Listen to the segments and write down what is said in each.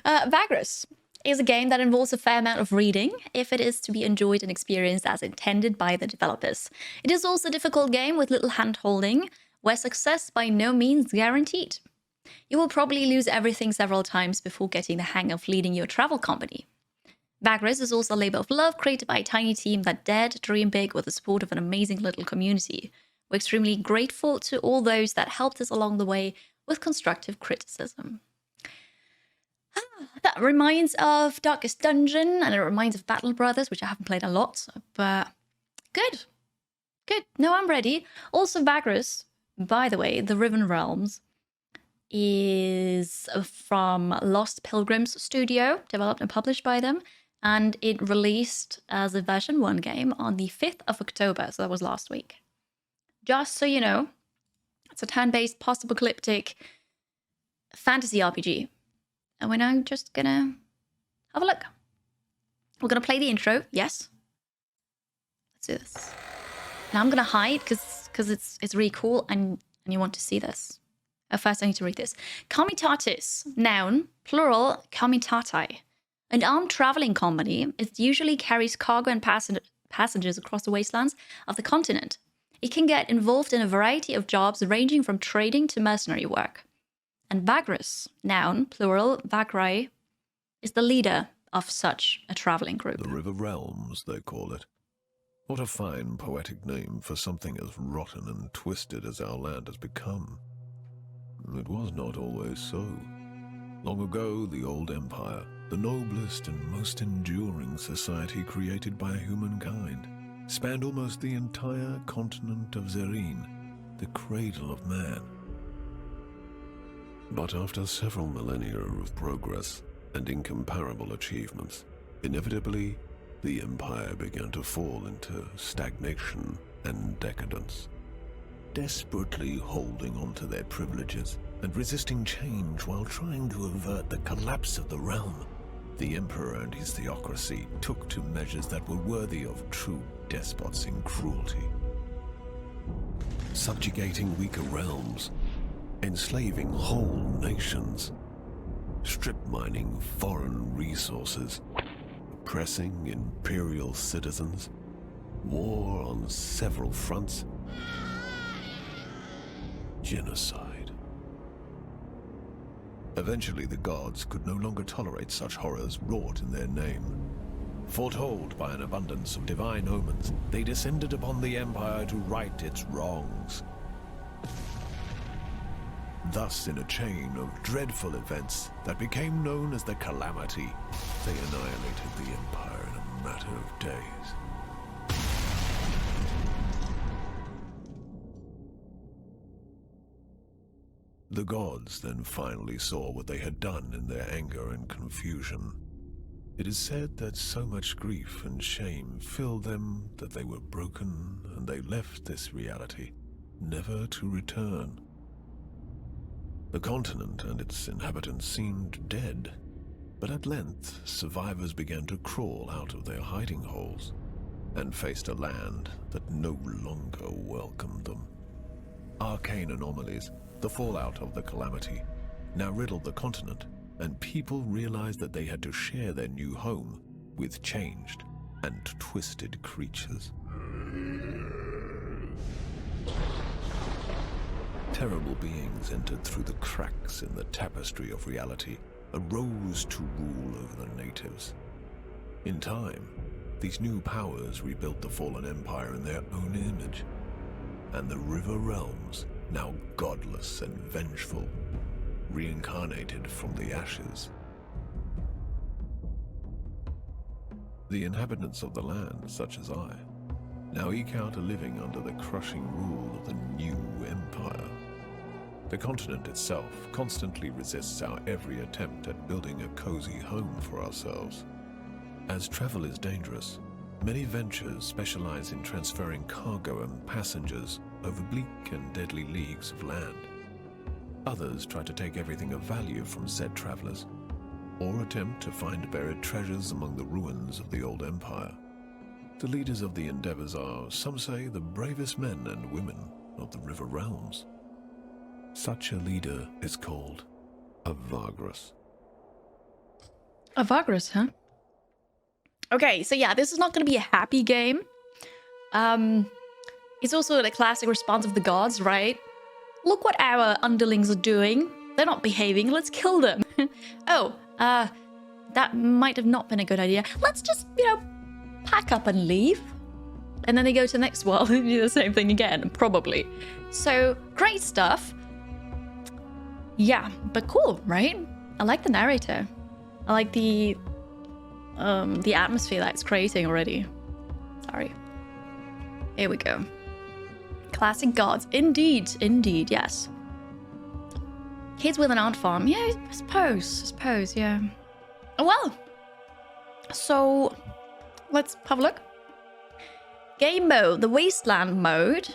Vagrus is a game that involves a fair amount of reading if it is to be enjoyed and experienced as intended by the developers. It is also a difficult game with little hand-holding, where success by no means guaranteed. You will probably lose everything several times before getting the hang of leading your travel company. Vagrus is also a labor of love created by a tiny team that dared to dream big with the support of an amazing little community. We're extremely grateful to all those that helped us along the way with constructive criticism. That reminds of Darkest Dungeon, and it reminds of Battle Brothers, which I haven't played a lot, but good. Good. No, I'm ready. Also, Vagrus, by the way, the Riven Realms, is from Lost Pilgrims Studio, developed and published by them, and it released as a version 1 game on the 5th of October, so that was last week. Just so you know, it's a turn-based post-apocalyptic fantasy RPG. And we're now just gonna have a look. We're gonna play the intro, yes. Let's do this. Now I'm gonna hide because it's really cool and you want to see this. First I need to read this. Comitatus, noun, plural, comitatai. An armed traveling company, it usually carries cargo and passengers across the wastelands of the continent. It can get involved in a variety of jobs ranging from trading to mercenary work. And Vagrus, noun, plural, Vagrai, is the leader of such a traveling group. The Riven Realms, they call it. What a fine poetic name for something as rotten and twisted as our land has become. It was not always so. Long ago, the old empire, the noblest and most enduring society created by humankind, spanned almost the entire continent of Zerine, the cradle of man. But after several millennia of progress and incomparable achievements, inevitably, the empire began to fall into stagnation and decadence. Desperately holding on to their privileges and resisting change while trying to avert the collapse of the realm, the emperor and his theocracy took to measures that were worthy of true despots in cruelty. Subjugating weaker realms, enslaving whole nations, strip mining foreign resources, oppressing imperial citizens, war on several fronts, genocide. Eventually, the gods could no longer tolerate such horrors wrought in their name. Foretold by an abundance of divine omens, they descended upon the empire to right its wrongs. Thus, in a chain of dreadful events that became known as the Calamity, they annihilated the empire in a matter of days. The gods then finally saw what they had done in their anger and confusion. It is said that so much grief and shame filled them that they were broken and they left this reality, never to return. The continent and its inhabitants seemed dead, but at length survivors began to crawl out of their hiding holes and faced a land that no longer welcomed them. Arcane anomalies, the fallout of the Calamity, now riddled the continent, and people realized that they had to share their new home with changed and twisted creatures. Terrible beings entered through the cracks in the tapestry of reality, arose to rule over the natives. In time, these new powers rebuilt the fallen empire in their own image, and the Riven Realms, now godless and vengeful, reincarnated from the ashes. The inhabitants of the land, such as I, now eke out a living under the crushing rule of the new empire. The continent itself constantly resists our every attempt at building a cozy home for ourselves. As travel is dangerous, many ventures specialize in transferring cargo and passengers over bleak and deadly leagues of land. Others try to take everything of value from said travelers, or attempt to find buried treasures among the ruins of the old empire. The leaders of the endeavors are, some say, the bravest men and women of the Riven Realms. Such a leader is called a Vagrus. A Vagrus, huh? Okay, so yeah, this is not going to be a happy game. It's also the classic response of the gods, right? Look what our underlings are doing. They're not behaving. Let's kill them. That might have not been a good idea. Let's just, pack up and leave. And then they go to the next world and do the same thing again, probably. So, great stuff. Yeah, but cool, right? I like the narrator. I like the atmosphere that it's creating already. Sorry. Here we go. Classic gods. Indeed, yes. Kids with an ant farm. Yeah, I suppose, yeah. Well, so let's have a look. Game mode, the Wasteland mode.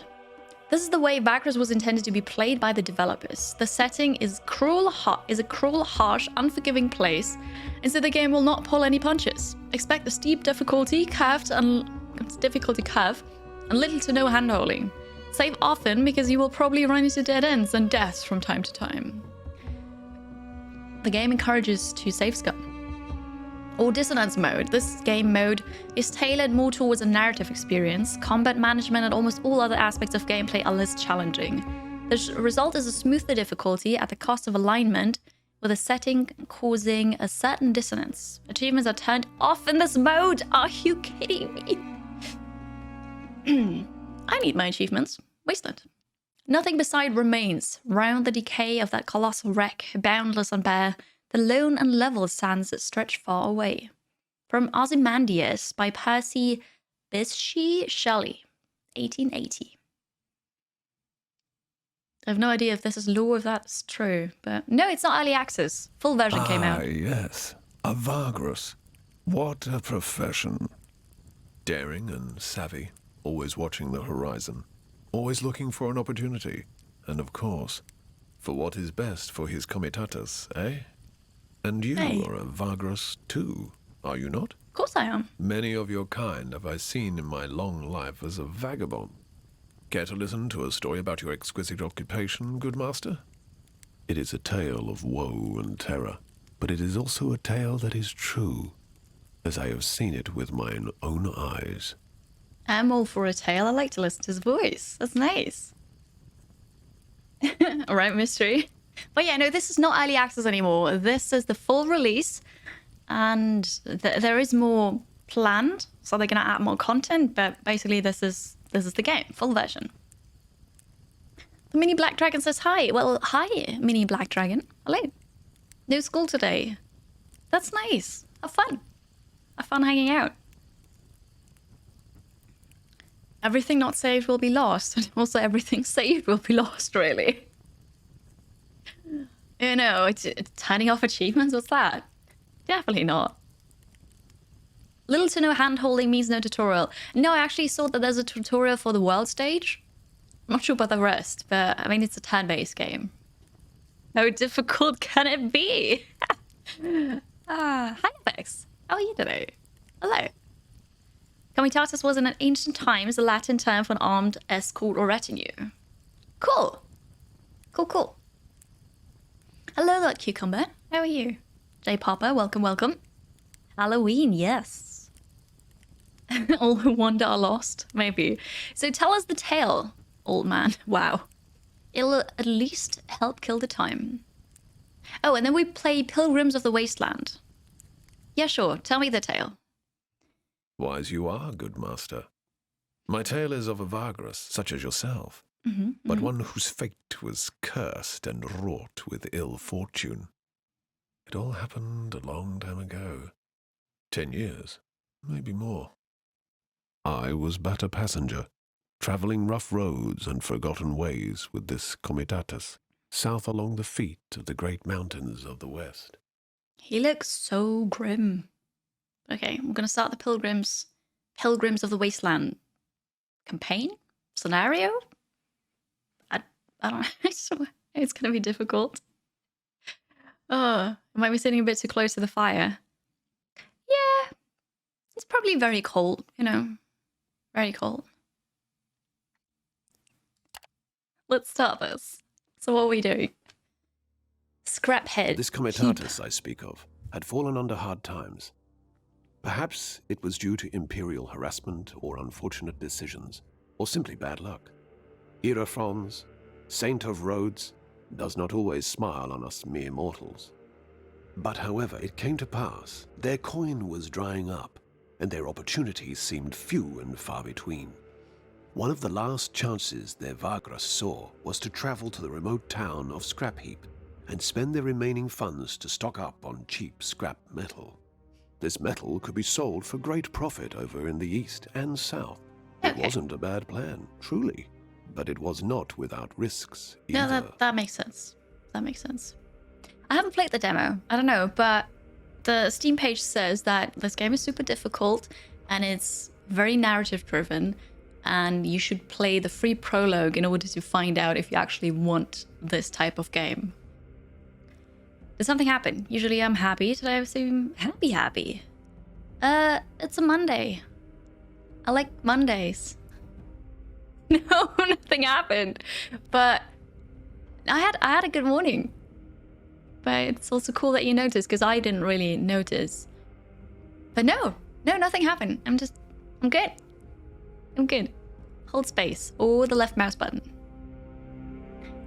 This is the way Vagrus was intended to be played by the developers. The setting is a cruel, harsh, unforgiving place, and so the game will not pull any punches. Expect a steep difficulty curve and little to no handholding. Save often because you will probably run into dead ends and deaths from time to time. The game encourages to save scum. Or dissonance mode. This game mode is tailored more towards a narrative experience. Combat management and almost all other aspects of gameplay are less challenging. The result is a smoother difficulty at the cost of alignment, with a setting causing a certain dissonance. Achievements are turned off in this mode. Are you kidding me? I need my achievements. Wasteland. Nothing beside remains. Round the decay of that colossal wreck, boundless and bare, the lone and level sands that stretch far away. From Ozymandias by Percy Bysshe Shelley, 1880. I have no idea if this is lore, if that's true, but no, it's not early access. Full version came out. Ah, yes. A Vagrus. What a profession. Daring and savvy, always watching the horizon, always looking for an opportunity, and of course, for what is best for his comitatus, eh? And you are a Vagrus too, are you not? Of course I am. Many of your kind have I seen in my long life as a vagabond. Care to listen to a story about your exquisite occupation, good master? It is a tale of woe and terror, but it is also a tale that is true, as I have seen it with mine own eyes. I'm all for a tale. I like to listen to his voice. That's nice. All right, mystery. But yeah, no, this is not early access anymore. This is the full release, and there is more planned, so they're going to add more content, but basically this is the game, full version. The Mini Black Dragon says hi. Well, hi, Mini Black Dragon. Hello. No school today. That's nice. Have fun. Have fun hanging out. Everything not saved will be lost, and also everything saved will be lost, really. You know, it's turning off achievements, what's that? Definitely not. Little to no hand-holding means no tutorial. No, I actually saw that there's a tutorial for the world stage. I'm not sure about the rest, but I mean, it's a turn-based game. How difficult can it be? Hi, Bex. How are you today? Hello. Comitatus was in ancient times a Latin term for an armed escort or retinue. Cool. Cool. Hello, that cucumber. How are you? J Papa, welcome. Halloween, yes. All who wander are lost, maybe. So tell us the tale, old man. Wow. It'll at least help kill the time. Oh, and then we play Pilgrims of the Wasteland. Yeah, sure. Tell me the tale. Wise you are, good master. My tale is of a Vagrus, such as yourself, but one whose fate was cursed and wrought with ill fortune. It all happened a long time ago. 10 years, maybe more. I was but a passenger, travelling rough roads and forgotten ways with this comitatus, south along the feet of the great mountains of the west. He looks so grim. Okay, we're going to start the Pilgrims of the Wasteland campaign? Scenario? I don't know. It's going to be difficult. Oh, I might be sitting a bit too close to the fire. Yeah, it's probably very cold, you know. Very cold. Let's start this. So what are we doing? Scraphead. This comitatus I speak of, had fallen under hard times. Perhaps it was due to imperial harassment or unfortunate decisions, or simply bad luck. Hierophants, Saint of Rhodes, does not always smile on us mere mortals. But however it came to pass, their coin was drying up, and their opportunities seemed few and far between. One of the last chances their Vagrus saw was to travel to the remote town of Scrapheap and spend their remaining funds to stock up on cheap scrap metal. This metal could be sold for great profit over in the east and south. It wasn't a bad plan, truly, but it was not without risks either. No, that makes sense. That makes sense. I haven't played the demo. I don't know, but the Steam page says that this game is super difficult and it's very narrative driven, and you should play the free prologue in order to find out if you actually want this type of game. Did something happen? Usually I'm happy. Today I seem happy. It's a Monday. I like Mondays. No, nothing happened. But I had a good morning. But it's also cool that you noticed, because I didn't really notice. But no, nothing happened. I'm good. I'm good. Hold space or the left mouse button.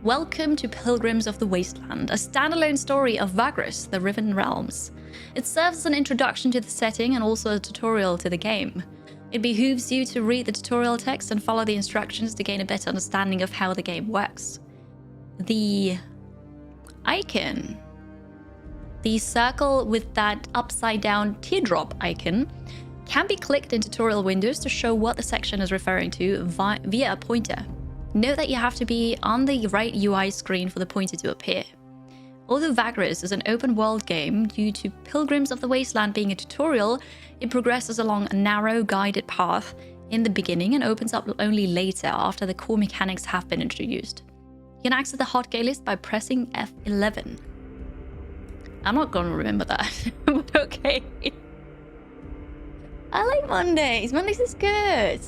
Welcome to Pilgrims of the Wasteland, a standalone story of Vagrus, the Riven Realms. It serves as an introduction to the setting and also a tutorial to the game. It behooves you to read the tutorial text and follow the instructions to gain a better understanding of how the game works. The icon, the circle with that upside down teardrop icon, can be clicked in tutorial windows to show what the section is referring to via a pointer. Note that you have to be on the right UI screen for the pointer to appear. Although Vagrus is an open world game, due to Pilgrims of the Wasteland being a tutorial, it progresses along a narrow guided path in the beginning and opens up only later after the core mechanics have been introduced. You can access the hotkey list by pressing F11. I'm not gonna remember that, but okay. I like Mondays. Mondays is good.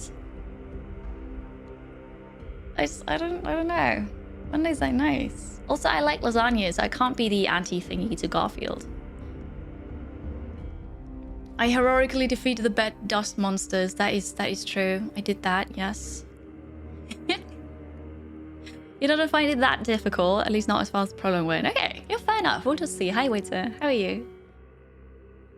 I don't know. Mondays are nice. Also, I like lasagna, so I can't be the anti-thingy to Garfield. I heroically defeated the bed dust monsters. That is true. I did that, yes. You don't find it that difficult, at least not as far as the prologue went. Okay, yeah, fair enough. We'll just see. Hi, waiter. How are you?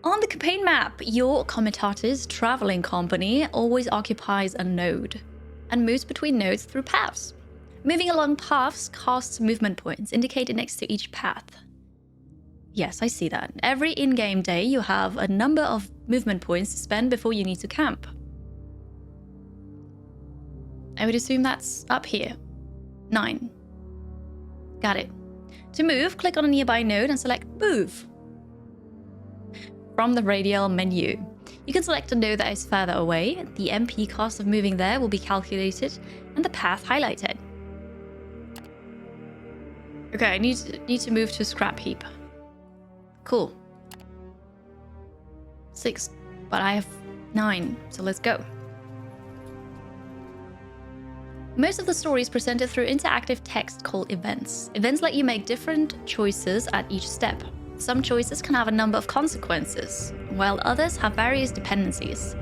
On the campaign map, your Comitatus traveling company always occupies a node and moves between nodes through paths. Moving along paths costs movement points indicated next to each path. Yes, I see that. Every in-game day, you have a number of movement points to spend before you need to camp. I would assume that's up here. 9. Got it. To move, click on a nearby node and select Move from the radial menu. You can select a node that is further away. The MP cost of moving there will be calculated and the path highlighted. Okay, I need to move to Scrapheap. Cool. 6, but I have 9, so let's go. Most of the story is presented through interactive text called events. Events let you make different choices at each step. Some choices can have a number of consequences, while others have various dependencies.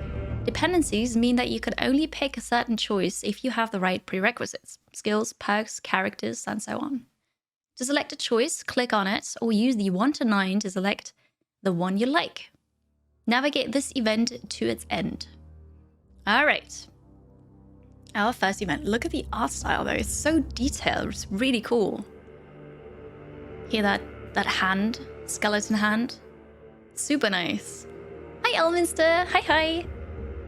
Dependencies mean that you can only pick a certain choice if you have the right prerequisites, skills, perks, characters, and so on. To select a choice, click on it, or use the 1 to 9 to select the one you like. Navigate this event to its end. Alright. Our first event. Look at the art style though, it's so detailed, it's really cool. Hear that hand? Skeleton hand? Super nice. Hi Elminster, hi.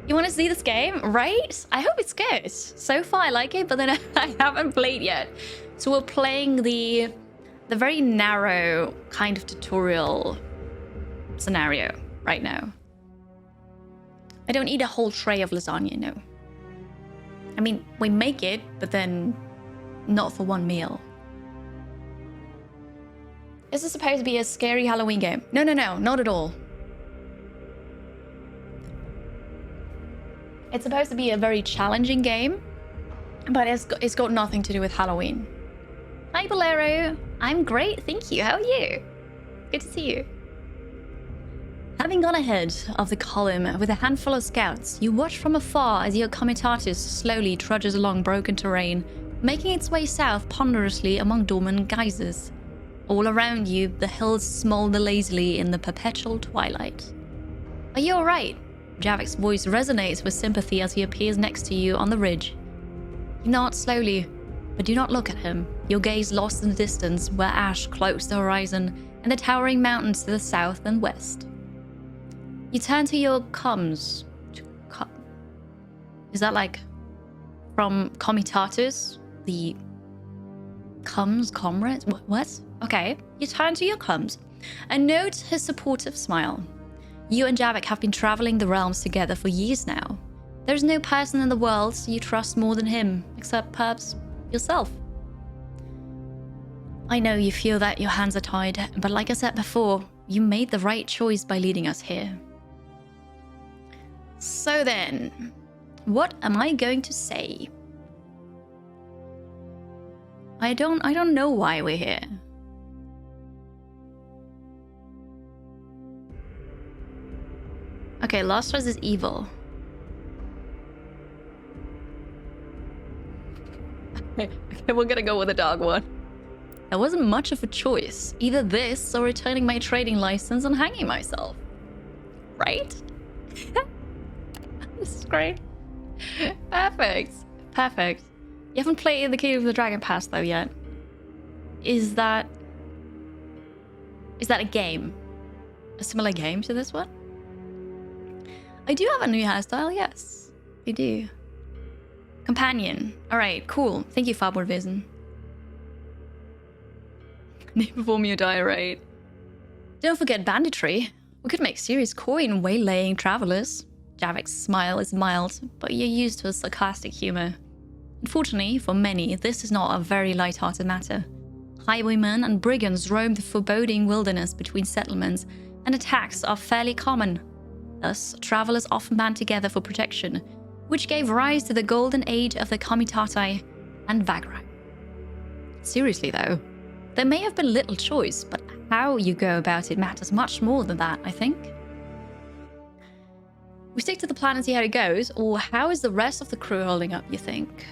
You want to see this game, right? I hope it's good. So far I like it, but then I haven't played yet. So we're playing the very narrow kind of tutorial scenario right now. I don't eat a whole tray of lasagna, no. I mean, we make it, but then not for one meal. Is this supposed to be a scary Halloween game? No, not at all. It's supposed to be a very challenging game, but it's got nothing to do with Halloween. Hi, Bolero. I'm great, thank you. How are you? Good to see you. Having gone ahead of the column with a handful of scouts, you watch from afar as your comitatus slowly trudges along broken terrain, making its way south ponderously among dormant geysers. All around you, the hills smolder lazily in the perpetual twilight. Are you alright? Javik's voice resonates with sympathy as he appears next to you on the ridge. You nod slowly, but do not look at him, your gaze lost in the distance where ash cloaks the horizon and the towering mountains to the south and west. You turn to your comms. Is that like from comitatus? The comrades? What? Okay. You turn to your comms and note his supportive smile. You and Javik have been traveling the realms together for years now. There's no person in the world you trust more than him, except perhaps yourself. I know you feel that your hands are tied, but like I said before, you made the right choice by leading us here. So then, what am I going to say? I don't know why we're here. Okay, Lost Trust is evil. Okay, we're gonna go with the dog one. There wasn't much of a choice. Either this or returning my trading license and hanging myself. Right? This is great. Perfect. Perfect. You haven't played the Kingdom of the Dragon Pass though yet. Is that a game? A similar game to this one? I do have a new hairstyle, yes. I do. Companion. Alright, cool. Thank you, Farboard Vision. Name before you die, right? Don't forget banditry. We could make serious coin waylaying travelers. Javik's smile is mild, but you're used to his sarcastic humor. Unfortunately, for many, this is not a very light-hearted matter. Highwaymen and brigands roam the foreboding wilderness between settlements, and attacks are fairly common. Thus, travelers often band together for protection, which gave rise to the golden age of the Comitatai and Vagrus. Seriously though, there may have been little choice, but how you go about it matters much more than that, I think. We stick to the plan and see how it goes, or how is the rest of the crew holding up, you think?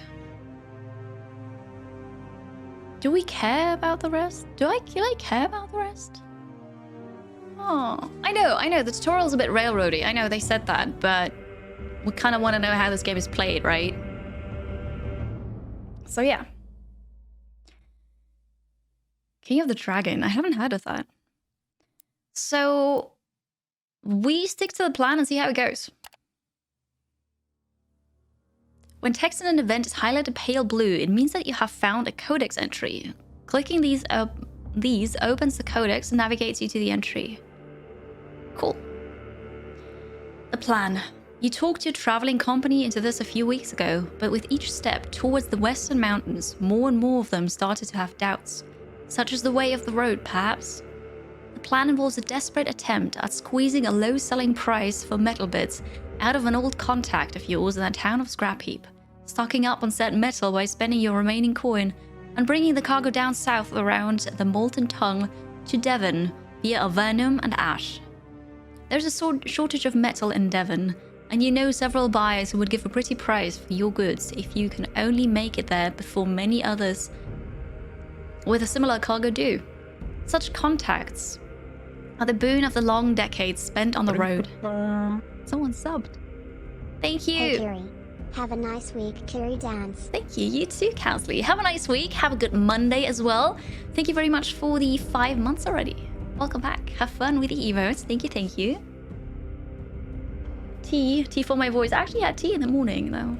Do we care about the rest? Do I care about the rest? Oh, I know, the tutorial's a bit railroady. I know they said that, but we kind of want to know how this game is played, right? So yeah. King of the Dragon, I haven't heard of that. So we stick to the plan and see how it goes. When text in an event is highlighted pale blue, it means that you have found a Codex entry. Clicking these opens the Codex and navigates you to the entry. Cool. The plan. You talked your traveling company into this a few weeks ago, but with each step towards the western mountains, more and more of them started to have doubts, such as the way of the road, perhaps. The plan involves a desperate attempt at squeezing a low-selling price for metal bits out of an old contact of yours in the town of Scrapheap, stocking up on said metal by spending your remaining coin, and bringing the cargo down south around the Molten Tongue to Devon via Avernum and Ash. There's a shortage of metal in Devon, and you know several buyers who would give a pretty price for your goods if you can only make it there before many others with a similar cargo do. Such contacts are the boon of the long decades spent on the road. Someone subbed. Thank you. Hey, Kiri. Have a nice week, Kiri Dance. Thank you. You too, Cousley. Have a nice week. Have a good Monday as well. Thank you very much for the 5 months already. Welcome back. Have fun with the emotes. Thank you, thank you. Tea for my voice. I actually had tea in the morning though.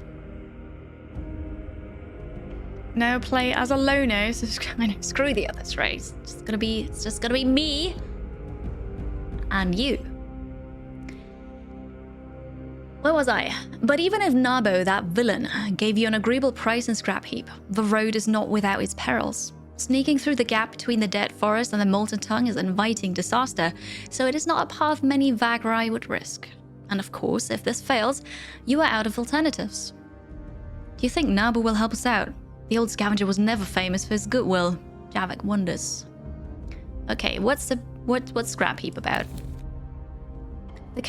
No, play as a loner, so screw the others, right? It's just gonna be me and you. Where was I? But even if Narbo, that villain, gave you an agreeable price in Scrapheap, the road is not without its perils. Sneaking through the gap between the dead forest and the Molten Tongue is inviting disaster, so it is not a path many Vagri would risk. And of course, if this fails, you are out of alternatives. Do you think Narbo will help us out? The old scavenger was never famous for his goodwill. Javik wonders. Okay, what's Scrapheap about? The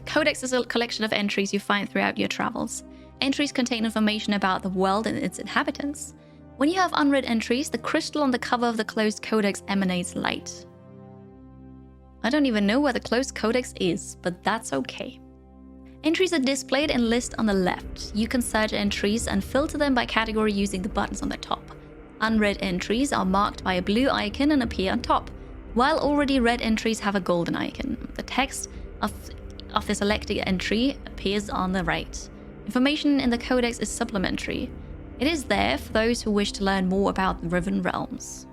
Codex is a collection of entries you find throughout your travels. Entries contain information about the world and its inhabitants. When you have unread entries, the crystal on the cover of the closed codex emanates light. I don't even know where the closed codex is, but that's okay. Entries are displayed in list on the left. You can search entries and filter them by category using the buttons on the top. Unread entries are marked by a blue icon and appear on top, while already read entries have a golden icon. The text of the selected entry appears on the right. Information in the codex is supplementary. It is there for those who wish to learn more about the Riven Realms.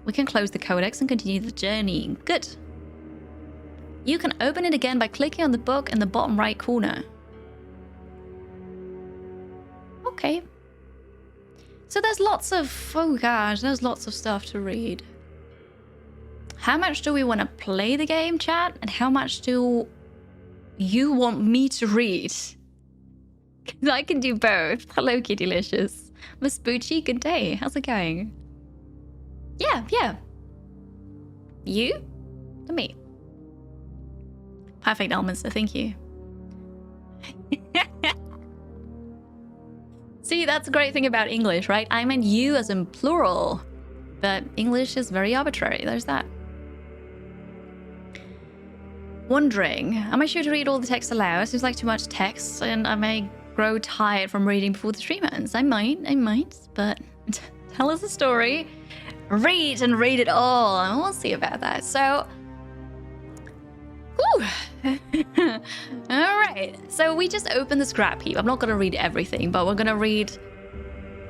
We can close the codex and continue the journey. Good. You can open it again by clicking on the book in the bottom right corner. Okay. So there's lots of... oh gosh, there's lots of stuff to read. How much do we want to play the game, chat? And how much do you want me to read? Because I can do both. Hello, Kittylicious. Miss Bucci, good day. How's it going? Yeah. You? To me. Perfect, Elminster, thank you. See, that's a great thing about English, right? I meant you as in plural. But English is very arbitrary. There's that. Wondering, am I sure to read all the text aloud? It seems like too much text, and I may grow tired from reading before the stream ends. I might, but tell us a story. Read and read it all, and we'll see about that. So, all right. So we just opened the Scrapheap. I'm not going to read everything, but we're going to read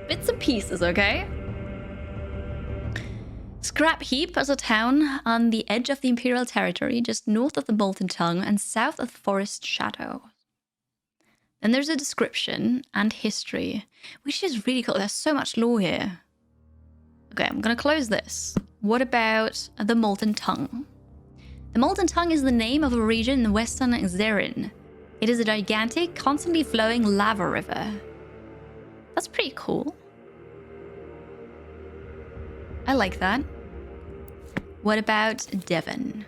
bits and pieces, okay? Scrapheap is a town on the edge of the Imperial territory, just north of the Molten Tongue and south of Forest Shadow. Then there's a description and history, which is really cool. There's so much lore here. Okay, I'm gonna close this. What about the Molten Tongue? The Molten Tongue is the name of a region in western Xerin. It is a gigantic, constantly flowing lava river. That's pretty cool. I like that. What about Devon?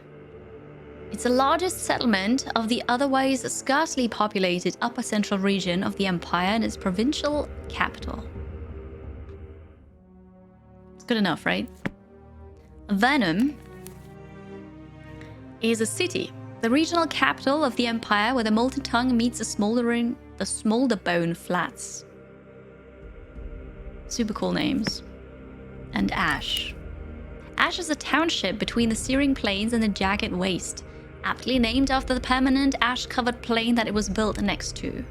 It's the largest settlement of the otherwise scarcely populated upper central region of the Empire and its provincial capital. It's good enough, right? Avernum is a city, the regional capital of the Empire where the Molten Tongue meets the Smolderbone Flats. Super cool names. And Ash. Ash is a township between the Searing Plains and the Jagged Waste, aptly named after the permanent ash-covered plain that it was built next to.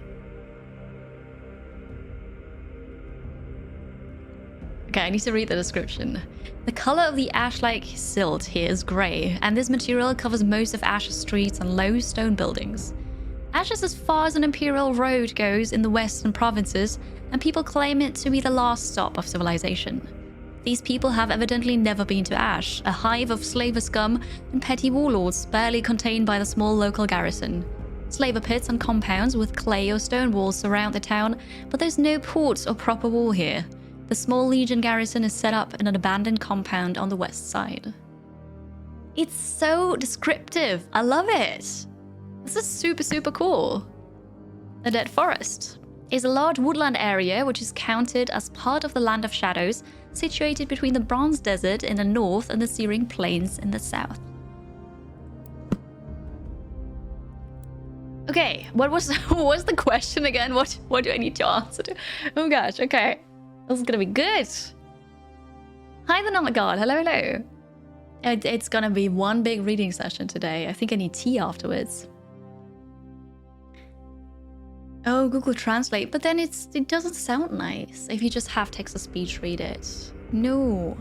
Okay, I need to read the description. The color of the ash-like silt here is grey, and this material covers most of Ash's streets and low stone buildings. Ash is as far as an Imperial road goes in the western provinces, and people claim it to be the last stop of civilization. These people have evidently never been to Ash, a hive of slaver scum and petty warlords barely contained by the small local garrison. Slaver pits and compounds with clay or stone walls surround the town, but there's no ports or proper wall here. The small Legion garrison is set up in an abandoned compound on the west side. It's so descriptive. I love it. This is super, super cool. The Dead Forest is a large woodland area which is counted as part of the Land of Shadows, situated between the Bronze Desert in the north and the Searing Plains in the south. Okay, what was the question again? What do I need to answer to? Oh gosh, okay. This is gonna be good. Hi the Not God, hello. It's gonna be one big reading session today. I think I need tea afterwards. Oh, Google Translate, but then it doesn't sound nice if you just have text-to-speech read it. No.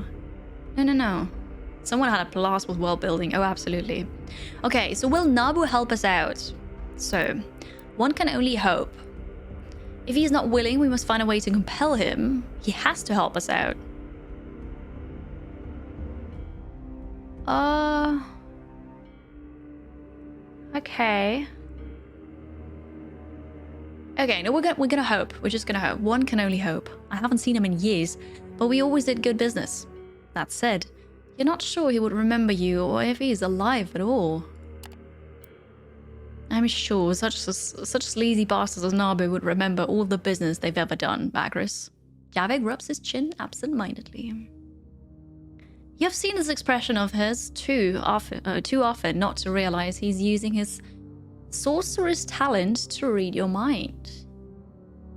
Someone had a blast with world building. Oh, absolutely. Okay, so will Narbo help us out? So, one can only hope. If he's not willing, we must find a way to compel him. He has to help us out. Okay. Okay, no, we're gonna hope. We're just gonna hope. One can only hope. I haven't seen him in years, but we always did good business. That said, you're not sure he would remember you or if he's alive at all. I'm sure such sleazy bastards as Narbo would remember all the business they've ever done, Vagrus. Javik rubs his chin absent-mindedly. You've seen this expression of his too often not to realize he's using his sorcerer's talent to read your mind.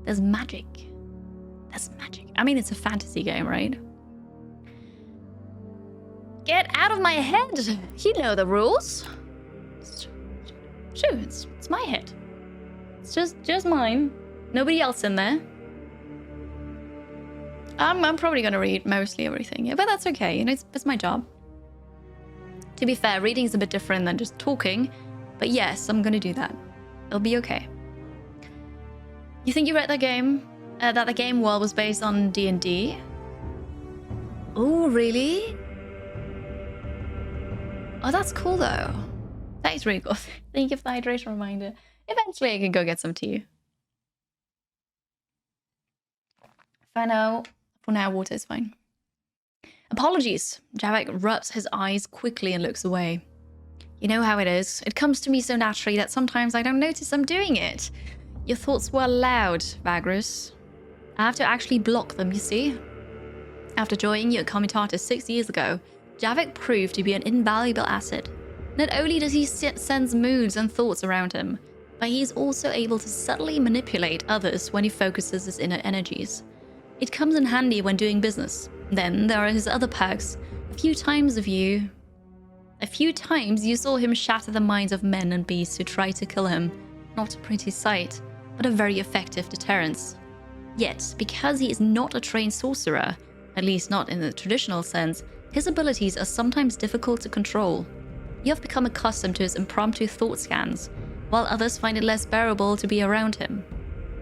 There's magic. There's magic. I mean, it's a fantasy game, right? Get out of my head! You know the rules. Sure, it's my head. It's just mine. Nobody else in there. I'm probably gonna read mostly everything, yeah, but that's okay. You know, it's my job. To be fair, reading is a bit different than just talking, but yes, I'm gonna do that. It'll be okay. You think you read that game? That the game world was based on D&D? Oh, really? Oh, that's cool though. That is really cool. Thank you for the hydration reminder. Eventually I can go get some tea. For now, water is fine. Apologies. Javik rubs his eyes quickly and looks away. You know how it is. It comes to me so naturally that sometimes I don't notice I'm doing it. Your thoughts were loud, Vagrus. I have to actually block them, you see. After joining you at Comitatus 6 years ago, Javik proved to be an invaluable asset. Not only does he sense moods and thoughts around him, but he's also able to subtly manipulate others when he focuses his inner energies. It comes in handy when doing business. Then there are his other perks. A few times you saw him shatter the minds of men and beasts who tried to kill him. Not a pretty sight, but a very effective deterrence. Yet, because he is not a trained sorcerer, at least not in the traditional sense, his abilities are sometimes difficult to control. You have become accustomed to his impromptu thought scans, while others find it less bearable to be around him.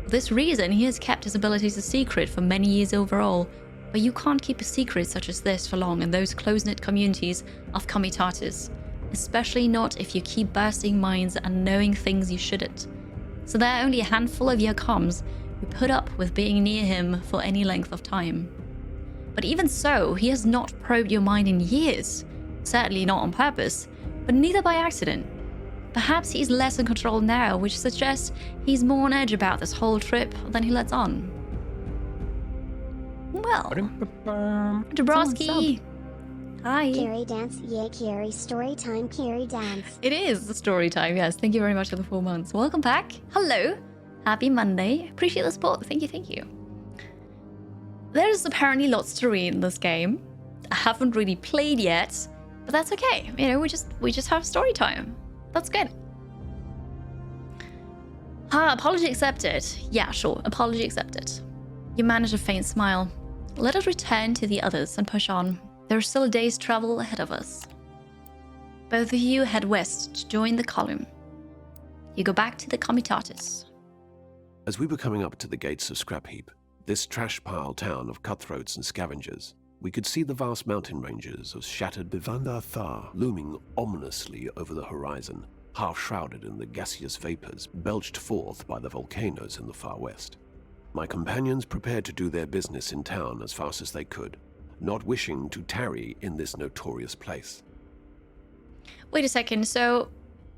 For this reason, he has kept his abilities a secret for many years overall, but you can't keep a secret such as this for long in those close-knit communities of Comitatus, especially not if you keep bursting minds and knowing things you shouldn't. So there are only a handful of your comms who put up with being near him for any length of time. But even so, he has not probed your mind in years. Certainly not on purpose, but neither by accident. Perhaps he's less in control now, which suggests he's more on edge about this whole trip than he lets on. Well, Dabrowski. Hi. Kiri dance, yay Kiri, story time Kiri dance. It is the story time, yes. Thank you very much for the 4 months. Welcome back. Hello. Happy Monday. Appreciate the support. Thank you. There's apparently lots to read in this game. I haven't really played yet, but that's okay. You know, we just have story time. That's good. Apology accepted. Yeah, sure. Apology accepted. You manage a faint smile. Let us return to the others and push on. There's still a day's travel ahead of us. Both of you head west to join the column. You go back to the Comitatus. As we were coming up to the gates of Scrapheap, this trash pile town of cutthroats and scavengers, we could see the vast mountain ranges of shattered Bivandar Thar looming ominously over the horizon, half shrouded in the gaseous vapors belched forth by the volcanoes in the far west. My companions prepared to do their business in town as fast as they could, not wishing to tarry in this notorious place. Wait a second, so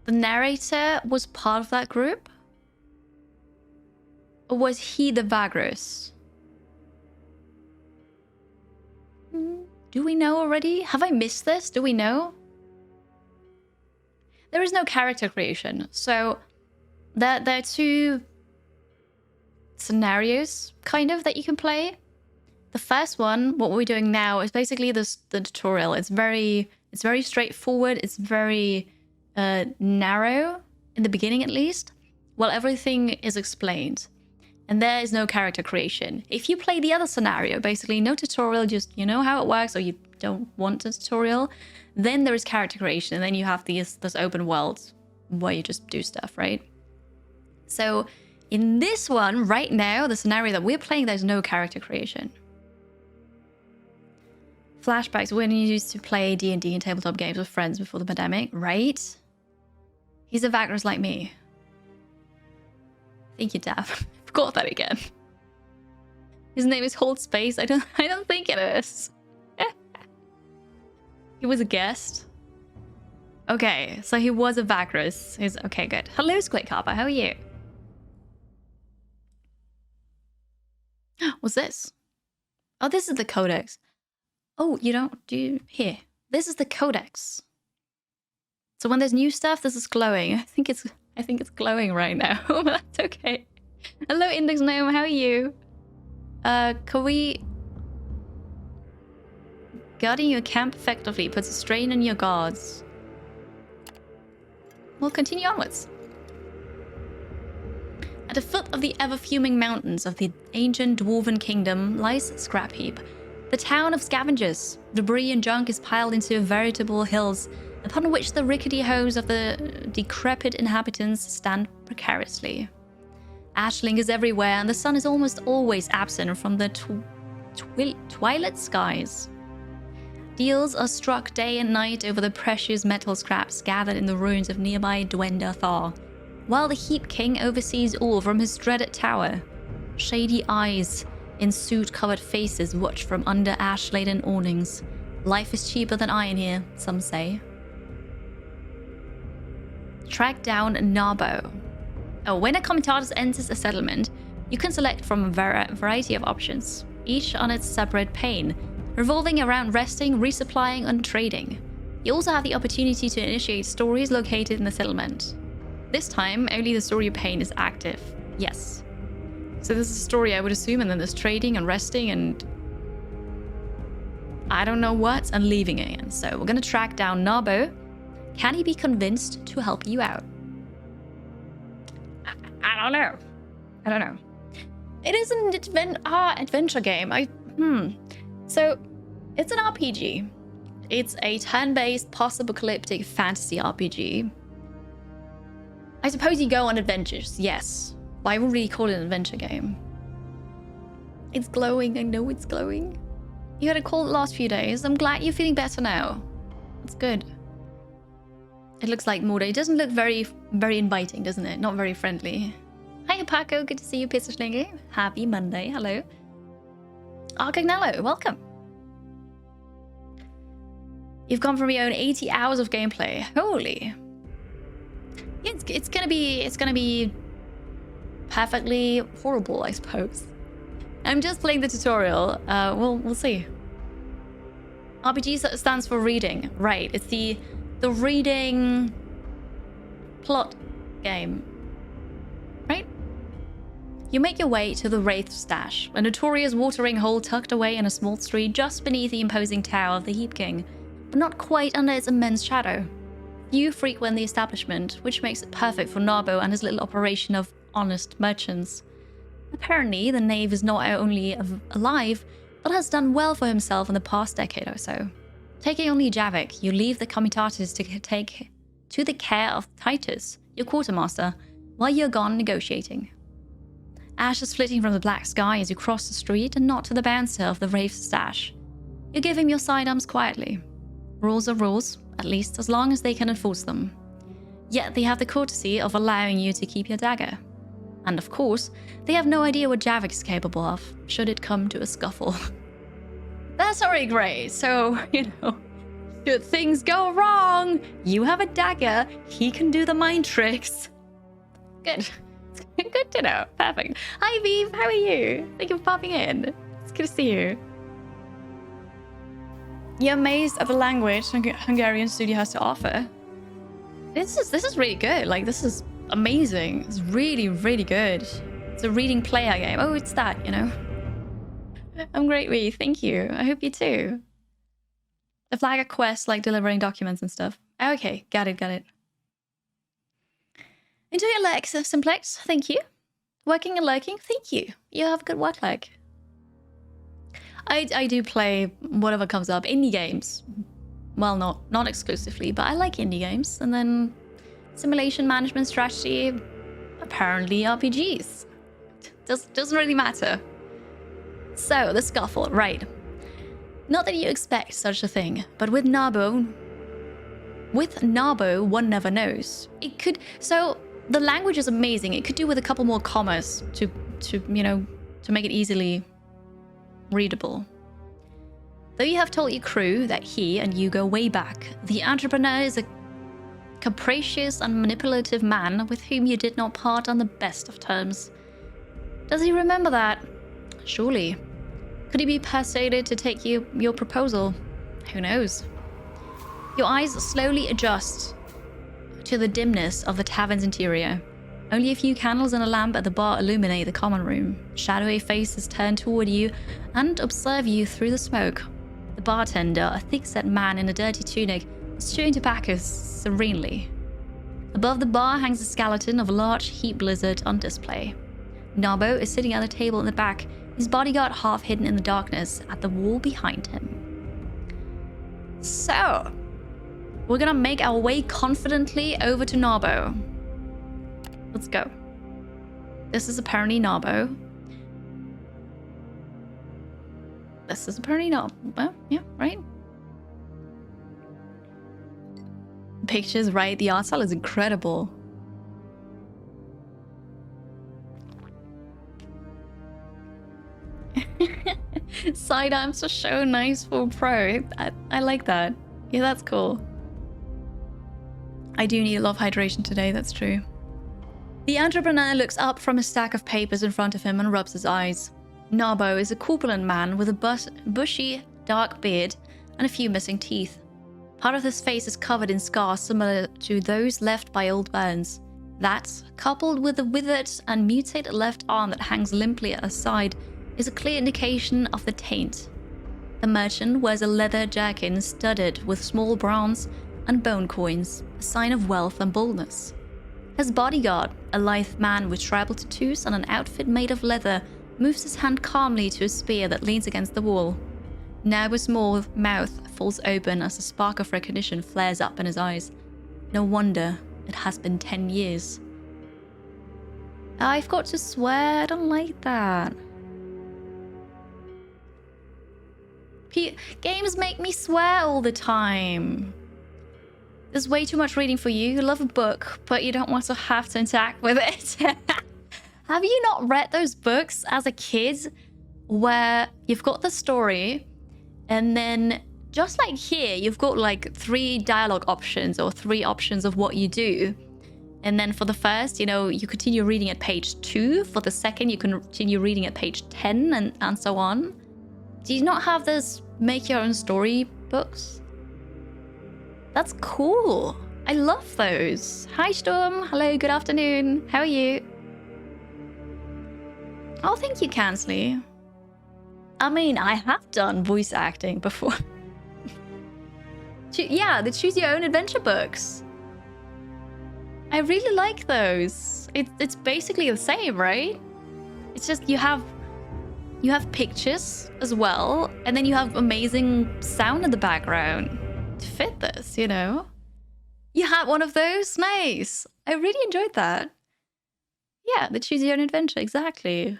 the narrator was part of that group? Or was he the Vagrus? Do we know already? Have I missed this? Do we know? There is no character creation, so there are two scenarios, kind of, that you can play. The first one, what we're doing now, is basically the tutorial. It's very straightforward. It's very narrow, in the beginning at least, while everything is explained. And there is no character creation. If you play the other scenario, basically no tutorial, just you know how it works, or you don't want a tutorial, then there is character creation, and then you have this open world where you just do stuff, right? So in this one, right now, the scenario that we're playing, there's no character creation. Flashbacks when you used to play D&D and tabletop games with friends before the pandemic, right? He's a Vagrus like me. Thank you, Dav. Forgot that again. His name is Hold Space. I don't think it is. He was a guest. Okay, so he was a Vagrus. He's okay, good. Hello, Scrapheap. How are you? What's this? Oh, this is the Codex. Oh, you don't do here. This is the Codex. So when there's new stuff, this is glowing. I think it's glowing right now. But that's okay. Hello, Index Gnome. How are you? Can we... Guarding your camp effectively puts a strain on your guards. We'll continue onwards. At the foot of the ever-fuming mountains of the ancient dwarven kingdom lies Scrapheap, the town of scavengers. Debris and junk is piled into veritable hills, upon which the rickety homes of the decrepit inhabitants stand precariously. Ashling is everywhere, and the sun is almost always absent from the twilight skies. Deals are struck day and night over the precious metal scraps gathered in the ruins of nearby Dwenda Thar, while the Heap King oversees all from his dreaded tower. Shady eyes in soot-covered faces watch from under ash-laden awnings. Life is cheaper than iron here, some say. Track down Narbo. Oh, when a comitatus enters a settlement, you can select from a variety of options, each on its separate pane, revolving around resting, resupplying, and trading. You also have the opportunity to initiate stories located in the settlement. This time, only the story pane is active. Yes. So this is a story, I would assume, and then there's trading and resting and... I don't know what, and leaving again. So we're gonna track down Narbo. Can he be convinced to help you out? I don't know. I don't know. It is an adventure game. So, it's an RPG. It's a turn-based, post-apocalyptic fantasy RPG. I suppose you go on adventures, yes. But I wouldn't really call it an adventure game. It's glowing, I know it's glowing. You had a cold the last few days. I'm glad you're feeling better now. That's good. It looks like Morda. It doesn't look very inviting, doesn't it? Not very friendly. Hi, Paco. Good to see you, Pisserschlinge. Happy Monday. Hello. Arcagnello, welcome. You've gone from your own 80 hours of gameplay. Holy. Yeah, it's gonna be perfectly horrible, I suppose. I'm just playing the tutorial. We'll see. RPG stands for reading, right? It's the reading plot game, right? You make your way to the Wraith Stash, a notorious watering hole tucked away in a small street just beneath the imposing tower of the Heap King, but not quite under its immense shadow. Few frequent the establishment, which makes it perfect for Narbo and his little operation of honest merchants. Apparently, the knave is not only alive, but has done well for himself in the past decade or so. Taking only Javik, you leave the comitatus to take to the care of Titus, your quartermaster, while you're gone negotiating. Ash is flitting from the black sky as you cross the street and nod to the bouncer of the Wraith Stash. You give him your sidearms quietly. Rules are rules, at least as long as they can enforce them. Yet they have the courtesy of allowing you to keep your dagger. And of course, they have no idea what Javik is capable of, should it come to a scuffle. That's already great, so, should things go wrong, you have a dagger, he can do the mind tricks. Good. Good to know. Perfect. Hi, Viv. How are you? Thank you for popping in. It's good to see you. You're amazed at the language Hungarian studio has to offer. This is really good. Like, this is amazing. It's really, really good. It's a reading player game. Oh, it's that, I'm great, Viv. Thank you. I hope you too. The flag quest, like delivering documents and stuff. Okay, got it. Enjoy your leg, Simplex. Thank you. Working and lurking. Thank you. You have a good work leg. I do play whatever comes up. Indie games. Well, not exclusively, but I like indie games. And then simulation, management, strategy. Apparently RPGs. Doesn't really matter. So, the scuffle. Right. Not that you expect such a thing, but with Narbo, one never knows. It could... So... The language is amazing. It could do with a couple more commas to make it easily readable. Though you have told your crew that he and you go way back, the entrepreneur is a capricious and manipulative man with whom you did not part on the best of terms. Does he remember that? Surely. Could he be persuaded to take your proposal? Who knows? Your eyes slowly adjust to the dimness of the tavern's interior. Only a few candles and a lamp at the bar illuminate the common room. Shadowy faces turn toward you and observe you through the smoke. The bartender, a thick-set man in a dirty tunic, is chewing tobacco serenely. Above the bar hangs a skeleton of a large heap lizard on display. Narbo is sitting at a table in the back, his bodyguard half hidden in the darkness at the wall behind him. So, we're gonna make our way confidently over to Narbo. Let's go. This is apparently Narbo. This is apparently Narbo. Yeah, right? Pictures, right? The art style is incredible. Sidearms are so nice for pro. I like that. Yeah, that's cool. I do need a lot of hydration today, that's true. The entrepreneur looks up from a stack of papers in front of him and rubs his eyes. Narbo is a corpulent man with a bushy, dark beard and a few missing teeth. Part of his face is covered in scars similar to those left by old burns. That, coupled with the withered and mutated left arm that hangs limply at his side, is a clear indication of the taint. The merchant wears a leather jerkin studded with small bronze and bone coins, a sign of wealth and boldness. His bodyguard, a lithe man with tribal tattoos and an outfit made of leather, moves his hand calmly to a spear that leans against the wall. Narbo's small mouth falls open as a spark of recognition flares up in his eyes. No wonder it has been 10 years. I've got to swear, I don't like that. Games make me swear all the time. There's way too much reading for you. You love a book, but you don't want to have to interact with it. Have you not read those books as a kid where you've got the story and then just like here, you've got like 3 dialogue options or 3 options of what you do. And then for the first, you know, you continue reading at page 2. For the second, you continue reading at page 10 and so on. Do you not have this make your own story books? That's cool. I love those. Hi, Storm. Hello, good afternoon. How are you? Oh, thank you, Kansley. I mean, I have done voice acting before. Yeah, the Choose Your Own Adventure books. I really like those. It's basically the same, right? It's just you have pictures as well, and then you have amazing sound in the background to fit this, you know? You had one of those? Nice. I really enjoyed that. Yeah, the Choose Your Own Adventure, exactly.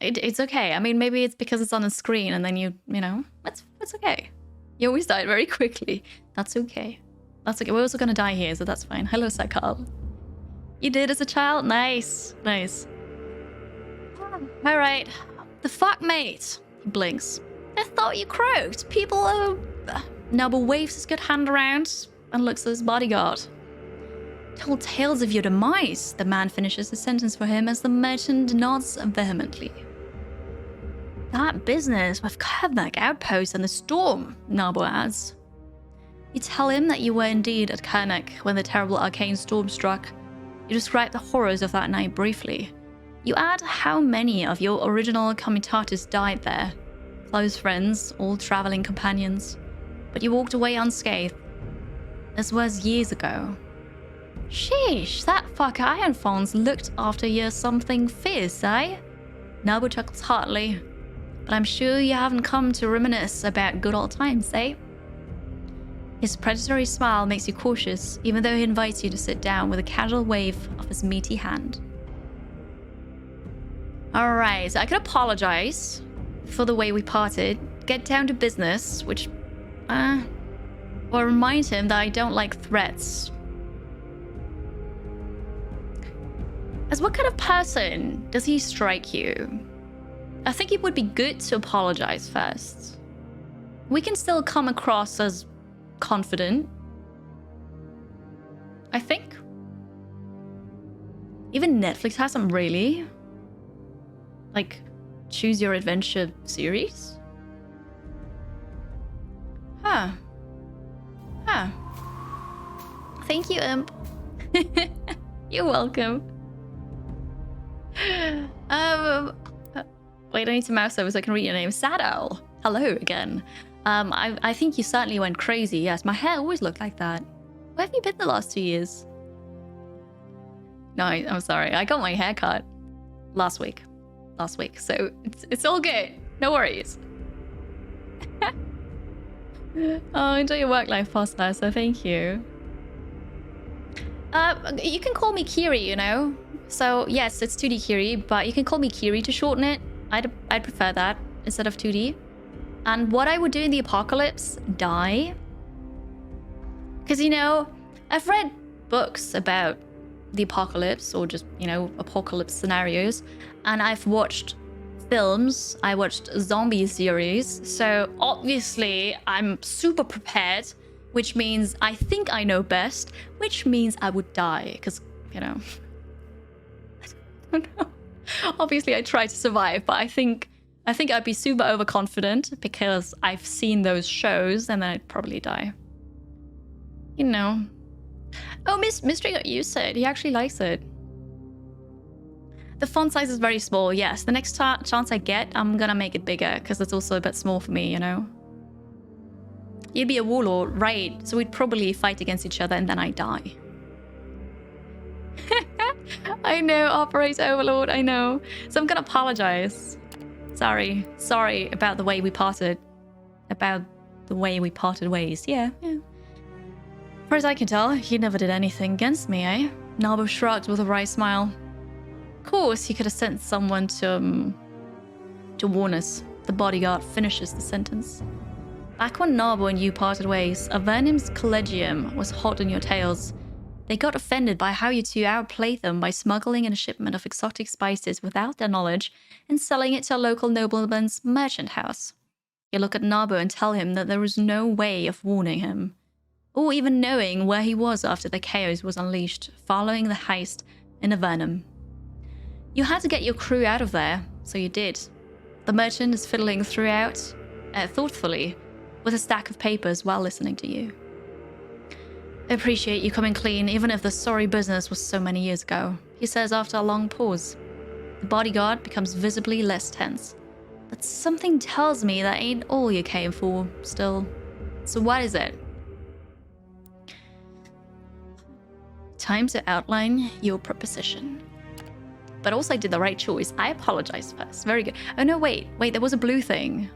It's okay. I mean, maybe it's because it's on the screen and then you know, it's okay. You always die very quickly. That's okay. That's okay. We're also gonna die here, so that's fine. Hello, Sakal. You did as a child? Nice. Nice. Alright. The fuck, mate? He blinks. I thought you croaked. People are... Narbo waves his good hand around and looks at his bodyguard. Told tales of your demise. The man finishes his sentence for him as the merchant nods vehemently. That business with Kernak Outpost and the storm, Narbo adds. You tell him that you were indeed at Kernak when the terrible arcane storm struck. You describe the horrors of that night briefly. You add how many of your original comitatus died there. Close friends, all traveling companions. But you walked away unscathed. This was years ago. Sheesh, that fucker Ironfons looked after you something fierce, eh? Narbo chuckles heartily. But I'm sure you haven't come to reminisce about good old times, eh? His predatory smile makes you cautious, even though he invites you to sit down with a casual wave of his meaty hand. Alright, so I could apologize for the way we parted, get down to business, which, or remind him that I don't like threats. As what kind of person does he strike you? I think it would be good to apologize first. We can still come across as confident, I think. Even Netflix has some really, like, choose your adventure series. Huh. Thank you, Imp. You're welcome. Wait, I need to mouse over so I can read your name. Sado. Hello again. I think you certainly went crazy. Yes, my hair always looked like that. Where have you been the last 2 years? No, I'm sorry. I got my hair cut last week. So it's all good. No worries. Oh, enjoy your work-life pasta, so thank you. You can call me Kiri, you know? So, yes, it's 2DKiri, but you can call me Kiri to shorten it. I'd prefer that instead of 2D. And what I would do in the apocalypse, die. Because, you know, I've read books about the apocalypse or just, you know, apocalypse scenarios. And I've watched films. I watched zombie series. So, obviously, I'm super prepared, which means I think I know best, which means I would die. Because, you know, I don't know. Obviously, I try to survive, but I think I'd be super overconfident because I've seen those shows and then I'd probably die. You know. Oh, Mystery got used to it. He actually likes it. The font size is very small, yes. The next chance I get, I'm gonna make it bigger because it's also a bit small for me, you know. You'd be a warlord, right? So we'd probably fight against each other and then I die. I know, Operator Overlord, I know. So I'm gonna apologize. Sorry about the way we parted. About the way we parted ways. Yeah. As far as I can tell, you never did anything against me, eh? Narbo shrugged with a wry smile. Of course, he could have sent someone to warn us. The bodyguard finishes the sentence. Back when Narbo and you parted ways, Avernum's Collegium was hot on your tails. They got offended by how you two outplayed them by smuggling in a shipment of exotic spices without their knowledge and selling it to a local nobleman's merchant house. You look at Narbo and tell him that there was no way of warning him, or even knowing where he was after the chaos was unleashed following the heist in Avernum. You had to get your crew out of there, so you did. The merchant is fiddling thoughtfully with a stack of papers while listening to you. I appreciate you coming clean, even if the sorry business was so many years ago, he says after a long pause. The bodyguard becomes visibly less tense. But something tells me that ain't all you came for, still. So what is it? Time to outline your proposition. But also I did the right choice. I apologize first. Very good. Oh no, wait, there was a blue thing.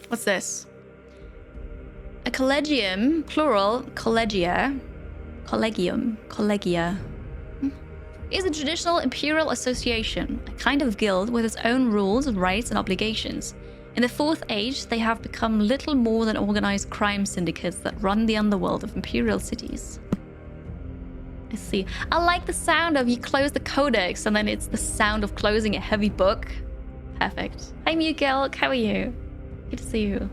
What's this? A collegium, plural, collegia, is a traditional imperial association, a kind of guild with its own rules, rights, and obligations. In the Fourth Age, they have become little more than organized crime syndicates that run the underworld of imperial cities. I see. I like the sound of you close the Codex and then it's the sound of closing a heavy book. Perfect. Hi, Miguel. How are you? Good to see you.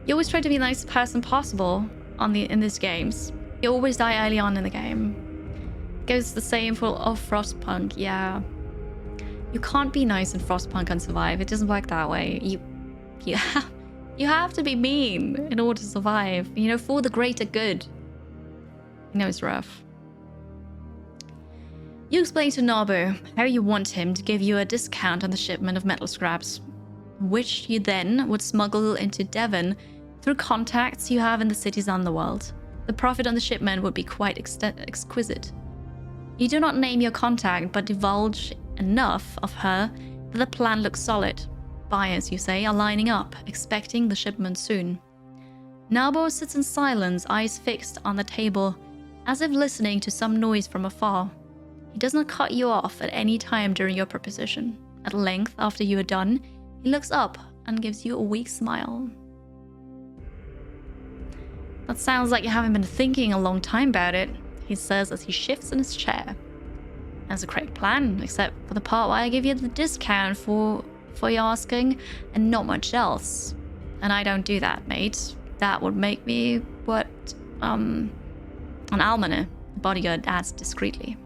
You always try to be the nicest person possible in these games. You always die early on in the game. Goes the same for Frostpunk, yeah. You can't be nice in Frostpunk and survive. It doesn't work that way. You have to be mean in order to survive. You know, for the greater good. You know it's rough. You explain to Narbo how you want him to give you a discount on the shipment of metal scraps, which you then would smuggle into Devon through contacts you have in the city's underworld. The profit on the shipment would be quite exquisite. You do not name your contact, but divulge enough of her that the plan looks solid. Buyers, you say, are lining up, expecting the shipment soon. Narbo sits in silence, eyes fixed on the table, as if listening to some noise from afar. He does not cut you off at any time during your proposition. At length, after you are done, he looks up and gives you a weak smile. That sounds like you haven't been thinking a long time about it, he says as he shifts in his chair. That's a correct plan, except for the part where I give you the discount for your asking and not much else. And I don't do that, mate. That would make me, An almoner, the bodyguard adds discreetly.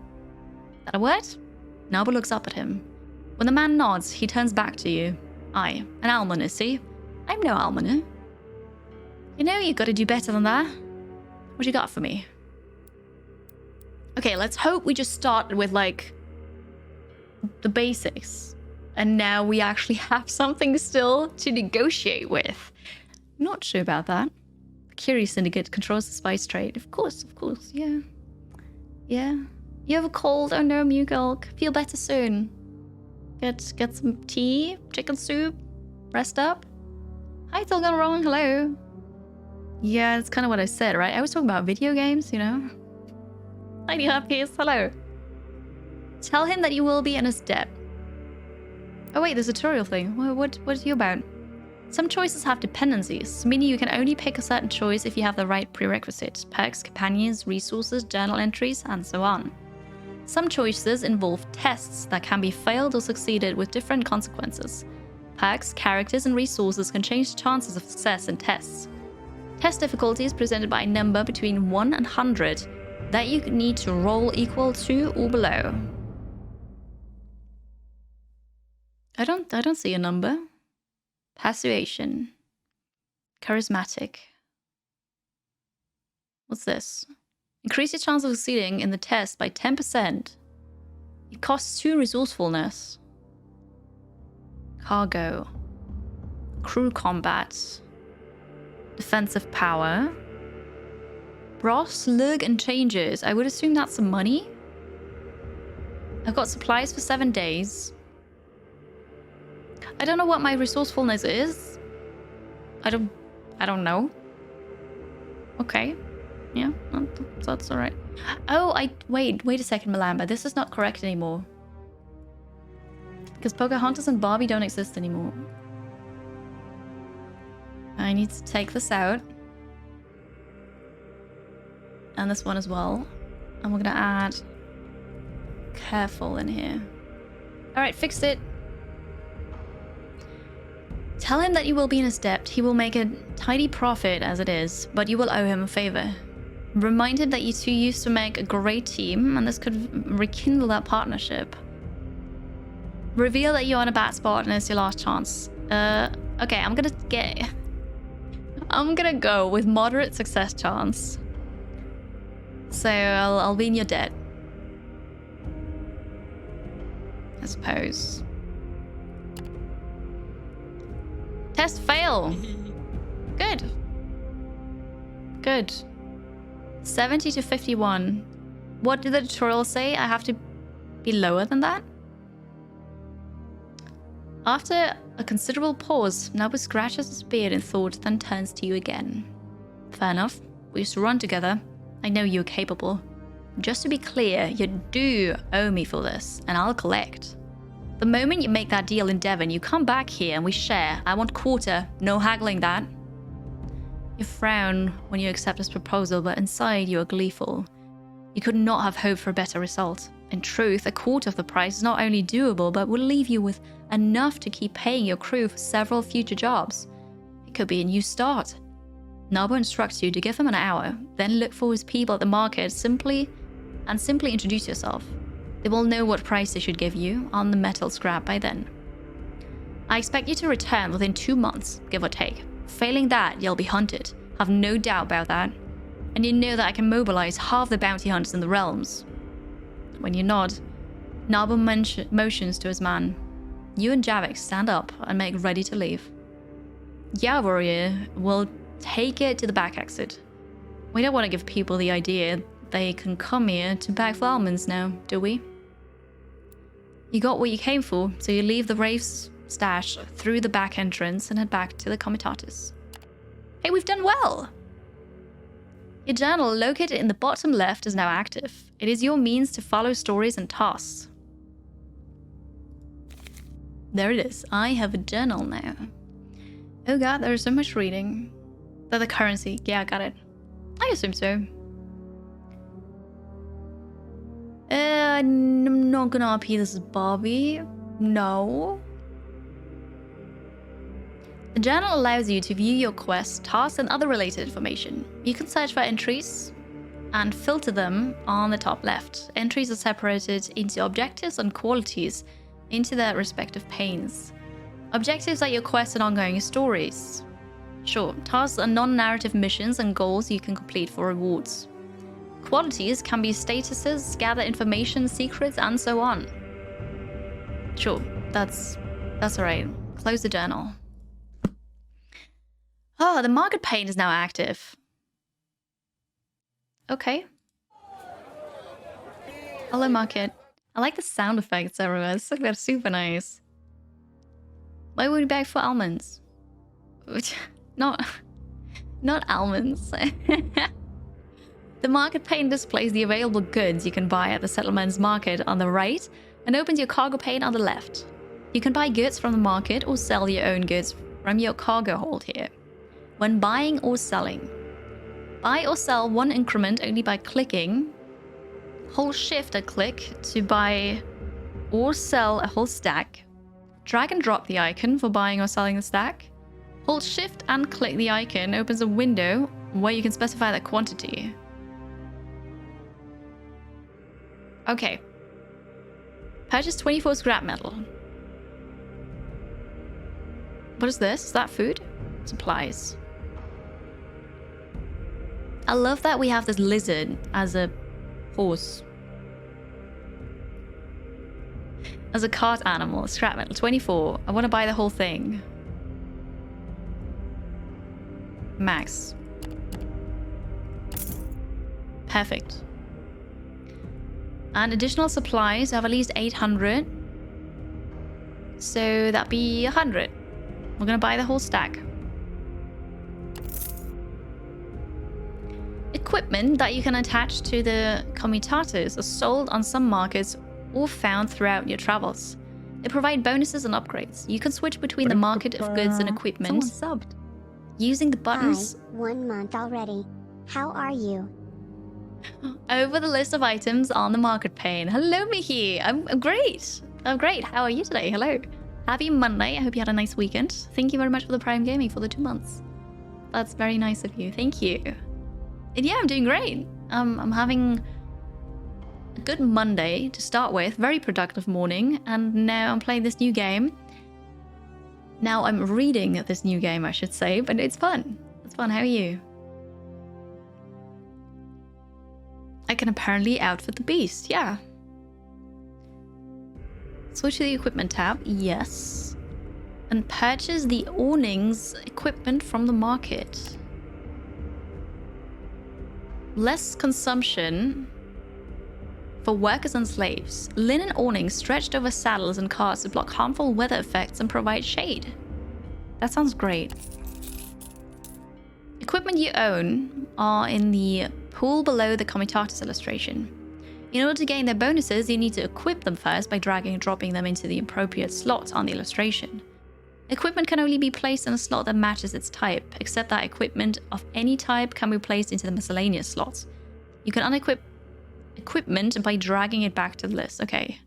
That a word? Narbo looks up at him. When the man nods, he turns back to you. Aye, an almoner, see? I'm no almoner. You know you gotta do better than that. What you got for me? Okay, let's hope we just started with, like, the basics. And now we actually have something still to negotiate with. Not sure about that. The Kiri Syndicate controls the spice trade. Of course, yeah. Yeah. You have a cold? Oh no, Mugulk. Feel better soon. Get some tea, chicken soup, rest up. Hi, Tilgan Wrong, hello. Yeah, that's kind of what I said, right? I was talking about video games, you know? Tiny Happies, hello. Tell him that you will be in his debt. Oh wait, there's a tutorial thing. What are you about? Some choices have dependencies, meaning you can only pick a certain choice if you have the right prerequisites, perks, companions, resources, journal entries, and so on. Some choices involve tests that can be failed or succeeded with different consequences. Perks, characters, and resources can change the chances of success in tests. Test difficulty is presented by a number between 1 and 100 that you need to roll equal to or below. I don't see a number. Persuasion. Charismatic. What's this? Increase your chance of succeeding in the test by 10%. It costs 2 resourcefulness. Cargo. Crew combat. Defensive power. Brass, lug, and changes. I would assume that's some money. I've got supplies for 7 days. I don't know what my resourcefulness is. I don't know. Okay. Yeah, that's alright. Oh, wait a second, Malamba. This is not correct anymore. Because Pocahontas and Barbie don't exist anymore. I need to take this out. And this one as well. And we're gonna add careful in here. Alright, fixed it. Tell him that you will be in his debt. He will make a tidy profit as it is, but you will owe him a favor. Remind him that you two used to make a great team, and this could rekindle that partnership. Reveal that you're on a bad spot and it's your last chance. Okay, I'm gonna go with moderate success chance. So I'll be in your debt, I suppose. Test fail. Good. Good. 70 to 51. What did the tutorial say? I have to be lower than that? After a considerable pause, Narbo scratches his beard in thought, then turns to you again. Fair enough. We used to run together. I know you're capable. Just to be clear, you do owe me for this, and I'll collect. The moment you make that deal in Devon, you come back here and we share. I want quarter, no haggling that. You frown when you accept his proposal, but inside you are gleeful. You could not have hoped for a better result. In truth, a quarter of the price is not only doable, but will leave you with enough to keep paying your crew for several future jobs. It could be a new start. Narbo instructs you to give him an hour, then look for his people at the market simply introduce yourself. They will know what price they should give you on the metal scrap by then. I expect you to return within 2 months, give or take. Failing that, you'll be hunted. Have no doubt about that. And you know that I can mobilize half the bounty hunters in the realms. When you nod, Narbo motions to his man. You and Javik stand up and make ready to leave. Yeah, warrior, we'll take it to the back exit. We don't want to give people the idea they can come here to bag for almonds now, do we? You got what you came for, so you leave the Wraith's stash through the back entrance and head back to the Comitatus. Hey, we've done well! Your journal, located in the bottom left, is now active. It is your means to follow stories and tasks. There it is. I have a journal now. Oh god, there's so much reading. The currency. Yeah, I got it. I assume so. I'm not gonna RP this is Barbie. No. The journal allows you to view your quests, tasks, and other related information. You can search for entries and filter them on the top left. Entries are separated into objectives and qualities into their respective panes. Objectives are your quests and ongoing stories. Sure, tasks are non-narrative missions and goals you can complete for rewards. Qualities can be statuses, gather information, secrets, and so on. Sure, that's alright. Close the journal. Oh, the market pane is now active. Okay. Hello, market. I like the sound effects everywhere. They're super nice. Why would we beg for almonds? Not almonds. The market pane displays the available goods you can buy at the settlement's market on the right and opens your cargo pane on the left. You can buy goods from the market or sell your own goods from your cargo hold here. When buying or selling, buy or sell one increment only by clicking. Hold shift and click to buy or sell a whole stack. Drag and drop the icon for buying or selling the stack. Hold shift and click the icon opens a window where you can specify the quantity. Okay. Purchase 24 scrap metal. What is this? Is that food? Supplies. I love that we have this lizard as a horse. As a cart animal. Scrap metal. 24. I want to buy the whole thing. Max. Perfect. And additional supplies have at least 800. So that'd be 100. We're gonna buy the whole stack. Equipment that you can attach to the comitatus are sold on some markets or found throughout your travels. They provide bonuses and upgrades. You can switch between the market of goods and equipment using the buttons. Hi, 1 month already. How are you? Over the list of items on the market pane. Hello, Mickey. I'm great. I'm great. How are you today? Hello. Happy Monday. I hope you had a nice weekend. Thank you very much for the Prime Gaming for the 2 months. That's very nice of you. Thank you. And yeah, I'm doing great. I'm having a good Monday to start with. Very productive morning. And now I'm playing this new game. Now I'm reading this new game, I should say. But it's fun. It's fun. How are you? I can apparently outfit the beast, yeah. Switch to the equipment tab, yes. And purchase the awnings equipment from the market. Less consumption for workers and slaves. Linen awnings stretched over saddles and carts to block harmful weather effects and provide shade. That sounds great. Equipment you own are in the pool below the comitatus illustration. In order to gain their bonuses, you need to equip them first by dragging and dropping them into the appropriate slots on the illustration. Equipment can only be placed in a slot that matches its type, except that equipment of any type can be placed into the miscellaneous slots. You can unequip equipment by dragging it back to the list. Okay.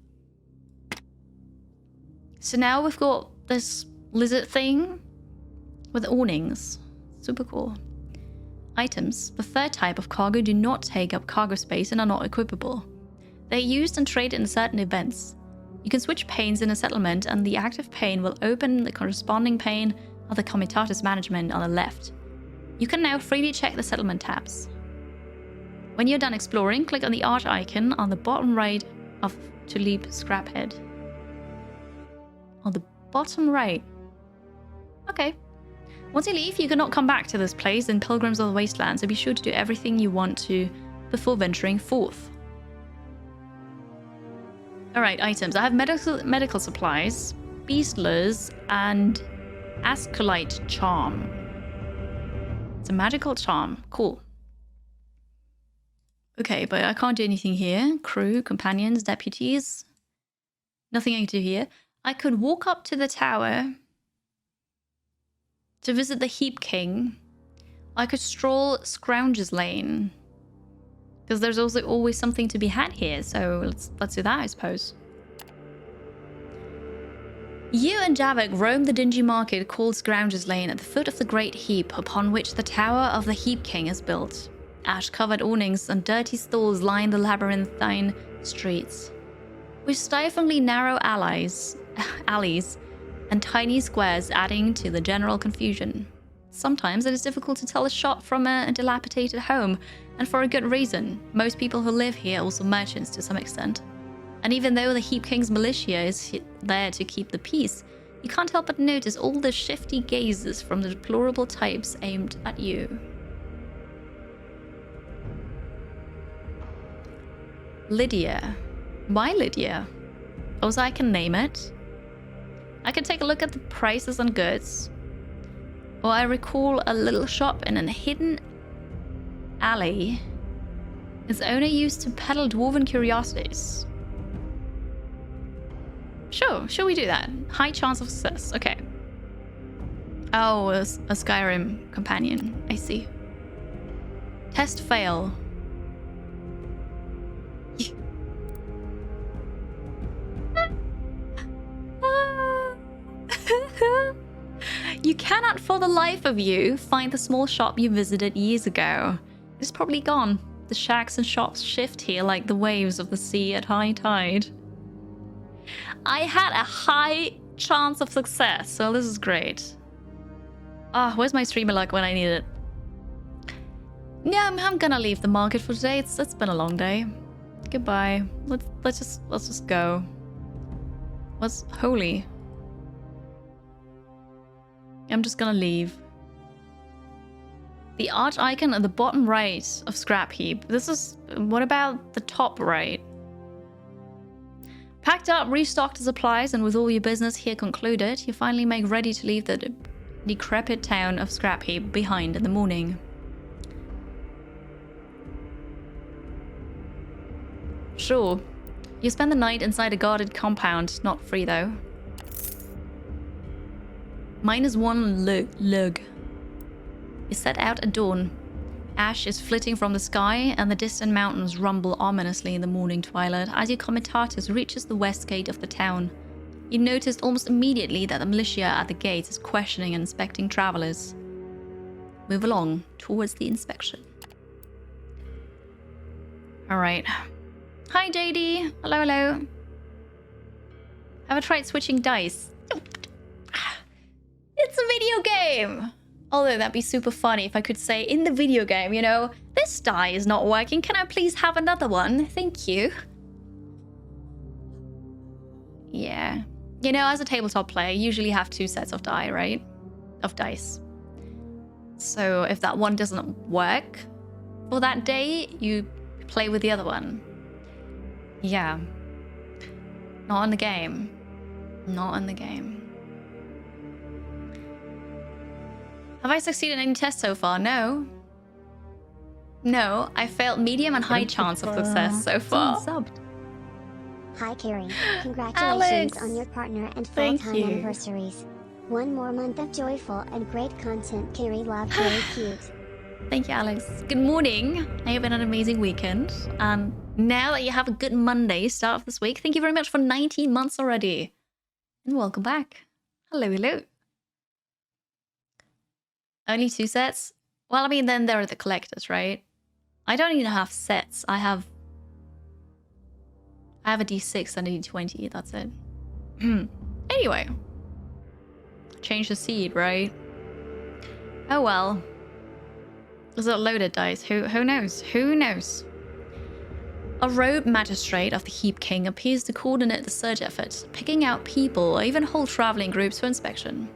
So now we've got this lizard thing with awnings. Super cool. Items. The third type of cargo do not take up cargo space and are not equipable. They are used and traded in certain events. You can switch panes in a settlement and the active pane will open the corresponding pane of the comitatus management on the left. You can now freely check the settlement tabs. When you're done exploring, click on the arch icon on the bottom right of to leap Scraphead. On the bottom right. Okay. Once you leave, you cannot come back to this place in Pilgrims of the Wasteland, so be sure to do everything you want to before venturing forth. Alright, items. I have medical supplies, beastlers, and Ascolite charm. It's a magical charm. Cool. Okay, but I can't do anything here. Crew, companions, deputies. Nothing I can do here. I could walk up to the tower to visit the Heap King. I could stroll Scrounge's Lane. Because there's also always something to be had here, so let's do that, I suppose. You and Javik roam the dingy market called Scrounge's Lane at the foot of the Great Heap, upon which the Tower of the Heap King is built. ash-covered awnings and dirty stalls line the labyrinthine streets, with stiflingly narrow alleys and tiny squares adding to the general confusion. Sometimes it is difficult to tell a shop from a dilapidated home, and for a good reason. Most people who live here are also merchants to some extent. And even though the Heap King's militia is there to keep the peace, you can't help but notice all the shifty gazes from the deplorable types aimed at you. Lydia. Why Lydia? Also, I can name it. I can take a look at the prices on goods. Or I recall a little shop in a hidden alley. Its owner used to peddle dwarven curiosities. Sure, we do that. High chance of success. Okay. Oh, a Skyrim companion. I see. Test fail. You cannot for the life of you find the small shop you visited years ago. It's probably gone. The shacks and shops shift here like the waves of the sea at high tide. I had a high chance of success, so this is great. Where's my streamer luck when I need it? Yeah, I'm gonna leave the market for today. It's been a long day. Goodbye. Let's just go. What's holy? I'm just gonna leave. The arch icon at the bottom right of Scrapheap. This is... What about the top right? Packed up, restocked supplies, and with all your business here concluded, you finally make ready to leave the decrepit town of Scrapheap behind in the morning. Sure. You spend the night inside a guarded compound, not free though. -1 lug. You set out at dawn. Ash is flitting from the sky, and the distant mountains rumble ominously in the morning twilight as your comitatus reaches the west gate of the town. You noticed almost immediately that the militia at the gates is questioning and inspecting travelers. Move along towards the inspection. Alright. Hi JD! Hello. Have I tried switching dice? It's a video game! Although that'd be super funny if I could say in the video game, you know, this die is not working, can I please have another one? Thank you. Yeah. You know, as a tabletop player, you usually have 2 sets of die, right? Of dice. So if that one doesn't work for that day, you play with the other one. Yeah. Not in the game. Not in the game. Have I succeeded in any tests so far? No. No, I failed medium and high chance of success so far. Hi, Kiri. Congratulations Alex. on your partner and Thank full-time you. anniversaries. One more month of joyful and great content, Kiri. Love, very cute. Thank you, Alex. Good morning. I hope you had an amazing weekend. And now that you have a good Monday start of this week, thank you very much for 19 months already. And welcome back. Hello. Only 2 sets? Well, I mean, then there are the collectors, right? I don't even have sets. I have a D6 and a D20. That's it. Anyway. Change the seed, right? Oh well. Is it loaded dice? Who knows? Who knows? A rogue magistrate of the Heap King appears to coordinate the search effort, picking out people or even whole traveling groups for inspection.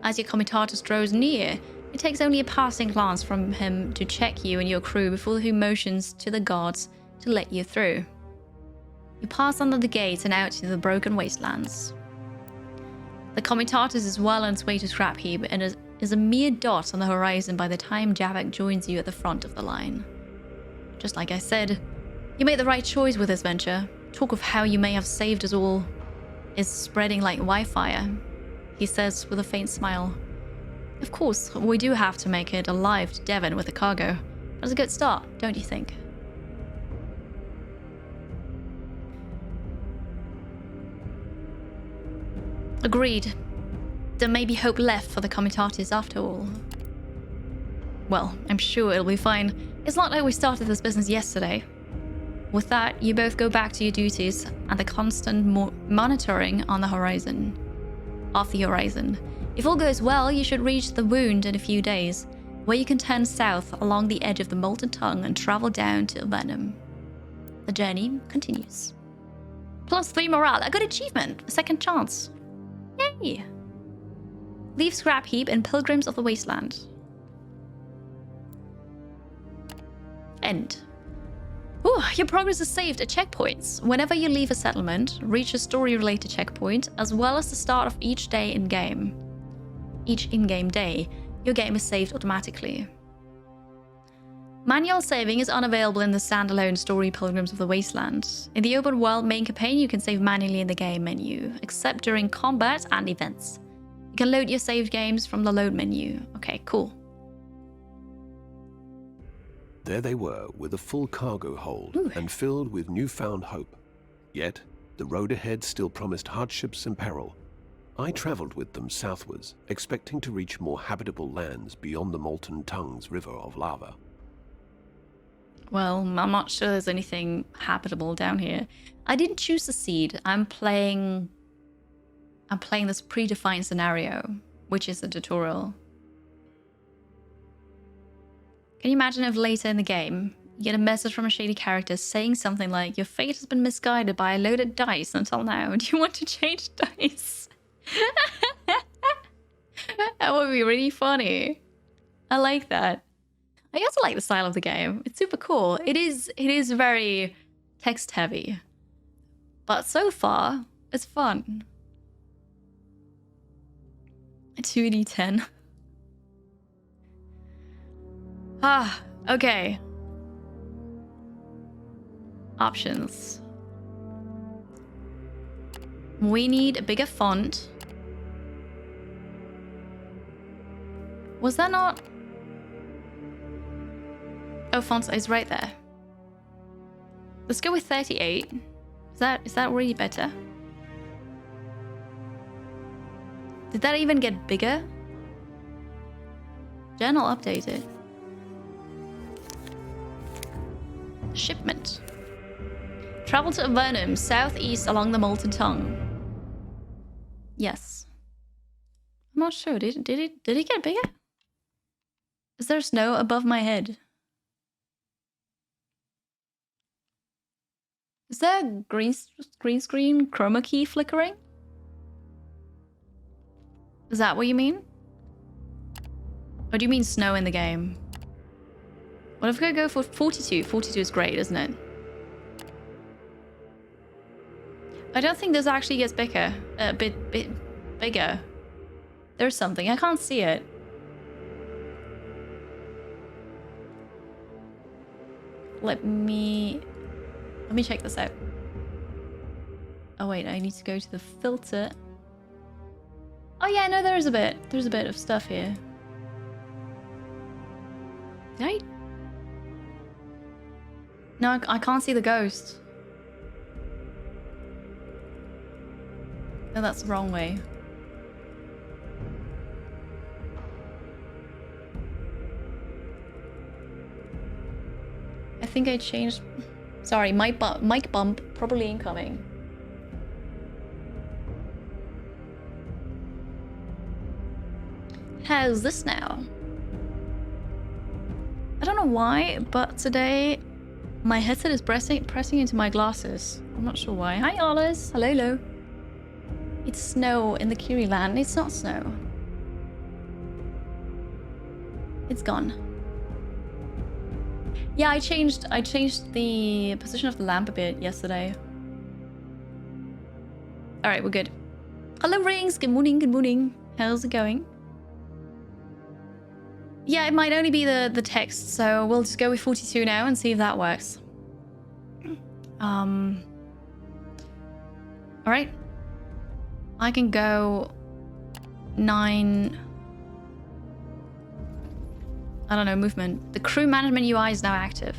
As your comitatus draws near, it takes only a passing glance from him to check you and your crew before he motions to the guards to let you through. You pass under the gates and out into the broken wastelands. The comitatus is well on its way to Scrapheap and is a mere dot on the horizon by the time Javak joins you at the front of the line. Just like I said, you made the right choice with this venture. Talk of how you may have saved us all is spreading like wildfire, he says with a faint smile. Of course, we do have to make it alive to Devon with the cargo. But it's a good start, don't you think? Agreed. There may be hope left for the comitatus after all. Well, I'm sure it'll be fine. It's not like we started this business yesterday. With that, you both go back to your duties and the constant monitoring on the horizon. Off the horizon. If all goes well, you should reach the wound in a few days, where you can turn south along the edge of the Molten Tongue and travel down to Avernum. The journey continues. +3 morale, a good achievement, a second chance. Yay! Leave Scrapheap in Pilgrims of the Wasteland. End. Ooh, your progress is saved at checkpoints. Whenever you leave a settlement, reach a story-related checkpoint, as well as the start of each day in-game. Each in-game day, your game is saved automatically. Manual saving is unavailable in the standalone story Pilgrims of the Wasteland. In the open world main campaign, you can save manually in the game menu, except during combat and events. You can load your saved games from the load menu. Okay, cool. There they were, with a full cargo hold and filled with newfound hope. Yet, the road ahead still promised hardships and peril. I traveled with them southwards, expecting to reach more habitable lands beyond the Molten Tongue's river of lava. Well, I'm not sure there's anything habitable down here. I didn't choose the seed. I'm playing this predefined scenario, which is the tutorial. Can you imagine if later in the game, you get a message from a shady character saying something like, your fate has been misguided by a loaded dice until now. Do you want to change dice? That would be really funny. I like that. I also like the style of the game. It's super cool. It is very text heavy. But so far, it's fun. 2d10. Ah, okay. Options. We need a bigger font. Was that not? Oh, font size right there. Let's go with 38. Is that already better? Did that even get bigger? Journal updated. Shipment. Travel to Avernum, southeast along the Molten Tongue. Yes. I'm not sure. Did it get bigger? Is there snow above my head? Is there green screen chroma key flickering? Is that what you mean? Or do you mean snow in the game? Well, if we go for 42, 42 is great, isn't it? I don't think this actually gets bigger. A bit bigger. There's something. I can't see it. Let me check this out. Oh wait, I need to go to the filter. Oh yeah, no, there is a bit. There's a bit of stuff here. Did I? No, I can't see the ghost. No, that's the wrong way. I think I changed... Sorry, mic bump, probably incoming. How's this now? I don't know why, but today my headset is pressing into my glasses. I'm not sure why. Hi, Alice. Hello. It's snow in the Kiri land. It's not snow. It's gone. Yeah, I changed the position of the lamp a bit yesterday. All right, we're good. Hello, Rings. Good morning. How's it going? Yeah, it might only be the text, so we'll just go with 42 now and see if that works. All right. I can go 9... I don't know, movement. The crew management UI is now active.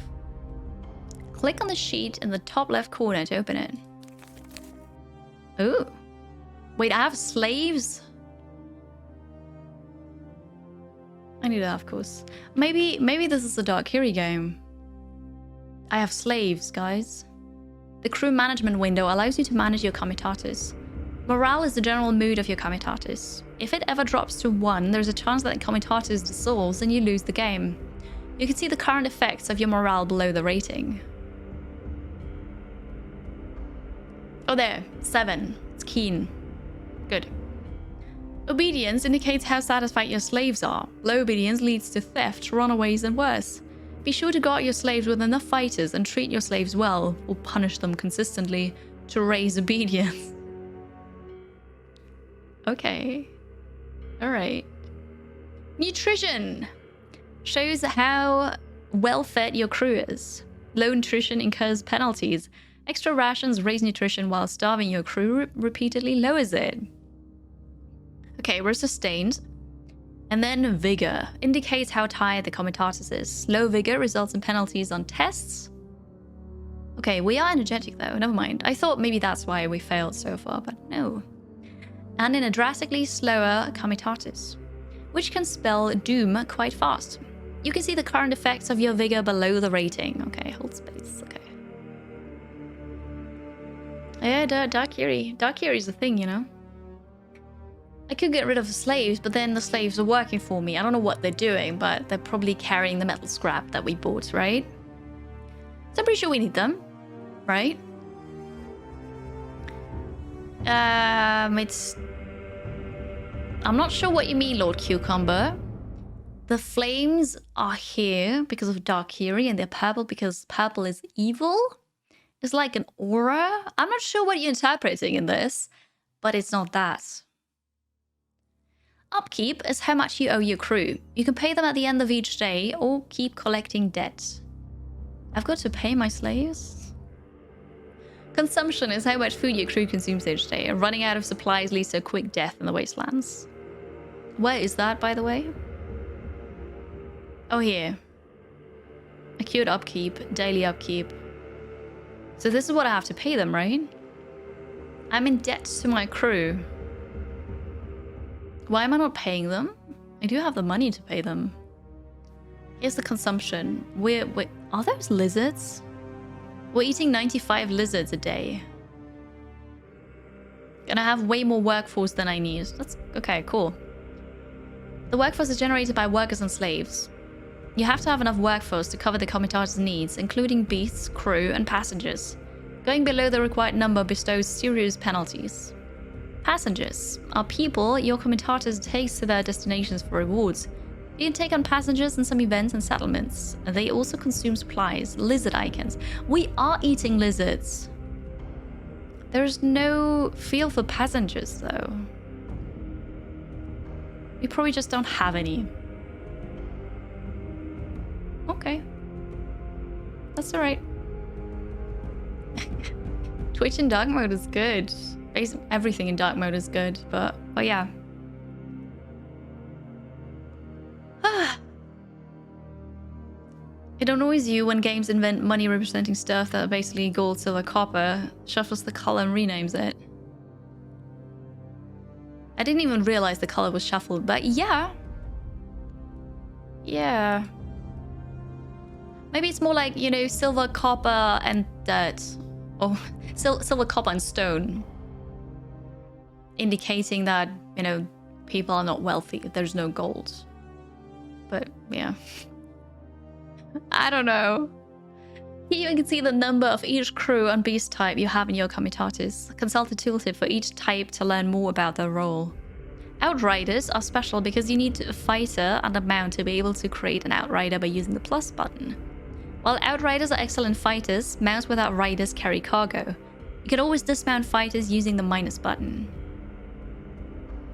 Click on the sheet in the top left corner to open it. Ooh. Wait, I have slaves? I need that, of course. Maybe this is a 2DKiri game. I have slaves, guys. The crew management window allows you to manage your comitatus. Morale is the general mood of your comitatus. If it ever drops to 1, there's a chance that the comitatus dissolves and you lose the game. You can see the current effects of your morale below the rating. Oh, there. 7. It's keen. Good. Obedience indicates how satisfied your slaves are. Low obedience leads to theft, runaways, and worse. Be sure to guard your slaves with enough fighters and treat your slaves well, or punish them consistently to raise obedience. Okay. Alright. Nutrition! Shows how well fed your crew is. Low nutrition incurs penalties. Extra rations raise nutrition while starving your crew repeatedly lowers it. Okay, we're sustained. And then vigor indicates how tired the comitatus is. Low vigor results in penalties on tests. Okay, we are energetic though, never mind. I thought maybe that's why we failed so far, but no. And in a drastically slower comitatus, which can spell doom quite fast. You can see the current effects of your vigor below the rating. Okay, hold space, okay. Yeah, 2DKiri. 2DKiri is the thing, you know? I could get rid of the slaves, but then the slaves are working for me. I don't know what they're doing, but they're probably carrying the metal scrap that we bought, right? So I'm pretty sure we need them, right? I'm not sure what you mean, Lord Cucumber. The flames are here because of 2DKiri, and they're purple because purple is evil. It's like an aura. I'm not sure what you're interpreting in this, but it's not that. Upkeep is how much you owe your crew. You can pay them at the end of each day or keep collecting debt. I've got to pay my slaves? Consumption is how much food your crew consumes each day. Running out of supplies leads to a quick death in the wastelands. Where is that, by the way? Oh, here. Acute upkeep, daily upkeep. So this is what I have to pay them, right? I'm in debt to my crew. Why am I not paying them? I do have the money to pay them. Here's the consumption. Wait, are those lizards? We're eating 95 lizards a day. Gonna have way more workforce than I need. That's okay, cool. The workforce is generated by workers and slaves. You have to have enough workforce to cover the comitatus needs, including beasts, crew, and passengers. Going below the required number bestows serious penalties. Passengers are people your comitatus takes to their destinations for rewards. You can take on passengers in some events and settlements. They also consume supplies, lizard icons. We are eating lizards. There's no field for passengers, though. We probably just don't have any. Okay. That's alright. Twitch in dark mode is good. Basically, everything in dark mode is good, but yeah. It annoys you when games invent money representing stuff that are basically gold, silver, copper, shuffles the color and renames it. I didn't even realize the color was shuffled, but yeah. Yeah. Maybe it's more like, you know, silver, copper, and dirt. Or silver, copper, and stone. Indicating that, you know, people are not wealthy. There's no gold. But, yeah. I don't know. Here you can see the number of each crew and beast type you have in your comitatus. Consult the tooltip for each type to learn more about their role. Outriders are special because you need a fighter and a mount to be able to create an outrider by using the plus button. While outriders are excellent fighters, mounts without riders carry cargo. You can always dismount fighters using the minus button.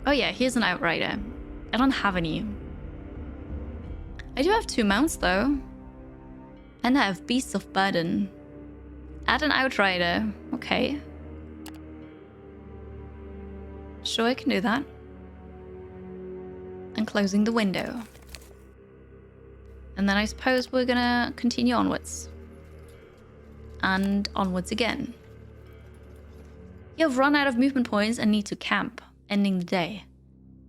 Oh yeah, here's an outrider. I don't have any. I do have 2 mounts though. And I have beasts of burden. Add an outrider. Okay. Sure, I can do that. And closing the window. And then I suppose we're gonna continue onwards. And onwards again. You have run out of movement points and need to camp, ending the day.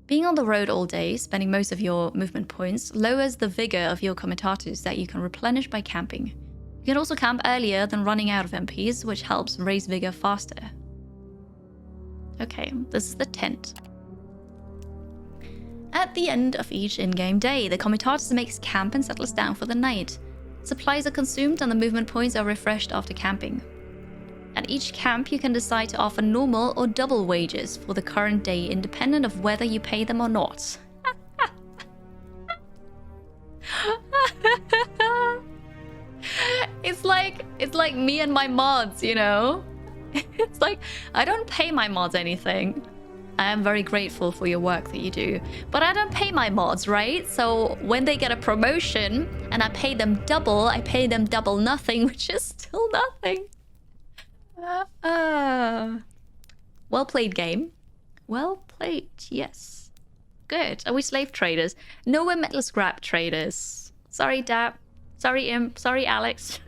Being on the road all day, spending most of your movement points, lowers the vigor of your comitatus that you can replenish by camping. You can also camp earlier than running out of MPs, which helps raise vigor faster. Okay, this is the tent. At the end of each in-game day, the comitatus makes camp and settles down for the night. Supplies are consumed and the movement points are refreshed after camping. At each camp, you can decide to offer normal or double wages for the current day, independent of whether you pay them or not. It's like me and my mods, you know? It's like, I don't pay my mods anything. I am very grateful for your work that you do, but I don't pay my mods, right? So when they get a promotion and I pay them double nothing, which is still nothing. Well played, game. Well played, yes. Good. Are we slave traders? No, we're metal scrap traders. Sorry, Dap. Sorry, Imp. Sorry, Alex.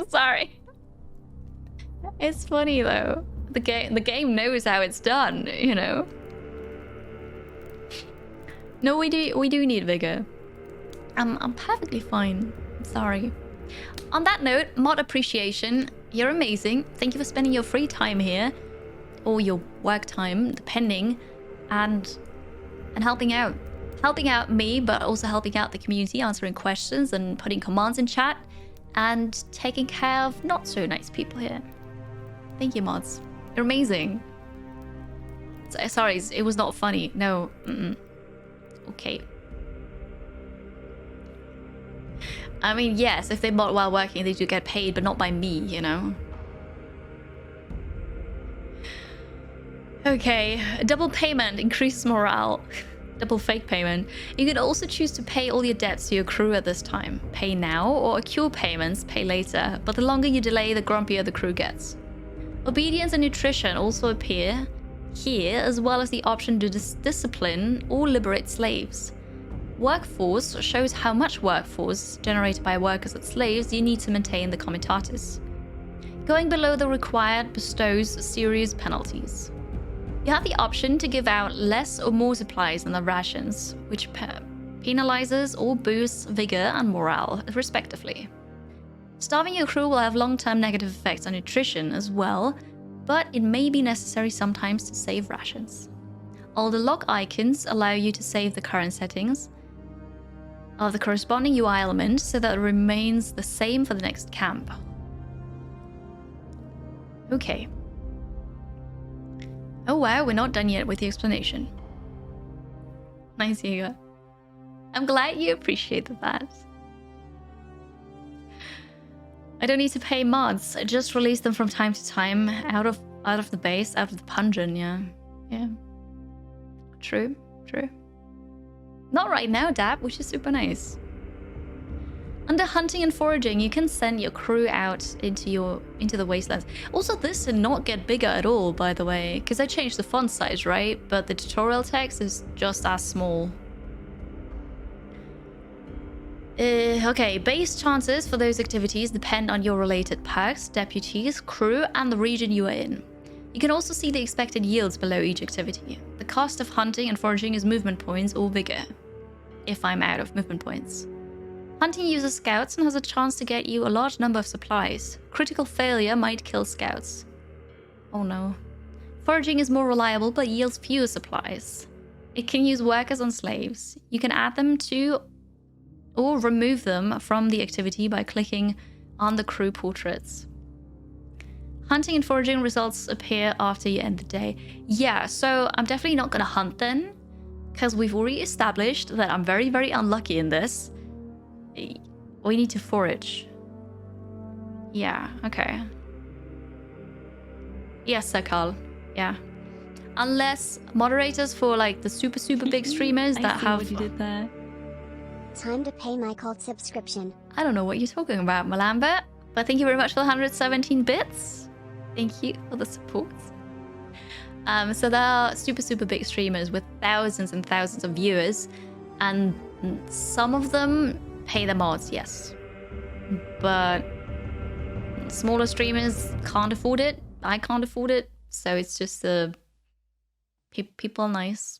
Sorry. It's funny though. The game knows how it's done, you know. No, we do need vigor. I'm perfectly fine. Sorry. On that note, mod appreciation. You're amazing. Thank you for spending your free time here, or your work time, depending, and helping out me, but also helping out the community, answering questions and putting commands in chat, and taking care of not so nice people here. Thank you, mods. You're amazing. Sorry, it was not funny. No. Okay. I mean, yes, if they mod while working, they do get paid, but not by me, you know? Okay. Double payment increases morale. Double fake payment. You can also choose to pay all your debts to your crew at this time. Pay now, or accrue payments, pay later. But the longer you delay, the grumpier the crew gets. Obedience and nutrition also appear here, as well as the option to discipline or liberate slaves. Workforce shows how much workforce generated by workers and slaves you need to maintain the comitatus. Going below the required bestows serious penalties. You have the option to give out less or more supplies than the rations, which penalizes or boosts vigor and morale, respectively. Starving your crew will have long-term negative effects on nutrition as well, but it may be necessary sometimes to save rations. All the lock icons allow you to save the current settings of the corresponding UI element so that it remains the same for the next camp. Okay. Oh wow, we're not done yet with the explanation. Nice, Hugo. I'm glad you appreciated that. I don't need to pay mods. I just release them from time to time out of the base, out of the pungeon, yeah. Yeah. True. Not right now, Dab, which is super nice. Under hunting and foraging, you can send your crew out into the wastelands. Also, this did not get bigger at all, by the way, because I changed the font size, right? But the tutorial text is just as small. Okay, base chances for those activities depend on your related perks, deputies, crew, and the region you are in. You can also see the expected yields below each activity. The cost of hunting and foraging is movement points or vigor, if I'm out of movement points. Hunting uses scouts and has a chance to get you a large number of supplies. Critical failure might kill scouts. Oh no. Foraging is more reliable but yields fewer supplies. It can use workers on slaves. You can add them to or remove them from the activity by clicking on the crew portraits. Hunting and foraging results appear after you end the day. Yeah, so I'm definitely not going to hunt then, because we've already established that I'm very, very unlucky in this. We need to forage. Yeah, okay. Yes, Sir Carl. Yeah. Unless moderators for like the super, super big streamers that have... what you did there. Time to pay my cult subscription. I don't know what you're talking about, Malambert, but thank you very much for the 117 bits. Thank you for the support. So there are super, super big streamers with thousands and thousands of viewers, and some of them pay their mods, yes. But smaller streamers can't afford it. I can't afford it. So it's just a People are nice.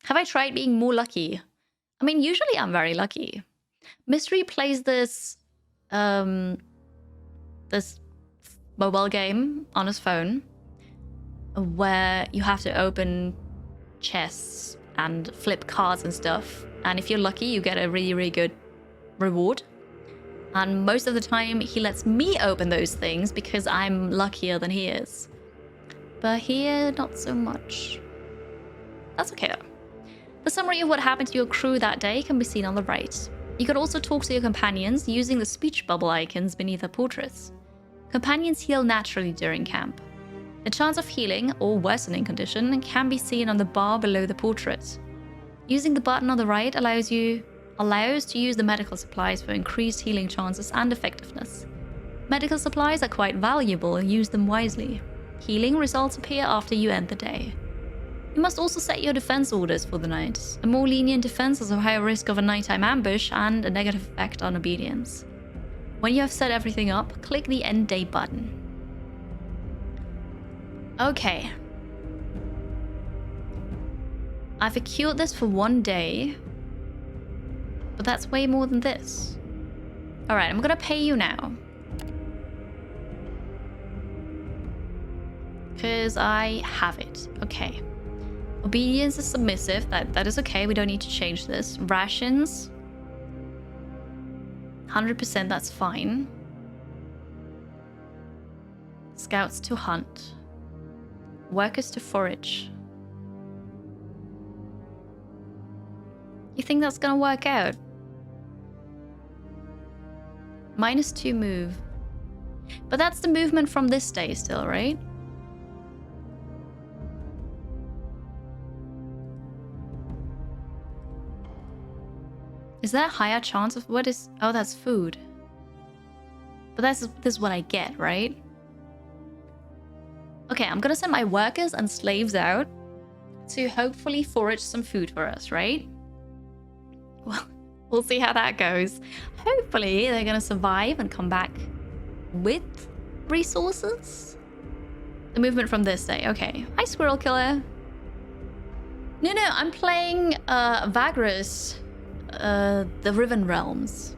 Have I tried being more lucky? I mean, usually I'm very lucky. Mystery plays this this mobile game on his phone where you have to open chests and flip cards and stuff. And if you're lucky, you get a really, really good reward. And most of the time, he lets me open those things because I'm luckier than he is. But here, not so much. That's okay though. The summary of what happened to your crew that day can be seen on the right. You could also talk to your companions using the speech bubble icons beneath their portraits. Companions heal naturally during camp. The chance of healing or worsening condition can be seen on the bar below the portrait. Using the button on the right allows to use the medical supplies for increased healing chances and effectiveness. Medical supplies are quite valuable and use them wisely. Healing results appear after you end the day. You must also set your defense orders for the night. A more lenient defense has a higher risk of a nighttime ambush and a negative effect on obedience. When you have set everything up, click the End Day button. Okay. I've acquired this for 1 day, but that's way more than this. Alright, I'm gonna pay you now. Because I have it. Okay. Obedience is submissive. That is okay. We don't need to change this. Rations. 100%, that's fine. Scouts to hunt. Workers to forage. You think that's gonna work out? -2 move. But that's the movement from this day still, right? Is there a higher chance of what is... Oh, that's food. But this is what I get, right? Okay, I'm gonna send my workers and slaves out to hopefully forage some food for us, right? Well, we'll see how that goes. Hopefully they're gonna survive and come back with resources. The movement from this day. Okay. Hi, Squirrel Killer. No, I'm playing Vagrus. The Riven Realms.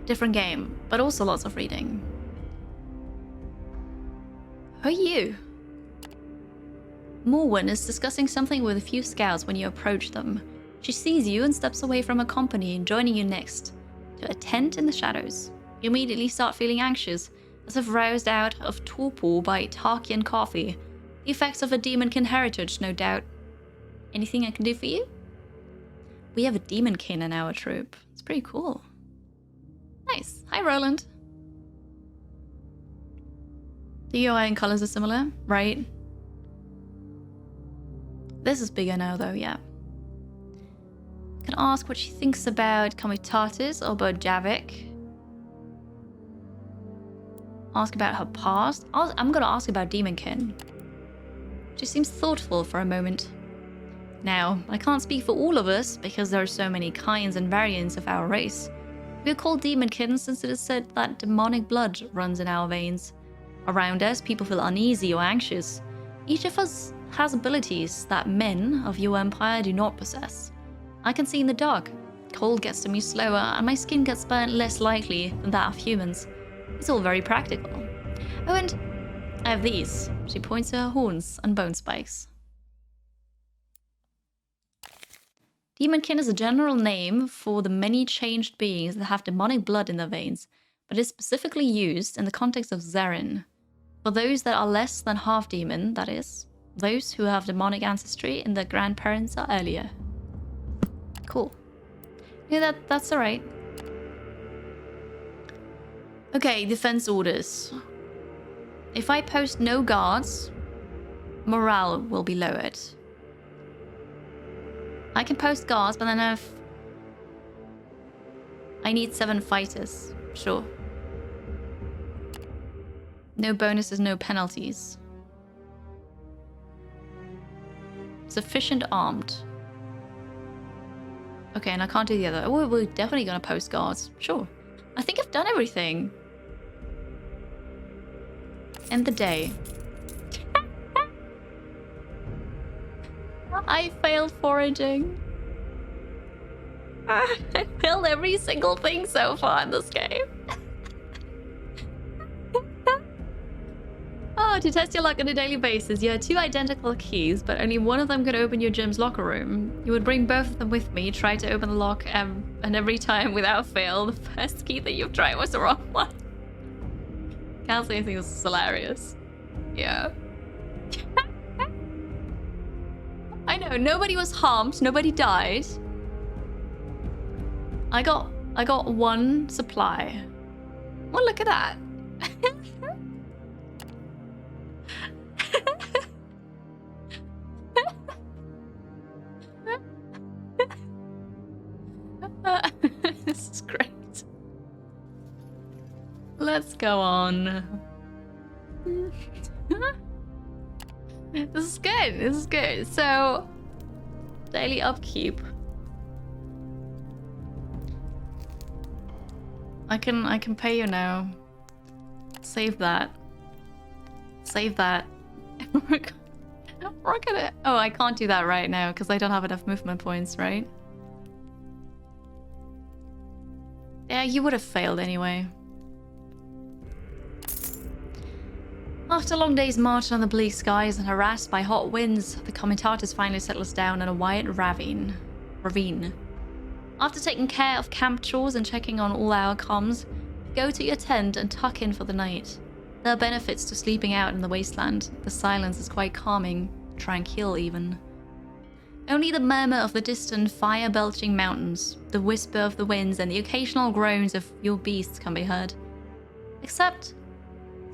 Different game, but also lots of reading. Who are you? Morwen is discussing something with a few scouts when you approach them. She sees you and steps away from her company, joining you next to a tent in the shadows. You immediately start feeling anxious, as if roused out of torpor by Tarkian coffee. The effects of a demonkin heritage, no doubt. Anything I can do for you? We have a demonkin in our troop. It's pretty cool. Nice. Hi, Roland. The UI and colors are similar, right? This is bigger now, though, yeah. Can ask what she thinks about Comitatus or about Javik. Ask about her past. I'm gonna ask about Demonkin. She seems thoughtful for a moment. Now, I can't speak for all of us because there are so many kinds and variants of our race. We are called Demonkin since it is said that demonic blood runs in our veins. Around us, people feel uneasy or anxious. Each of us has abilities that men of your empire do not possess. I can see in the dark. Cold gets to me slower, and my skin gets burnt less likely than that of humans. It's all very practical. Oh, and I have these. She points to her horns and bone spikes. Demonkin is a general name for the many changed beings that have demonic blood in their veins, but is specifically used in the context of Zarin. For those that are less than half demon, that is, those who have demonic ancestry and their grandparents are earlier. Cool. Yeah, that's alright. Okay, defense orders. If I post no guards, morale will be lowered. I can post guards, but then if I need 7 fighters, sure. No bonuses, no penalties. Sufficient armed. Okay, and I can't do the other. Oh, we're definitely gonna post guards. Sure. I think I've done everything. End the day. I failed foraging. I failed every single thing so far in this game. Oh, to test your luck on a daily basis, you had 2 identical keys, but only one of them could open your gym's locker room. You would bring both of them with me, try to open the lock, and every time, without fail, the first key that you've tried was the wrong one. Can't say anything, this is hilarious. Yeah. I know, nobody was harmed, nobody died. I got 1 supply. Well, look at that. This is great. Let's go on. This is good. This is good. So, daily upkeep. I can pay you now. Save that. Save that. We're gonna. Oh, I can't do that right now because I don't have enough movement points, right? Yeah, you would have failed anyway. After a long day's march on the bleak skies and harassed by hot winds, the Comitatus finally settles down in a wide ravine. After taking care of camp chores and checking on all our comms, go to your tent and tuck in for the night. There are benefits to sleeping out in the wasteland. The silence is quite calming, tranquil even. Only the murmur of the distant fire-belching mountains, the whisper of the winds, and the occasional groans of your beasts can be heard. Except,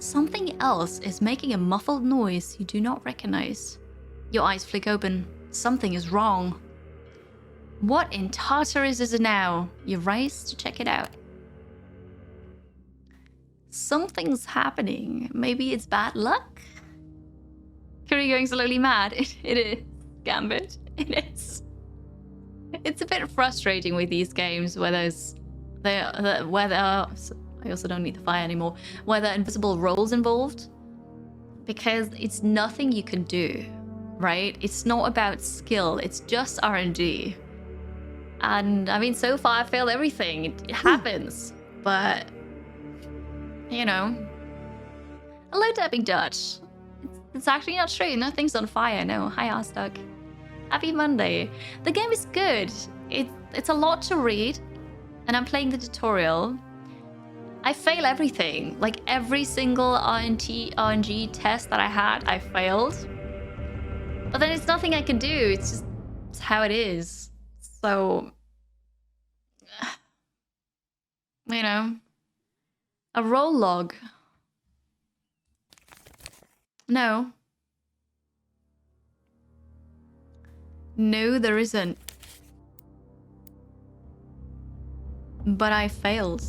something else is making a muffled noise you do not recognize. Your eyes flick open. Something is wrong. What in Tartarus is it now? You race to check it out. Something's happening. Maybe it's bad luck? Kiri going slowly mad. It is, Gambit. It is. It's a bit frustrating with these games where I also don't need the fire anymore, where there are invisible roles involved, because it's nothing you can do, right? It's not about skill, it's just RNG. And I mean, so far I failed everything. It happens, but you know. Hello, Dabbing Dutch. It's actually not true. Nothing's on fire. No. Hi, Arstuck. Happy Monday. The game is good. It's a lot to read, and I'm playing the tutorial. I fail everything. Like every single RNG test that I had, I failed. But then it's nothing I can do. It's how it is. So, you know, a roll log. No. No, there isn't. But I failed.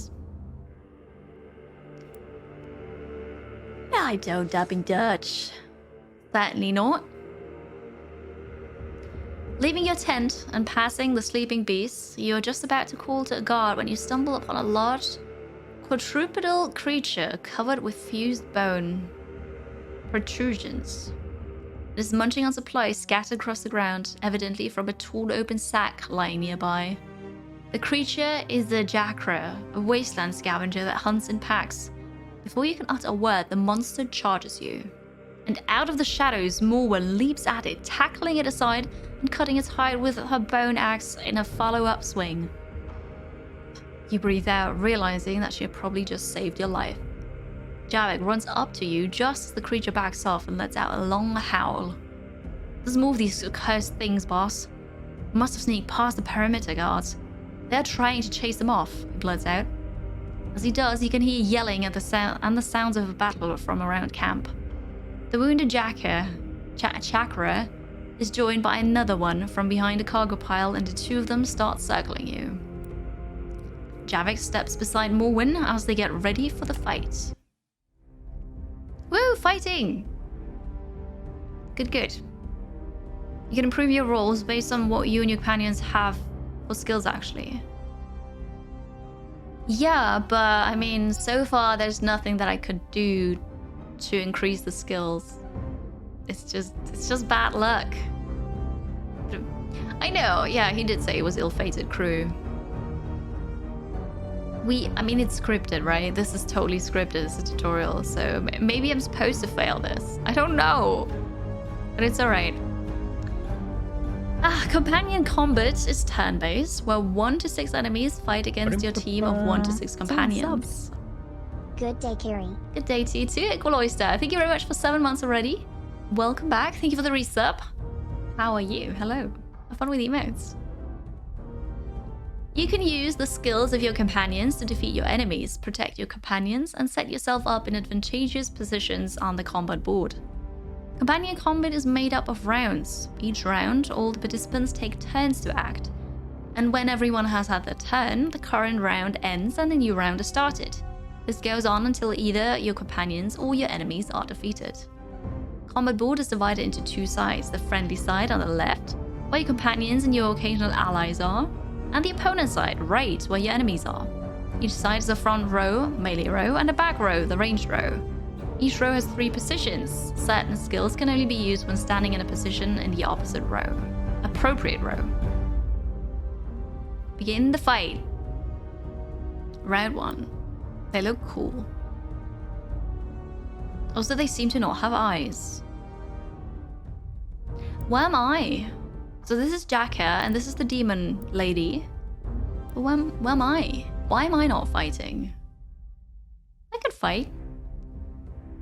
Yeah, I don't Dabbing Dutch. Certainly not. Leaving your tent and passing the sleeping beasts, you're just about to call to a guard when you stumble upon a large quadrupedal creature covered with fused bone protrusions. It is munching on supplies scattered across the ground, evidently from a torn open sack lying nearby. The creature is the Jakra, a wasteland scavenger that hunts in packs. Before you can utter a word, the monster charges you. And out of the shadows, Morwen leaps at it, tackling it aside and cutting its hide with her bone axe in a follow-up swing. You breathe out, realizing that she had probably just saved your life. Javik runs up to you just as the creature backs off and lets out a long howl. Let's move these accursed things, boss. Must have sneaked past the perimeter guards. They're trying to chase them off, he blurts out. As he does, you can hear yelling at the sounds of a battle from around camp. The wounded Chakra is joined by another one from behind a cargo pile, and the two of them start circling you. Javik steps beside Morwen as they get ready for the fight. Woo, fighting! Good, good. You can improve your rolls based on what you and your companions have for skills, actually. Yeah, but I mean, so far there's nothing that I could do to increase the skills. It's just bad luck. I know, yeah, he did say it was ill-fated crew. I mean, it's scripted, right? This is totally scripted, it's a tutorial, so maybe I'm supposed to fail this. I don't know. But it's alright. Companion combat is turn-based, where 1 to 6 enemies fight against your team of 1 to 6 companions. Good day, Kiri. Good day to you too, Equal Oyster. Thank you very much for 7 months already. Welcome back. Thank you for the resub. How are you? Hello. Have fun with emotes. You can use the skills of your companions to defeat your enemies, protect your companions, and set yourself up in advantageous positions on the combat board. Companion combat is made up of rounds. Each round, all the participants take turns to act. And when everyone has had their turn, the current round ends and a new round is started. This goes on until either your companions or your enemies are defeated. Combat board is divided into 2 sides, the friendly side on the left, where your companions and your occasional allies are, and the opponent side, right, where your enemies are. Each side is a front row, melee row, and a back row, the ranged row. Each row has 3 positions. Certain skills can only be used when standing in a position in the opposite row. Appropriate row. Begin the fight. Round 1. They look cool. Also, they seem to not have eyes. Where am I? So this is Jacka, and this is the demon lady. But where am I? Why am I not fighting? I could fight.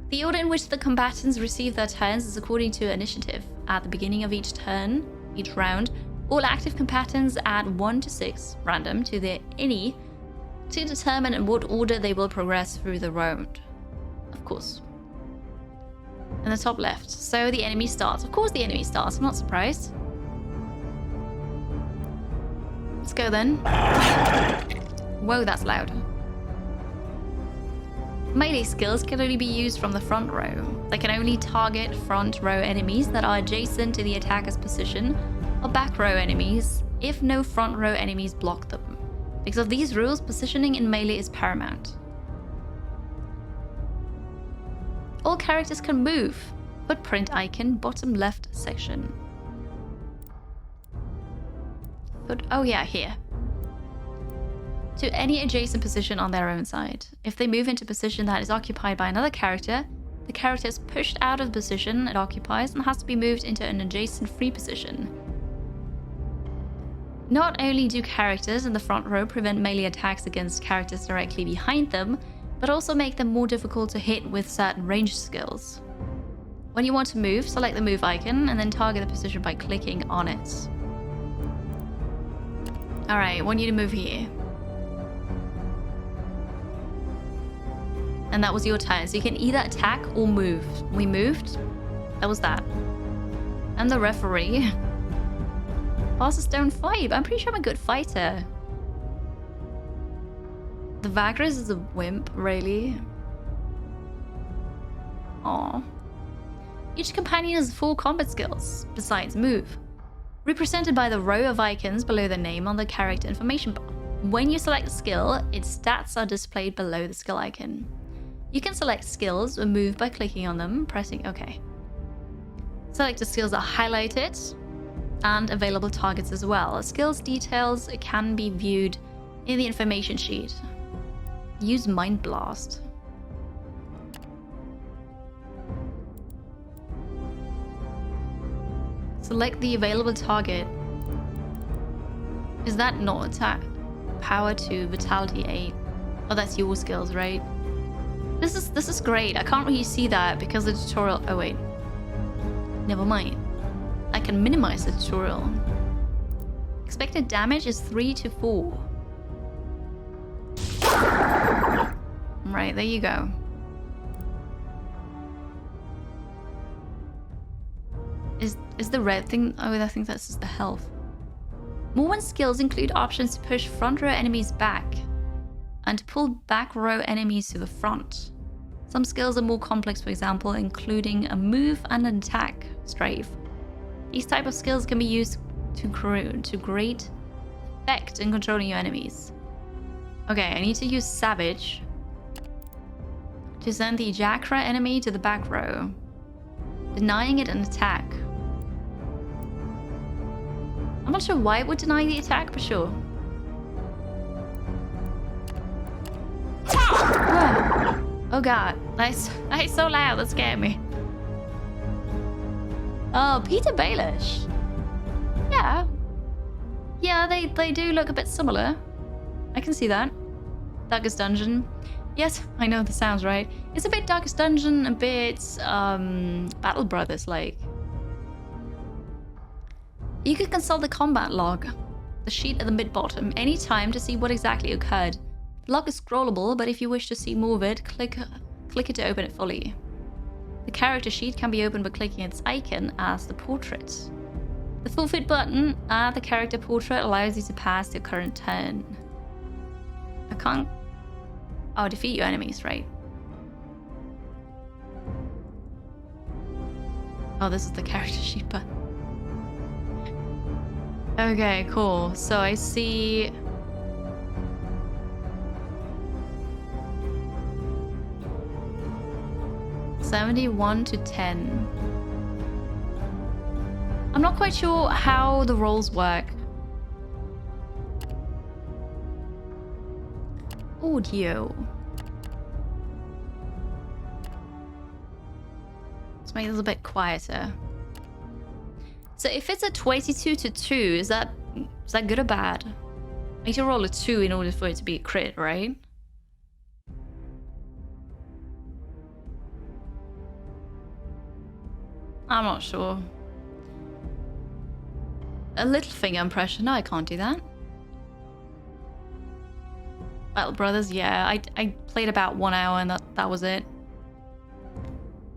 The order in which the combatants receive their turns is according to initiative. At the beginning of each turn, each round, all active combatants add 1 to 6, random, to their innie to determine in what order they will progress through the round. Of course. In the top left. So the enemy starts. Of course the enemy starts, I'm not surprised. Let's go then. Whoa, that's loud. Melee skills can only be used from the front row. They can only target front row enemies that are adjacent to the attacker's position, or back row enemies if no front row enemies block them. Because of these rules, positioning in melee is paramount. All characters can move. Footprint icon, bottom left section. Oh yeah, here. To any adjacent position on their own side. If they move into a position that is occupied by another character, the character is pushed out of the position it occupies and has to be moved into an adjacent free position. Not only do characters in the front row prevent melee attacks against characters directly behind them, but also make them more difficult to hit with certain ranged skills. When you want to move, select the move icon and then target the position by clicking on it. Alright, I want you to move here. And that was your turn, so you can either attack or move. We moved. That was that. I'm the referee. Fastest don't fight, but I'm pretty sure I'm a good fighter. The Vagrus is a wimp, really. Aww. Each companion has 4 combat skills, besides move, represented by the row of icons below the name on the character information bar. When you select a skill, its stats are displayed below the skill icon. You can select skills or move by clicking on them, pressing OK. Selected skills are highlighted, and available targets as well. Skills details can be viewed in the information sheet. Use Mind Blast. Select the available target. Is that not attack? Power 2, Vitality 8. Oh, that's your skills, right? This is great. I can't really see that because the tutorial... Oh, wait. Never mind. I can minimize the tutorial. Expected damage is 3 to 4. Right, there you go. Is the red thing... Oh, I think that's just the health. Movement skills include options to push front row enemies back and to pull back row enemies to the front. Some skills are more complex, for example, including a move and an attack, strafe. These type of skills can be used to great effect in controlling your enemies. Okay, I need to use Savage to send the Jakra enemy to the back row, denying it an attack. I'm not sure why it would deny the attack, but sure. Oh god, that's so loud, that scared me. Oh, Peter Baelish. Yeah. Yeah, they do look a bit similar. I can see that. Darkest Dungeon. Yes, I know the sounds right. It's a bit Darkest Dungeon, a bit Battle Brothers like. You can consult the combat log, the sheet at the mid-bottom, anytime to see what exactly occurred. The log is scrollable, but if you wish to see more of it, click it to open it fully. The character sheet can be opened by clicking its icon as the portrait. The full fit button at the character portrait allows you to pass your current turn. I can't... Oh, defeat your enemies, right? Oh, this is the character sheet button. Okay, cool. So I see... $71 to $10. I'm not quite sure how the rolls work. Audio. Let's make this a bit quieter. So if it's a 22 to 2, is that good or bad? I need to roll a 2 in order for it to be a crit, right? I'm not sure. A little finger impression. No, I can't do that. Battle Brothers, yeah. I played about 1 hour and that was it.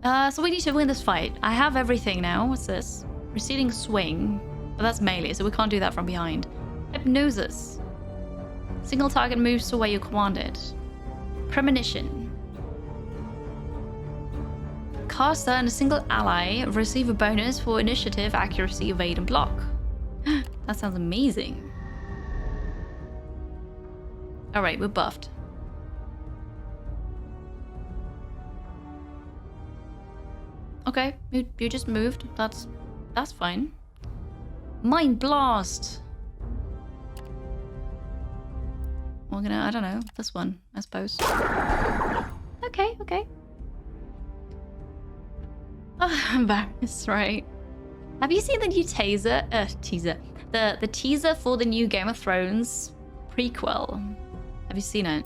So we need to win this fight. I have everything now. What's this? Receding swing. But that's melee, so we can't do that from behind. Hypnosis. Single target moves to where you command it. Premonition. Caster and a single ally receive a bonus for initiative, accuracy, evade, and block. That sounds amazing. Alright, we're buffed. Okay, you just moved. That's fine. Mind Blast! We're gonna, I don't know, this one, I suppose. Okay. Oh, embarrassed, right? Have you seen the new the teaser for the new Game of Thrones prequel? Have you seen it?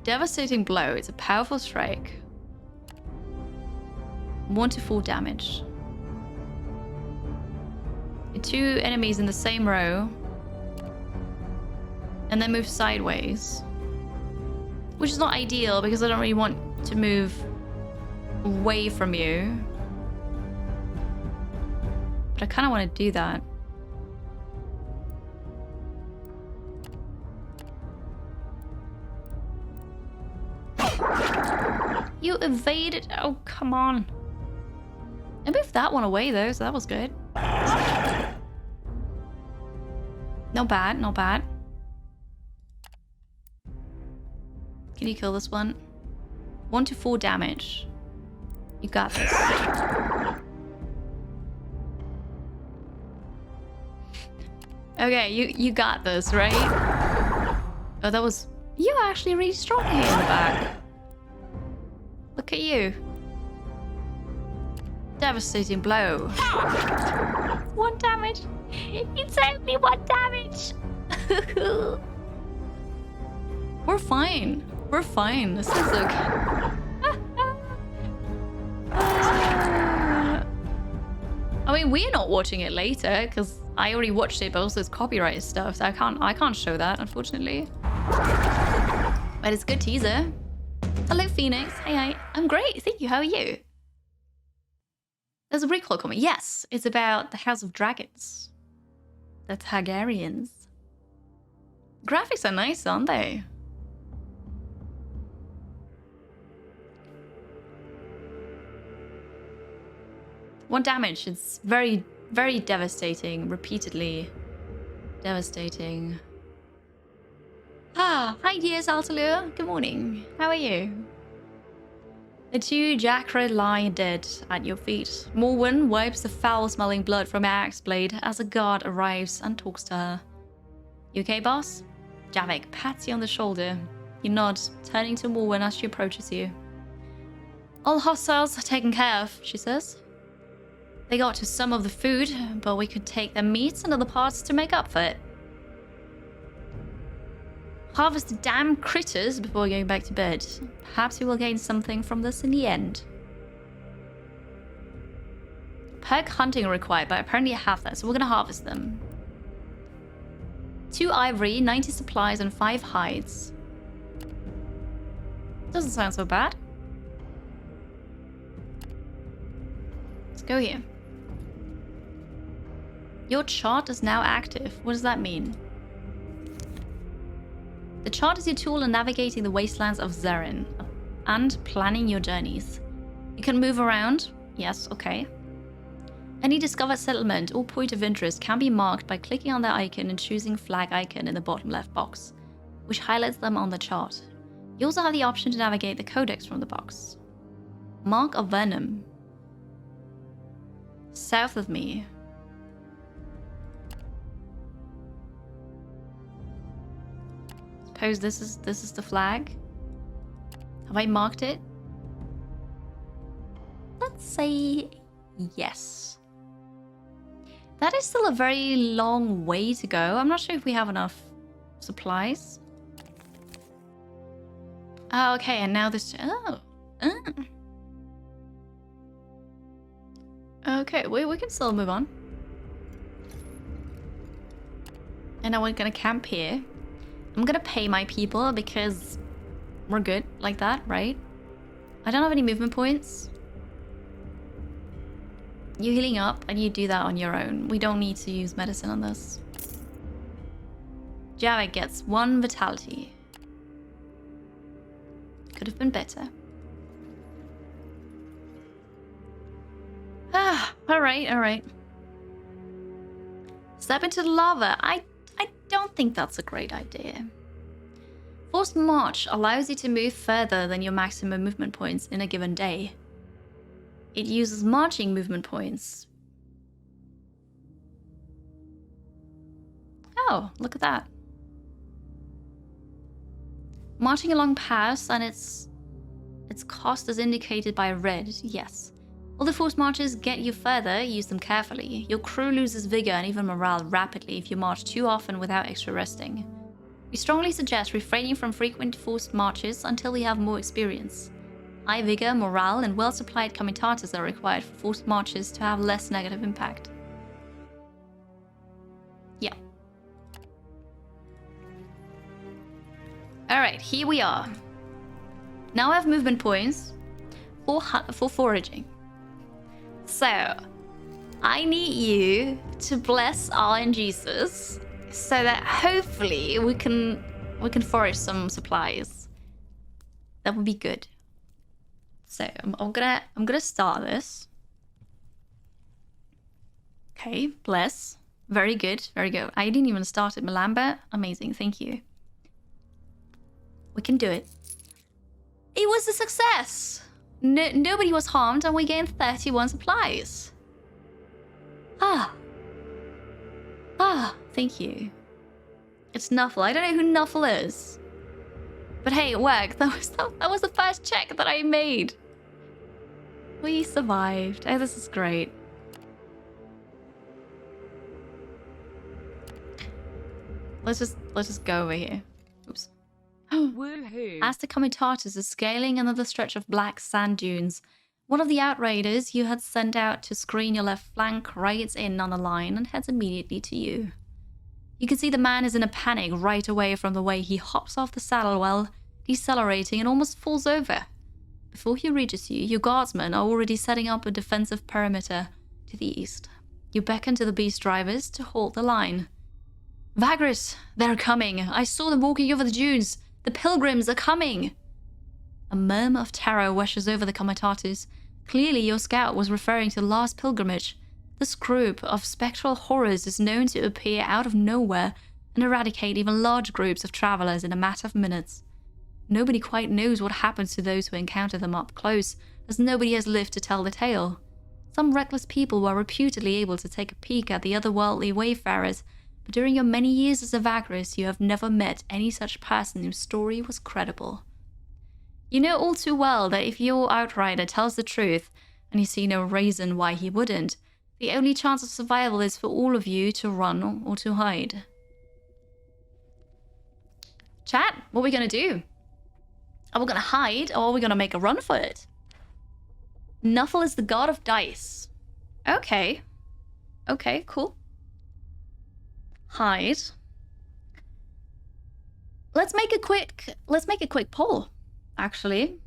Devastating Blow. It's a powerful strike. 1 to 4 damage. 2 enemies in the same row. And then move sideways. Which is not ideal because I don't really want to move away from you. But I kind of want to do that. You evaded. Oh, come on. I moved that one away though, so that was good. Not bad, not bad. Can you kill this one? 1 to 4 damage. You got this. Okay, you got this, right? Oh, that was... You're actually really strong here in the back. Look at you. Devastating Blow. 1 damage. It's only 1 damage. We're fine. We're fine. This is okay. I mean, we're not watching it later because I already watched it, but also it's copyrighted stuff, so I can't show that, unfortunately. But it's a good teaser. Hello, Phoenix. Hey, I'm great. Thank you. How are you? There's a recall coming. Yes, it's about the House of Dragons. The Targaryens. Graphics are nice, aren't they? One damage. It's very, very devastating. Repeatedly devastating. Ah, hi, dears Altalur. Good morning. How are you? The 2DKiri lie dead at your feet. Morwen wipes the foul-smelling blood from her axe blade as a guard arrives and talks to her. You okay, boss? Javik pats you on the shoulder. You nod, turning to Morwen as she approaches you. All hostiles are taken care of, she says. They got to some of the food, but we could take their meats and other parts to make up for it. Harvest the damn critters before going back to bed. Perhaps we will gain something from this in the end. Perk hunting required, but apparently I have that, so we're gonna harvest them. 2 ivory, 90 supplies, and 5 hides. Doesn't sound so bad. Let's go here. Your chart is now active. What does that mean? The chart is your tool in navigating the wastelands of Zerrin and planning your journeys. You can move around. Yes, okay. Any discovered settlement or point of interest can be marked by clicking on the icon and choosing flag icon in the bottom left box, which highlights them on the chart. You also have the option to navigate the Codex from the box. Mark Avernum. South of me. Suppose this is the flag. Have I marked it? Let's say yes. That is still a very long way to go. I'm not sure if we have enough supplies. Oh, okay, and now this... Okay, we can still move on. And now we're gonna camp here. I'm gonna pay my people because we're good like that, right? I don't have any movement points. You're healing up and you do that on your own. We don't need to use medicine on this. Javik gets 1 vitality. Could have been better. Alright. Step into the lava. I don't think that's a great idea. Forced March allows you to move further than your maximum movement points in a given day. It uses marching movement points. Oh, look at that. Marching along paths and its cost is indicated by red, yes. Although forced marches get you further, use them carefully. Your crew loses vigor and even morale rapidly if you march too often without extra resting. We strongly suggest refraining from frequent forced marches until we have more experience. High vigor, morale, and well-supplied comitatus are required for forced marches to have less negative impact. Yeah. Alright, here we are. Now I have movement points for foraging. So, I need you to bless RNGesus so that hopefully we can forage some supplies. That would be good. So I'm gonna start this. Okay, bless. Very good, very good. I didn't even start it, Malamba. Amazing, thank you. We can do it. It was a success. Nobody was harmed and we gained 31 supplies. Thank you. It's Nuffle. I don't know who Nuffle is. But hey, it worked. That was the first check that I made. We survived. Oh, this is great. Let's just go over here. Oops. Woohoo. As the comitatus is scaling another stretch of black sand dunes, one of the outriders you had sent out to screen your left flank rides in on the line and heads immediately to you. You can see the man is in a panic right away from the way he hops off the saddle while decelerating and almost falls over. Before he reaches you, your guardsmen are already setting up a defensive perimeter to the east. You beckon to the beast drivers to halt the line. Vagrus, they're coming. I saw them walking over the dunes. The pilgrims are coming! A murmur of terror washes over the comitatus. Clearly your scout was referring to the last pilgrimage. This group of spectral horrors is known to appear out of nowhere and eradicate even large groups of travelers in a matter of minutes. Nobody quite knows what happens to those who encounter them up close, as nobody has lived to tell the tale. Some reckless people were reputedly able to take a peek at the otherworldly wayfarers, but during your many years as a Vagrus, you have never met any such person whose story was credible. You know all too well that if your outrider tells the truth, and you see no reason why he wouldn't, the only chance of survival is for all of you to run or to hide. Chat, what are we gonna do? Are we gonna hide, or are we gonna make a run for it? Nuffle is the god of dice. Okay. Okay, cool. Hide. Let's make a quick poll, actually.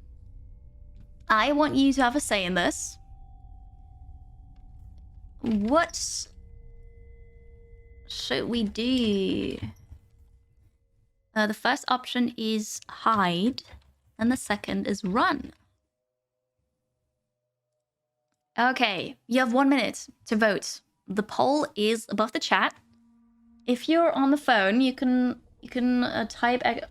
I want you to have a say in this. What should we do? The first option is hide, and the second is run. Okay, you have 1 minute to vote. The poll is above the chat. If you're on the phone, you can type /vote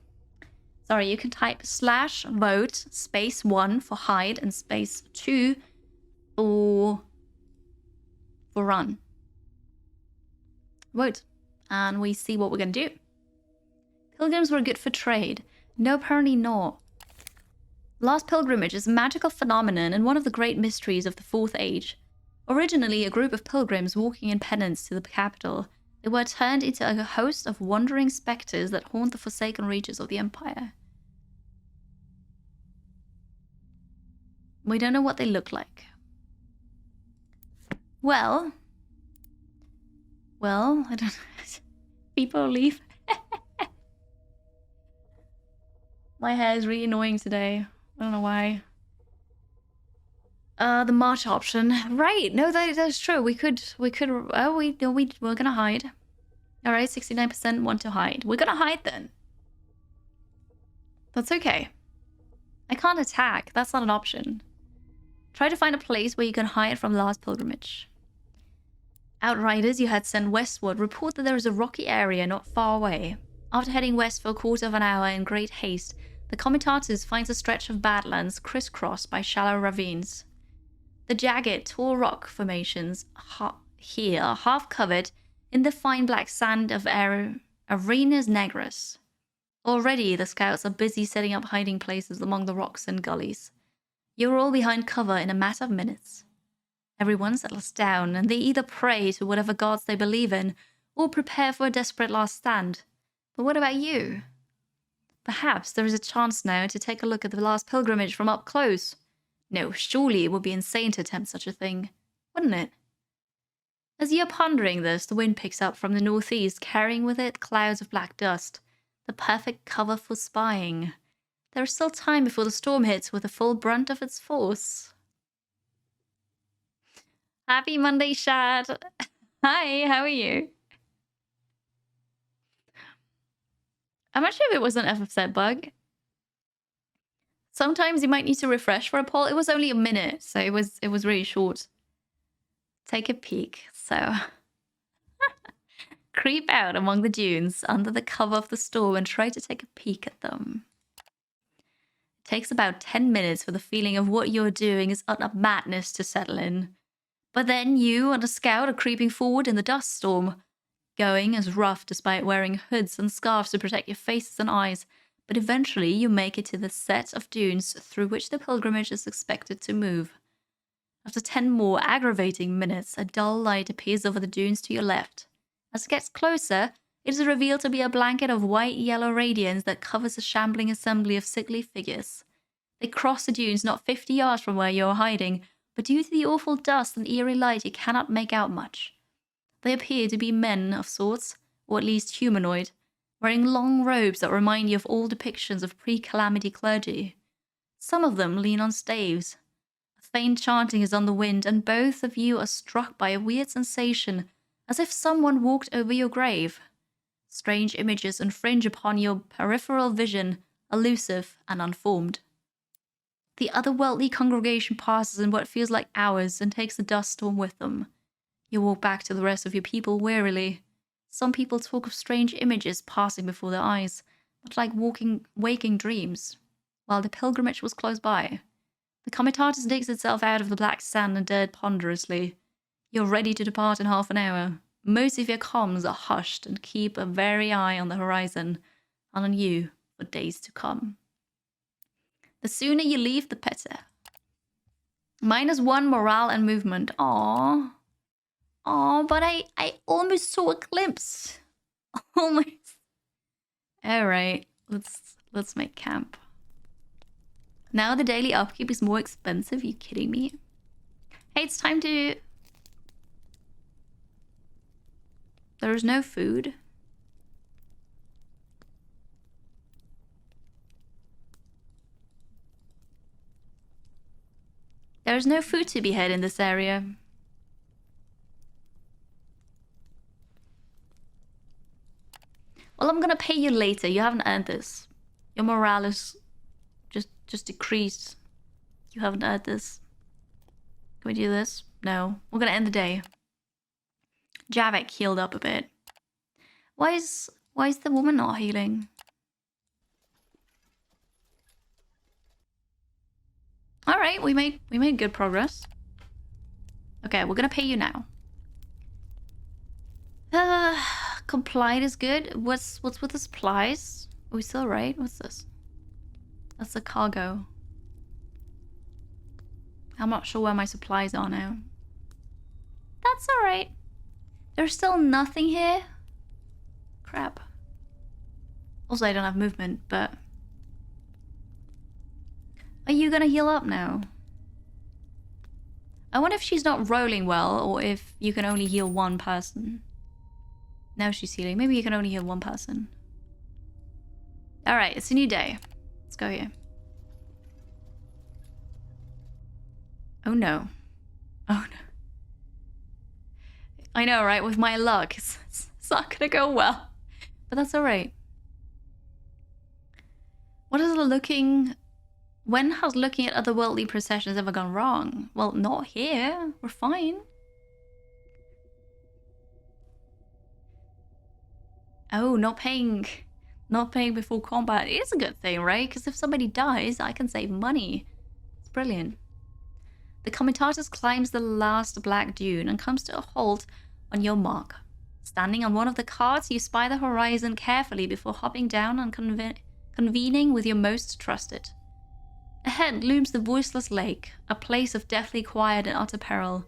/1 for hide and /2 for run. Vote, and we see what we're gonna do. Pilgrims were good for trade. No, apparently not. Last pilgrimage is a magical phenomenon and one of the great mysteries of the Fourth Age. Originally a group of pilgrims walking in penance to the capital, they were turned into a host of wandering spectres that haunt the forsaken reaches of the Empire. We don't know what they look like. Well, I don't know. People leave. My hair is really annoying today. I don't know why. The march option. Right, no, that's true. We're gonna hide. Alright, 69% want to hide. We're gonna hide then. That's okay. I can't attack. That's not an option. Try to find a place where you can hide from last pilgrimage. Outriders you had sent westward report that there is a rocky area not far away. After heading west for a quarter of an hour in great haste, the Comitatus finds a stretch of badlands crisscrossed by shallow ravines. The jagged, tall rock formations here are half covered in the fine black sand of Arenas Negras. Already the scouts are busy setting up hiding places among the rocks and gullies. You're all behind cover in a matter of minutes. Everyone settles down, and they either pray to whatever gods they believe in, or prepare for a desperate last stand. But what about you? Perhaps there is a chance now to take a look at the last pilgrimage from up close. No, surely it would be insane to attempt such a thing, wouldn't it? As you're pondering this, the wind picks up from the northeast, carrying with it clouds of black dust, the perfect cover for spying. There is still time before the storm hits with the full brunt of its force. Happy Monday, Shad. Hi, how are you? I'm not sure if it was an FFZ bug. Sometimes you might need to refresh for a poll. It was only a minute, so it was really short. Take a peek. So creep out among the dunes under the cover of the storm and try to take a peek at them. It takes about 10 minutes for the feeling of what you're doing is utter madness to settle in. But then you and a scout are creeping forward in the dust storm, going as rough despite wearing hoods and scarves to protect your faces and eyes, but eventually you make it to the set of dunes through which the pilgrimage is expected to move. After 10 more aggravating minutes, a dull light appears over the dunes to your left. As it gets closer, it is revealed to be a blanket of white-yellow radiance that covers a shambling assembly of sickly figures. They cross the dunes not 50 yards from where you are hiding, but due to the awful dust and eerie light you cannot make out much. They appear to be men of sorts, or at least humanoid, wearing long robes that remind you of all depictions of pre-calamity clergy. Some of them lean on staves. A faint chanting is on the wind, and both of you are struck by a weird sensation, as if someone walked over your grave. Strange images infringe upon your peripheral vision, elusive and unformed. The otherworldly congregation passes in what feels like hours and takes the dust storm with them. You walk back to the rest of your people wearily. Some people talk of strange images passing before their eyes, but like waking dreams, while the pilgrimage was close by. The comitatus digs itself out of the black sand and dirt ponderously. You're ready to depart in half an hour. Most of your comms are hushed and keep a wary eye on the horizon and on you for days to come. The sooner you leave, the better. -1 morale and movement. Aww. Aww, but I almost saw a glimpse. Almost. Alright, let's make camp. Now the daily upkeep is more expensive, you kidding me? Hey, it's time to... There's no food. There's no food to be had in this area. Well, I'm gonna pay you later. You haven't earned this. Your morale is just decreased. You haven't earned this. Can we do this? No. We're gonna end the day. Javik healed up a bit. Why is the woman not healing? All right, we made good progress. Okay, we're gonna pay you now. Complied is good. What's with the supplies? Are we still right? What's this? That's the cargo. I'm not sure where my supplies are now. That's all right. There's still nothing here. Crap. Also, I don't have movement, but... Are you gonna heal up now? I wonder if she's not rolling well, or if you can only heal one person. Now she's healing. Maybe you can only heal one person. Alright, it's a new day. Let's go here. Oh no. Oh no. I know, right? With my luck, it's not gonna go well. But that's alright. What is the looking... When has looking at otherworldly processions ever gone wrong? Well, not here. We're fine. Oh, not paying before combat is a good thing, right? Because if somebody dies, I can save money. It's brilliant. The comitatus climbs the last black dune and comes to a halt on your mark. Standing on one of the carts, you spy the horizon carefully before hopping down and convening with your most trusted. Ahead looms the voiceless lake, a place of deathly quiet and utter peril.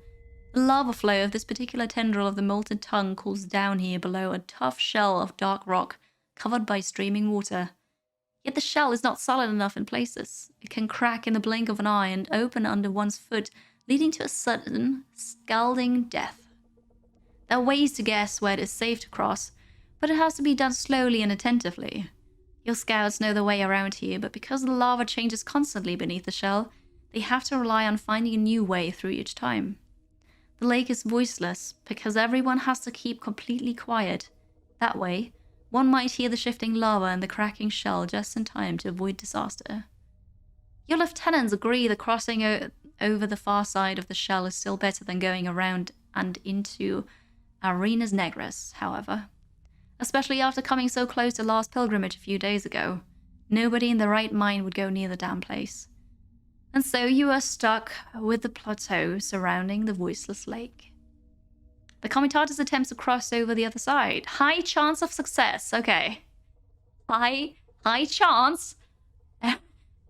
The lava flow of this particular tendril of the molten tongue cools down here below a tough shell of dark rock covered by streaming water. Yet the shell is not solid enough in places. It can crack in the blink of an eye and open under one's foot, leading to a sudden, scalding death. There are ways to guess where it is safe to cross, but it has to be done slowly and attentively. Your scouts know the way around here, but because the lava changes constantly beneath the shell, they have to rely on finding a new way through each time. The lake is voiceless because everyone has to keep completely quiet. That way, one might hear the shifting lava and the cracking shell just in time to avoid disaster. Your lieutenants agree the crossing over the far side of the shell is still better than going around and into Arenas Negras, however. Especially after coming so close to Last Pilgrimage a few days ago. Nobody in their right mind would go near the damn place. And so you are stuck with the plateau surrounding the voiceless lake. The comitatus attempts to cross over the other side. High chance of success. Okay. High chance.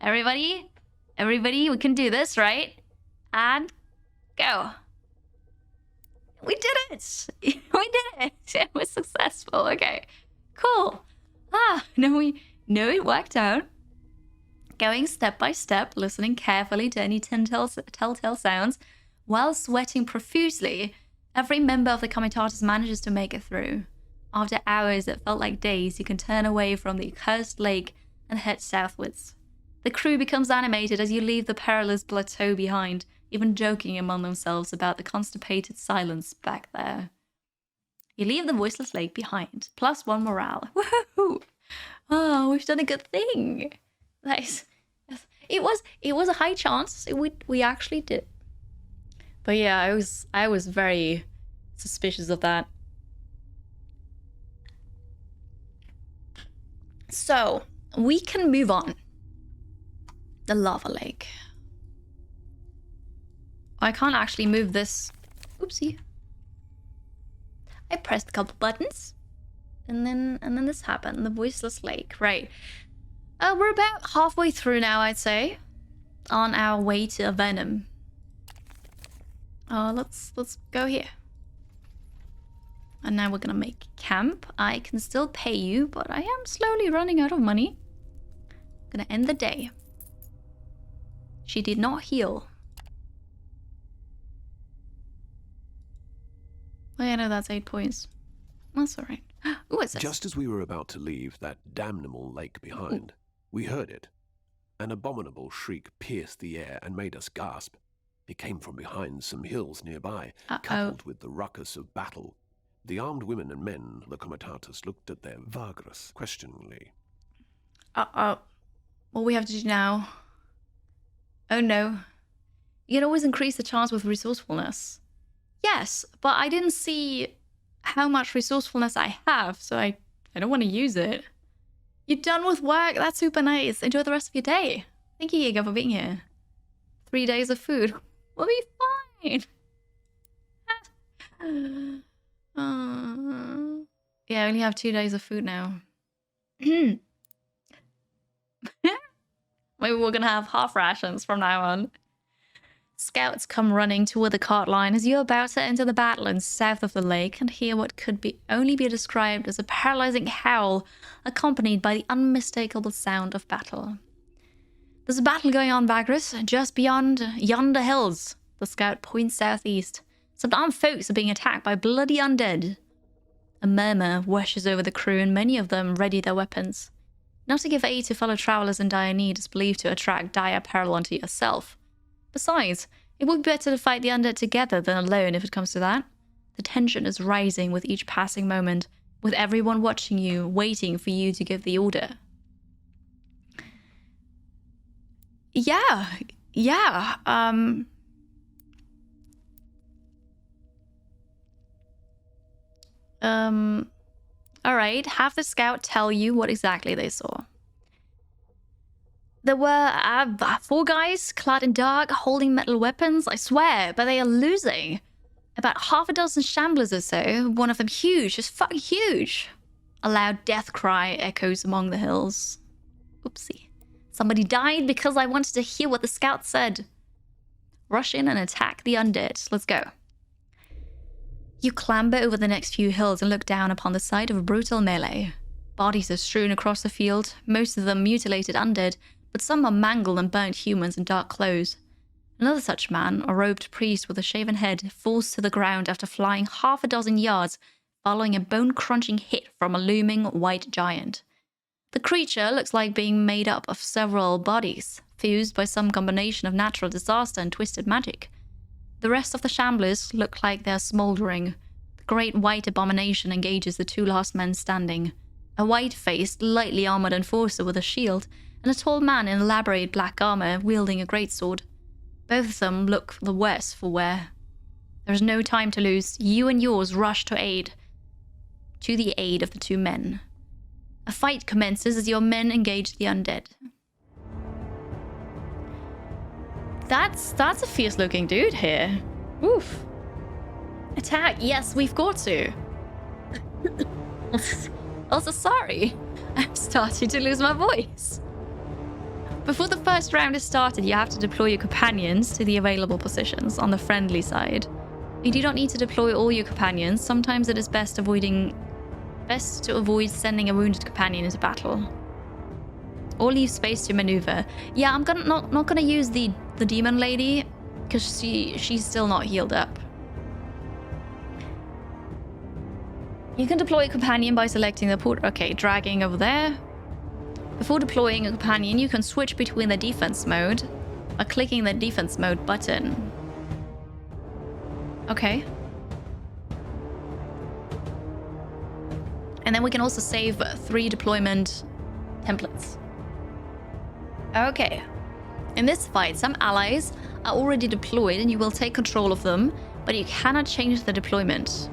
Everybody, we can do this, right? And go. We did it! We did it! It was successful. Okay, cool. No, it worked out. Going step by step, listening carefully to any telltale sounds, while sweating profusely, every member of the comitatus manages to make it through. After hours that felt like days, you can turn away from the accursed lake and head southwards. The crew becomes animated as you leave the perilous plateau behind, even joking among themselves about the constipated silence back there. You leave the voiceless lake behind, +1 morale. Woohoo! Oh, we've done a good thing. Nice. It was a high chance. We actually did. But yeah, I was very suspicious of that. So, we can move on. The lava lake. I can't actually move this. Oopsie. I pressed a couple buttons. And then this happened. The voiceless lake. Right. We're about halfway through now, I'd say. On our way to Avernum. Let's go here. And now we're gonna make camp. I can still pay you, but I am slowly running out of money. Gonna end the day. She did not heal. Oh yeah, no, that's 8 points. That's alright. Ooh, what's this? Just as we were about to leave that damnable lake behind, we heard it. An abominable shriek pierced the air and made us gasp. It came from behind some hills nearby, coupled with the ruckus of battle. The armed women and men, the comitatus, looked at their Vagrus questioningly. What we have to do now? Oh no. You can always increase the chance with resourcefulness. Yes, but I didn't see how much resourcefulness I have, so I don't want to use it. You're done with work? That's super nice. Enjoy the rest of your day. Thank you, Jaeger, for being here. 3 days of food. We'll be fine. Yeah, I only have 2 days of food now. Maybe we're gonna have half rations from now on. Scouts come running toward the cart line as you're about to enter the battlelands south of the lake and hear what could only be described as a paralyzing howl accompanied by the unmistakable sound of battle. There's a battle going on, Vagrus, just beyond yonder hills. The scout points southeast. Some armed folks are being attacked by bloody undead. A murmur washes over the crew and many of them ready their weapons. Not to give aid to fellow travelers in dire need is believed to attract dire peril onto yourself. Besides, it would be better to fight the undead together than alone if it comes to that. The tension is rising with each passing moment, with everyone watching you, waiting for you to give the order. Yeah. Alright, have the scout tell you what exactly they saw. There were 4 guys clad in dark, holding metal weapons, I swear, but they are losing. About half a dozen shamblers or so, one of them huge, just fucking huge. A loud death cry echoes among the hills. Oopsie. Somebody died because I wanted to hear what the scout said. Rush in and attack the undead. Let's go. You clamber over the next few hills and look down upon the site of a brutal melee. Bodies are strewn across the field, most of them mutilated undead, but some are mangled and burnt humans in dark clothes. Another such man, a robed priest with a shaven head, falls to the ground after flying half a dozen yards, following a bone-crunching hit from a looming white giant. The creature looks like being made up of several bodies, fused by some combination of natural disaster and twisted magic. The rest of the shamblers look like they're smoldering. The great white abomination engages the 2 last men standing. A white-faced, lightly armored enforcer with a shield, and a tall man in elaborate black armor wielding a greatsword. Both of them look the worse for wear. There is no time to lose. You and yours rush to the aid of the 2 men. A fight commences as your men engage the undead. That's a fierce-looking dude here. Oof. Attack. Yes, we've got to. Also, sorry. I'm starting to lose my voice. Before the first round is started, you have to deploy your companions to the available positions on the friendly side. You do not need to deploy all your companions. Sometimes it is best to avoid sending a wounded companion into battle. Or leave space to maneuver. Yeah, I'm not gonna use the demon lady because she's still not healed up. You can deploy a companion by selecting the port. Okay, dragging over there. Before deploying a companion, you can switch between the defense mode by clicking the defense mode button. Okay. And then we can also save 3 deployment templates. Okay. In this fight, some allies are already deployed and you will take control of them, but you cannot change the deployment.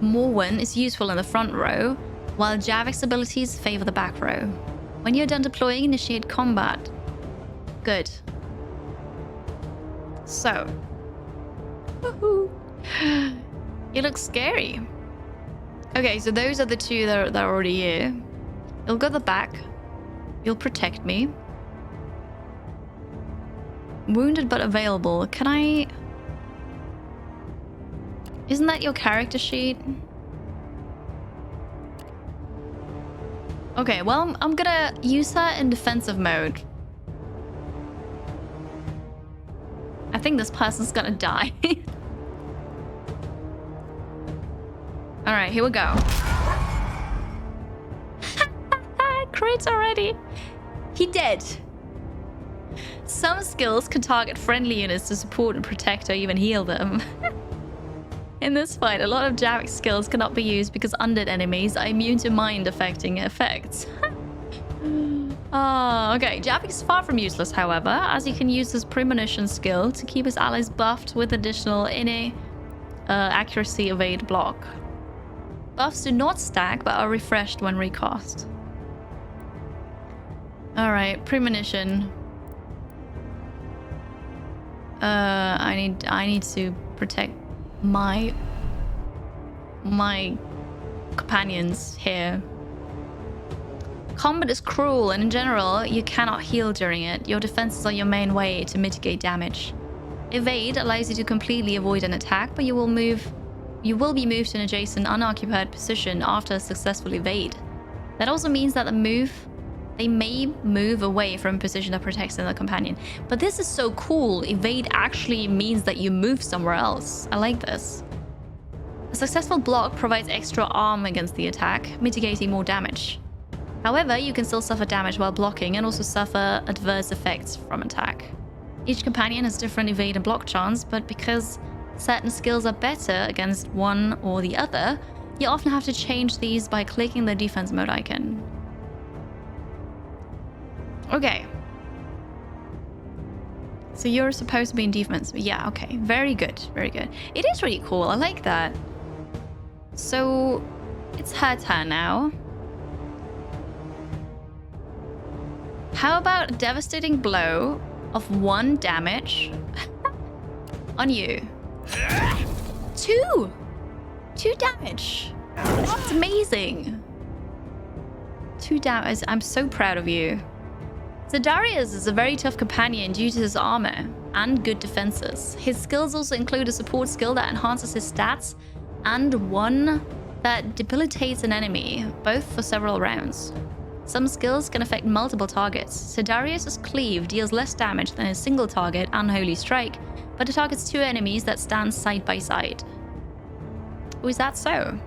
Morwen is useful in the front row, while Javik's abilities favor the back row. When you're done deploying, initiate combat. Good. So. Woohoo. You look scary. Okay, so those are the two that are already here. You'll go the back. You'll protect me. Wounded but available. Can I... Isn't that your character sheet? Okay, well, I'm gonna use her in defensive mode. I think this person's gonna die. Alright, here we go. Crits already. He dead. Some skills can target friendly units to support and protect or even heal them. In this fight, a lot of Javik skills cannot be used because undead enemies are immune to mind-affecting effects. Okay. Javik is far from useless, however, as he can use his premonition skill to keep his allies buffed with additional innate accuracy evade block. Buffs do not stack, but are refreshed when recast. Alright, premonition. I need to protect my companions here. Combat is cruel, and in general, you cannot heal during it. Your defenses are your main way to mitigate damage. Evade allows you to completely avoid an attack, but you will be moved to an adjacent unoccupied position after a successful evade. That also means that they may move away from a position that protects another companion. But this is so cool. Evade actually means that you move somewhere else. I like this. A successful block provides extra arm against the attack, mitigating more damage. However, you can still suffer damage while blocking and also suffer adverse effects from attack. Each companion has different evade and block chance, but because certain skills are better against one or the other, you often have to change these by clicking the defense mode icon. Okay. So you're supposed to be in defense. Yeah, okay. Very good. Very good. It is really cool. I like that. So it's her turn now. How about a devastating blow of 1 damage on you? 2! 2 damage. That's amazing. 2 damage. I'm so proud of you. Zedarius is a very tough companion due to his armor and good defenses. His skills also include a support skill that enhances his stats and one that debilitates an enemy, both for several rounds. Some skills can affect multiple targets. Zedarius' Cleave deals less damage than his single target, Unholy Strike, but it targets 2 enemies that stand side by side. Oh, is that so?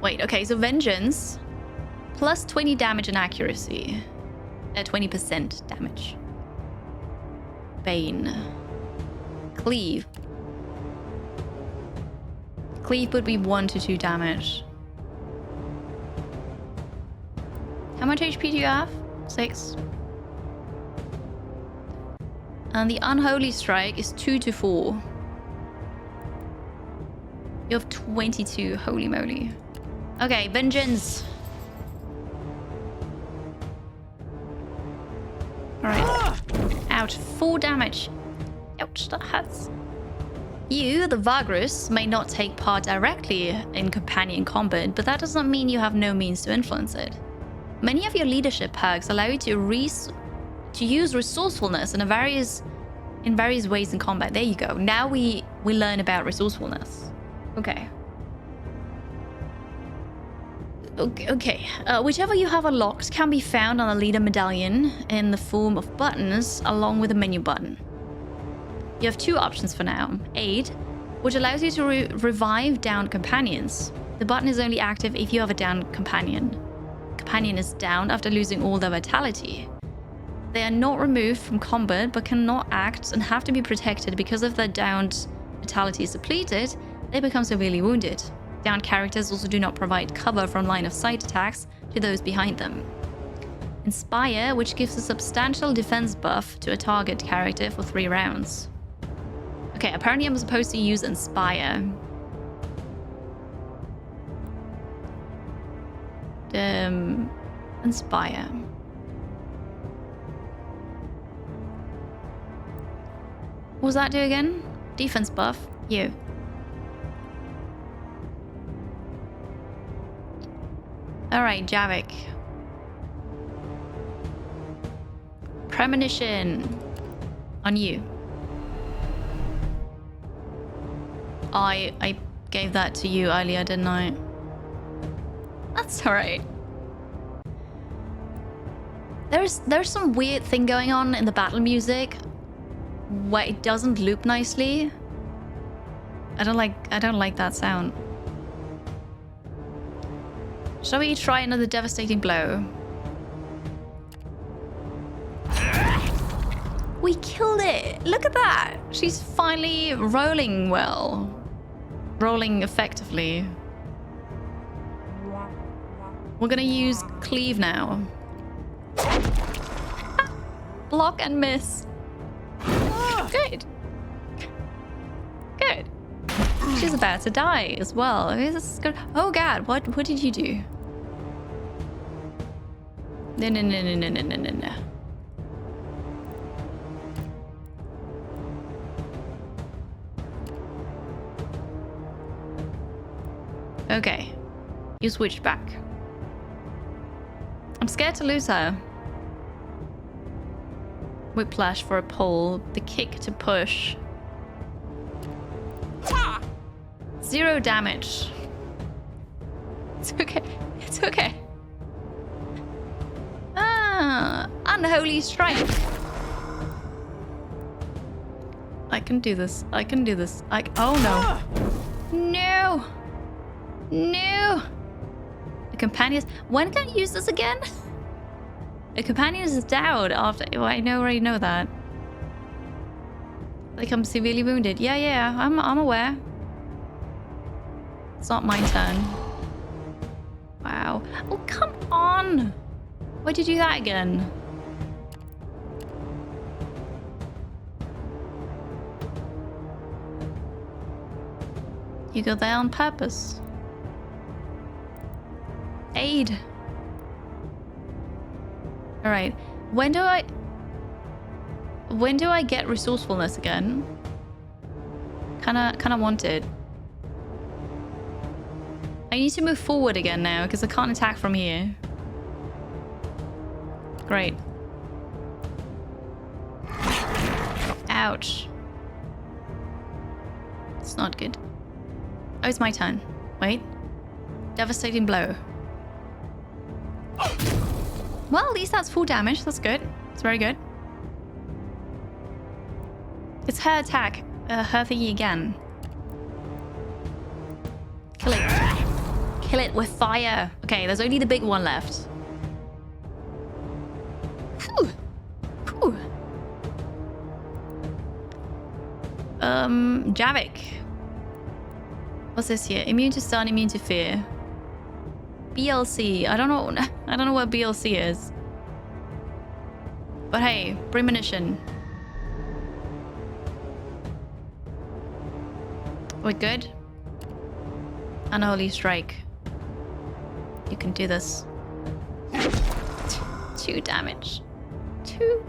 Wait, okay, so Vengeance, plus 20 damage and accuracy. 20% damage. Bane. Cleave. Cleave would be 1 to 2 damage. How much HP do you have? 6. And the Unholy Strike is 2 to 4. You have 22. Holy moly. Okay, Vengeance. Alright. Ouch. 4 damage. Ouch, that hurts. You, the Vagrus, may not take part directly in companion combat, but that does not mean you have no means to influence it. Many of your leadership perks allow you to use resourcefulness in various ways in combat. There you go. Now we learn about resourcefulness. Okay. Okay. Whichever you have unlocked can be found on the leader medallion in the form of buttons along with a menu button. You have 2 options for now. Aid, which allows you to revive downed companions. The button is only active if you have a downed companion. Companion is down after losing all their vitality. They are not removed from combat but cannot act and have to be protected because if their downed vitality is depleted, they become severely wounded. Downed characters also do not provide cover from line of sight attacks to those behind them. Inspire, which gives a substantial defense buff to a target character for 3 rounds. Okay, apparently I'm supposed to use Inspire. Inspire. What was that do again? Defense buff. You. Alright, Javik. Premonition. On you. I gave that to you earlier, didn't I? That's alright. There's some weird thing going on in the battle music where it doesn't loop nicely. I don't like that sound. Shall we try another devastating blow? We killed it! Look at that! She's finally rolling well. Rolling effectively. We're gonna use cleave now. Block and miss. Good. Good. She's about to die as well. This is good. Oh god, what did you do? No. Okay. You switch back. I'm scared to lose her. Whiplash for a pole. The kick to push. 0 damage. It's okay. It's okay. Ah, unholy strike. I can do this. I can do this. Oh no. No. No. The companions. When can I use this again? The companions is down after. Oh, I already know that. Like I'm severely wounded. Yeah. I'm aware. It's not my turn. Wow. Oh, come on. Why'd you do that again? You go there on purpose. Aid. All right. When do I get resourcefulness again? Kinda want it. I need to move forward again now because I can't attack from here. Great. Ouch. It's not good. Oh, it's my turn. Wait. Devastating blow. Well, at least that's full damage. That's good. It's very good. It's her attack. Her thingy again. Kill it. Kill it with fire. Okay, there's only the big one left. Whew. Whew. Javik. What's this here? Immune to stun, immune to fear. BLC. I don't know what BLC is. But hey, premonition. We're good. Unholy strike. You can do this. 2 damage. 2.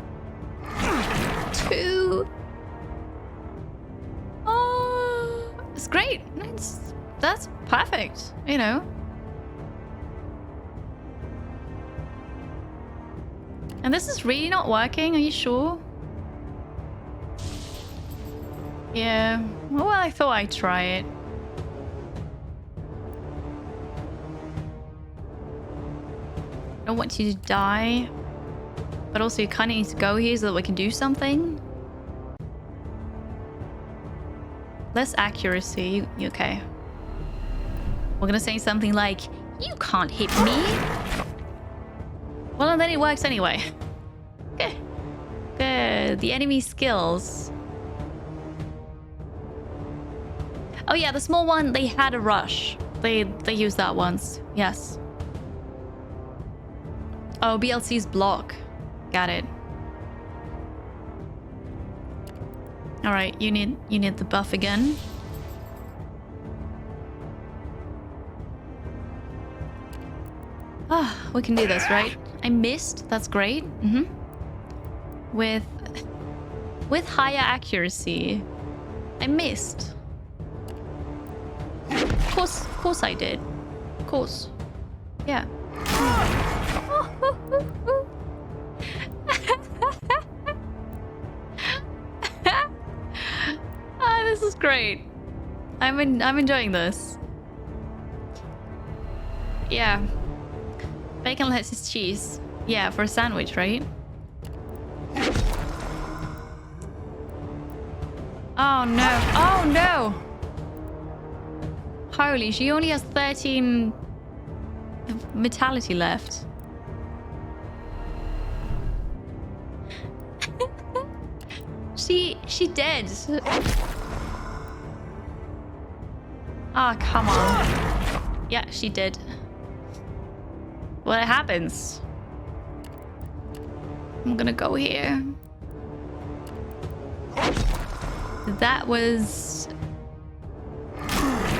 Oh, it's great. That's perfect. You know. And this is really not working. Are you sure? Yeah. Well, I thought I'd try it. I don't want you to die. But also you kind of need to go here so that we can do something. Less accuracy. Okay. We're gonna say something like, you can't hit me. Well, and then it works anyway. Okay. Good. The enemy skills. Oh yeah, the small one, they had a rush. They used that once. Yes. Oh, BLC's block. Got it. All right, you need the buff again. Ah, we can do this, right? I missed. That's great. With higher accuracy. I missed. Of course I did. Of course. Yeah. This is great. I'm enjoying this. Yeah. Bacon, lettuce, cheese. Yeah, for a sandwich, right? Oh no. Oh no! Holy, she only has 13 vitality left. She dead. Ah, oh, come on. Yeah, she did. What happens? I'm gonna go here. That was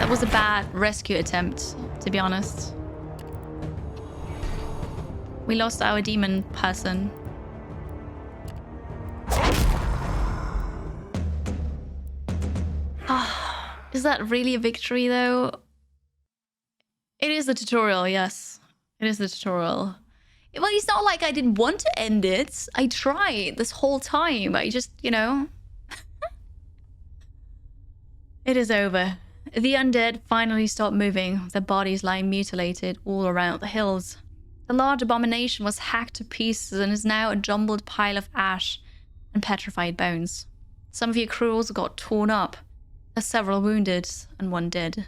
a bad rescue attempt, to be honest. We lost our demon person. Is that really a victory, though? It is the tutorial, yes. It is the tutorial. Well, it's not like I didn't want to end it. I tried this whole time. I just, you know... It is over. The undead finally stopped moving, their bodies lying mutilated all around the hills. The large abomination was hacked to pieces and is now a jumbled pile of ash and petrified bones. Some of your crew also got torn up. There's several wounded and one dead.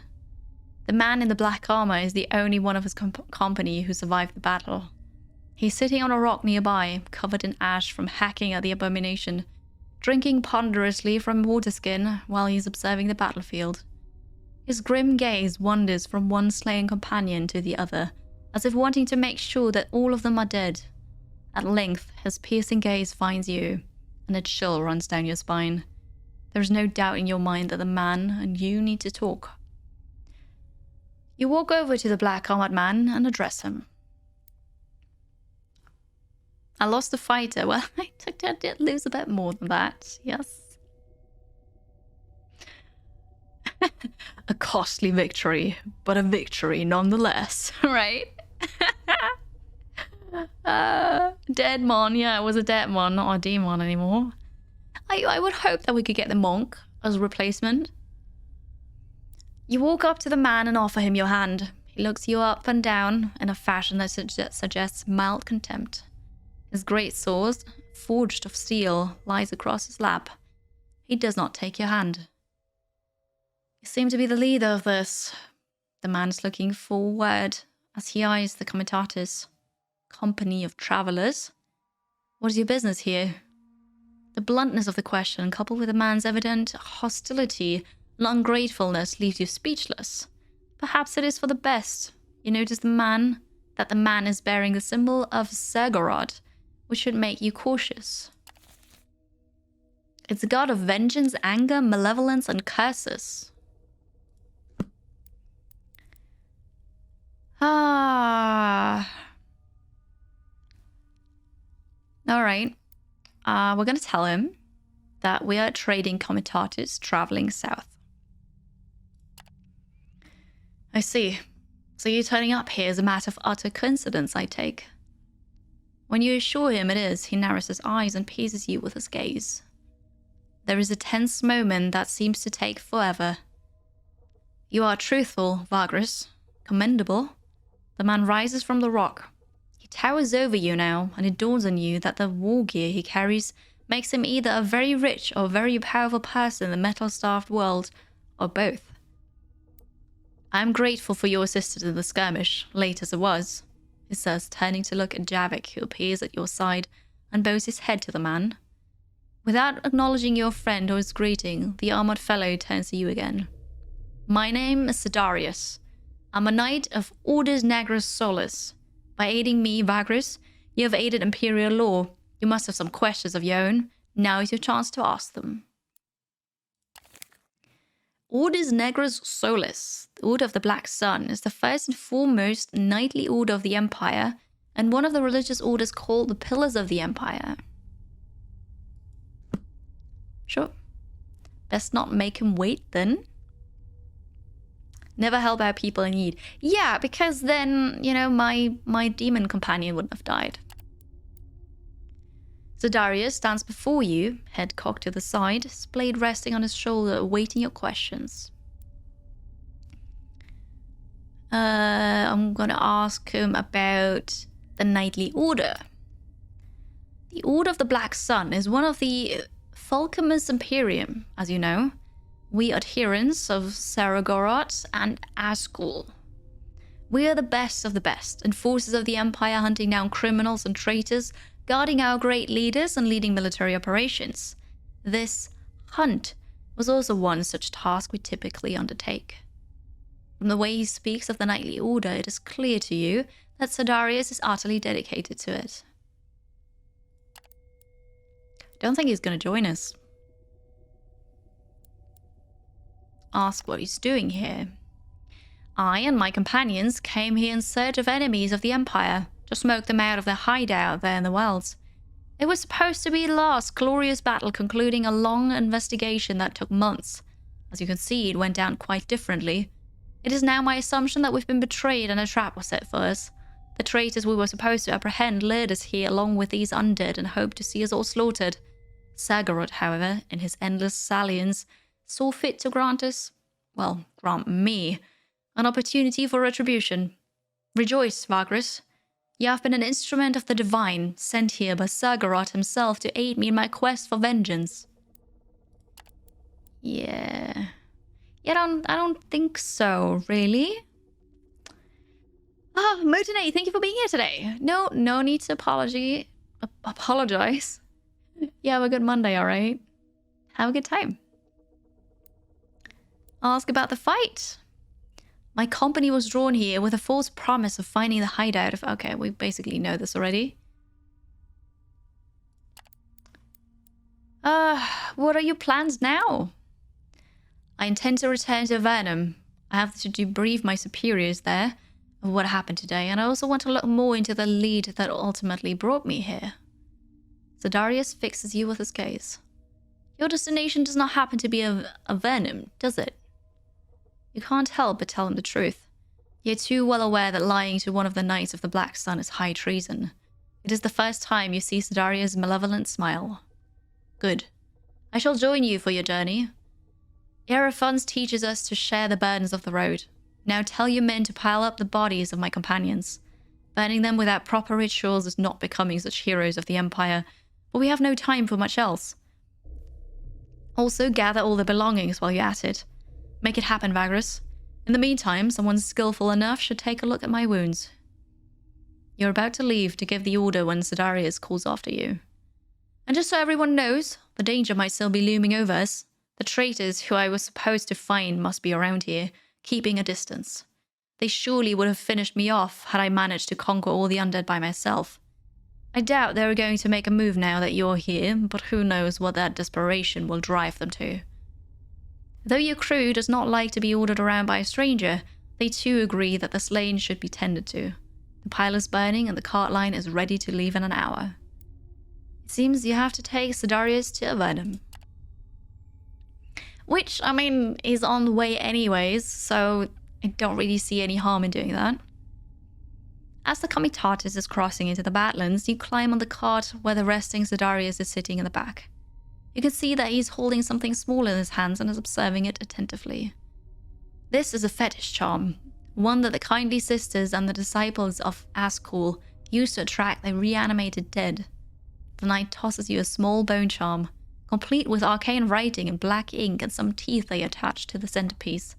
The man in the black armor is the only one of his company who survived the battle. He's sitting on a rock nearby, covered in ash from hacking at the abomination, drinking ponderously from water skin while he's observing the battlefield. His grim gaze wanders from one slain companion to the other, as if wanting to make sure that all of them are dead. At length, his piercing gaze finds you, and a chill runs down your spine. There is no doubt in your mind that the man and you need to talk. You walk over to the black-armored man and address him. I lost a fighter. Well, I did lose a bit more than that, yes. A costly victory, but a victory nonetheless, right? Deadmon, yeah, it was a Deadmon, not a demon anymore. I would hope that we could get the monk as a replacement. You walk up to the man and offer him your hand. He looks you up and down in a fashion that suggests mild contempt. His great sword, forged of steel, lies across his lap. He does not take your hand. You seem to be the leader of this. The man is looking forward as he eyes the comitatus. Company of travelers. What is your business here? The bluntness of the question, coupled with the man's evident hostility and ungratefulness, leaves you speechless. Perhaps it is for the best. You notice that the man is bearing the symbol of Zergorod, which should make you cautious. It's a god of vengeance, anger, malevolence, and curses. Alright. We're going to tell him that we are trading comitatus traveling south. I see. So you turning up here is a matter of utter coincidence, I take. When you assure him it is, he narrows his eyes and pierces you with his gaze. There is a tense moment that seems to take forever. You are truthful, Vagrus. Commendable. The man rises from the rock. He towers over you now, and it dawns on you that the war gear he carries makes him either a very rich or very powerful person in the metal-starved world, or both. I am grateful for your assistance in the skirmish, late as it was, he says, turning to look at Javik, who appears at your side and bows his head to the man. Without acknowledging your friend or his greeting, the armored fellow turns to you again. My name is Sidarius. I'm a knight of Orders Negris Solis. By aiding me, Vagrus, you have aided Imperial law. You must have some questions of your own. Now is your chance to ask them. Orders Negris Solis, the Order of the Black Sun, is the first and foremost knightly order of the Empire and one of the religious orders called the Pillars of the Empire. Sure. Best not make him wait then. Never help out people in need. Yeah, because then, you know, my demon companion wouldn't have died. Zedarius stands before you, head cocked to the side, his blade resting on his shoulder, awaiting your questions. I'm gonna ask him about the Knightly Order. The Order of the Black Sun is one of the Fulcamus Imperium, as you know. We adherents of Saragorot and Azkul. We are the best of the best, and forces of the Empire hunting down criminals and traitors, guarding our great leaders and leading military operations. This hunt was also one such task we typically undertake. From the way he speaks of the Knightly Order, it is clear to you that Zedarius is utterly dedicated to it. Don't think he's going to join us. Ask what he's doing here. I and my companions came here in search of enemies of the Empire, to smoke them out of their hideout there in the wilds. It was supposed to be the last glorious battle, concluding a long investigation that took months. As you can see, it went down quite differently. It is now my assumption that we've been betrayed and a trap was set for us. The traitors we were supposed to apprehend lured us here along with these undead and hoped to see us all slaughtered. Sagorod, however, in his endless salliance, saw fit to grant me, an opportunity for retribution. Rejoice, Vagrus. You have been an instrument of the divine, sent here by Sagorod himself to aid me in my quest for vengeance. Yeah, I don't think so, really. Oh, Motine, thank you for being here today. No need to apologize. You have a good Monday, alright? Have a good time. Ask about the fight. My company was drawn here with a false promise of finding the hideout of... Okay, we basically know this already. What are your plans now? I intend to return to Avernum. I have to debrief my superiors there of what happened today, and I also want to look more into the lead that ultimately brought me here. Zedarius fixes you with his gaze. Your destination does not happen to be Avernum, does it? You can't help but tell him the truth. You're too well aware that lying to one of the Knights of the Black Sun is high treason. It is the first time you see Zedarius' malevolent smile. Good. I shall join you for your journey. Hierophants teaches us to share the burdens of the road. Now tell your men to pile up the bodies of my companions. Burning them without proper rituals is not becoming such heroes of the Empire, but we have no time for much else. Also gather all the belongings while you're at it. Make it happen, Vagrus. In the meantime, someone skillful enough should take a look at my wounds. You're about to leave to give the order when Zedarius calls after you. And just so everyone knows, the danger might still be looming over us. The traitors who I was supposed to find must be around here, keeping a distance. They surely would have finished me off had I managed to conquer all the undead by myself. I doubt they are going to make a move now that you're here, but who knows what that desperation will drive them to. Though your crew does not like to be ordered around by a stranger, they too agree that the slain should be tended to. The pile is burning and the cart line is ready to leave in an hour. It seems you have to take Zedarius to Avernum. Which, I mean, is on the way anyways, so I don't really see any harm in doing that. As the Comitatus is crossing into the Badlands, you climb on the cart where the resting Zedarius is sitting in the back. You can see that he's holding something small in his hands and is observing it attentively. This is a fetish charm, one that the kindly sisters and the disciples of Azkul used to attract the reanimated dead. The knight tosses you a small bone charm, complete with arcane writing in black ink and some teeth they attached to the centerpiece.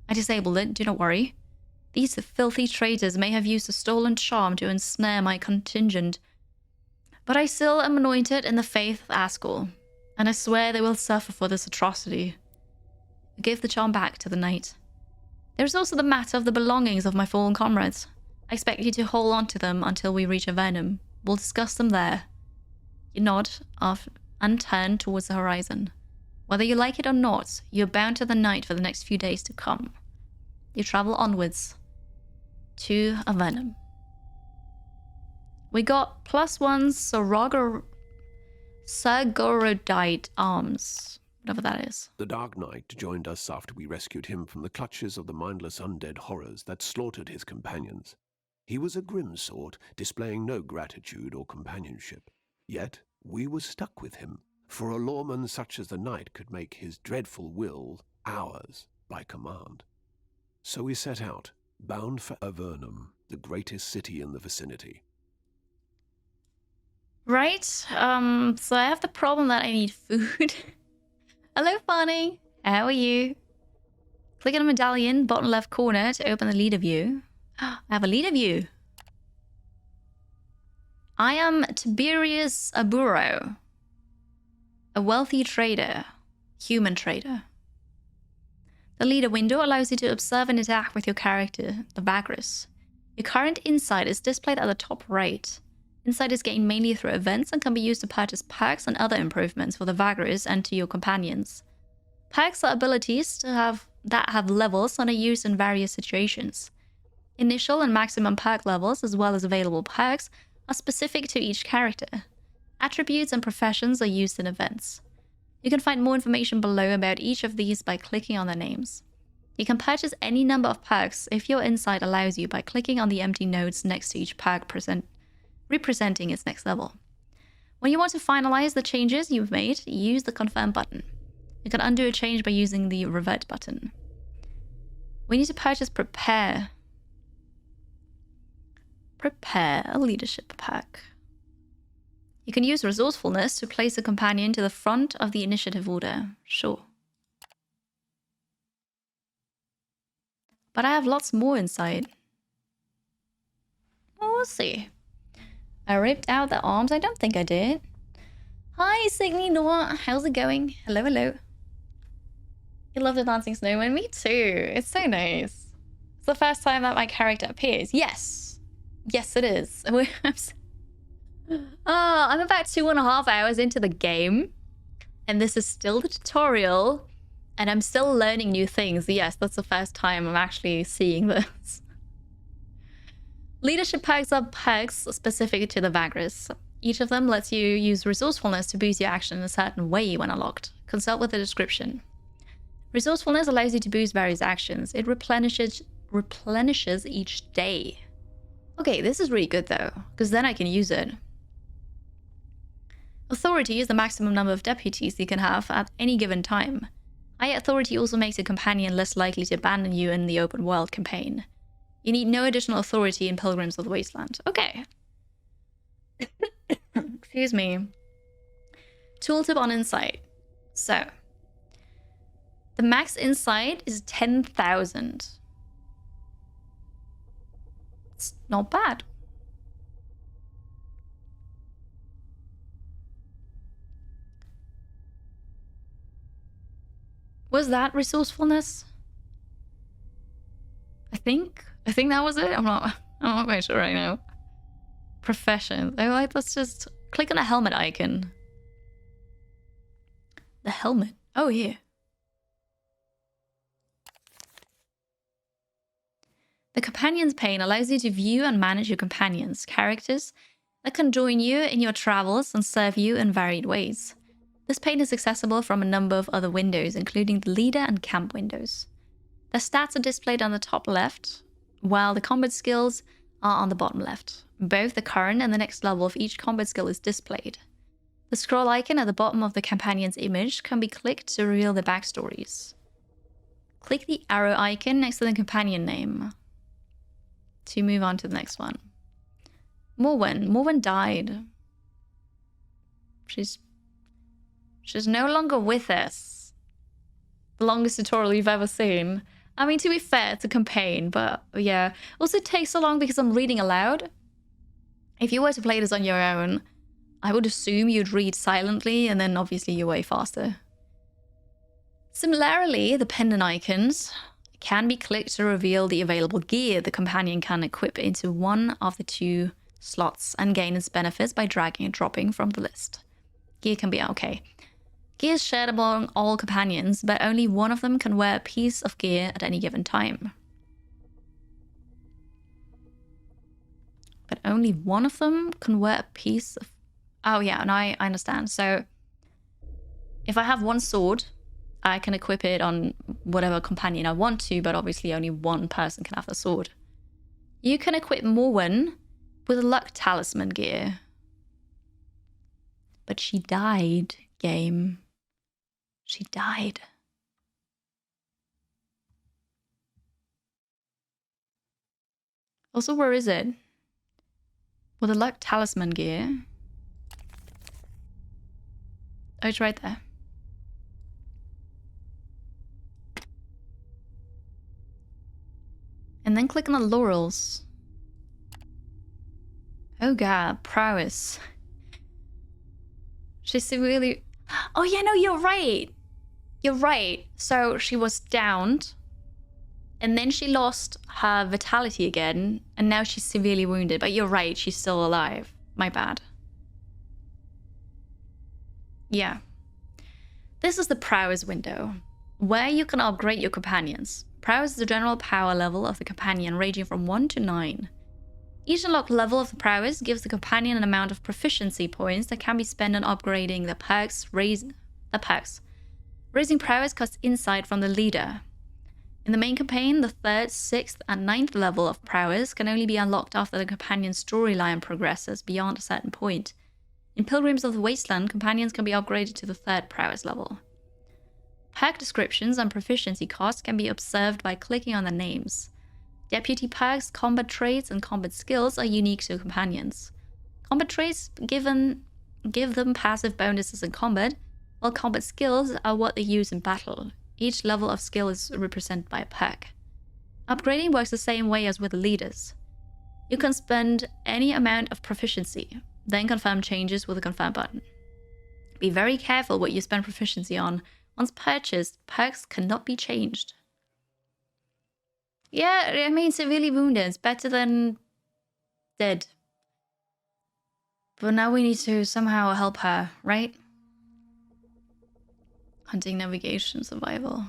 I disabled it, do not worry. These filthy traitors may have used a stolen charm to ensnare my contingent, but I still am anointed in the faith of Azkul, and I swear they will suffer for this atrocity. I give the charm back to the knight. There is also the matter of the belongings of my fallen comrades. I expect you to hold on to them until we reach Avernum. We'll discuss them there. You nod off and turn towards the horizon. Whether you like it or not, you're bound to the knight for the next few days to come. You travel onwards to Avernum. We got +1 Sargorodite arms. Whatever that is. The Dark Knight joined us after we rescued him from the clutches of the mindless undead horrors that slaughtered his companions. He was a grim sort, displaying no gratitude or companionship. Yet we were stuck with him, for a lawman such as the Knight could make his dreadful will ours by command. So we set out, bound for Avernum, the greatest city in the vicinity. Right, so I have the problem that I need food. Hello, Fanny. How are you? Click on a medallion, bottom left corner, to open the leader view. I have a leader view. I am Tiberius Aburo, a wealthy trader, human trader. The leader window allows you to observe and interact with your character, the Vagrus. Your current insight is displayed at the top right. Insight is gained mainly through events and can be used to purchase perks and other improvements for the Vagrus and to your companions. Perks are abilities that have levels and are used in various situations. Initial and maximum perk levels, as well as available perks, are specific to each character. Attributes and professions are used in events. You can find more information below about each of these by clicking on their names. You can purchase any number of perks if your insight allows you by clicking on the empty nodes next to each perk representing its next level. When you want to finalize the changes you've made, use the confirm button. You can undo a change by using the revert button. We need to purchase prepare a leadership pack. You can use resourcefulness to place a companion to the front of the initiative order. Sure. But I have lots more inside. Well, we'll see. I ripped out the arms. I don't think I did. Hi, Signy Noah. How's it going? Hello, hello. You love the dancing snowman? Me too. It's so nice. It's the first time that my character appears. Yes. Yes, it is. I'm about 2.5 hours into the game. And this is still the tutorial. And I'm still learning new things. Yes, that's the first time I'm actually seeing this. Leadership perks are perks specific to the Vagrus. Each of them lets you use resourcefulness to boost your action in a certain way when unlocked. Consult with the description. Resourcefulness allows you to boost various actions. It replenishes each day. Okay, this is really good though, because then I can use it. Authority is the maximum number of deputies you can have at any given time. High authority also makes a companion less likely to abandon you in the open world campaign. You need no additional authority in Pilgrims of the Wasteland. Okay. Excuse me. Tooltip on insight. So, the max insight is 10,000. It's not bad. Was that resourcefulness? I think that was it. I'm not quite sure right now. Profession. Let's just click on the helmet icon. The helmet. Oh, here. The Companion's Pane allows you to view and manage your companions, characters that can join you in your travels and serve you in varied ways. This pane is accessible from a number of other windows, including the leader and camp windows. The stats are displayed on the top left, while the combat skills are on the bottom left. Both the current and the next level of each combat skill is displayed. The scroll icon at the bottom of the companion's image can be clicked to reveal their backstories. Click the arrow icon next to the companion name to move on to the next one. Morwen died. She's no longer with us. The longest tutorial you've ever seen. I mean, to be fair, it's a campaign, but yeah. Also, it takes so long because I'm reading aloud. If you were to play this on your own, I would assume you'd read silently and then obviously you're way faster. Similarly, the pendant icons can be clicked to reveal the available gear the companion can equip into one of the two slots and gain its benefits by dragging and dropping from the list. Gear can be okay. Gear is shared among all companions, but only one of them can wear a piece of gear at any given time. But only one of them can wear a piece of... Oh, yeah, and I understand. So if I have one sword, I can equip it on whatever companion I want to, but obviously only one person can have the sword. You can equip Morwen with luck talisman gear. But she died, game. She died. Also, where is it? With the luck talisman gear. Oh, it's right there. And then click on the laurels. Oh god, prowess. She's severely... Oh yeah, no, you're right. You're right. So she was downed. And then she lost her vitality again. And now she's severely wounded. But you're right, she's still alive. My bad. Yeah. This is the prowess window, where you can upgrade your companions. Prowess is the general power level of the companion, ranging from 1 to 9. Each unlocked level of the prowess gives the companion an amount of proficiency points that can be spent on upgrading the perks. Raising prowess costs insight from the leader. In the main campaign, the 3rd, 6th, and 9th level of prowess can only be unlocked after the companion's storyline progresses beyond a certain point. In Pilgrims of the Wasteland, companions can be upgraded to the 3rd prowess level. Perk descriptions and proficiency costs can be observed by clicking on the names. Deputy perks, combat traits, and combat skills are unique to companions. Combat traits give them passive bonuses in combat, while combat skills are what they use in battle. Each level of skill is represented by a perk. Upgrading works the same way as with the leaders. You can spend any amount of proficiency, then confirm changes with the confirm button. Be very careful what you spend proficiency on. Once purchased, perks cannot be changed. Yeah, I mean, severely wounded is better than dead. But now we need to somehow help her, right? Hunting, navigation, survival.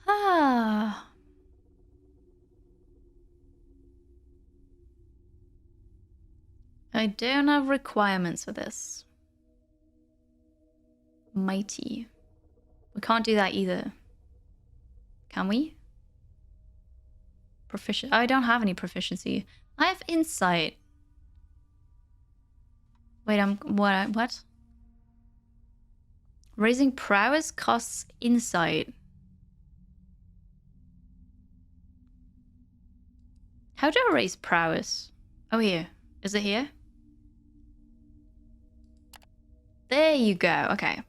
Ah. I don't have requirements for this. Mighty. We can't do that either. Can we? Proficient. Oh, I don't have any proficiency. I have insight. Wait, what? Raising prowess costs insight. How do I raise prowess? Oh, here. Is it here? There you go. Okay.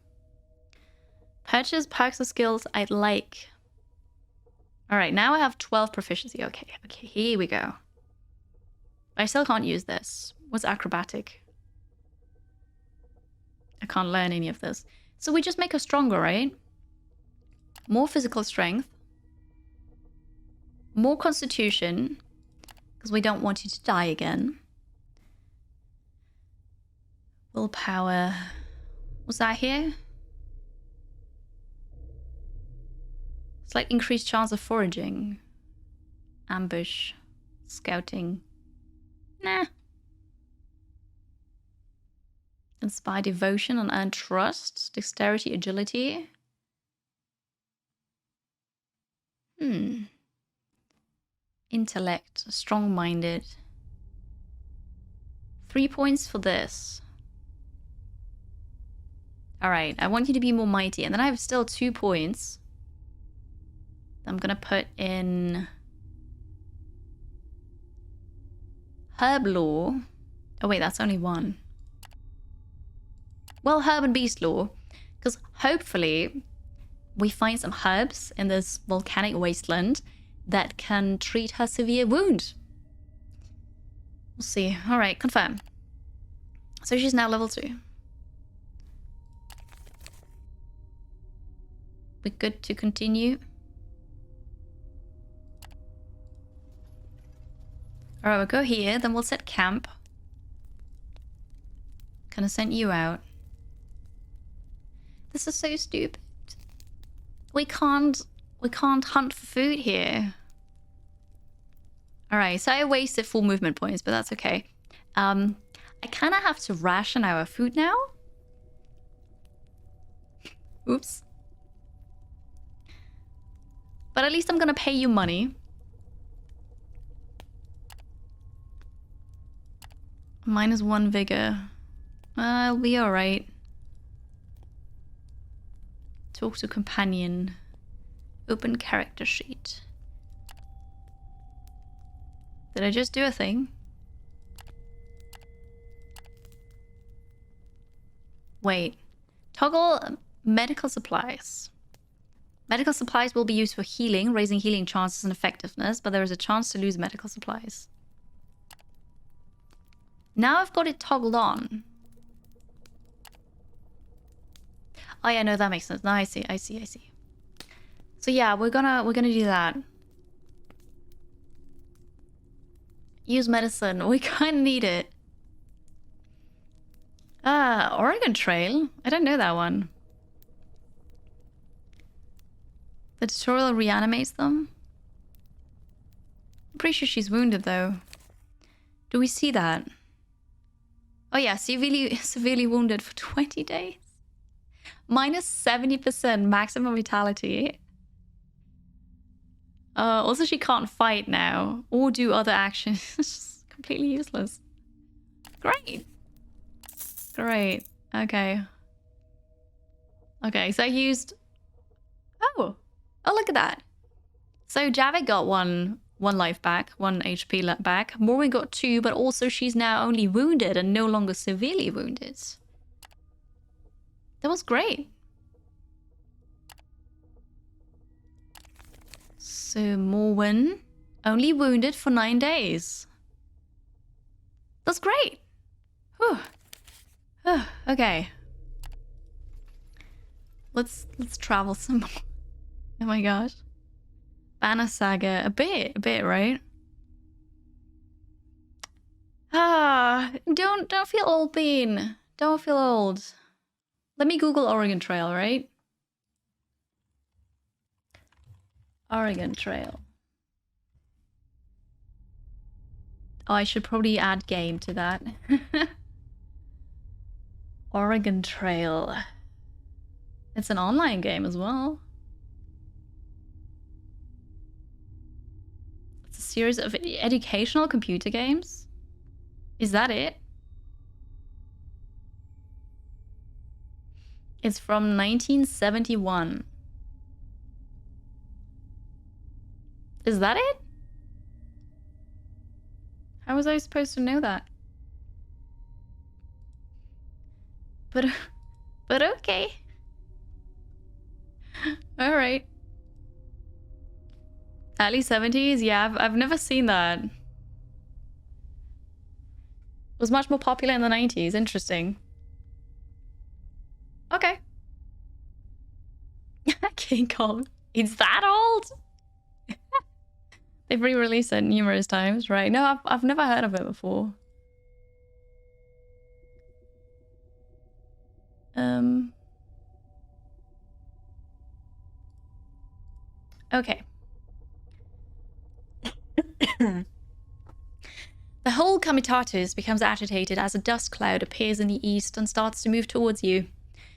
Purchase perks or skills I'd like. Alright, now I have 12 proficiency. Okay, here we go. I still can't use this. What's acrobatic? I can't learn any of this. So we just make her stronger, right? More physical strength. More constitution. Because we don't want you to die again. Willpower. Was that here? Slight increased chance of foraging. Ambush. Scouting. Nah. Inspire devotion and earn trust. Dexterity, agility. Intellect. Strong-minded. 3 points for this. Alright, I want you to be more mighty. And then I have still 2 points. I'm gonna put in herb lore. Oh wait, that's only 1. Well, herb and beast lore, because hopefully we find some herbs in this volcanic wasteland that can treat her severe wound. We'll see. All right, confirm. So she's now level 2. We're good to continue. Alright, we'll go here, then we'll set camp. Gonna send you out. This is so stupid. We can't hunt for food here. All right, so I wasted 4 movement points, but that's okay. I kind of have to ration our food now. Oops. But at least I'm gonna pay you money. -1 vigor. I'll be alright. Talk to companion. Open character sheet. Did I just do a thing? Wait. Toggle medical supplies. Medical supplies will be used for healing, raising healing chances and effectiveness, but there is a chance to lose medical supplies. Now I've got it toggled on. Oh yeah, no, that makes sense. Now I see. So yeah, we're gonna do that. Use medicine. We kinda need it. Oregon Trail. I don't know that one. The tutorial reanimates them. I'm pretty sure she's wounded though. Do we see that? Oh yeah, severely wounded for 20 days. -70% maximum vitality. Also, she can't fight now or do other actions. It's just completely useless. Great. Great. Okay. Okay, so I used... Oh, look at that. So Javik got one life back, 1 HP back. Morwen got 2, but also she's now only wounded and no longer severely wounded. That was great. So Morwen only wounded for 9 days. That's great. Whew. Okay. Let's travel some more. Oh my gosh. Banner Saga. A bit, right? Don't feel old, Bean. Don't feel old. Let me Google Oregon Trail, right? Oregon Trail. Oh, I should probably add game to that. Oregon Trail. It's an online game as well. It's a series of educational computer games. Is that it? It's from 1971. Is that it? How was I supposed to know that? But okay. All right. Early 70s? Yeah, I've never seen that. It was much more popular in the 90s. Interesting. Okay. King Kong. It's that old? They've re-released it numerous times, right? No, I've never heard of it before. Okay. The whole Comitatus becomes agitated as a dust cloud appears in the east and starts to move towards you.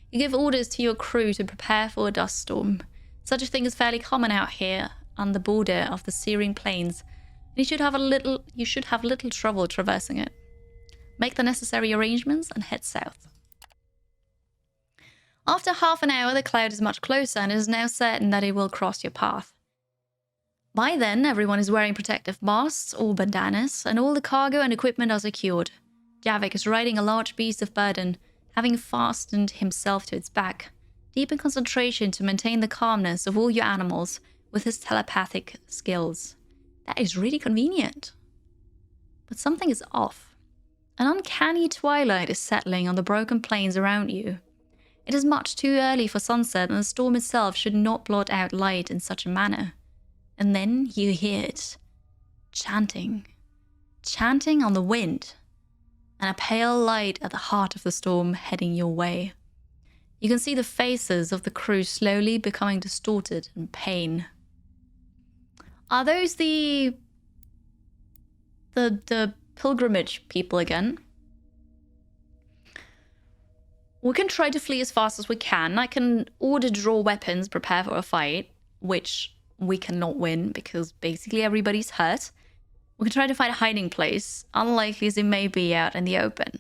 You give orders to your crew to prepare for a dust storm. Such a thing is fairly common out here on the border of the Syrian plains, and you should have little trouble traversing it. Make the necessary arrangements and head south. After half an hour, the cloud is much closer and it is now certain that it will cross your path. By then, everyone is wearing protective masks or bandanas, and all the cargo and equipment are secured. Javik is riding a large beast of burden, having fastened himself to its back, deep in concentration to maintain the calmness of all your animals with his telepathic skills. That is really convenient. But something is off. An uncanny twilight is settling on the broken plains around you. It is much too early for sunset, and the storm itself should not blot out light in such a manner. And then you hear it. Chanting. Chanting on the wind. And a pale light at the heart of the storm heading your way. You can see the faces of the crew slowly becoming distorted in pain. Are those the the pilgrimage people again. We can try to flee as fast as we can. I can order draw weapons, prepare for a fight, which we cannot win because basically everybody's hurt. We can try to find a hiding place, unlikely as it may be out in the open.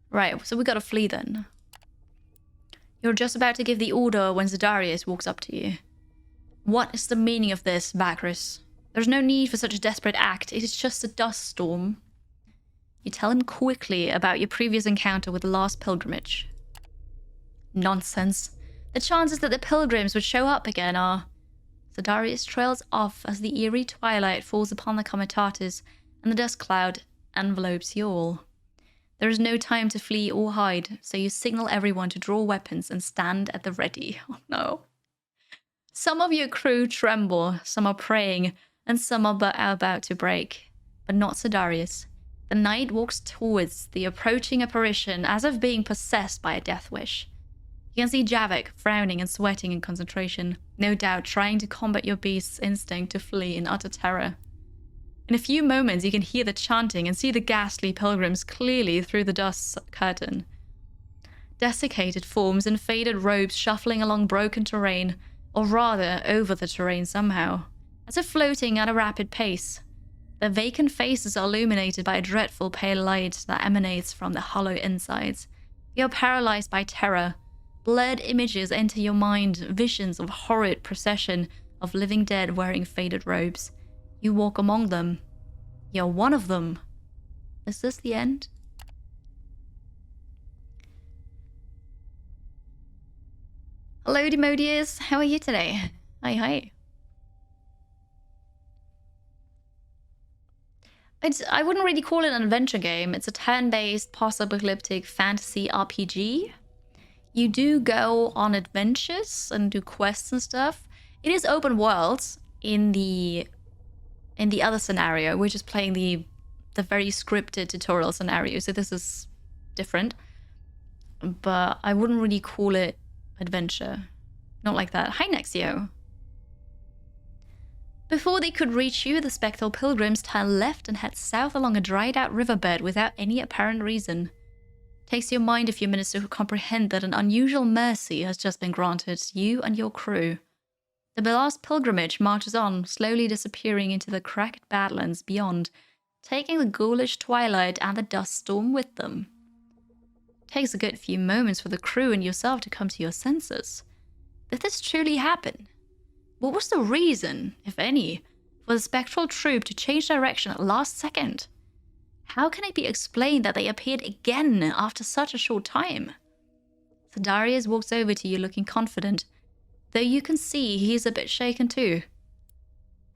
Right, so we gotta flee then. You're just about to give the order when Zedarius walks up to you. What is the meaning of this, Vagrus? There's no need for such a desperate act. It is just a dust storm. You tell him quickly about your previous encounter with the last pilgrimage. Nonsense. The chances that the pilgrims would show up again are... Zedarius trails off as the eerie twilight falls upon the comitatus and the dust cloud envelopes you all. There is no time to flee or hide, so you signal everyone to draw weapons and stand at the ready. Oh no. Some of your crew tremble, some are praying, and some are about to break. But not Zedarius. The knight walks towards the approaching apparition as if being possessed by a death wish. You can see Javik frowning and sweating in concentration, no doubt trying to combat your beast's instinct to flee in utter terror. In a few moments, you can hear the chanting and see the ghastly pilgrims clearly through the dust curtain. Desiccated forms in faded robes shuffling along broken terrain, or rather over the terrain somehow, as if floating at a rapid pace. Their vacant faces are illuminated by a dreadful pale light that emanates from the hollow insides. You are paralyzed by terror. Blurred images enter your mind, visions of horrid procession of living dead wearing faded robes. You walk among them. You're one of them. Is this the end? Hello, Demodius. How are you today? Hi. I wouldn't really call it an adventure game. It's a turn-based, post-apocalyptic fantasy RPG. You do go on adventures and do quests and stuff. It is open world in the other scenario. We're just playing the very scripted tutorial scenario, so this is different. But I wouldn't really call it adventure. Not like that. Hi, Nexio. Before they could reach you, the spectral pilgrims turn left and head south along a dried-out riverbed without any apparent reason. Takes your mind a few minutes to comprehend that an unusual mercy has just been granted to you and your crew. The last pilgrimage marches on, slowly disappearing into the cracked badlands beyond, taking the ghoulish twilight and the dust storm with them. Takes a good few moments for the crew and yourself to come to your senses. Did this truly happen? What was the reason, if any, for the spectral troop to change direction at the last second? How can it be explained that they appeared again after such a short time? Zedarius walks over to you looking confident, though you can see he is a bit shaken too.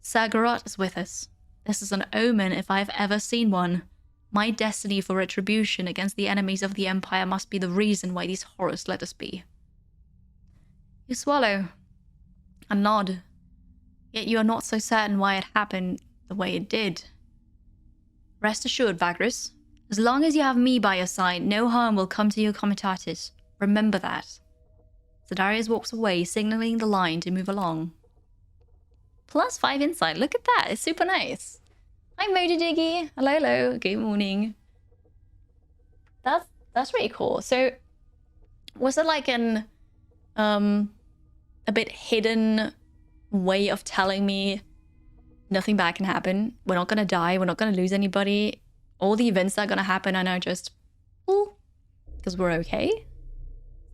Sagarot is with us. This is an omen if I have ever seen one. My destiny for retribution against the enemies of the Empire must be the reason why these horrors let us be. You swallow. A nod. Yet you are not so certain why it happened the way it did. Rest assured, Vagrus. As long as you have me by your side, no harm will come to your comitatus. Remember that. Zedarius walks away, signaling the line to move along. +5 insight. Look at that. It's super nice. Hi, Modi Diggy. Hello. Good morning. That's really cool. So, was it like an a bit hidden way of telling me nothing bad can happen? We're not gonna die. We're not gonna lose anybody. All the events that are gonna happen are now just, because we're okay.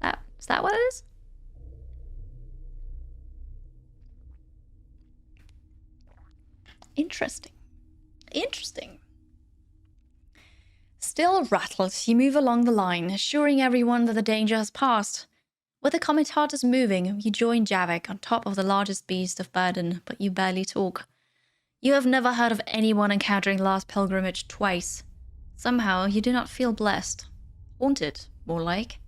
Is that what it is? Interesting. Still rattled, you move along the line, assuring everyone that the danger has passed. With the comitatus moving, you join Javik on top of the largest beast of burden, but you barely talk. You have never heard of anyone encountering the last pilgrimage twice. Somehow, you do not feel blessed. Haunted, more like.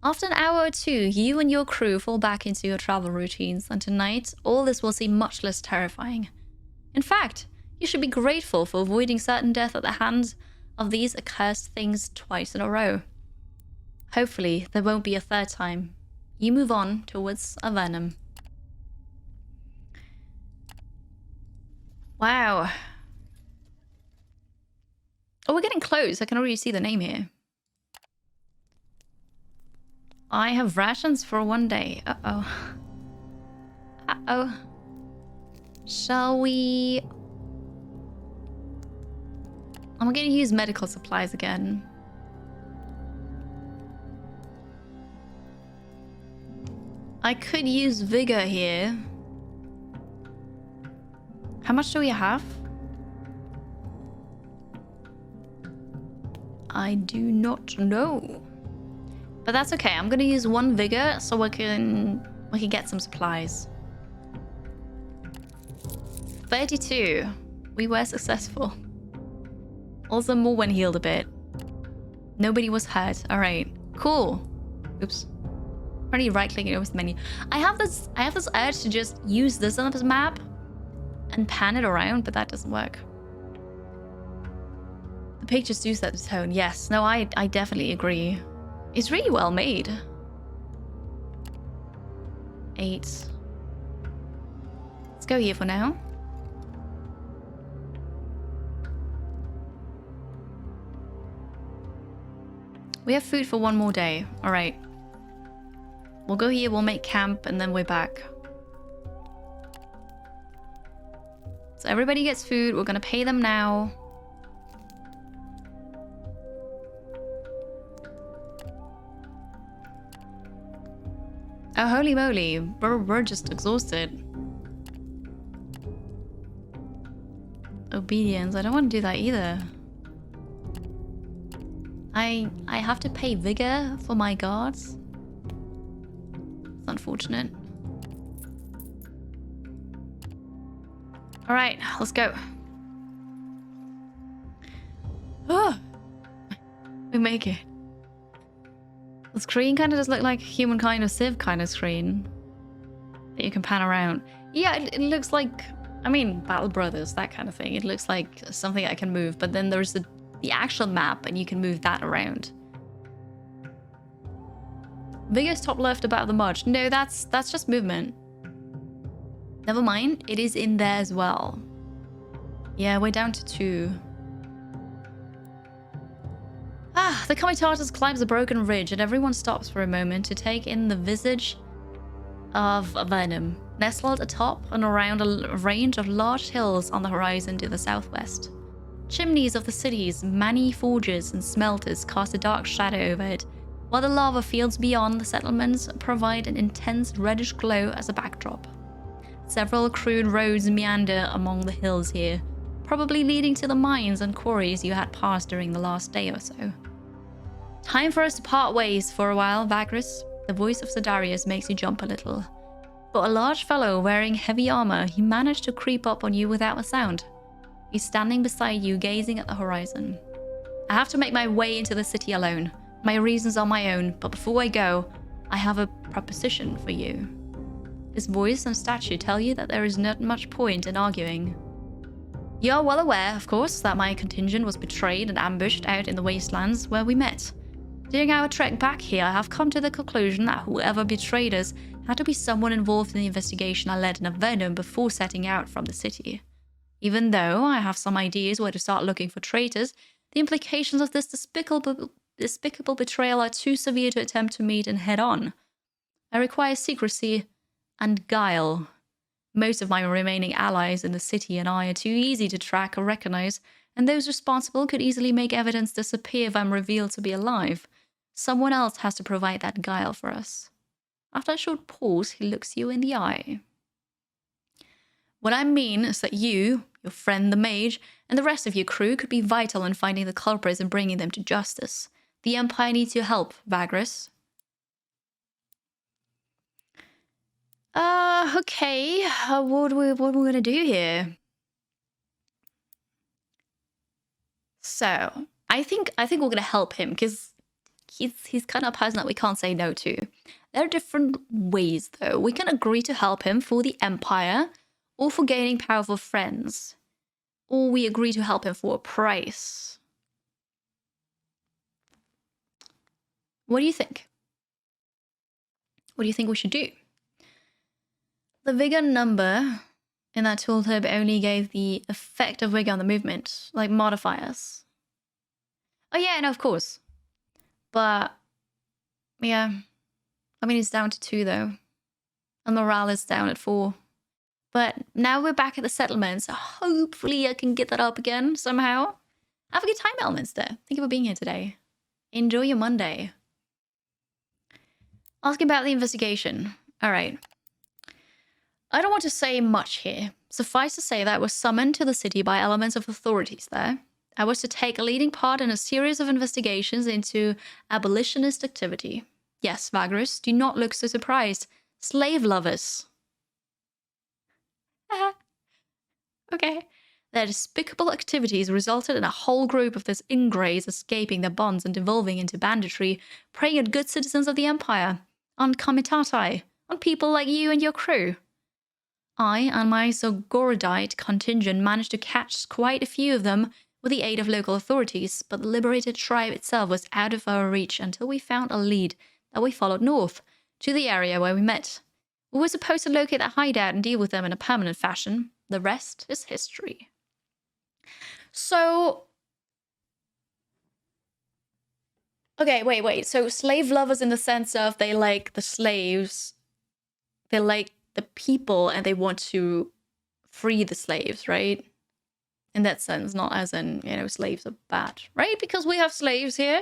After an hour or two, you and your crew fall back into your travel routines, and tonight, all this will seem much less terrifying. In fact, you should be grateful for avoiding certain death at the hands of these accursed things twice in a row. Hopefully, there won't be a third time. You move on towards Avernum. Wow. we're getting close. I can already see the name here. I have rations for 1 day. Uh-oh. Uh-oh. Shall we... I'm gonna use medical supplies again. I could use vigor here. How much do we have? I do not know. But that's okay. I'm gonna use 1 vigor so we can get some supplies. 32. We were successful. Also, Morwen healed a bit. Nobody was hurt. All right, cool. Oops. Already right-clicking over the menu. I have this urge to just use this on this map and pan it around, but that doesn't work. The pictures do set the tone. Yes. No, I definitely agree. It's really well made. 8. Let's go here for now. We have food for 1 more day. All right. We'll go here, we'll make camp, and then we're back. So everybody gets food. We're going to pay them now. Oh, holy moly. We're just exhausted. Obedience. I don't want to do that either. I have to pay vigor for my guards. It's unfortunate. All right, let's go. Oh, we make it. The screen kind of does look like humankind of Civ kind of screen that you can pan around. Yeah, it looks like, I mean, Battle Brothers, that kind of thing. It looks like something I can move, but then there's the actual map and you can move that around. Vigor's top left about the march. No, that's just movement. Never mind, it is in there as well. Yeah, we're down to 2. The Comitatus climbs a broken ridge and everyone stops for a moment to take in the visage of Avernum, nestled atop and around a range of large hills on the horizon to the southwest. Chimneys of the city's many forges and smelters cast a dark shadow over it, while the lava fields beyond the settlements provide an intense reddish glow as a backdrop. Several crude roads meander among the hills here, probably leading to the mines and quarries you had passed during the last day or so. Time for us to part ways for a while, Vagrus. The voice of Sidarius makes you jump a little. For a large fellow wearing heavy armor, he managed to creep up on you without a sound. He's standing beside you, gazing at the horizon. I have to make my way into the city alone. My reasons are my own, but before I go, I have a proposition for you. His voice and stature tell you that there is not much point in arguing. You are well aware, of course, that my contingent was betrayed and ambushed out in the wastelands where we met. During our trek back here, I have come to the conclusion that whoever betrayed us had to be someone involved in the investigation I led in Avernum before setting out from the city. Even though I have some ideas where to start looking for traitors, the implications of this despicable betrayal are too severe to attempt to meet and head on. I require secrecy and guile. Most of my remaining allies in the city and I are too easy to track or recognize, and those responsible could easily make evidence disappear if I'm revealed to be alive. Someone else has to provide that guile for us. After a short pause, he looks you in the eye. What I mean is that you, your friend the mage, and the rest of your crew could be vital in finding the culprits and bringing them to justice. The Empire needs your help, Vagrus. Okay. What are we gonna do here? So, I think we're gonna help him because he's kind of a person that we can't say no to. There are different ways, though. We can agree to help him for the Empire, or for gaining powerful friends, or we agree to help him for a price. What do you think? What do you think we should do? The vigor number in that tooltip only gave the effect of vigor on the movement, like modifiers. Oh yeah, no, of course. But yeah, I mean it's down to 2 though, and morale is down at 4. But now we're back at the settlement, so hopefully I can get that up again somehow. Have a good time, Elminster. Thank you for being here today. Enjoy your Monday. Asking about the investigation. All right. I don't want to say much here. Suffice to say that I was summoned to the city by elements of authorities there. I was to take a leading part in a series of investigations into abolitionist activity. Yes, Vagrus, do not look so surprised. Slave lovers. Okay. Their despicable activities resulted in a whole group of these ingrates escaping their bonds and devolving into banditry, preying on good citizens of the Empire, on comitatai, on people like you and your crew. I and my Zogorodite contingent managed to catch quite a few of them with the aid of local authorities, but the liberated tribe itself was out of our reach until we found a lead that we followed north, to the area where we met. We were supposed to locate that hideout and deal with them in a permanent fashion. The rest is history. So... Okay, wait. So slave lovers in the sense of they like the slaves, they like the people, and they want to free the slaves, right? In that sense, not as in, you know, slaves are bad, right? Because we have slaves here.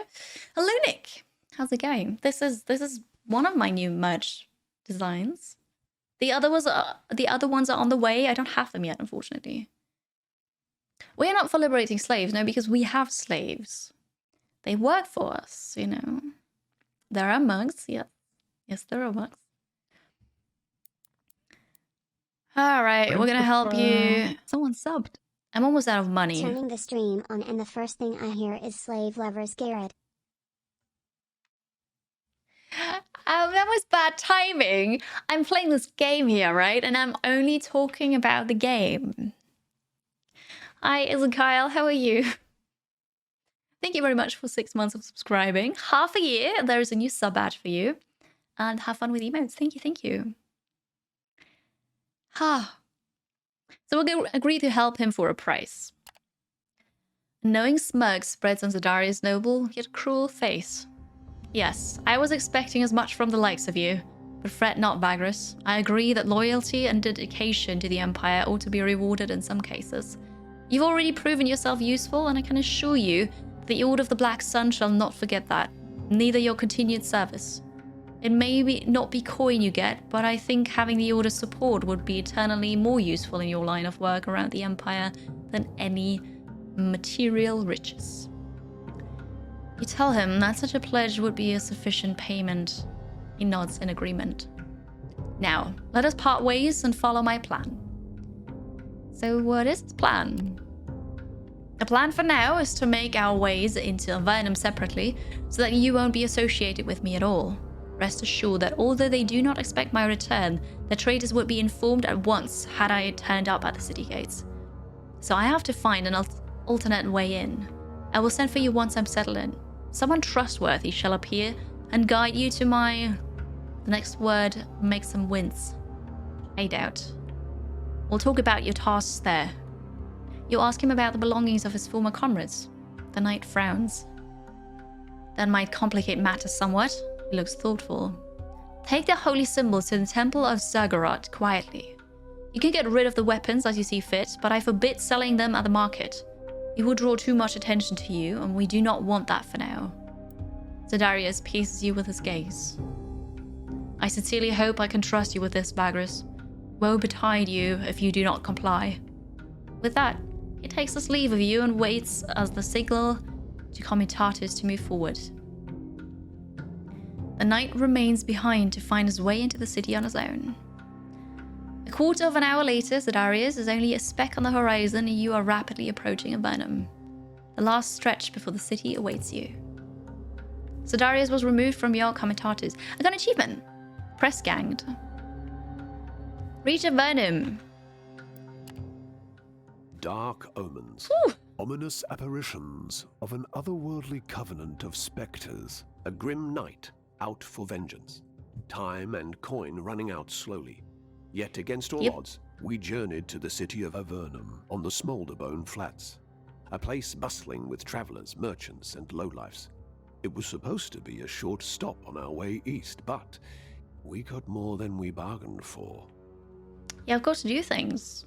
Hello, Nick. How's it going? This is one of my new merch designs. The other ones are on the way. I don't have them yet, unfortunately. We're not for liberating slaves, no, because we have slaves. They work for us, you know. There are monks, yeah. Yes, there are monks. All right, we're gonna help you. Someone subbed. I'm almost out of money. Turning the stream on and the first thing I hear is slave lovers Garrett. That was bad timing. I'm playing this game here, right? And I'm only talking about the game. Hi, Kyle. How are you? Thank you very much for 6 months of subscribing. Half a year, there is a new sub badge for you. And have fun with emotes. Thank you. Ha. So we're going to agree to help him for a price. Knowing smug spreads on Zadaria's noble yet cruel face. Yes, I was expecting as much from the likes of you. But fret not, Vagrus. I agree that loyalty and dedication to the Empire ought to be rewarded in some cases. You've already proven yourself useful, and I can assure you that the Order of the Black Sun shall not forget that. Neither your continued service. It may not be coin you get, but I think having the Order's support would be eternally more useful in your line of work around the Empire than any material riches. You tell him that such a pledge would be a sufficient payment. He nods in agreement. Now, let us part ways and follow my plan. So what is the plan? The plan for now is to make our ways into Avernum separately, so that you won't be associated with me at all. Rest assured that although they do not expect my return, the traitors would be informed at once had I turned up at the city gates. So I have to find an alternate way in. I will send for you once I'm settled in. Someone trustworthy shall appear and guide you to my... The next word makes them wince. Hideout. We'll talk about your tasks there. You'll ask him about the belongings of his former comrades. The knight frowns. That might complicate matters somewhat. He looks thoughtful. Take the holy symbols to the temple of Zagorod quietly. You can get rid of the weapons as you see fit, but I forbid selling them at the market. It will draw too much attention to you, and we do not want that for now. Zedarius pierces you with his gaze. I sincerely hope I can trust you with this, Vagrus. Woe betide you if you do not comply. With that, he takes his leave of you and waits as the signal to comitatus to move forward. The knight remains behind to find his way into the city on his own. A quarter of an hour later, Zedarius is only a speck on the horizon and you are rapidly approaching Avernum. The last stretch before the city awaits you. Zedarius was removed from your comitatus. I got an achievement. Press ganged. Reach Avernum. Dark omens. Whew. Ominous apparitions of an otherworldly covenant of spectres. A grim night out for vengeance. Time and coin running out slowly. Yet against all odds, we journeyed to the city of Avernum on the Smoulderbone Flats. a place bustling with travelers, merchants, and lowlifes. It was supposed to be a short stop on our way east, but we got more than we bargained for. Yeah, I've got to do things.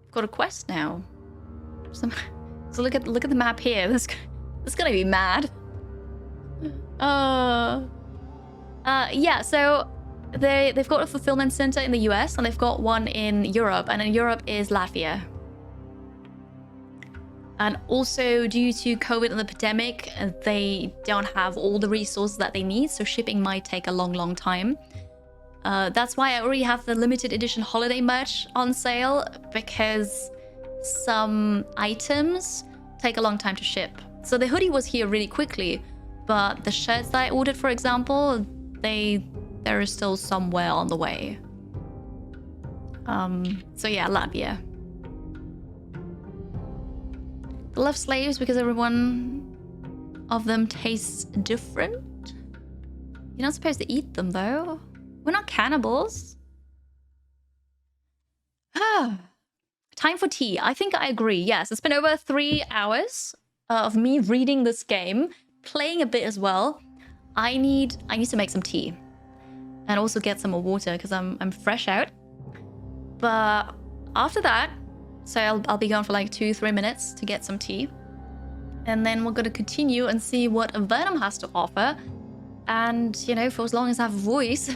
I've got a quest now. So look at the map here. This gonna be mad. Yeah, so they've got a fulfillment center in the US and they've got one in Europe, and in Europe is Latvia. And also, due to COVID and the pandemic, they don't have all the resources that they need, so shipping might take a long time. That's why I already have the limited edition holiday merch on sale, because some items take a long time to ship. So the hoodie was here really quickly, but the shirts that I ordered, for example, they're still somewhere on the way. So yeah, Latvia. I love slaves because every one of them tastes different. You're not supposed to eat them though. We're not cannibals. Time for tea. I think I agree. Yes, it's been over 3 hours of me reading this game, playing a bit as well. I need to make some tea and also get some more water because I'm fresh out. But after that, so I'll be gone for like 2-3 minutes to get some tea, and then we're gonna continue and see what Avernum has to offer. And you know, for as long as I have a voice,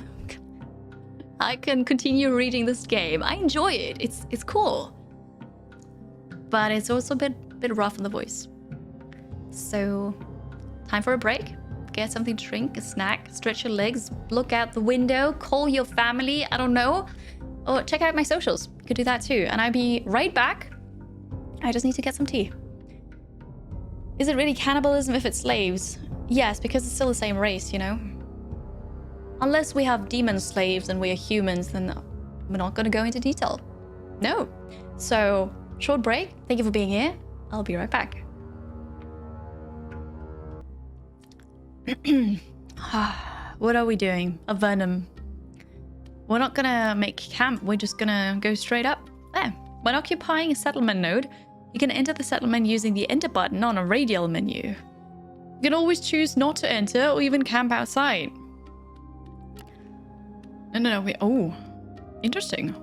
I can continue reading this game. I enjoy it. It's cool, but it's also a bit rough on the voice. So, time for a break. Get something to drink, a snack, stretch your legs, look out the window, call your family, I don't know. Or check out my socials. You could do that too. And I'll be right back. I just need to get some tea. Is it really cannibalism if it's slaves? Yes, because it's still the same race, you know? Unless we have demon slaves and we are humans, then we're not going to go into detail. No. So, short break. Thank you for being here. I'll be right back. What are we doing? Avernum. We're not gonna make camp, we're just gonna go straight up. There. When occupying a settlement node, you can enter the settlement using the enter button on a radial menu. You can always choose not to enter or even camp outside. Oh, interesting.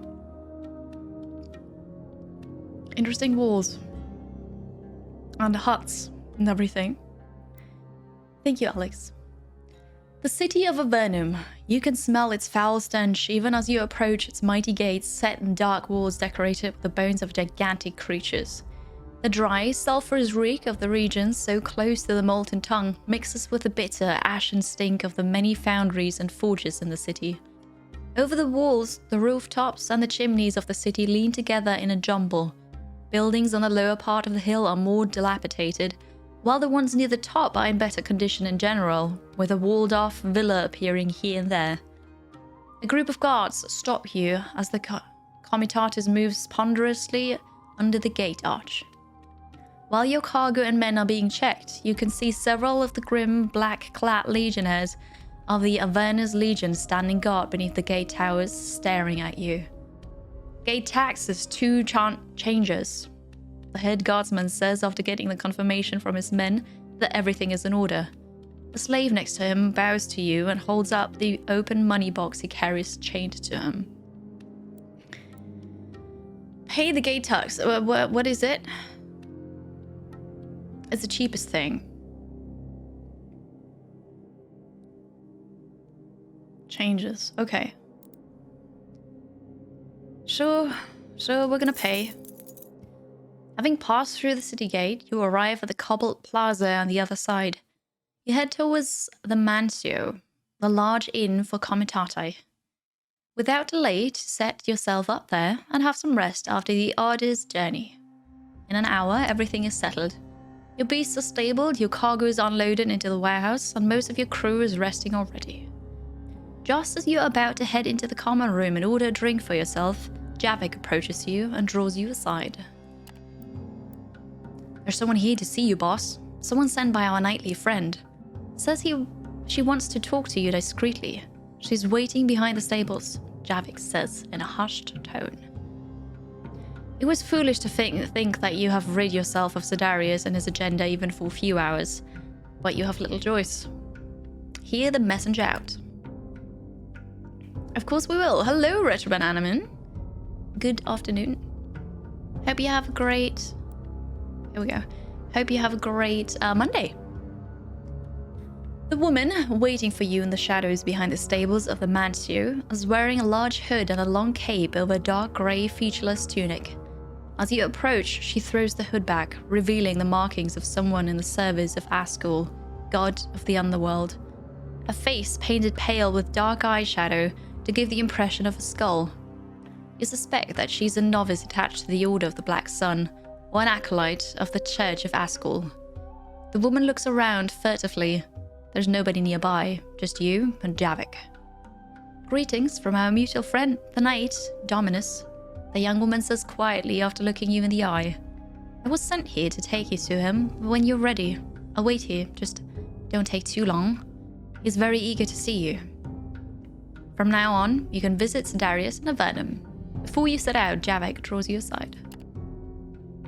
Interesting walls. And huts and everything. Thank you, Alex. The city of Avernum. You can smell its foul stench even as you approach its mighty gates set in dark walls decorated with the bones of gigantic creatures. The dry, sulphurous reek of the region so close to the molten tongue mixes with the bitter, ashen stink of the many foundries and forges in the city. Over the walls, the rooftops and the chimneys of the city lean together in a jumble. Buildings on the lower part of the hill are more dilapidated, while the ones near the top are in better condition in general, with a walled-off villa appearing here and there. A group of guards stop you as the comitatus moves ponderously under the gate arch. While your cargo and men are being checked, you can see several of the grim, black-clad legionnaires of the Avernus Legion standing guard beneath the gate towers, staring at you. Gate taxes 2 changes. The head guardsman says after getting the confirmation from his men that everything is in order. The slave next to him bows to you and holds up the open money box he carries chained to him. Pay the gate tax. What is it? It's the cheapest thing. Changes. Okay. Sure, we're gonna pay. Having passed through the city gate, you arrive at the cobbled plaza on the other side. You head towards the Mansio, the large inn for comitati. Without delay, to set yourself up there and have some rest after the arduous journey. In an hour, everything is settled. Your beasts are stabled, your cargo is unloaded into the warehouse, and most of your crew is resting already. Just as you are about to head into the common room and order a drink for yourself, Javik approaches you and draws you aside. There's someone here to see you, boss. Someone sent by our nightly friend. Says she wants to talk to you discreetly. She's waiting behind the stables, Javik says in a hushed tone. It was foolish to think that you have rid yourself of Sidarius and his agenda even for a few hours, but you have little choice. Hear the messenger out. Of course we will. Hello, Retroban Animan. Good afternoon. Hope you have a great... Here we go. Hope you have a great Monday. The woman waiting for you in the shadows behind the stables of the Mancio is wearing a large hood and a long cape over a dark grey featureless tunic. As you approach, she throws the hood back, revealing the markings of someone in the service of Ascul, god of the underworld. A face painted pale with dark eyeshadow to give the impression of a skull. You suspect that she's a novice attached to the Order of the Black Sun, or an acolyte of the Church of Ascul. The woman looks around furtively. There's nobody nearby, just you and Javik. Greetings from our mutual friend, the knight, Dominus. The young woman says quietly after looking you in the eye. I was sent here to take you to him when you're ready. I'll wait here, just don't take too long. He's very eager to see you. From now on, you can visit Sidarius and Avernum. Before you set out, Javik draws you aside.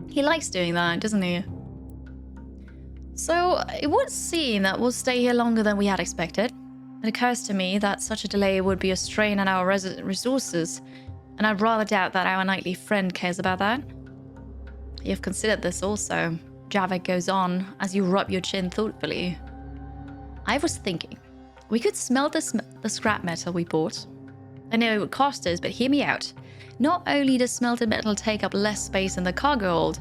He likes doing that, doesn't he? So, it would seem that we'll stay here longer than we had expected. It occurs to me that such a delay would be a strain on our resources, and I'd rather doubt that our knightly friend cares about that. You've considered this also, Javik goes on as you rub your chin thoughtfully. I was thinking, we could smelt the scrap metal we bought. I know it would cost us, but hear me out. Not only does smelted metal take up less space in the cargo hold,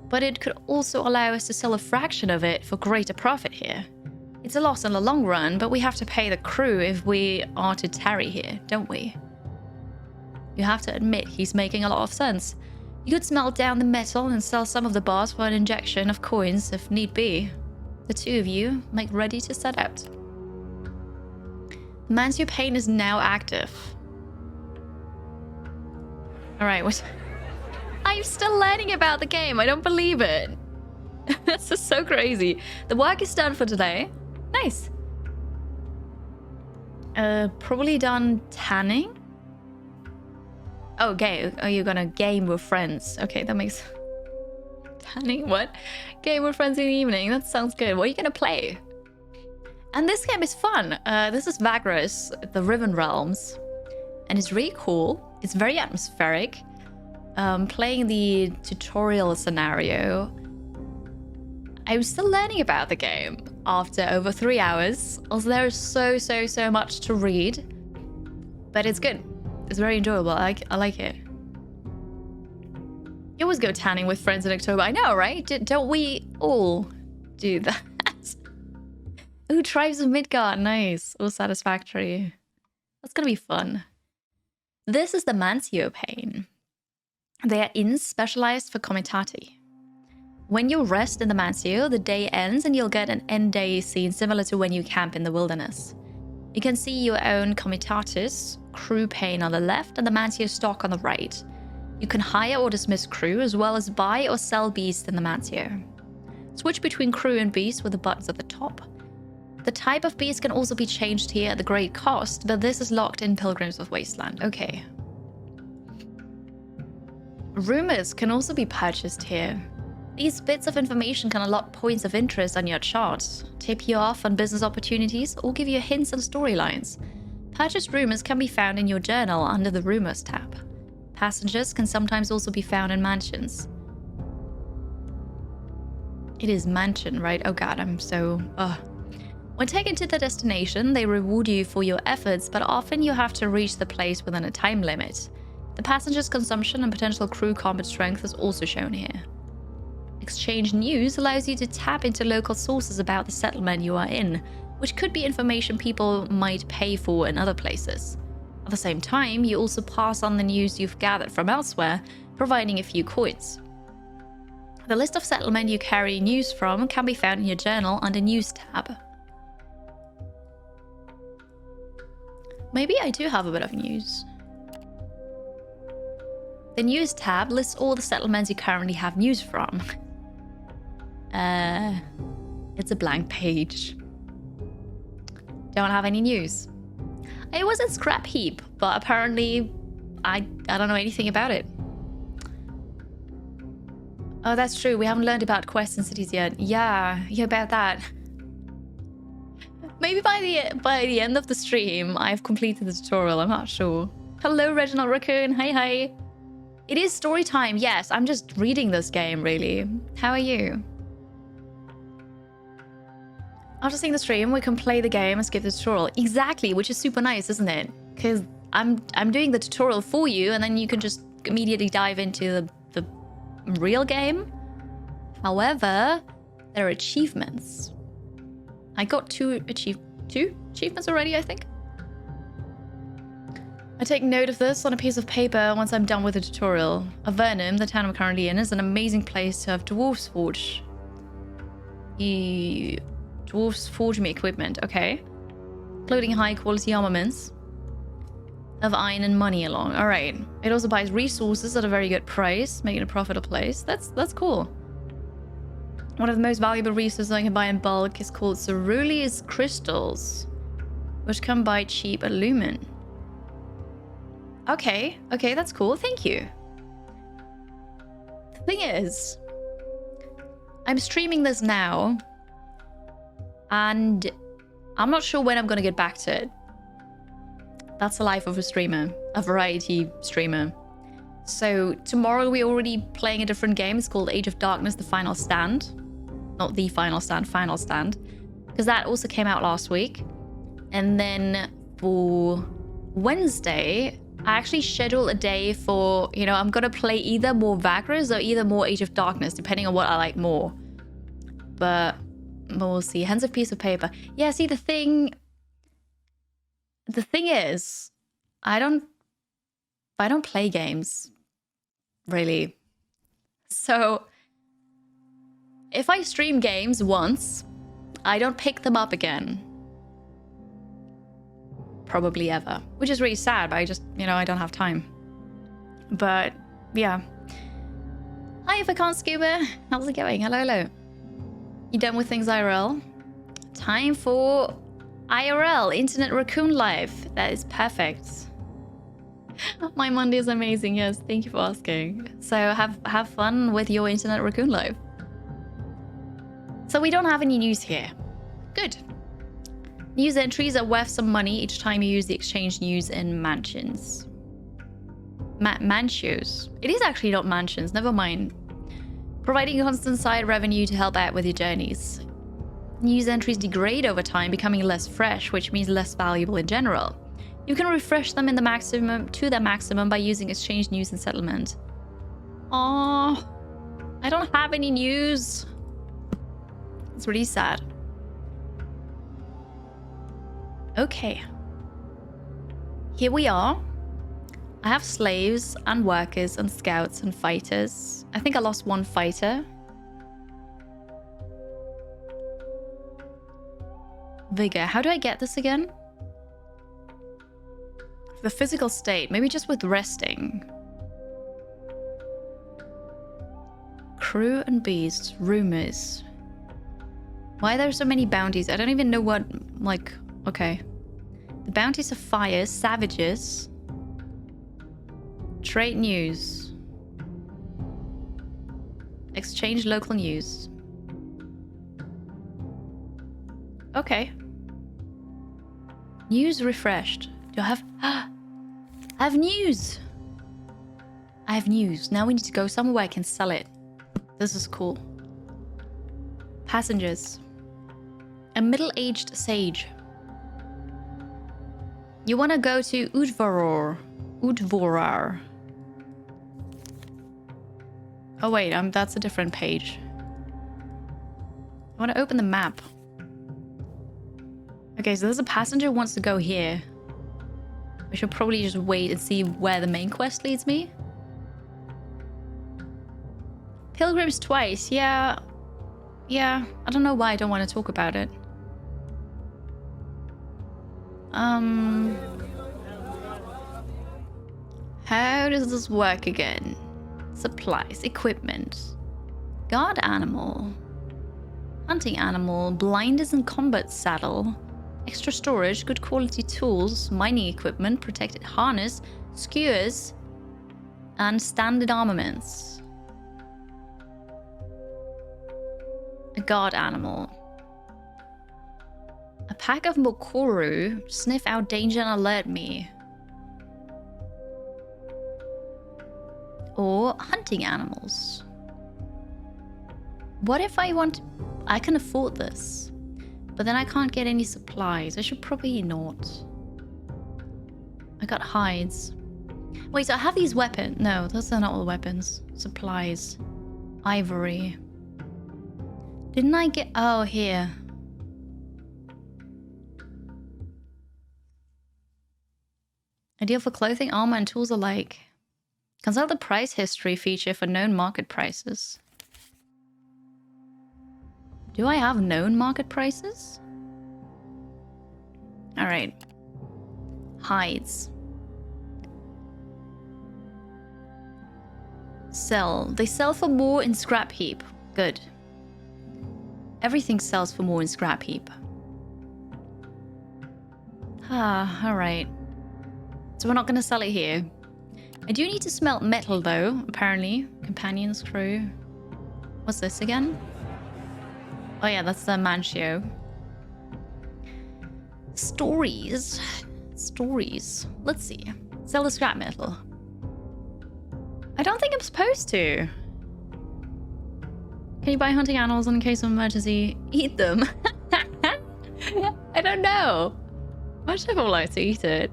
but it could also allow us to sell a fraction of it for greater profit here. It's a loss in the long run, but we have to pay the crew if we are to tarry here, don't we? You have to admit he's making a lot of sense. You could smelt down the metal and sell some of the bars for an injection of coins if need be. The two of you make ready to set out. The Mancio Pain is now active. Alright, what? I'm still learning about the game. I don't believe it. That's just so crazy. The work is done for today. Nice. Probably done tanning. Oh, okay. Are you gonna game with friends? Okay, that makes... Tanning? What? Game with friends in the evening. That sounds good. What are you gonna play? And this game is fun. This is Vagrus, the Riven Realms. And it's really cool. It's very atmospheric. Playing the tutorial scenario, I was still learning about the game after over 3 hours. Also, there is so much to read, but it's good. It's very enjoyable. I like it. You always go tanning with friends in October. I know, right? Don't we all do that? Ooh, Tribes of Midgard. Nice. All satisfactory. That's gonna be fun. This is the Mancio Pain. They are inns specialized for comitati. When you rest in the Mancio, the day ends and you'll get an end day scene similar to when you camp in the wilderness. You can see your own comitatus, crew pane on the left, and the Mancio stock on the right. You can hire or dismiss crew, as well as buy or sell beasts in the Mancio. Switch between crew and beast with the buttons at the top. The type of beast can also be changed here at the great cost, but this is locked in Pilgrims of Wasteland. Okay. Rumors can also be purchased here. These bits of information can unlock points of interest on your chart, tip you off on business opportunities, or give you hints and storylines. Purchased rumors can be found in your journal under the Rumors tab. Passengers can sometimes also be found in mansions. It is mansion, right? Oh god, I'm so... When taken to the destination, they reward you for your efforts, but often you have to reach the place within a time limit. The passenger's consumption and potential crew combat strength is also shown here. Exchange news allows you to tap into local sources about the settlement you are in, which could be information people might pay for in other places. At the same time, you also pass on the news you've gathered from elsewhere, providing a few coins. The list of settlement you carry news from can be found in your journal under News tab. Maybe I do have a bit of news. The News tab lists all the settlements you currently have news from. It's a blank page. Don't have any news. It was in Scrapheap, but apparently I don't know anything about it. Oh, that's true. We haven't learned about quests and cities yet. Yeah, about that. Maybe by the end of the stream, I've completed the tutorial. I'm not sure. Hello, Reginald Raccoon. Hi. It is story time. Yes, I'm just reading this game, really. How are you? After seeing the stream, we can play the game and skip the tutorial. Exactly, which is super nice, isn't it? Because I'm doing the tutorial for you, and then you can just immediately dive into the real game. However, there are achievements. I got two achievements already, I think. I take note of this on a piece of paper once I'm done with the tutorial. Avernum, the town I'm currently in, is an amazing place to have dwarves forge. Dwarves forge me equipment, okay. Including high quality armaments of iron and money along. Alright. It also buys resources at a very good price, making it a profitable place. That's cool. One of the most valuable resources I can buy in bulk is called ceruleus crystals, which can buy cheap at Lumen. Okay, that's cool. Thank you. The thing is, I'm streaming this now, and I'm not sure when I'm going to get back to it. That's the life of a streamer, a variety streamer. So tomorrow we're already playing a different game. It's called Age of Darkness, The Final Stand. Not The Final Stand, Final Stand. Because that also came out last week. And then for Wednesday, I actually scheduled a day for, you know, I'm going to play either more Vagrus or either more Age of Darkness, depending on what I like more. But we'll see. Hence a piece of paper. Yeah, see, the thing is, I don't play games, really. So if I stream games once, I don't pick them up again. Probably ever. Which is really sad, but I just, you know, I don't have time. But, yeah. Hi, if I can't scuba. How's it going? Hello. You done with things IRL? Time for IRL, Internet Raccoon Life. That is perfect. My Monday is amazing, yes. Thank you for asking. So have fun with your Internet Raccoon Life. So we don't have any news here. Good. News entries are worth some money each time you use the exchange news in mansions. Mansions. It is actually not mansions, never mind. Providing a constant side revenue to help out with your journeys. News entries degrade over time, becoming less fresh, which means less valuable in general. You can refresh them to their maximum by using exchange news and settlement. Aww, I don't have any news. It's really sad. Okay. Here we are. I have slaves and workers and scouts and fighters. I think I lost one fighter. Vigor. How do I get this again? The physical state. Maybe just with resting. Crew and beasts. Rumors. Why are there so many bounties? I don't even know what... Like... Okay. The bounties are fires. Savages. Trade news. Exchange local news. Okay. News refreshed. Do I have... I have news! I have news. Now we need to go somewhere where I can sell it. This is cool. Passengers. A middle-aged sage. You want to go to Udvorar. Oh wait, that's a different page. I want to open the map. Okay, so there's a passenger who wants to go here. We should probably just wait and see where the main quest leads me. Pilgrims twice, yeah. Yeah, I don't know why I don't want to talk about it. How does this work again? Supplies, equipment. Guard animal. Hunting animal, blinders and combat saddle. Extra storage, good quality tools, mining equipment, protected harness, skewers, and standard armaments. A guard animal. A pack of Mokoro. Sniff out danger and alert me. Or hunting animals. What if I want... I can afford this. But then I can't get any supplies. I should probably not. I got hides. Wait, so I have these weapons. No, those are not all weapons. Supplies. Ivory. Didn't I get... Oh, here. Ideal for clothing, armor, and tools alike. Consult the price history feature for known market prices. Do I have known market prices? Alright. Hides. Sell. They sell for more in Scrapheap. Good. Everything sells for more in Scrapheap. Ah, alright. So we're not going to sell it here. I do need to smelt metal though, apparently. Companions, crew. What's this again? Oh yeah, that's the Mancio. Stories. Stories. Let's see. Sell the scrap metal. I don't think I'm supposed to. Can you buy hunting animals in case of emergency? Eat them. I don't know. Why should I like to eat it?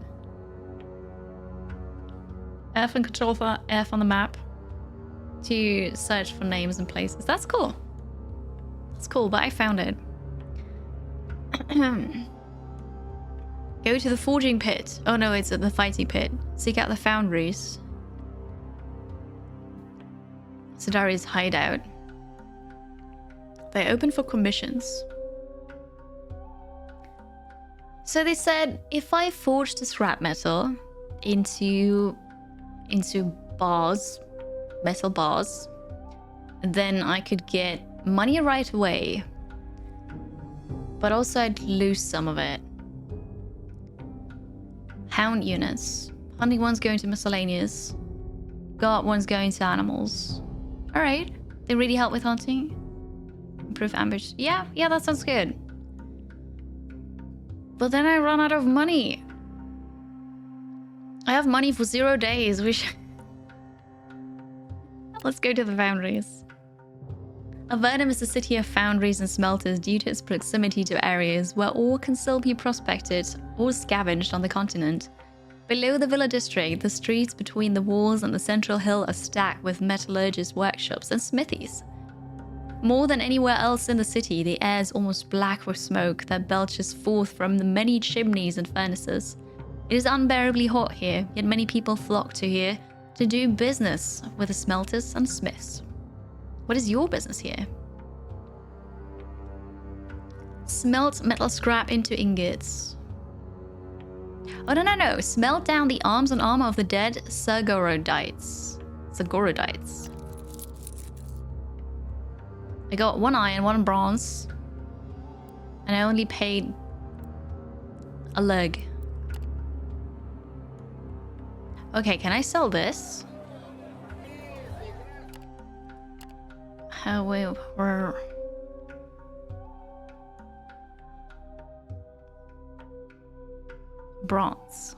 F and control for F on the map to search for names and places. That's cool. That's cool, but I found it. Go to the forging pit. Oh no, it's at the fighting pit. Seek out the foundries. Sadari's hideout. They're open for commissions. So they said if I forged the scrap metal into bars, metal bars, then I could get money right away. But also I'd lose some of it. Hound units. Hunting one's going to miscellaneous. Guard one's going to animals. Alright. They really help with hunting. Improve ambush. Yeah, that sounds good. But then I run out of money. I have money for 0 days. Let's go to the foundries. Avernum is a city of foundries and smelters due to its proximity to areas where ore can still be prospected or scavenged on the continent. Below the villa district, the streets between the walls and the central hill are stacked with metallurgists' workshops and smithies. More than anywhere else in the city, the air is almost black with smoke that belches forth from the many chimneys and furnaces. It is unbearably hot here, yet many people flock to here to do business with the smelters and smiths. What is your business here? Smelt metal scrap into ingots. Oh, no. Smelt down the arms and armor of the dead Sagorodites. I got 1 iron, 1 bronze. And I only paid a leg. Okay, can I sell this? However... Bronze.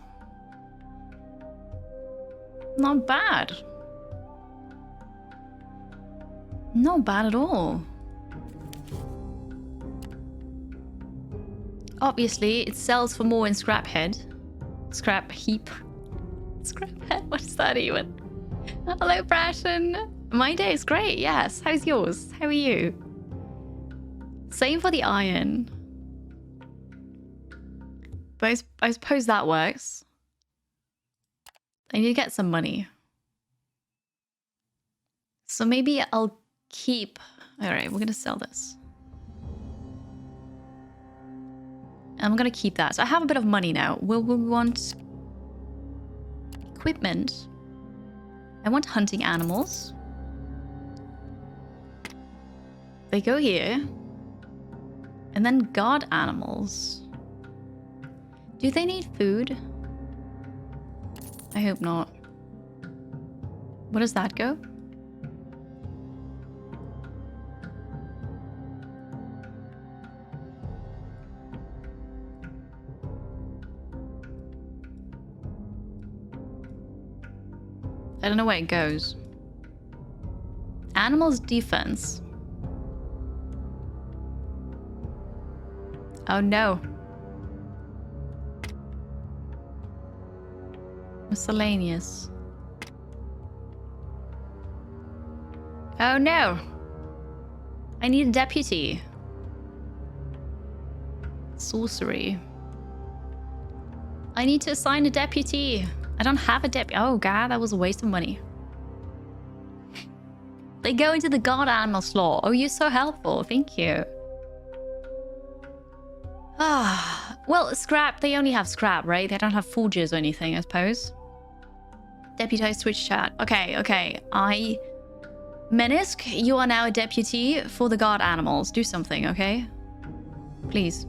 Not bad. Not bad at all. Obviously, it sells for more in Scrapheap. Scrapheap. What is that even? Hello, Brashen. My day is great, yes. How's yours? How are you? Same for the iron. But I suppose that works. I need to get some money. So maybe I'll keep... Alright, we're gonna sell this. I'm gonna keep that. So I have a bit of money now. Will we want... equipment? I want hunting animals. They go here. And then guard animals. Do they need food? I hope not. Where does that go? I don't know where it goes. Animals defense. Oh no. Miscellaneous. Oh no. I need a deputy. Sorcery. I need to assign a deputy. I don't have a deputy. Oh god, that was a waste of money. They go into the god animal slot. Oh, you're so helpful. Thank you. Ah, well, scrap. They only have scrap, right? They don't have forges or anything, I suppose. Deputized Twitch chat. Okay, okay. Menisk, you are now a deputy for the guard animals. Do something, okay? Please.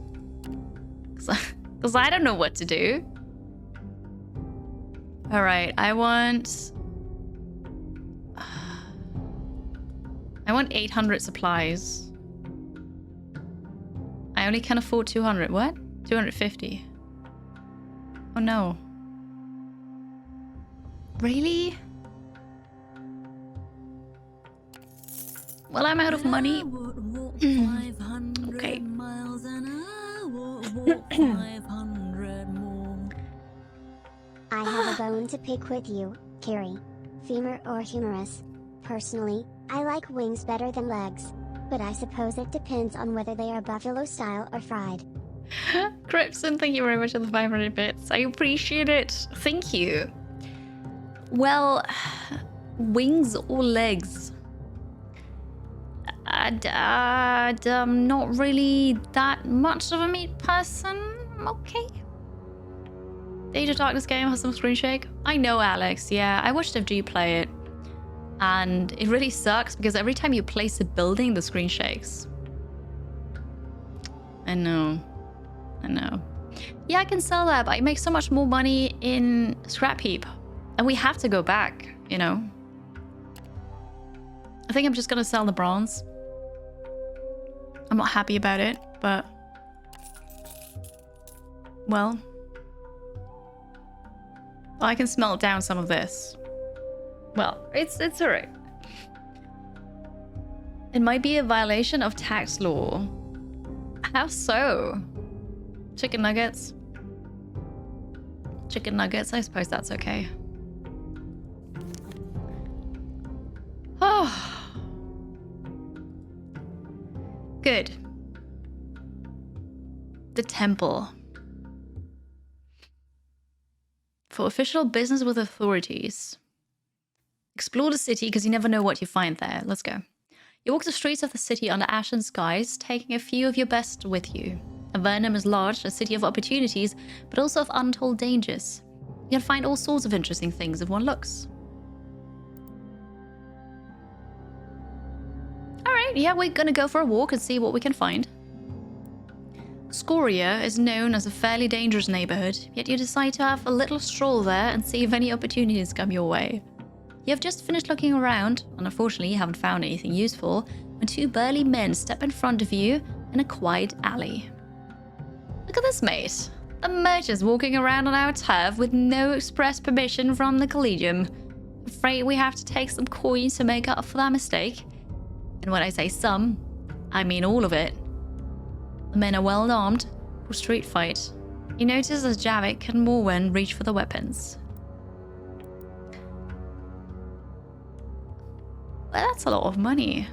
Because I don't know what to do. Alright, I want 800 supplies. I only can afford 200. What? 250. Oh no. Really? Well, I'm out of money. Okay. I have a bone to pick with you, Kiri. Femur or humerus. Personally, I like wings better than legs. But I suppose it depends on whether they are buffalo style or fried. Cripson, thank you very much for the 500 bits. I appreciate it. Thank you. Well, wings or legs? I'm not really that much of a meat person. Okay. The Age of Darkness game has some screen shake. I know, Alex. Yeah, I watched FG play it. And it really sucks because every time you place a building, the screen shakes. I know. I know. Yeah, I can sell that, but I make so much more money in Scrapheap. And we have to go back, you know. I think I'm just gonna sell the bronze. I'm not happy about it, but... well... I can smelt down some of this. Well, it's alright. It might be a violation of tax law. How so? Chicken nuggets? Chicken nuggets, I suppose that's okay. Oh. Good. The temple. For official business with authorities. Explore the city because you never know what you find there. Let's go. You walk the streets of the city under ashen skies, taking a few of your best with you. Avernum is large, a city of opportunities, but also of untold dangers. You can find all sorts of interesting things if one looks. Alright, yeah, we're gonna go for a walk and see what we can find. Scoria is known as a fairly dangerous neighborhood, yet you decide to have a little stroll there and see if any opportunities come your way. You have just finished looking around, and unfortunately you haven't found anything useful, when two burly men step in front of you in a quiet alley. Look at this, mate. The merchant's walking around on our turf with no express permission from the Collegium. Afraid we have to take some coins to make up for that mistake. And when I say some, I mean all of it. The men are well armed for street fight. You notice as Javik and Morwen reach for the weapons. Well, that's a lot of money.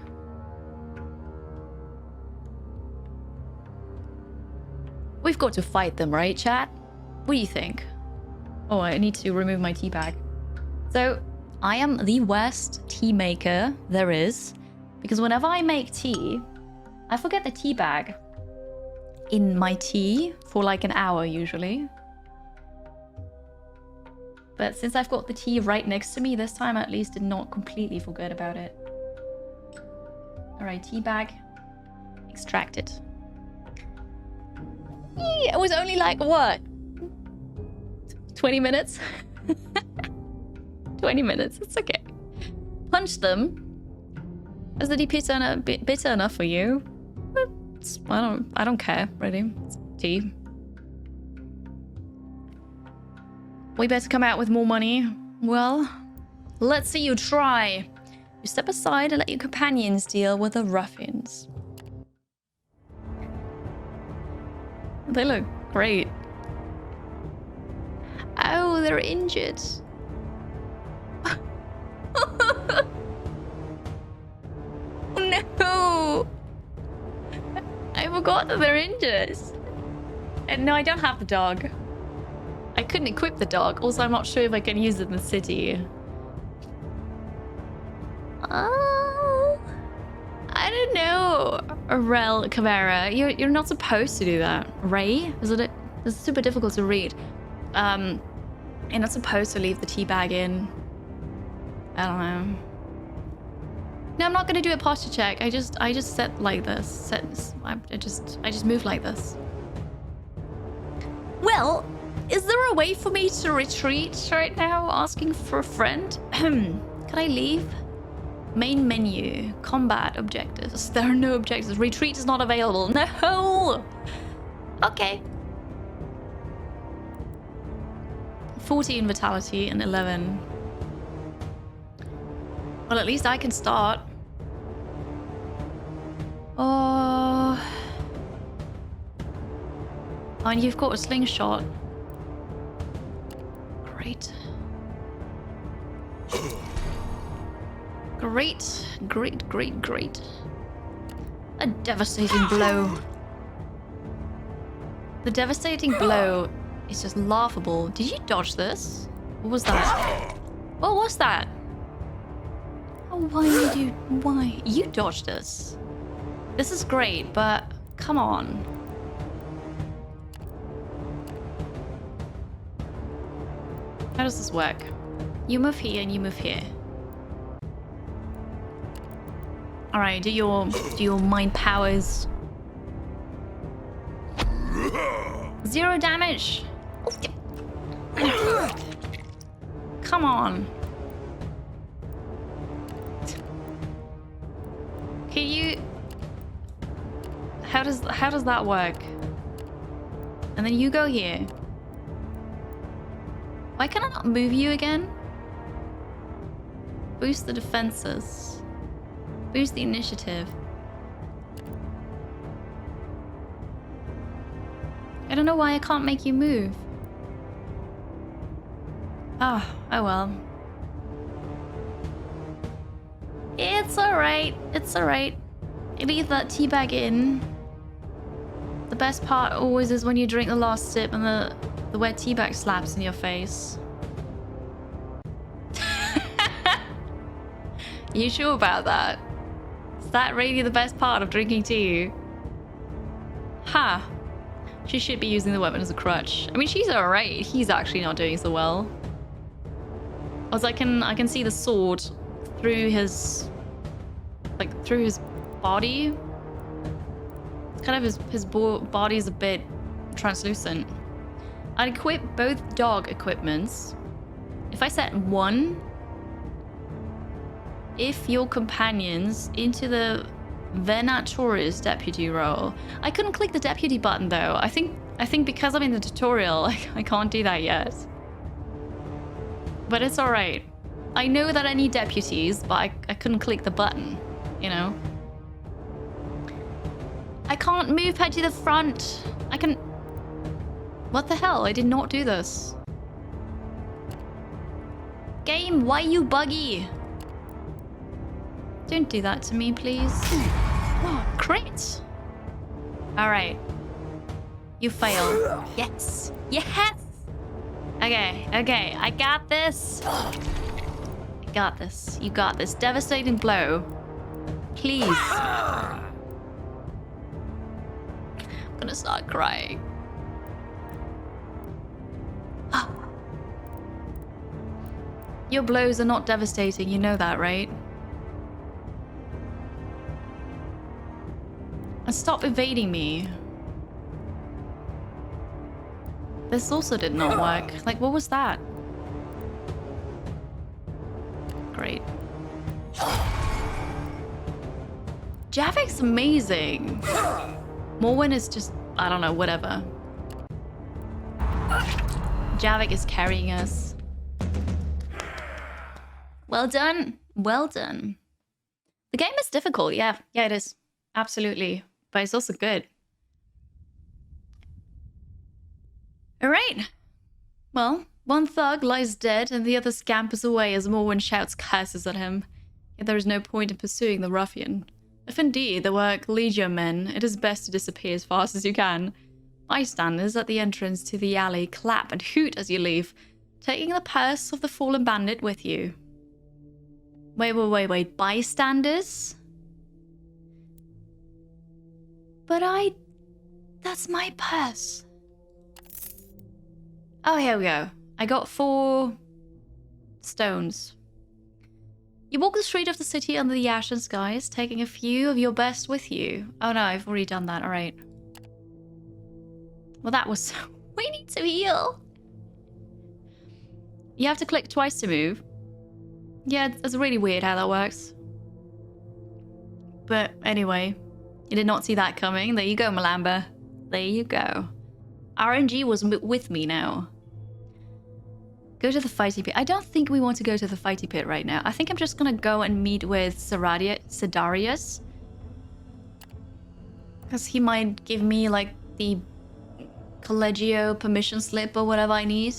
We've got to fight them, right, chat? What do you think? Oh, I need to remove my tea bag. So, I am the worst tea maker there is. Because whenever I make tea, I forget the tea bag in my tea for like an hour usually. But since I've got the tea right next to me, this time I at least did not completely forget about it. Alright, tea bag extracted. Yee, it was only like, what? 20 minutes? 20 minutes, it's okay. Punch them. Is the tea bitter enough for you? I don't care, really. It's tea. We better come out with more money. Well, Let's see you try. You step aside and let your companions deal with the ruffians. They look great. Oh, they're injured. No! I forgot that they're injured. And no, I don't have the dog. I couldn't equip the dog. Also, I'm not sure if I can use it in the city. Oh, I don't know. Rel Caveira, you're not supposed to do that. Ray, is it? It's super difficult to read. You're not supposed to leave the tea bag in. I don't know. No, I'm not gonna do a posture check. I just set like this. I just move like this. Well, is there a way for me to retreat right now? Asking for a friend. Can I leave? Main menu, combat objectives. There are no objectives. Retreat is not available. No. Okay. 14 vitality and 11. Well, at least I can start. Oh, and you've got a slingshot. Great. Great. A devastating blow. The devastating blow is just laughable. Did you dodge this? What was that? What was that? Oh, why? You dodged this. This is great, but come on. How does this work? You move here and you move here. All right, do your mind powers. 0 damage. Come on. Can you? How does that work? And then you go here. Why can I not move you again? Boost the defenses. Boost the initiative. I don't know why I can't make you move. Oh well. It's alright. Leave that tea bag in. The best part always is when you drink the last sip and the wet tea bag slaps in your face. You sure about that? Is that really the best part of drinking tea? Ha! Huh. She should be using the weapon as a crutch. I mean, she's alright. He's actually not doing so well. Also, I can see the sword through his body. It's kind of his body's a bit translucent. I'd equip both dog equipments. If I set 1, if your companions into the Venaturis deputy role. I couldn't click the deputy button though. I think because I'm in the tutorial, I can't do that yet. But it's alright. I know that I need deputies, but I couldn't click the button, you know? I can't move her to the front. I can... What the hell? I did not do this. Game, why you buggy? Don't do that to me, please. Oh, crit! Alright. You fail. Yes! Yes! Okay. I got this. I got this. You got this. Devastating blow. Please. I'm gonna start crying. Your blows are not devastating, you know that, right? And stop evading me. This also did not work. Like, what was that? Great. Javik's amazing. Morwen is just, I don't know, whatever. Javik is carrying us. Well done. Well done. The game is difficult. Yeah, it is. Absolutely. But it's also good. All right. Well, one thug lies dead and the other scampers away as Morwen shouts curses at him. Yet there is no point in pursuing the ruffian. If indeed there were Legio men, it is best to disappear as fast as you can. Bystanders at the entrance to the alley clap and hoot as you leave, taking the purse of the fallen bandit with you. Wait. Bystanders? But that's my purse. Oh, here we go. I got 4 stones. You walk the street of the city under the ashen skies, taking a few of your best with you. Oh no, I've already done that. All right. Well, that was... We need to heal. You have to click twice to move. Yeah, it's really weird how that works. But anyway, you did not see that coming. There you go, Malamba. There you go. RNG was with me now. Go to the fighting pit. I don't think we want to go to the fighting pit right now. I think I'm just gonna go and meet with Sidarius. Because he might give me, like, the Collegio permission slip or whatever I need.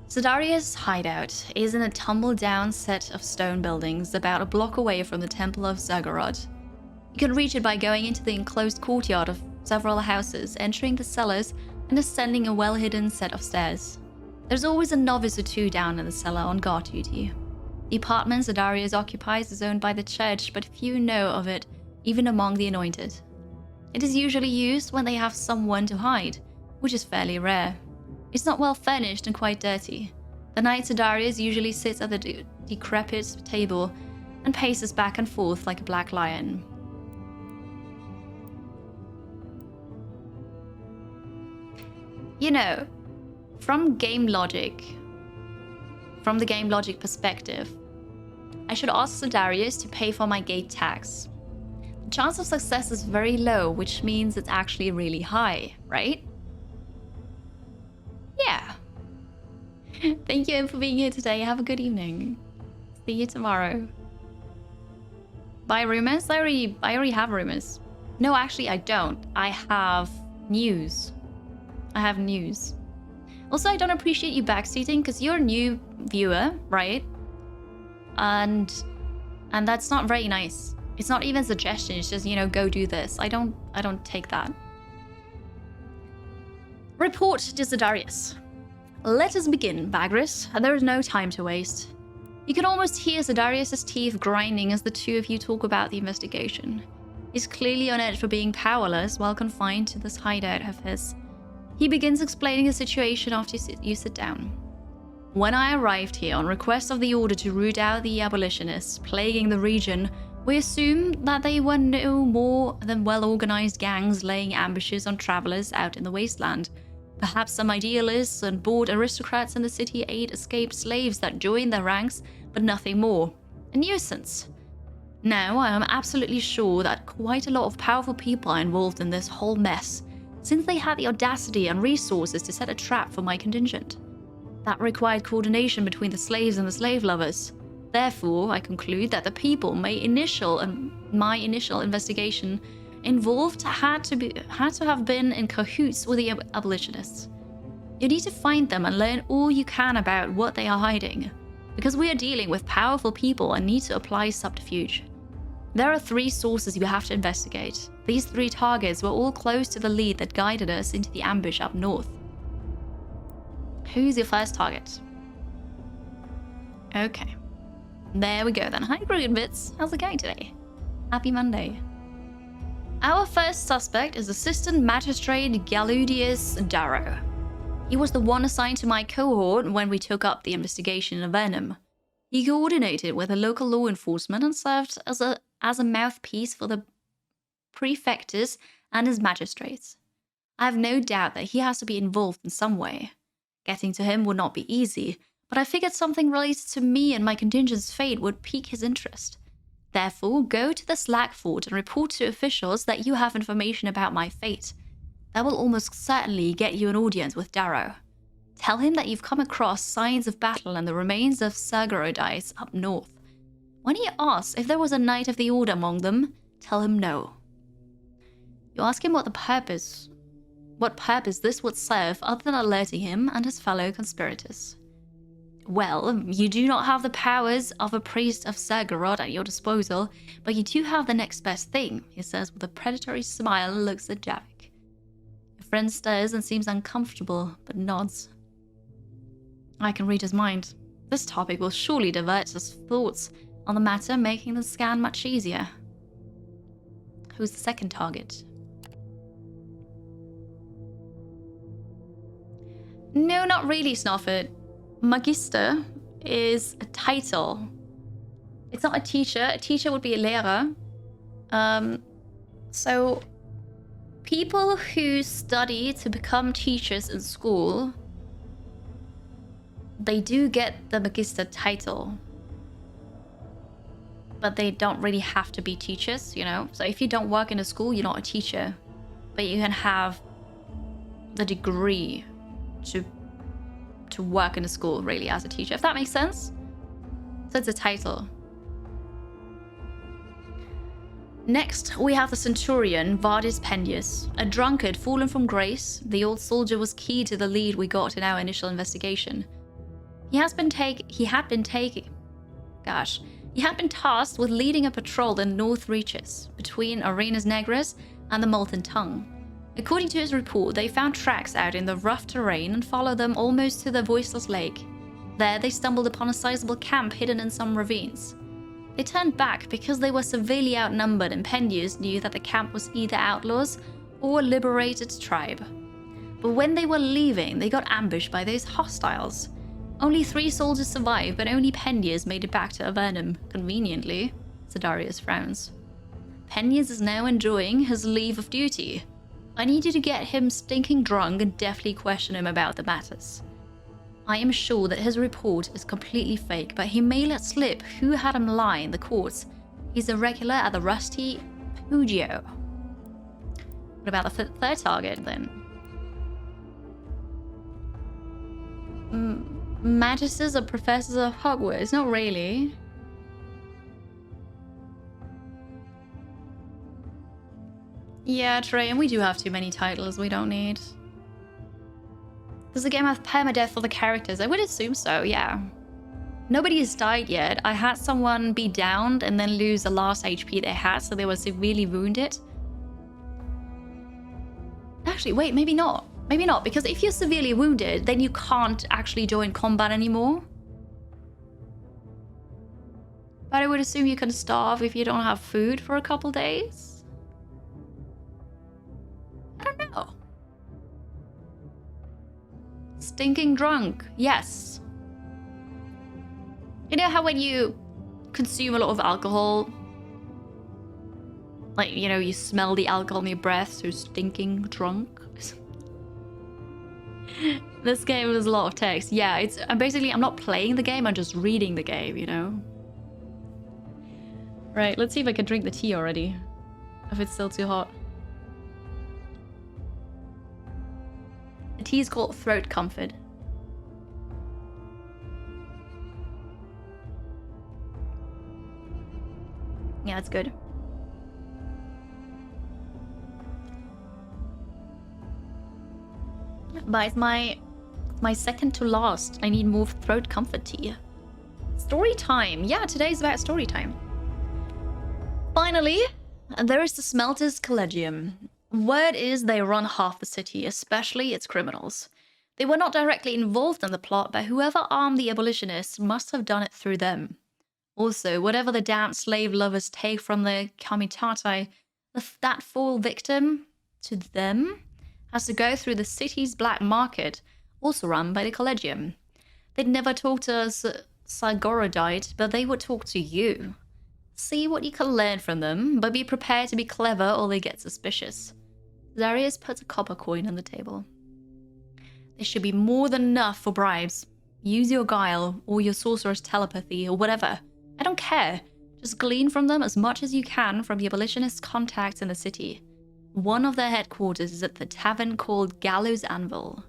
Sidarius' hideout is in a tumble-down set of stone buildings about a block away from the Temple of Zagorod. You can reach it by going into the enclosed courtyard of several houses, entering the cellars, and ascending a well-hidden set of stairs. There's always a novice or two down in the cellar on guard duty. The apartment Sidarius occupies is owned by the church, but few know of it, even among the anointed. It is usually used when they have someone to hide, which is fairly rare. It's not well furnished and quite dirty. The knight Sidarius usually sits at the decrepit table and paces back and forth like a black lion. You know, from the game logic perspective, I should ask Sidarius to pay for my gate tax. The chance of success is very low, which means it's actually really high, right? Yeah. Thank you for being here today. Have a good evening. See you tomorrow. Bye, rumors? I already have rumors. No, actually, I don't. I have news. Also, I don't appreciate you backseating because you're a new viewer, right? And that's not very nice. It's not even a suggestion. It's just, you know, go do this. I don't take that. Report to Sidarius. Let us begin, Vagrus. There is no time to waste. You can almost hear Sidarius' teeth grinding as the two of you talk about the investigation. He's clearly on edge for being powerless while confined to this hideout of his. He begins explaining the situation after you sit down. When I arrived here on request of the Order to root out the abolitionists plaguing the region, we assumed that they were no more than well-organized gangs laying ambushes on travelers out in the wasteland. Perhaps some idealists and bored aristocrats in the city aid escaped slaves that joined their ranks, but nothing more. A nuisance. Now, I am absolutely sure that quite a lot of powerful people are involved in this whole mess, since they had the audacity and resources to set a trap for my contingent. That required coordination between the slaves and the slave lovers. Therefore, I conclude that the people my initial investigation involved had to have been in cahoots with the abolitionists. You need to find them and learn all you can about what they are hiding, because we are dealing with powerful people and need to apply subterfuge. There are 3 sources you have to investigate. These 3 targets were all close to the lead that guided us into the ambush up north. Who's your first target? Okay. There we go then. Hi, Brilliant Bits. How's it going today? Happy Monday. Our first suspect is Assistant Magistrate Galudius Darrow. He was the one assigned to my cohort when we took up the investigation in Avernum. He coordinated with the local law enforcement and served as a mouthpiece for the prefectures and his magistrates. I have no doubt that he has to be involved in some way. Getting to him would not be easy, but I figured something related to me and my contingent's fate would pique his interest. Therefore, go to the Slack Fort and report to officials that you have information about my fate. That will almost certainly get you an audience with Darrow. Tell him that you've come across signs of battle and the remains of Sargorodites up north. When he asks if there was a Knight of the Order among them, tell him no. You ask him what purpose this would serve other than alerting him and his fellow conspirators. Well, you do not have the powers of a priest of Sargorod at your disposal, but you do have the next best thing, he says with a predatory smile and looks at Javik. Your friend stirs and seems uncomfortable, but nods. I can read his mind. This topic will surely divert his thoughts on the matter, making the scan much easier. Who's the second target? No, not really, Snofford. Magister is a title. It's not a teacher. A teacher would be a Lehrer. So people who study to become teachers in school, they do get the Magister title. But they don't really have to be teachers, you know? So if you don't work in a school, you're not a teacher. But you can have the degree to work in a school, really, as a teacher, if that makes sense. So it's a title. Next, we have the Centurion, Vardis Pendius, a drunkard fallen from grace. The old soldier was key to the lead we got in our initial investigation. He had been tasked with leading a patrol in North Reaches, between Arenas Negras and the Molten Tongue. According to his report, they found tracks out in the rough terrain and followed them almost to the Voiceless Lake. There, they stumbled upon a sizable camp hidden in some ravines. They turned back because they were severely outnumbered, and Pendius knew that the camp was either outlaws or a liberated tribe. But when they were leaving, they got ambushed by those hostiles. Only 3 soldiers survived, but only Pendius made it back to Avernum, conveniently. Sidarius frowns. Pendius is now enjoying his leave of duty. I need you to get him stinking drunk and deftly question him about the matters. I am sure that his report is completely fake, but he may let slip who had him lie in the courts. He's a regular at the Rusty Pugio. What about the third target, then? Magisters or professors of Hogwarts? Not really. Yeah, Trey, and we do have too many titles we don't need. Does the game have permadeath for the characters? I would assume so, yeah. Nobody has died yet. I had someone be downed and then lose the last HP they had, so they were severely wounded. Actually, wait, maybe not. Maybe not, because if you're severely wounded, then you can't actually join combat anymore. But I would assume you can starve if you don't have food for a couple days. I don't know. Stinking drunk, yes. You know how when you consume a lot of alcohol, like, you know, you smell the alcohol in your breath, so stinking drunk? This game is a lot of text. Yeah, I'm not playing the game, I'm just reading the game, you know? Right, let's see if I can drink the tea already. If it's still too hot. The tea is called Throat Comfort. Yeah, it's good. But it's my second to last. I need more Throat Comfort tea. Story time. Yeah, today's about story time. Finally, there is the Smelters Collegium. Word is they run half the city, especially its criminals. They were not directly involved in the plot, but whoever armed the abolitionists must have done it through them. Also, whatever the damned slave lovers take from the Comitatai, that fall victim to them has to go through the city's black market, also run by the Collegium. They'd never talk to Sargorodite, but they would talk to you. See what you can learn from them, but be prepared to be clever or they get suspicious. Darius puts a copper coin on the table. There should be more than enough for bribes. Use your guile, or your sorcerer's telepathy, or whatever. I don't care. Just glean from them as much as you can from the abolitionist contacts in the city. One of their headquarters is at the tavern called Gallows Anvil.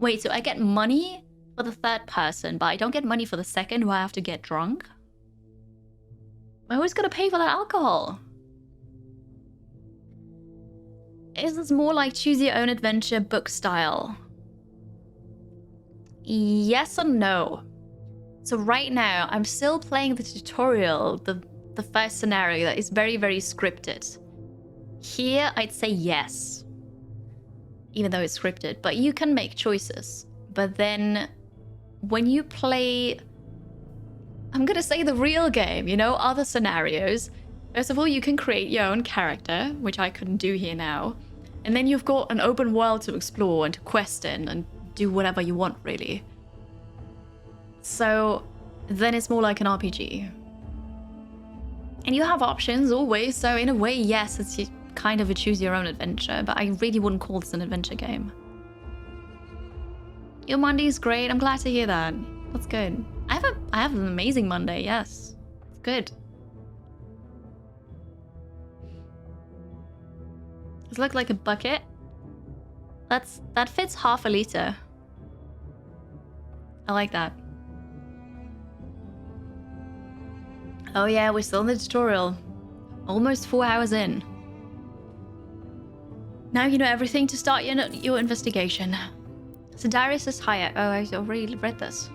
Wait, so I get money for the third person, but I don't get money for the second where I have to get drunk? I always gotta pay for that alcohol. Is this more like choose your own adventure book style? Yes and no. So right now, I'm still playing the tutorial, the first scenario that is very, very scripted. Here, I'd say yes. Even though it's scripted, but you can make choices. But then when you play, I'm gonna say the real game, you know, other scenarios. First of all, you can create your own character, which I couldn't do here now. And then you've got an open world to explore and to quest in and do whatever you want, really. So then it's more like an RPG. And you have options always, so in a way, yes, it's kind of a choose your own adventure, but I really wouldn't call this an adventure game. Your Monday is great. I'm glad to hear that. That's good. I have an amazing Monday, yes. It's good. Does it look like a bucket? That fits half a liter. I like that. Oh yeah, we're still in the tutorial. Almost 4 hours in. Now you know everything to start your investigation. So Darius is higher. Oh, I already read this.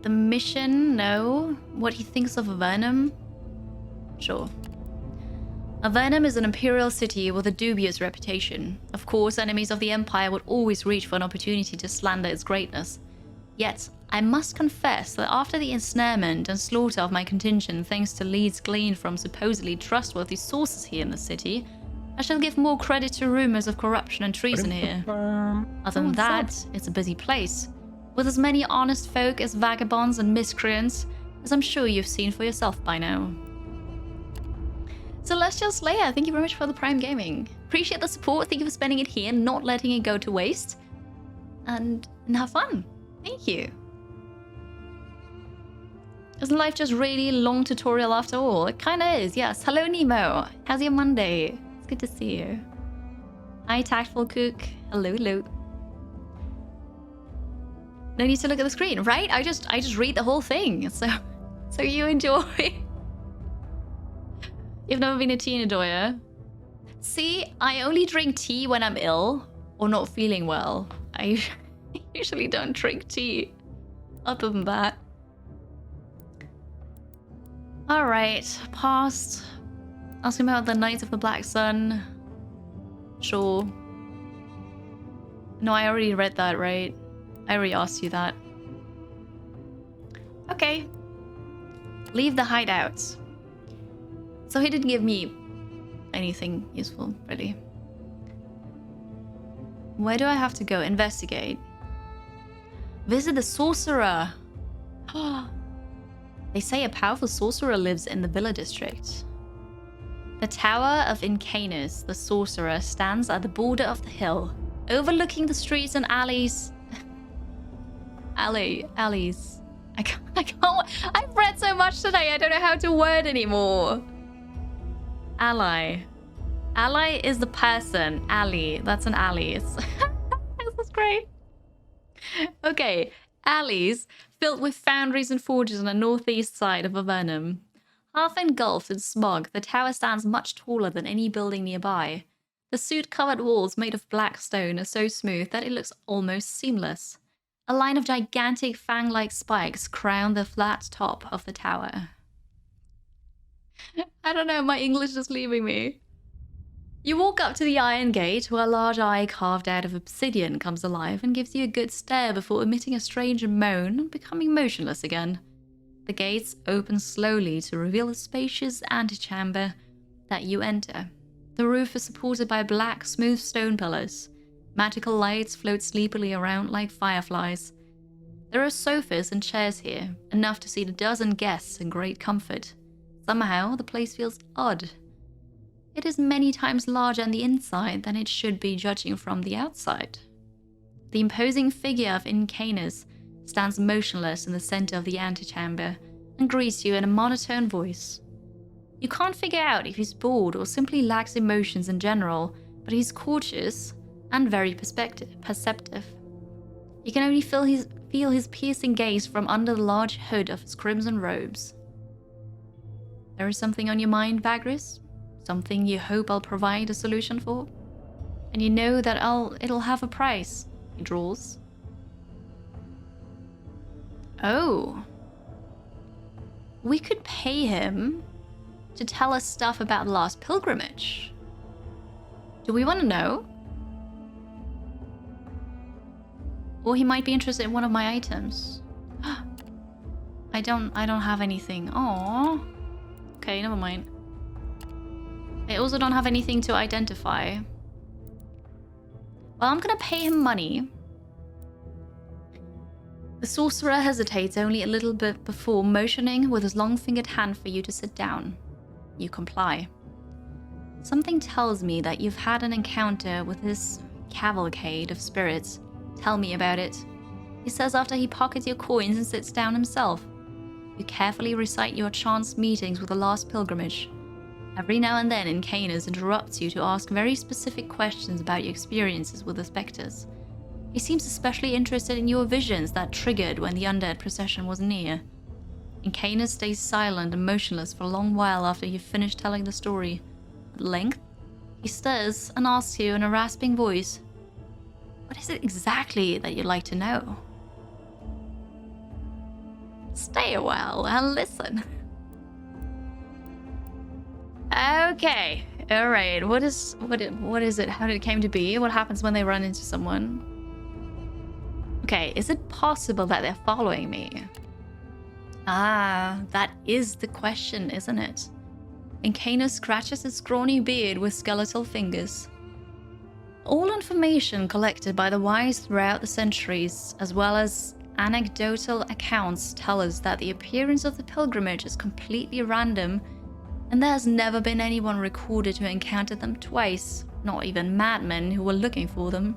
The mission, no. What he thinks of Avernum? Sure. Avernum is an imperial city with a dubious reputation. Of course, enemies of the Empire would always reach for an opportunity to slander its greatness. Yet, I must confess that after the ensnarement and slaughter of my contingent thanks to leads gleaned from supposedly trustworthy sources here in the city, I shall give more credit to rumors of corruption and treason here. Other than that, it's a busy place, with as many honest folk as vagabonds and miscreants, as I'm sure you've seen for yourself by now. Celestial Slayer, thank you very much for the Prime Gaming. Appreciate the support, thank you for spending it here, not letting it go to waste. And have fun. Thank you. Isn't life just really long tutorial after all? It kinda is, yes. Hello Nemo, how's your Monday? It's good to see you. Hi Tactful Cook, hello, hello. No need to look at the screen, right? I just read the whole thing, so you enjoy. You've never been a tea enjoyer? See, I only drink tea when I'm ill or not feeling well. I usually don't drink tea. Other than that. Alright, past. Asking about the Knights of the Black Sun. Sure. No, I already read that, right? I already asked you that. Okay. Leave the hideout. So he didn't give me anything useful, really. Where do I have to go? Investigate. Visit the sorcerer. They say a powerful sorcerer lives in the Villa district. The Tower of Incanus, the sorcerer, stands at the border of the hill, overlooking the streets and alleys. Alleys. I can't. I've read so much today, I don't know how to word anymore. Ally. Ally is the person. Alley. That's an alley. This is great. Okay. Alleys filled with foundries and forges on the northeast side of Avernum. Half engulfed in smog, the tower stands much taller than any building nearby. The soot-covered walls made of black stone are so smooth that it looks almost seamless. A line of gigantic fang-like spikes crown the flat top of the tower. I don't know, my English is leaving me. You walk up to the iron gate where a large eye carved out of obsidian comes alive and gives you a good stare before emitting a strange moan and becoming motionless again. The gates open slowly to reveal a spacious antechamber that you enter. The roof is supported by black, smooth stone pillars. Magical lights float sleepily around like fireflies. There are sofas and chairs here, enough to seat a dozen guests in great comfort. Somehow, the place feels odd. It is many times larger on the inside than it should be judging from the outside. The imposing figure of Incanus stands motionless in the center of the antechamber and greets you in a monotone voice. You can't figure out if he's bored or simply lacks emotions in general, but he's cautious, and very perceptive. You can only feel his piercing gaze from under the large hood of his crimson robes. There is something on your mind, Vagrus? Something you hope I'll provide a solution for? And you know that it'll have a price, he drawls. Oh. We could pay him to tell us stuff about the last pilgrimage. Do we want to know? Or he might be interested in one of my items. I don't have anything. Aww. Okay, never mind. I also don't have anything to identify. Well, I'm gonna pay him money. The sorcerer hesitates only a little bit before motioning with his long-fingered hand for you to sit down. You comply. Something tells me that you've had an encounter with this cavalcade of spirits. Tell me about it, he says after he pockets your coins and sits down himself. You carefully recite your chance meetings with the last pilgrimage. Every now and then, Incanus interrupts you to ask very specific questions about your experiences with the specters. He seems especially interested in your visions that triggered when the undead procession was near. Incanus stays silent and motionless for a long while after you've finished telling the story. At length, he stirs and asks you in a rasping voice, "What is it exactly that you'd like to know?" Stay a while and listen. Okay, all right. What is it? How did it came to be? What happens when they run into someone? Okay, is it possible that they're following me? Ah, that is the question, isn't it? Incanus scratches his scrawny beard with skeletal fingers. All information collected by the wise throughout the centuries, as well as anecdotal accounts, tell us that the appearance of the pilgrimage is completely random, and there has never been anyone recorded to encounter them twice, not even madmen who were looking for them.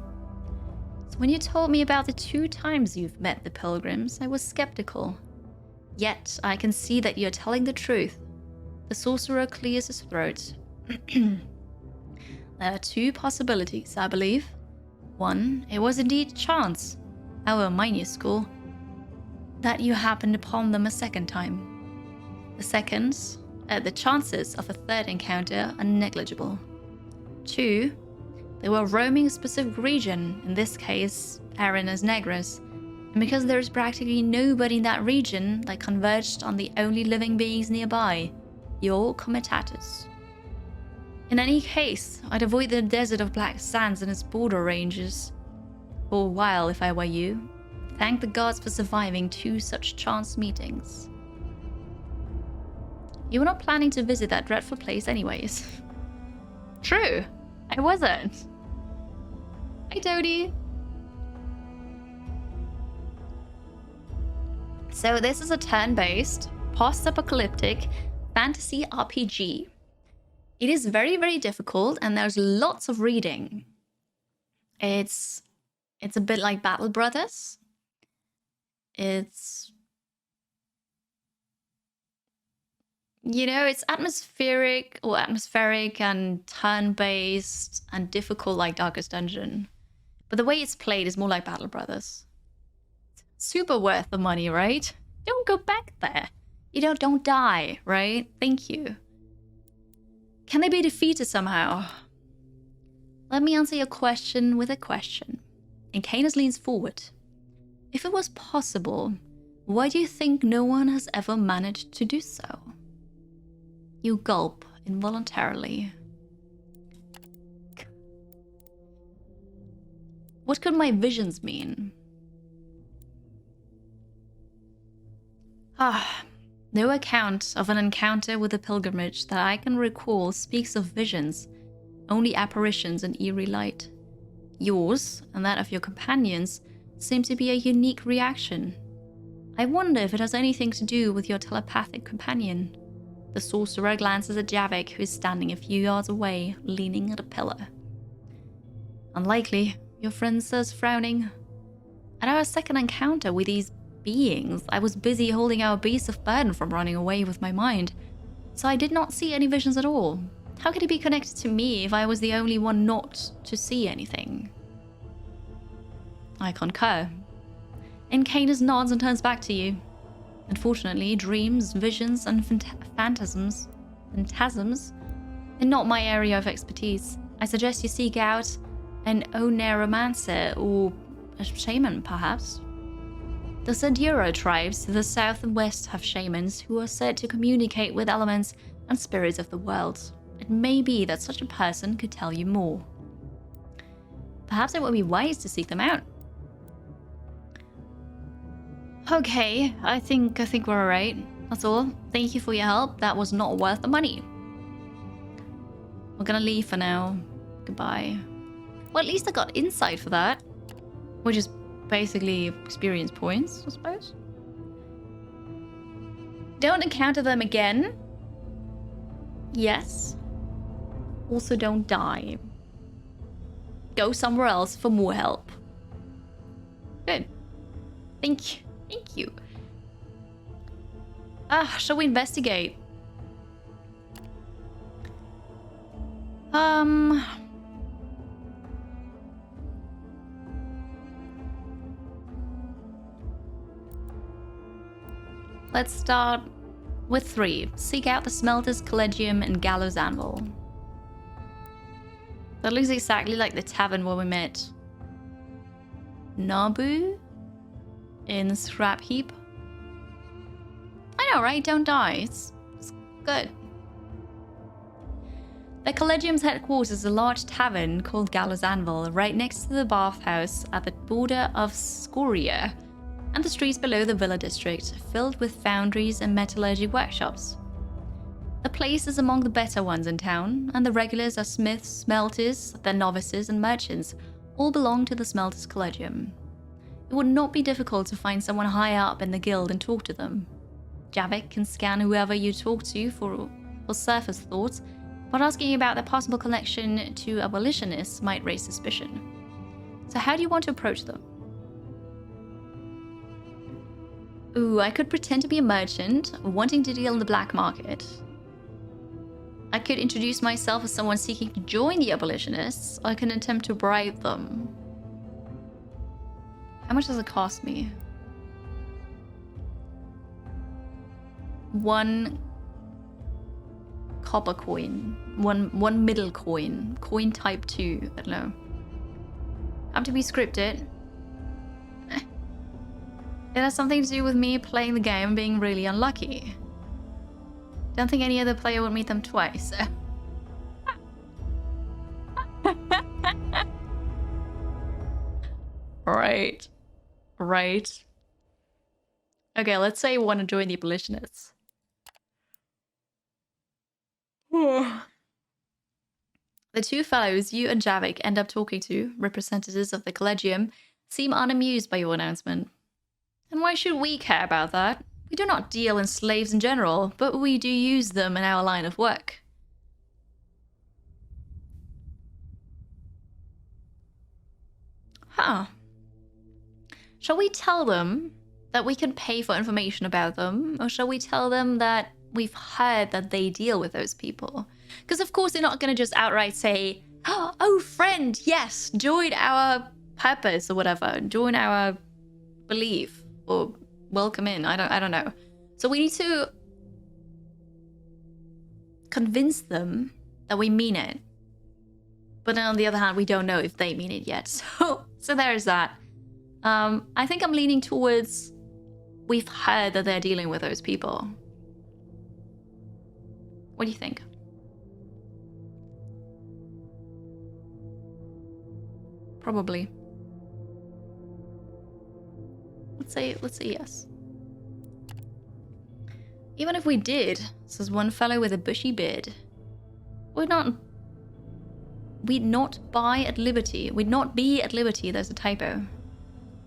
So when you told me about the 2 times you've met the pilgrims, I was skeptical. Yet I can see that you're telling the truth. The sorcerer clears his throat. There are 2 possibilities, I believe. One, it was indeed chance, our minuscule, that you happened upon them a second time. The second, the chances of a third encounter are negligible. 2, they were roaming a specific region, in this case, Arenas Negras, and because there is practically nobody in that region, they converged on the only living beings nearby, your comitatus. In any case, I'd avoid the desert of black sands and its border ranges. For a while, if I were you. Thank the gods for surviving 2 such chance meetings. You were not planning to visit that dreadful place anyways. True, I wasn't. Hi, Toadie. So this is a turn-based, post-apocalyptic fantasy RPG. It is very, very difficult, and there's lots of reading. It's a bit like Battle Brothers. It's, you know, it's atmospheric and turn-based and difficult like Darkest Dungeon. But the way it's played is more like Battle Brothers. Super worth the money, right? Don't go back there. You don't die, right? Thank you. Can they be defeated somehow? Let me answer your question with a question. Incanus leans forward. If it was possible, why do you think no one has ever managed to do so? You gulp involuntarily. What could my visions mean? No account of an encounter with a pilgrimage that I can recall speaks of visions, only apparitions and eerie light. Yours, and that of your companions, seem to be a unique reaction. I wonder if it has anything to do with your telepathic companion. The sorcerer glances at Javik, who is standing a few yards away, leaning at a pillar. Unlikely, your friend says, frowning. At our second encounter with these beings, I was busy holding our beast of burden from running away with my mind, so I did not see any visions at all. How could he be connected to me if I was the only one not to see anything? I concur. Incanus nods and turns back to you. Unfortunately, dreams, visions, and phantasms are not my area of expertise. I suggest you seek out an oneromancer or a shaman, perhaps. The Sadura tribes to the south and west have shamans who are said to communicate with elements and spirits of the world. It may be that such a person could tell you more. Perhaps it would be wise to seek them out. Okay, I think we're alright. That's all. Thank you for your help. That was not worth the money. We're gonna leave for now. Goodbye. Well, at least I got insight for that. Which is basically experience points, I suppose. Don't encounter them again. Yes. Also don't die. Go somewhere else for more help. Good. Thank you. Thank you. Shall we investigate? Let's start with 3. Seek out the Smelter's Collegium and Gallows Anvil. That looks exactly like the tavern where we met Narbo in Scrapheap. I know, right? Don't die. It's good. The Collegium's headquarters is a large tavern called Gallows Anvil, right next to the bathhouse at the border of Scoria and the streets below the villa district, filled with foundries and metallurgy workshops. The place is among the better ones in town, and the regulars are smiths, smelters, their novices, and merchants, all belong to the Smelter's Collegium. It would not be difficult to find someone high up in the guild and talk to them. Javik can scan whoever you talk to for surface thoughts, but asking about their possible connection to abolitionists might raise suspicion. So how do you want to approach them? Ooh, I could pretend to be a merchant, wanting to deal in the black market. I could introduce myself as someone seeking to join the abolitionists, or I can attempt to bribe them. How much does it cost me? 1 copper coin. One middle coin. Coin type 2. I don't know. Have to be scripted. It has something to do with me playing the game and being really unlucky. Don't think any other player would meet them twice. Right. Right. Okay, let's say you want to join the abolitionists. The 2 fellows you and Javik end up talking to, representatives of the Collegium, seem unamused by your announcement. And why should we care about that? We do not deal in slaves in general, but we do use them in our line of work. Huh. Shall we tell them that we can pay for information about them, or shall we tell them that we've heard that they deal with those people? Because of course they're not going to just outright say, oh friend, yes, join our purpose or whatever, join our belief. Or welcome in. I don't know. So we need to convince them that we mean it. But then on the other hand, we don't know if they mean it yet. So there's that. I think I'm leaning towards we've heard that they're dealing with those people. What do you think? Probably. Let's say yes. Even if we did, says one fellow with a bushy beard, we'd not be at liberty, there's a typo,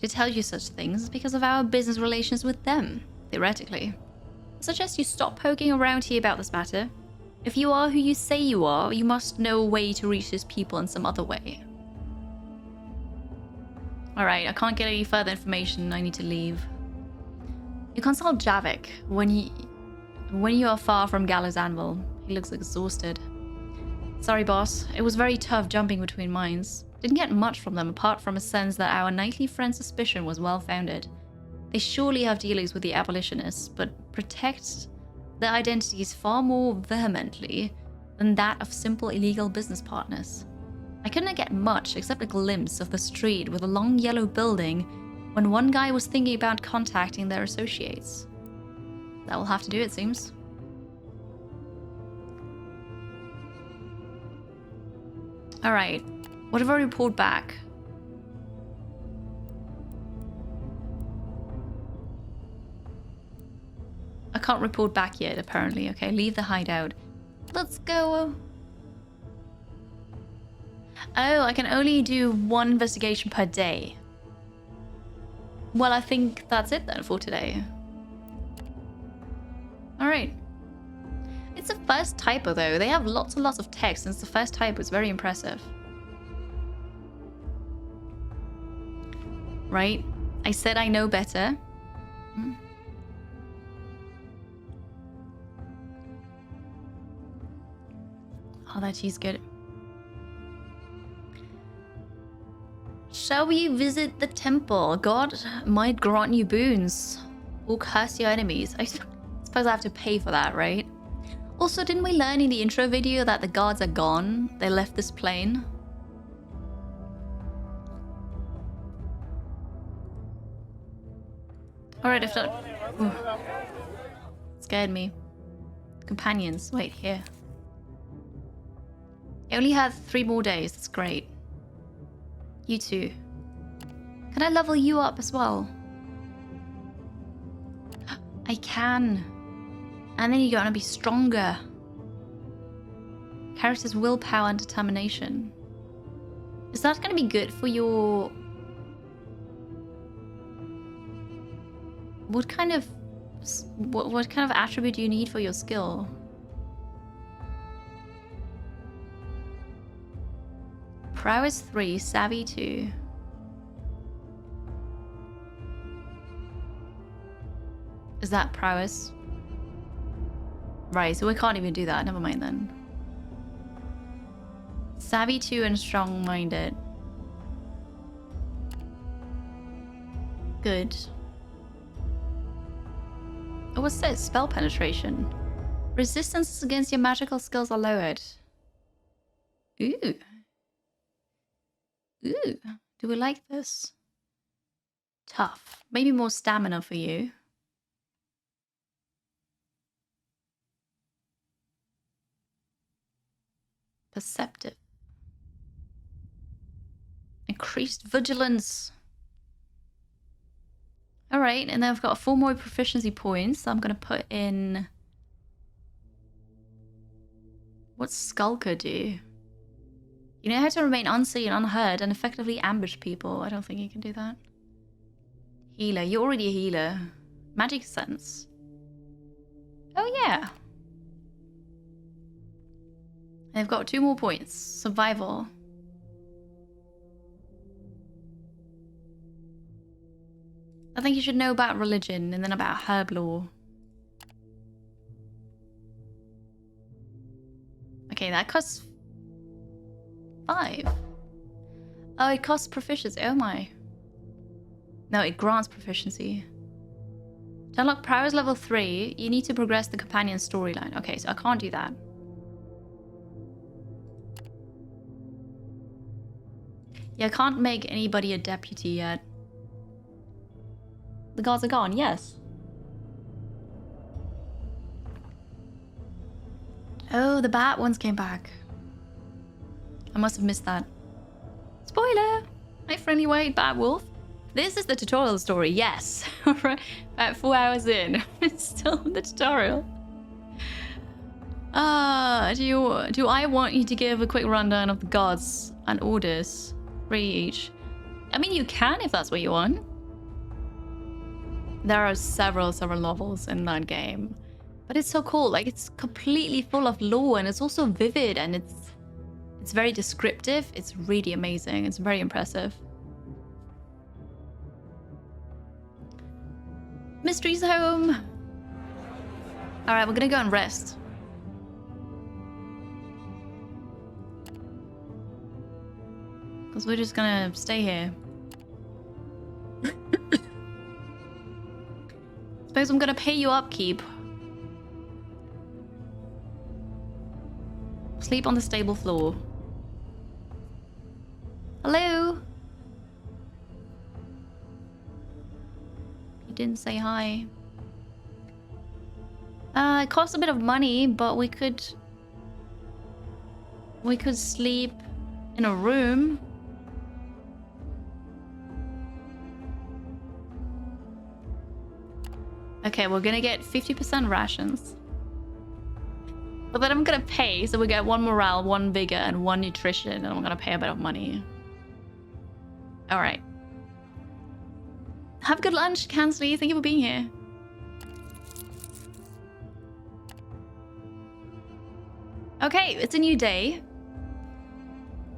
to tell you such things because of our business relations with them, theoretically. I suggest you stop poking around here about this matter. If you are who you say you are, you must know a way to reach these people in some other way. Alright, I can't get any further information. I need to leave. You consult Javik when you are far from Gallows Anvil. He looks exhausted. Sorry, boss. It was very tough jumping between mines. Didn't get much from them apart from a sense that our nightly friend's suspicion was well founded. They surely have dealings with the abolitionists, but protect their identities far more vehemently than that of simple illegal business partners. I couldn't get much except a glimpse of the street with a long yellow building when one guy was thinking about contacting their associates. That will have to do, it seems. Alright, what if I report back? I can't report back yet, apparently. Okay, leave the hideout. Let's go. Oh, I can only do one investigation per day. Well, I think that's it then for today. Alright. It's the first typo though. They have lots and lots of text, and it's the first typo. It's very impressive. Right? I said I know better. Oh, that cheese good. Shall we visit the temple? God might grant you boons or curse your enemies. I suppose I have to pay for that, right? Also, didn't we learn in the intro video that the gods are gone? They left this plane. Alright, if not... Ooh. Scared me. Companions. Wait, here. I only have 3 more days. That's great. You too. Can I level you up as well? I can. And then you're gonna be stronger. Character's willpower and determination. Is that gonna be good for your... What kind of attribute do you need for your skill? Prowess 3, Savvy 2. Is that prowess? Right, so we can't even do that. Never mind then. Savvy 2 and strong-minded. Good. Oh, what's this? Spell penetration. Resistance against your magical skills are lowered. Ooh. Ooh. Do we like this? Tough. Maybe more stamina for you. Perceptive. Increased vigilance. Alright, and then I've got 4 more proficiency points. So I'm going to put in... What's Skulker do? You know how to remain unseen, unheard, and effectively ambush people. I don't think you can do that. Healer. You're already a healer. Magic sense. Oh, yeah. And I've got 2 more points. Survival. I think you should know about religion and then about herb lore. Okay, that costs 5. Oh, it costs proficiency. Oh my. No, it grants proficiency. To unlock prowess level 3, you need to progress the companion storyline. Okay, so I can't do that. Yeah, I can't make anybody a deputy yet. The gods are gone, yes. Oh, the bat ones came back. I must have missed that. Spoiler! Hi, friendly white bat wolf. This is the tutorial story, yes. About 4 hours in. It's still the tutorial. Do I want you to give a quick rundown of the gods and orders? 3 each. I mean, you can if that's what you want. There are several novels in that game. But it's so cool. Like, it's completely full of lore, and it's also vivid, and it's very descriptive. It's really amazing. It's very impressive. Mystery's home. All right, we're gonna go and rest. Because Because we're just gonna stay here. Suppose I'm gonna pay you upkeep. Sleep on the stable floor. Hello? You didn't say hi. It costs a bit of money, but we could sleep in a room. Okay, we're gonna get 50% rations. But then I'm gonna pay, so we get 1 morale, 1 vigor, and 1 nutrition, and I'm gonna pay a bit of money. Alright. Have a good lunch, Kansley. Thank you for being here. Okay, it's a new day.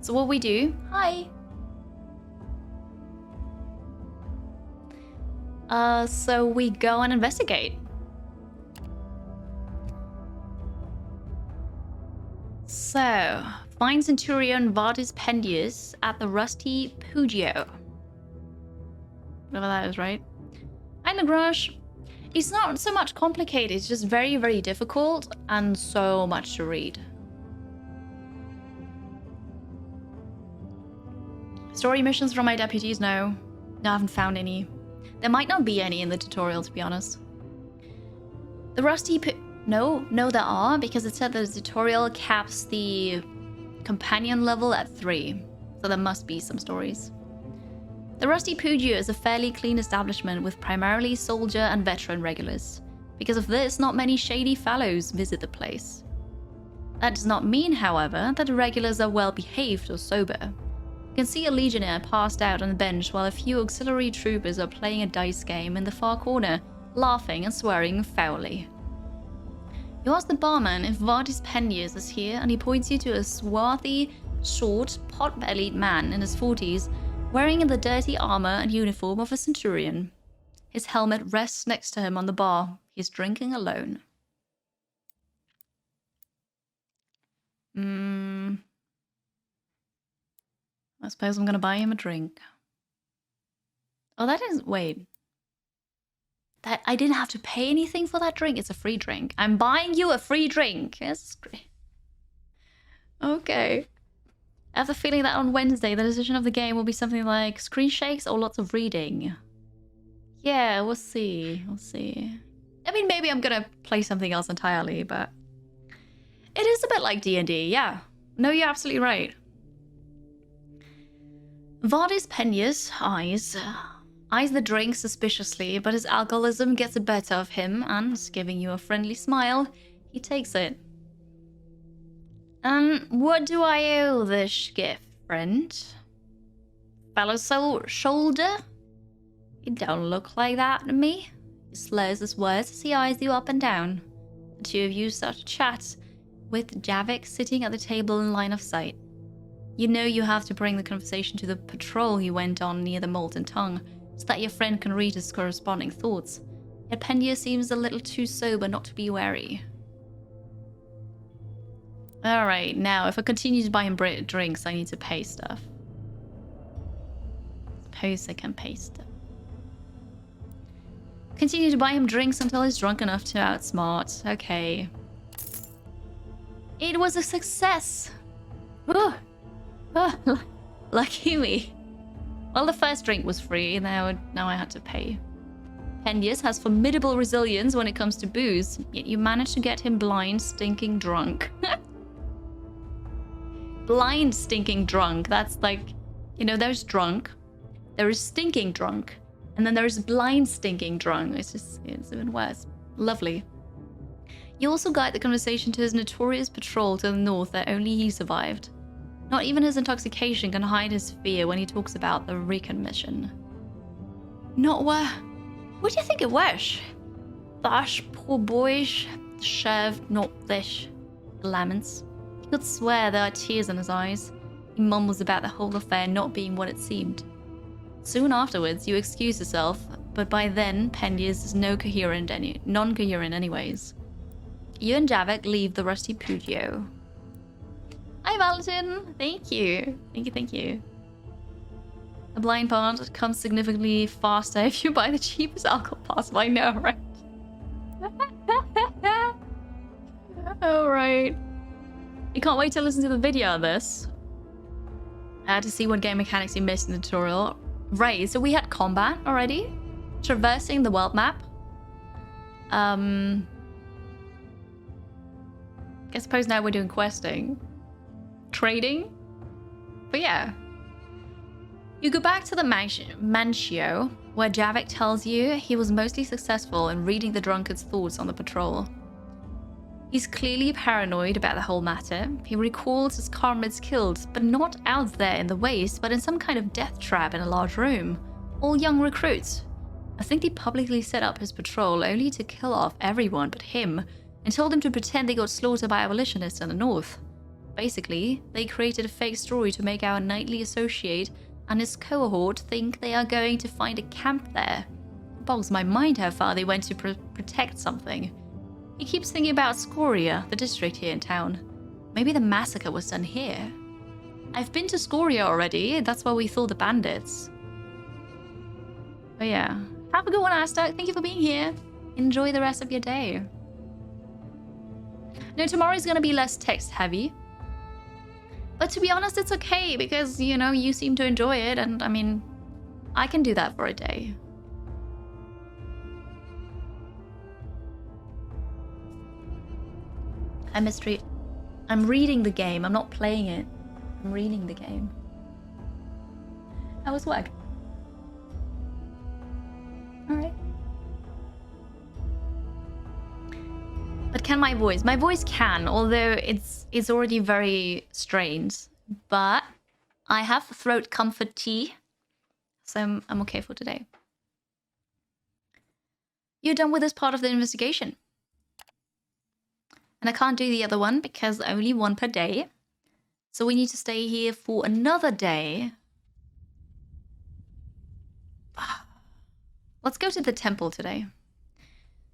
So what we do... Hi! So we go and investigate. So, find Centurion Vardis Pendius at the Rusty Pugio. Whatever that is, right? Hi, Lagrange. It's not so much complicated, it's just very, very difficult and so much to read. Story missions from my deputies? No. No, I haven't found any. There might not be any in the tutorial, to be honest. The Rusty No, there are, because it said that the tutorial caps the companion level at 3. So there must be some stories. The Rusty Pugio is a fairly clean establishment with primarily soldier and veteran regulars. Because of this, not many shady fellows visit the place. That does not mean, however, that the regulars are well behaved or sober. You can see a legionnaire passed out on the bench while a few auxiliary troopers are playing a dice game in the far corner, laughing and swearing foully. You ask the barman if Vardis Pendius is here, and he points you to a swarthy, short, pot-bellied man in his 40s, wearing the dirty armor and uniform of a centurion. His helmet rests next to him on the bar. He is drinking alone. I suppose I'm gonna buy him a drink. Oh, that is... Wait. That I didn't have to pay anything for that drink. It's a free drink. I'm buying you a free drink. Yes, great. Okay. I have the feeling that on Wednesday, the decision of the game will be something like screen shakes or lots of reading. Yeah, we'll see. We'll see. I mean, maybe I'm gonna play something else entirely, but... It is a bit like D&D, yeah. No, you're absolutely right. Vardis Pendius eyes the drink suspiciously, but his alcoholism gets the better of him, and, giving you a friendly smile, he takes it. What do I owe this gift, friend? Fellow shoulder? You don't look like that to me. He slurs his words as he eyes you up and down. The two of you start to chat, with Javik sitting at the table in line of sight. You know you have to bring the conversation to the patrol he went on near the Molten Tongue, so that your friend can read his corresponding thoughts. Yet Pendia seems a little too sober not to be wary. Alright, now if I continue to buy him drinks, I need to pay stuff. Suppose I can pay stuff. Continue to buy him drinks until he's drunk enough to outsmart. Okay. It was a success! Oh, lucky me. Well, the first drink was free, now I had to pay. Pendius has formidable resilience when it comes to booze, yet you managed to get him blind, stinking drunk. Blind, stinking drunk. That's like, you know, there's drunk, there is stinking drunk, and then there's blind, stinking drunk. It's even worse. Lovely. You also guide the conversation to his notorious patrol to the north that only he survived. Not even his intoxication can hide his fear when he talks about the recon mission. Not where... What do you think it was? That poor boy served not this. He laments. He could swear there are tears in his eyes. He mumbles about the whole affair not being what it seemed. Soon afterwards, you excuse yourself, but by then, Pendius is non-coherent anyways. You and Javik leave the Rusty Pugio. Hi, Valentin. Thank you. Thank you. The blind part comes significantly faster if you buy the cheapest alcohol possible. I know, right? Alright. You can't wait to listen to the video of this. To see what game mechanics you missed in the tutorial. Right, so we had combat already. Traversing the world map. I suppose now we're doing questing. Trading. But yeah. You go back to the Mancio, where Javik tells you he was mostly successful in reading the drunkard's thoughts on the patrol. He's clearly paranoid about the whole matter. He recalls his comrades killed, but not out there in the waste, but in some kind of death trap in a large room. All young recruits. I think they publicly set up his patrol only to kill off everyone but him, and told him to pretend they got slaughtered by abolitionists in the north. Basically, they created a fake story to make our nightly associate and his cohort think they are going to find a camp there. It boggles my mind how far they went to protect something. He keeps thinking about Scoria, the district here in town. Maybe the massacre was done here. I've been to Scoria already, that's where we saw the bandits. But yeah, have a good one, Aztec. Thank you for being here. Enjoy the rest of your day. No, tomorrow's gonna be less text heavy. But to be honest, it's okay because, you know, you seem to enjoy it, and I mean, I can do that for a day. Hi, Mystery. I'm reading the game. I'm not playing it. I'm reading the game. How was work? Alright. But can my voice? My voice can, although it's already very strained. But I have throat comfort tea, so I'm okay for today. You're done with this part of the investigation. And I can't do the other one because only one per day. So we need to stay here for another day. Let's go to the temple today.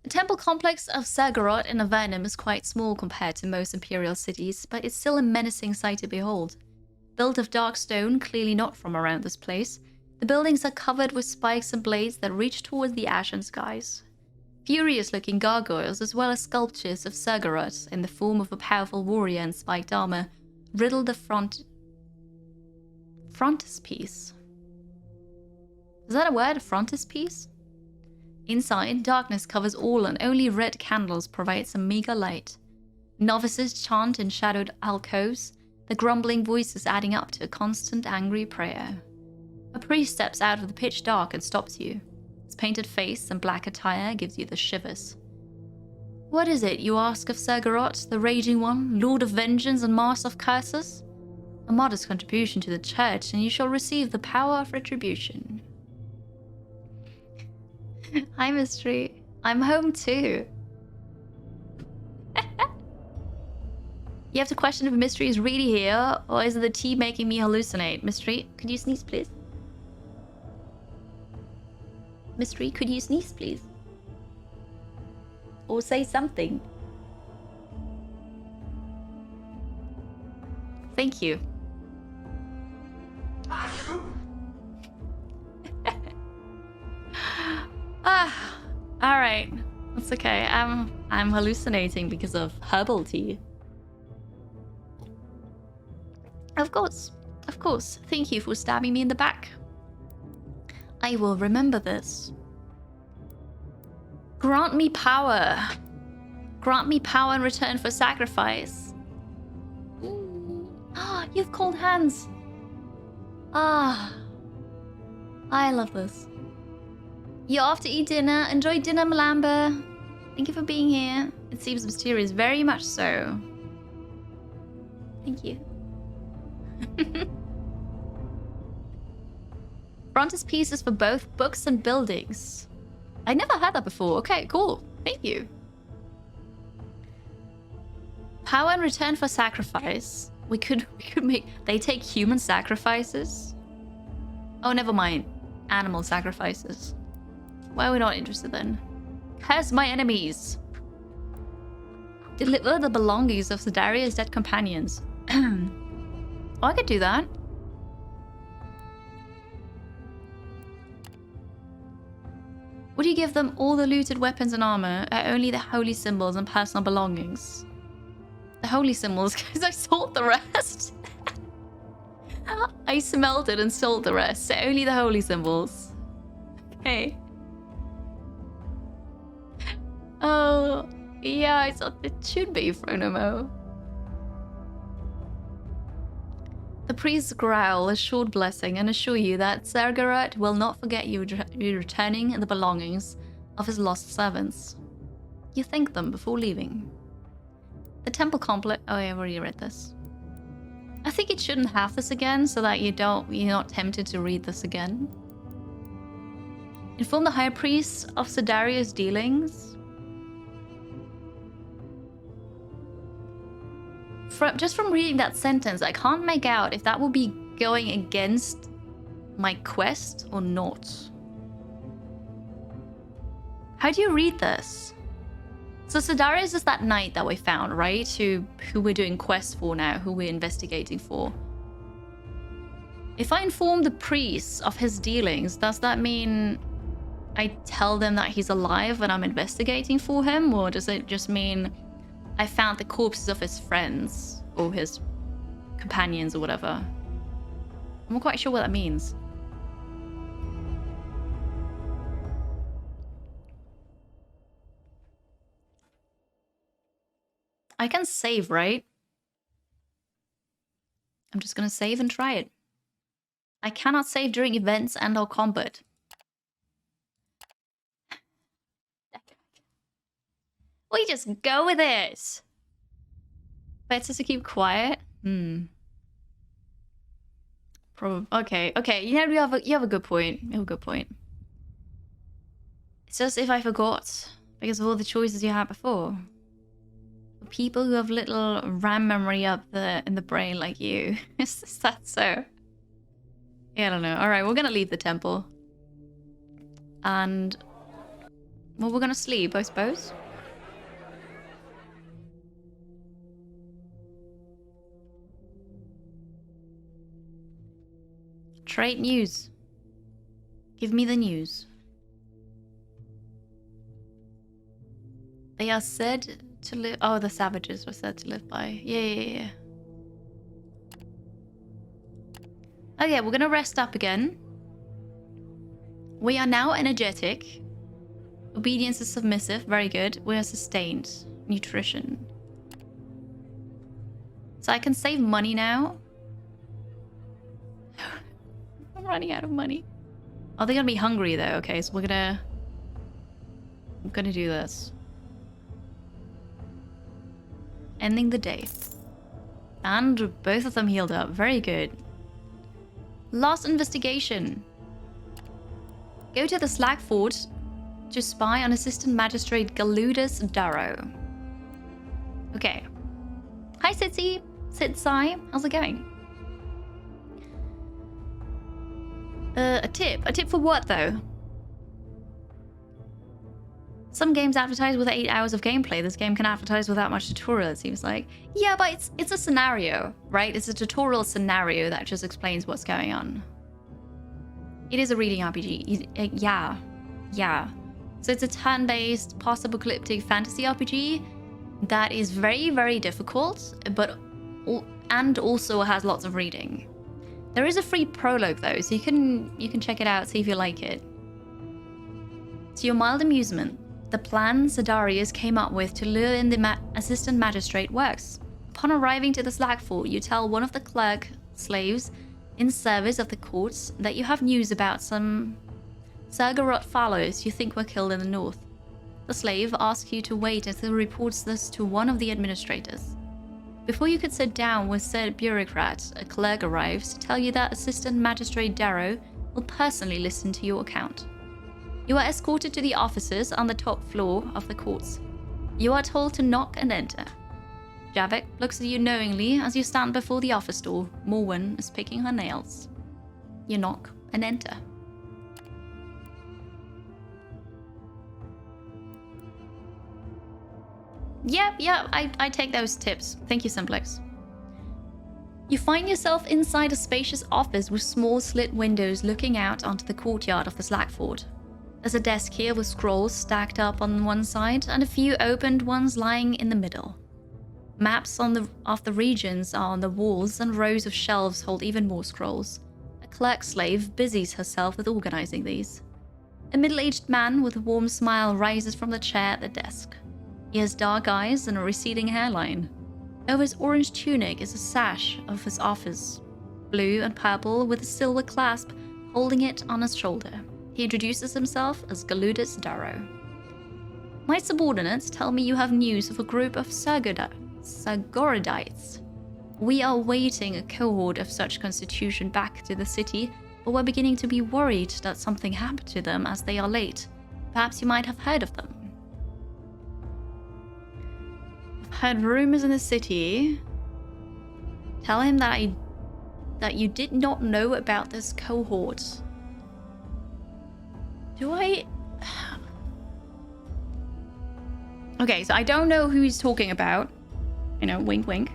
The temple complex of Sargarot in Avernum is quite small compared to most imperial cities, but it's still a menacing sight to behold. Built of dark stone, clearly not from around this place, the buildings are covered with spikes and blades that reach towards the ashen skies. Furious-looking gargoyles, as well as sculptures of Sargarot in the form of a powerful warrior in spiked armor, riddle the frontispiece. Is that a word? Frontispiece? Inside, darkness covers all and only red candles provide some meager light. Novices chant in shadowed alcoves, the grumbling voices adding up to a constant angry prayer. A priest steps out of the pitch dark and stops you. His painted face and black attire gives you the shivers. What is it, you ask of Sargarot, the Raging One, Lord of Vengeance and Master of Curses? A modest contribution to the church, and you shall receive the power of retribution. Hi, Mystery. I'm home too. You have to question if Mystery is really here, or is it the tea making me hallucinate? Mystery, could you sneeze, please? Mystery, could you sneeze, please? Or say something. Thank you. Alright. That's okay. I'm hallucinating because of herbal tea. Of course. Of course. Thank you for stabbing me in the back. I will remember this. Grant me power. Grant me power in return for sacrifice. Ah, you've cold hands. Ah. I love this. You're off to eat dinner. Enjoy dinner, Malamba. Thank you for being here. It seems mysterious, very much so. Thank you. Frontispieces for both books and buildings. I never had that before. Okay, cool. Thank you. Power in return for sacrifice. We could make... They take human sacrifices? Oh, never mind. Animal sacrifices. Why are we not interested then? Curse my enemies. Deliver the belongings of Sidaria's dead companions. Oh, I could do that. Would you give them all the looted weapons and armor, or only the holy symbols and personal belongings? The holy symbols, because I sold the rest. I smelted and sold the rest, so only the holy symbols. Okay. Oh, yeah, it should be Phronomo. The priests growl a short blessing and assure you that Zergarat will not forget you returning the belongings of his lost servants. You thank them before leaving. The temple complex. Oh, yeah, I've already read this. I think it shouldn't have this again, so that you're not tempted to read this again. Inform the high priest of Sidaria's dealings. Just from reading that sentence, I can't make out if that will be going against my quest or not. How do you read this? So Sidarius is that knight that we found, right? Who we're doing quests for now, who we're investigating for. If I inform the priests of his dealings, does that mean I tell them that he's alive and I'm investigating for him? Or does it just mean I found the corpses of his friends or his companions or whatever? I'm not quite sure what that means. I can save, right? I'm just gonna save and try it. I cannot save during events and or combat. We just go with it. Better to keep quiet. Probably. Okay. You know, you have a good point. You have a good point. It's just if I forgot because of all the choices you had before. For people who have little RAM memory up in the brain like you, is that so? Yeah, I don't know. All right, we're gonna leave the temple, and well, we're gonna sleep, I suppose. Trade news. Give me the news. They are said to live... Oh, the savages were said to live by. Yeah. Okay, we're gonna rest up again. We are now energetic. Obedience is submissive. Very good. We are sustained. Nutrition. So I can save money now. I'm running out of money. Oh, they're gonna be hungry though. Okay, so I'm gonna do this. Ending the day. And both of them healed up. Very good. Last investigation. Go to the Slag Fort to spy on Assistant Magistrate Galudus Darrow. Okay. Hi, Sitsi. Sitsai. How's it going? A tip. A tip for what, though? Some games advertise with 8 hours of gameplay. This game can advertise without much tutorial, it seems like. Yeah, but it's a scenario, right? It's a tutorial scenario that just explains what's going on. It is a reading RPG. Yeah. So it's a turn-based, post-apocalyptic fantasy RPG that is very, very difficult, and also has lots of reading. There is a free prologue though, so you can check it out, see if you like it. To your mild amusement, the plan Sidarius came up with to lure in the assistant magistrate works. Upon arriving to the Slag Fort, you tell one of the clerk slaves in service of the courts that you have news about some Zergarot fallows you think were killed in the north. The slave asks you to wait until he reports this to one of the administrators. Before you could sit down with said bureaucrat, a clerk arrives to tell you that Assistant Magistrate Darrow will personally listen to your account. You are escorted to the offices on the top floor of the courts. You are told to knock and enter. Javik looks at you knowingly as you stand before the office door. Morwen is picking her nails. You knock and enter. Yeah, I take those tips. Thank you, Simplex. You find yourself inside a spacious office with small slit windows looking out onto the courtyard of the Slag Fort. There's a desk here with scrolls stacked up on one side and a few opened ones lying in the middle. Maps of the regions are on the walls, and rows of shelves hold even more scrolls. A clerk slave busies herself with organizing these. A middle-aged man with a warm smile rises from the chair at the desk. He has dark eyes and a receding hairline. Over his orange tunic is a sash of his office, blue and purple with a silver clasp holding it on his shoulder. He introduces himself as Galudus Darrow. My subordinates tell me you have news of a group of Sagoridites. We are waiting a cohort of such constitution back to the city, but we're beginning to be worried that something happened to them as they are late. Perhaps you might have heard of them. I've heard rumors in the city. Tell him that you did not know about this cohort. Do I... Okay, so I don't know who he's talking about. You know, wink wink.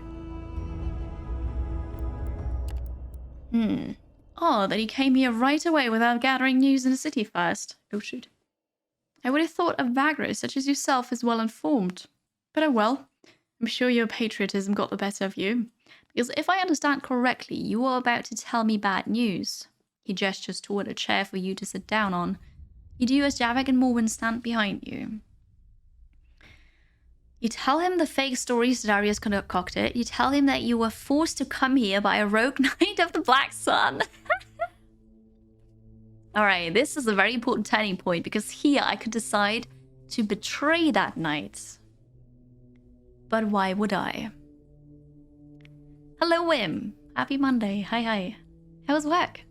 Oh, that he came here right away without gathering news in the city first. Oh shoot. I would have thought a Vagrus such as yourself is well informed. But oh well. I'm sure your patriotism got the better of you. Because if I understand correctly, you are about to tell me bad news. He gestures toward a chair for you to sit down on. You do as Javik and Morwen stand behind you. You tell him the fake stories Darius concocted. You tell him that you were forced to come here by a rogue knight of the Black Sun. Alright, this is a very important turning point because here I could decide to betray that knight. But why would I? Hello, Wim. Happy Monday. Hi. How's work?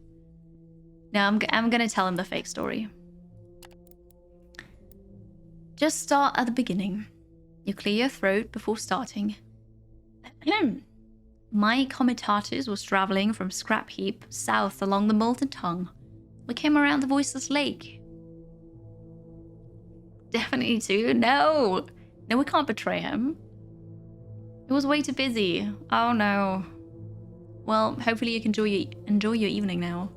Now I'm gonna tell him the fake story. Just start at the beginning. You clear your throat before starting. My comitatus was traveling from Scrapheap south along the Molten Tongue. We came around the Voiceless Lake. Definitely too. No, we can't betray him. It was way too busy. Oh no. Well, hopefully you can enjoy your evening now.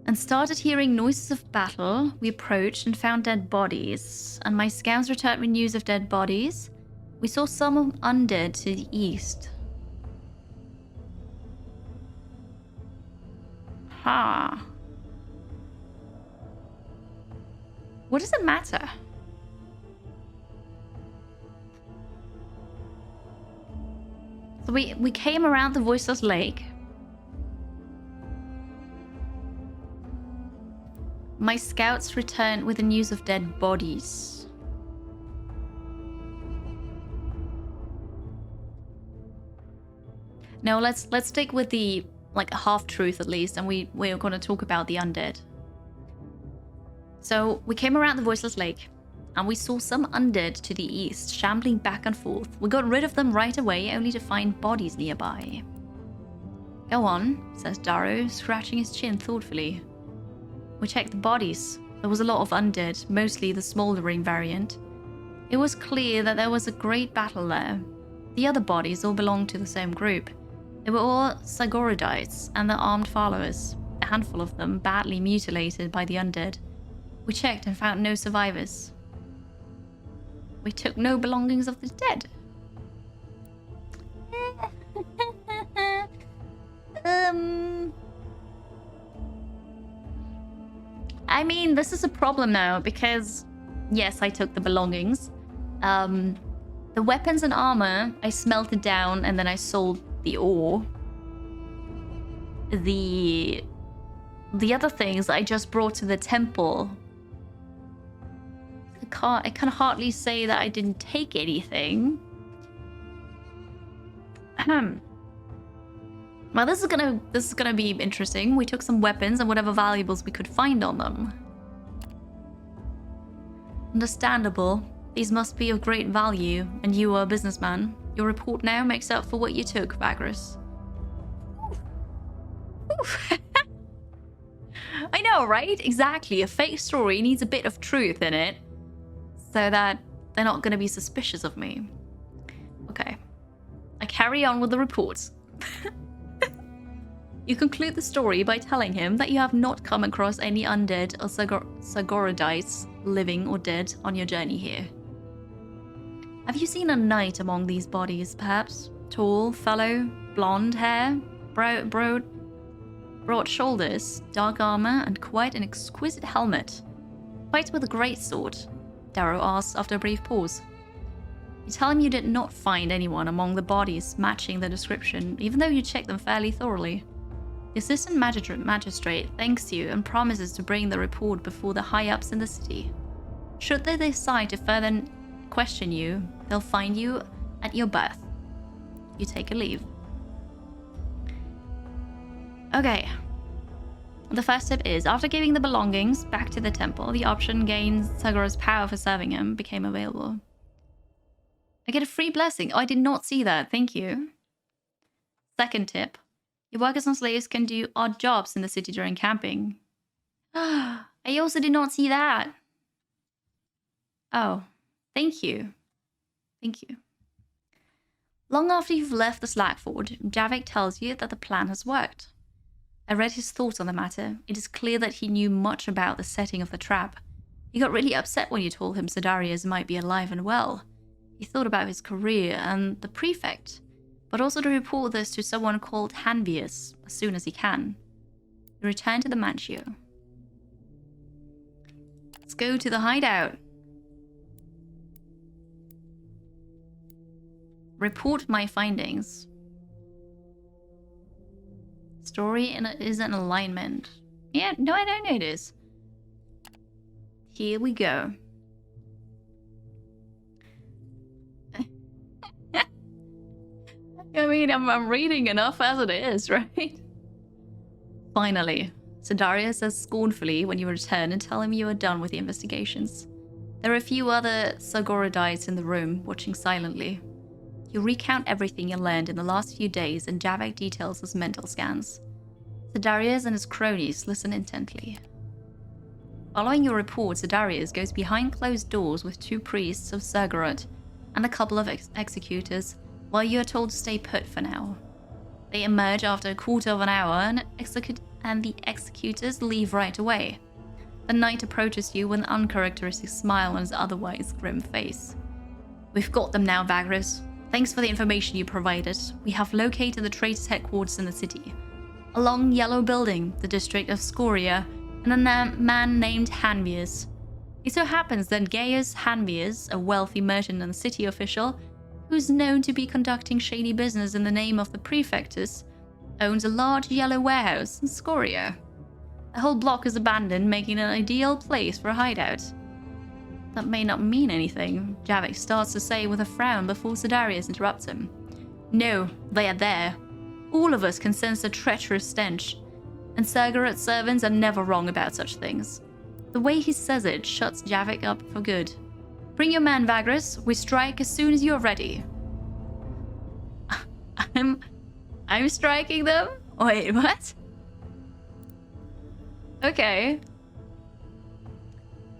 And started hearing noises of battle. We approached and found dead bodies. And my scouts returned with news of dead bodies. We saw some undead to the east. Ha. What does it matter? So we came around the Voiceless Lake. My scouts returned with the news of dead bodies. No, let's stick with the a half truth at least, and we're going to talk about the undead. So we came around the Voiceless Lake, and we saw some undead to the east, shambling back and forth. We got rid of them right away, only to find bodies nearby. Go on, says Darrow, scratching his chin thoughtfully. We checked the bodies. There was a lot of undead, mostly the smoldering variant. It was clear that there was a great battle there. The other bodies all belonged to the same group. They were all Sagoridites and their armed followers, a handful of them badly mutilated by the undead. We checked and found no survivors. We took no belongings of the dead. I mean, this is a problem now because, yes, I took the belongings. The weapons and armor, I smelted down and then I sold the ore. The other things I just brought to the temple. I can hardly say that I didn't take anything. Well, this is gonna be interesting. We took some weapons and whatever valuables we could find on them. Understandable. These must be of great value, and you are a businessman. Your report now makes up for what you took, Vagrus. I know, right? Exactly. A fake story needs a bit of truth in it, so that they're not going to be suspicious of me. Okay. I carry on with the reports. You conclude the story by telling him that you have not come across any undead or Sagorodites, living or dead, on your journey here. Have you seen a knight among these bodies, perhaps? Tall, fellow, blonde hair, broad shoulders, dark armor, and quite an exquisite helmet. Fights with a great sword, Darrow asks after a brief pause. You tell him you did not find anyone among the bodies matching the description, even though you checked them fairly thoroughly. The assistant magistrate thanks you and promises to bring the report before the high-ups in the city. Should they decide to further question you, they'll find you at your berth. You take a leave. Okay. The first tip is, after giving the belongings back to the temple, the option gains Sagor's power for serving him became available. I get a free blessing. Oh, I did not see that. Thank you. Second tip. Your workers and slaves can do odd jobs in the city during camping. I also did not see that. Oh, thank you. Thank you. Long after you've left the Slackford, Javik tells you that the plan has worked. I read his thoughts on the matter. It is clear that he knew much about the setting of the trap. He got really upset when you told him Sidarius might be alive and well. He thought about his career and the prefect, but also to report this to someone called Hanvius as soon as he can. You return to the Mancio. Let's go to the hideout. Report my findings. Story is an alignment. Yeah, no, I don't know this. Here we go. I mean, I'm reading enough as it is, right? Finally, Sidarius says scornfully when you return and tell him you are done with the investigations. There are a few other Sagorodites in the room, watching silently. You recount everything you learned in the last few days, and Javik details his mental scans. Sidarius and his cronies listen intently. Following your report, Sidarius goes behind closed doors with 2 priests of Sergorod and a couple of executors, while you are told to stay put for now. They emerge after a quarter of an hour, and the executors leave right away. The knight approaches you with an uncharacteristic smile on his otherwise grim face. We've got them now, Vagrus. Thanks for the information you provided. We have located the traitors' headquarters in the city. A long yellow building, the district of Scoria, and a man named Hanvius. It so happens that Gaius Hanvius, a wealthy merchant and city official, who's known to be conducting shady business in the name of the prefectus, owns a large yellow warehouse in Scoria. The whole block is abandoned, making it an ideal place for a hideout. That may not mean anything, Javik starts to say with a frown before Sidarius interrupts him. No, they are there. All of us can sense the treacherous stench, and Sergorod's servants are never wrong about such things. The way he says it shuts Javik up for good. Bring your man, Vagrus. We strike as soon as you are ready. I'm striking them? Wait, what? Okay.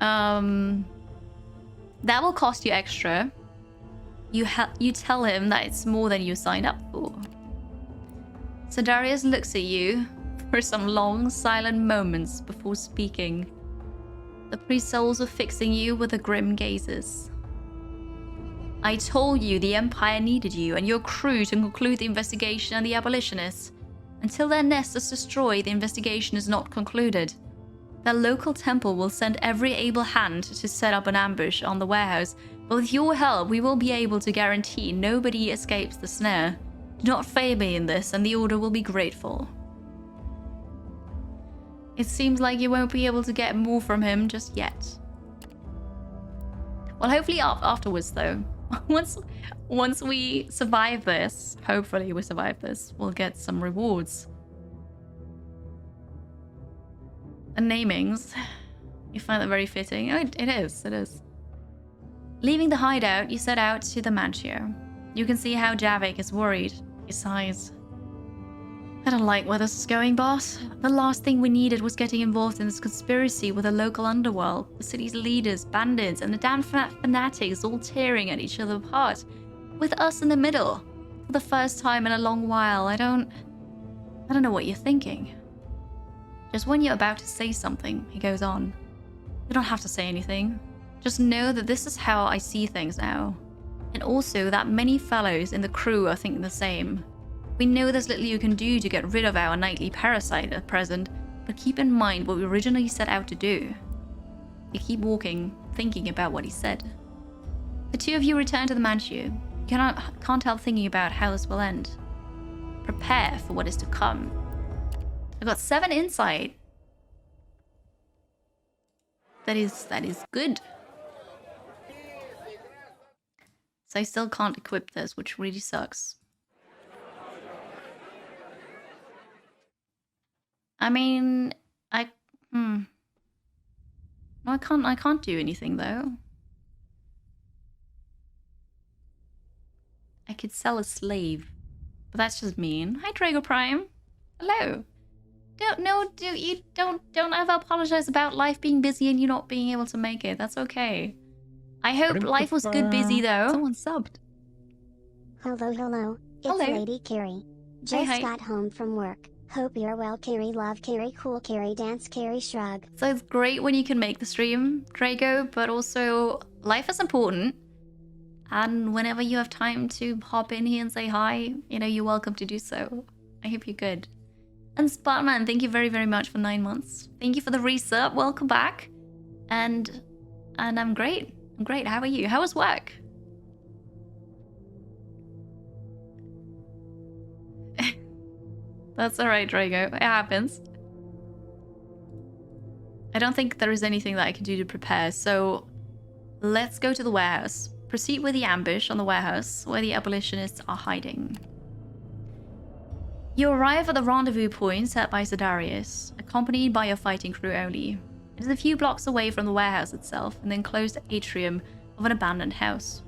That will cost you extra. You tell him that it's more than you signed up for. Sidarius looks at you for some long, silent moments before speaking. The priest's souls are fixing you with a grim gazes. I told you the Empire needed you and your crew to conclude the investigation and the abolitionists. Until their nest is destroyed, the investigation is not concluded. The local temple will send every able hand to set up an ambush on the warehouse, but with your help, we will be able to guarantee nobody escapes the snare. Do not fail me in this, and the Order will be grateful. It seems like you won't be able to get more from him just yet. Well, hopefully afterwards, though. Once we survive this, hopefully we survive this, we'll get some rewards. And namings. You find that very fitting. Oh, it is. Leaving the hideout, you set out to the Mancio. You can see how Javik is worried. He sighs. I don't like where this is going, boss. The last thing we needed was getting involved in this conspiracy with the local underworld, the city's leaders, bandits, and the damn fanatics all tearing at each other apart, with us in the middle. For the first time in a long while, I don't I don't know what you're thinking. Just when you're about to say something, he goes on. You don't have to say anything. Just know that this is how I see things now. And also that many fellows in the crew are thinking the same. We know there's little you can do to get rid of our nightly parasite at present, but keep in mind what we originally set out to do. You keep walking, thinking about what he said. The two of you return to the mansion. You can't help thinking about how this will end. Prepare for what is to come. I got 7 insight. That is good. So I still can't equip this, which really sucks. I mean, No, I can't do anything though. I could sell a slave, but that's just mean. Hi, Drago Prime. Hello. Don't ever apologize about life being busy and you not being able to make it. That's okay. I hope life was good busy though. Someone subbed. Hello. It's Hello. Lady Kiri. Just Hi. got home from work. Hope you're well, Kiri. Love, Kiri. Cool, Kiri. Dance, Kiri. Shrug. So it's great when you can make the stream, Drago, but also life is important. And whenever you have time to hop in here and say hi, you know, you're welcome to do so. I hope you're good. And Spartman, thank you very, very much for 9 months. Thank you for the resub. Welcome back. And I'm great. I'm great. How are you? How was work? That's alright, Drago. It happens. I don't think there is anything that I can do to prepare, so let's go to the warehouse. Proceed with the ambush on the warehouse, where the abolitionists are hiding. You arrive at the rendezvous point set by Zedarius, accompanied by your fighting crew only. It is a few blocks away from the warehouse itself, in the enclosed atrium of an abandoned house.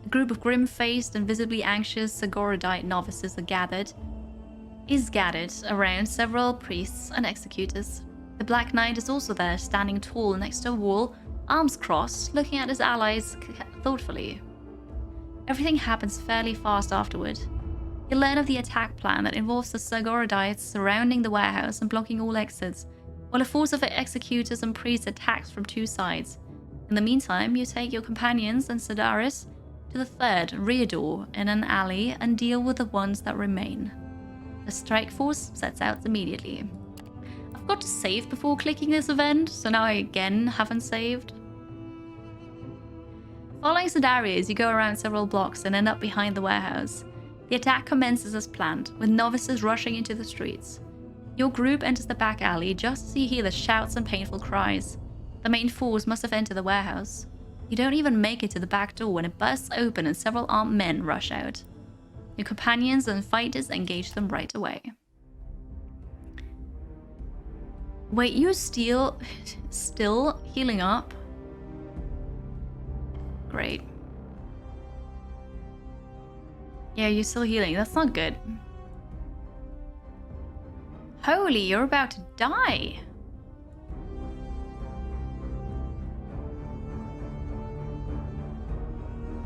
A group of grim-faced and visibly anxious Sagorodite novices is gathered around several priests and executors. The Black Knight is also there, standing tall next to a wall, arms crossed, looking at his allies thoughtfully. Everything happens fairly fast afterward. You learn of the attack plan that involves the Sagorodites surrounding the warehouse and blocking all exits, while a force of executors and priests attacks from 2 sides. In the meantime, you take your companions and Sedaris to the 3rd rear door in an alley and deal with the ones that remain. The strike force sets out immediately. I've got to save before clicking this event, so now I again haven't saved. Following Zedarius, you go around several blocks and end up behind the warehouse. The attack commences as planned, with novices rushing into the streets. Your group enters the back alley just as you hear the shouts and painful cries. The main force must have entered the warehouse. You don't even make it to the back door when it bursts open and several armed men rush out. Your companions and fighters engage them right away. Wait, you're still healing up? Great. Yeah, you're still healing. That's not good. Holy, you're about to die.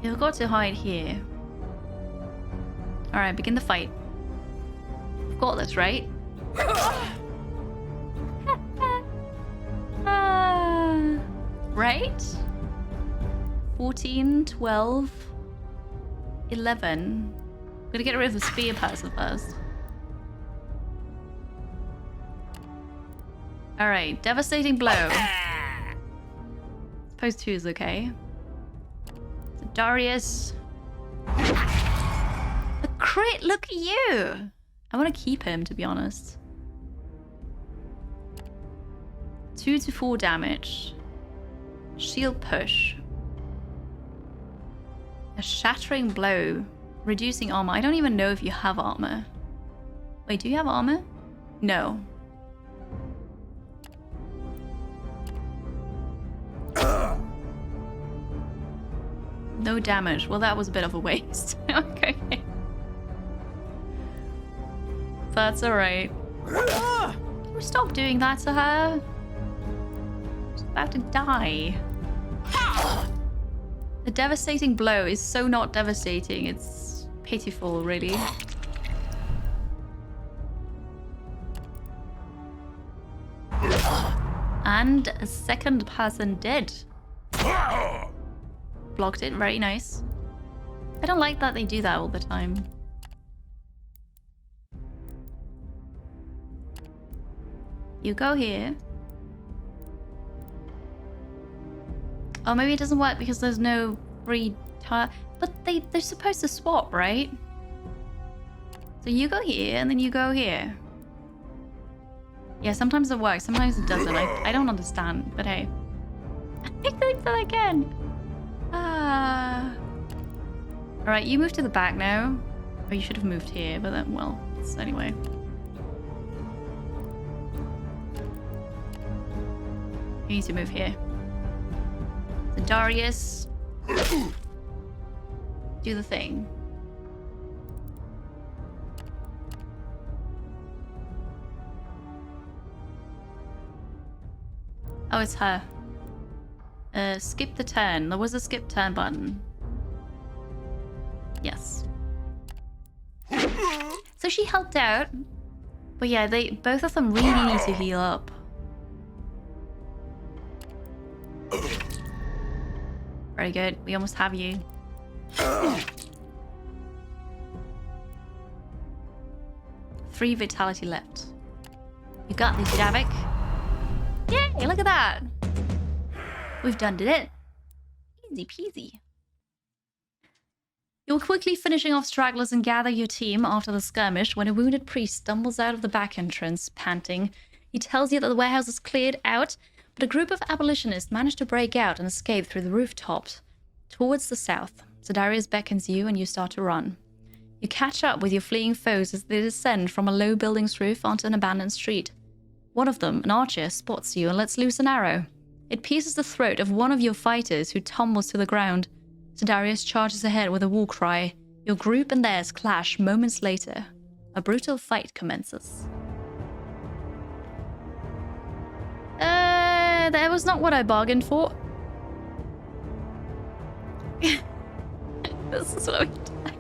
You've got to hide here. Alright, begin the fight. I've got this, right? Right? 14, 12, 11. I'm gonna get rid of the spear person first. Alright, devastating blow. Suppose 2 is okay. So Darius. A crit, look at you! I want to keep him, to be honest. 2 to 4 damage. Shield push. A shattering blow. Reducing armor. I don't even know if you have armor. Wait, do you have armor? No. No damage. Well, that was a bit of a waste. Okay. That's alright. Can you stop doing that to her? She's about to die. The devastating blow is so not devastating. It's pitiful, really. And a second person dead. Blocked it, very nice. I don't like that they do that all the time. You go here. Oh, maybe it doesn't work because there's no free tile. But they're supposed to swap, right? So you go here and then you go here. Yeah, sometimes it works, sometimes it doesn't. I don't understand, but hey. I think that I can. Alright, you move to the back now. Oh, you should have moved here, but then, well, anyway. You need to move here. So Darius, do the thing. Oh, it's her. Skip the turn. There was a skip turn button. Yes. So she helped out. But yeah, both of them really need to heal up. Very good. We almost have you. 3 vitality left. You got this, Javik. Yay, look at that. We've done it. Easy peasy. You're quickly finishing off stragglers and gather your team after the skirmish when a wounded priest stumbles out of the back entrance, panting. He tells you that the warehouse is cleared out, but a group of abolitionists managed to break out and escape through the rooftops towards the south. Zedarius beckons you and you start to run. You catch up with your fleeing foes as they descend from a low building's roof onto an abandoned street. One of them, an archer, spots you and lets loose an arrow. It pierces the throat of one of your fighters who tumbles to the ground. Zedarius charges ahead with a war cry. Your group and theirs clash moments later. A brutal fight commences. That was not what I bargained for. This is where we die.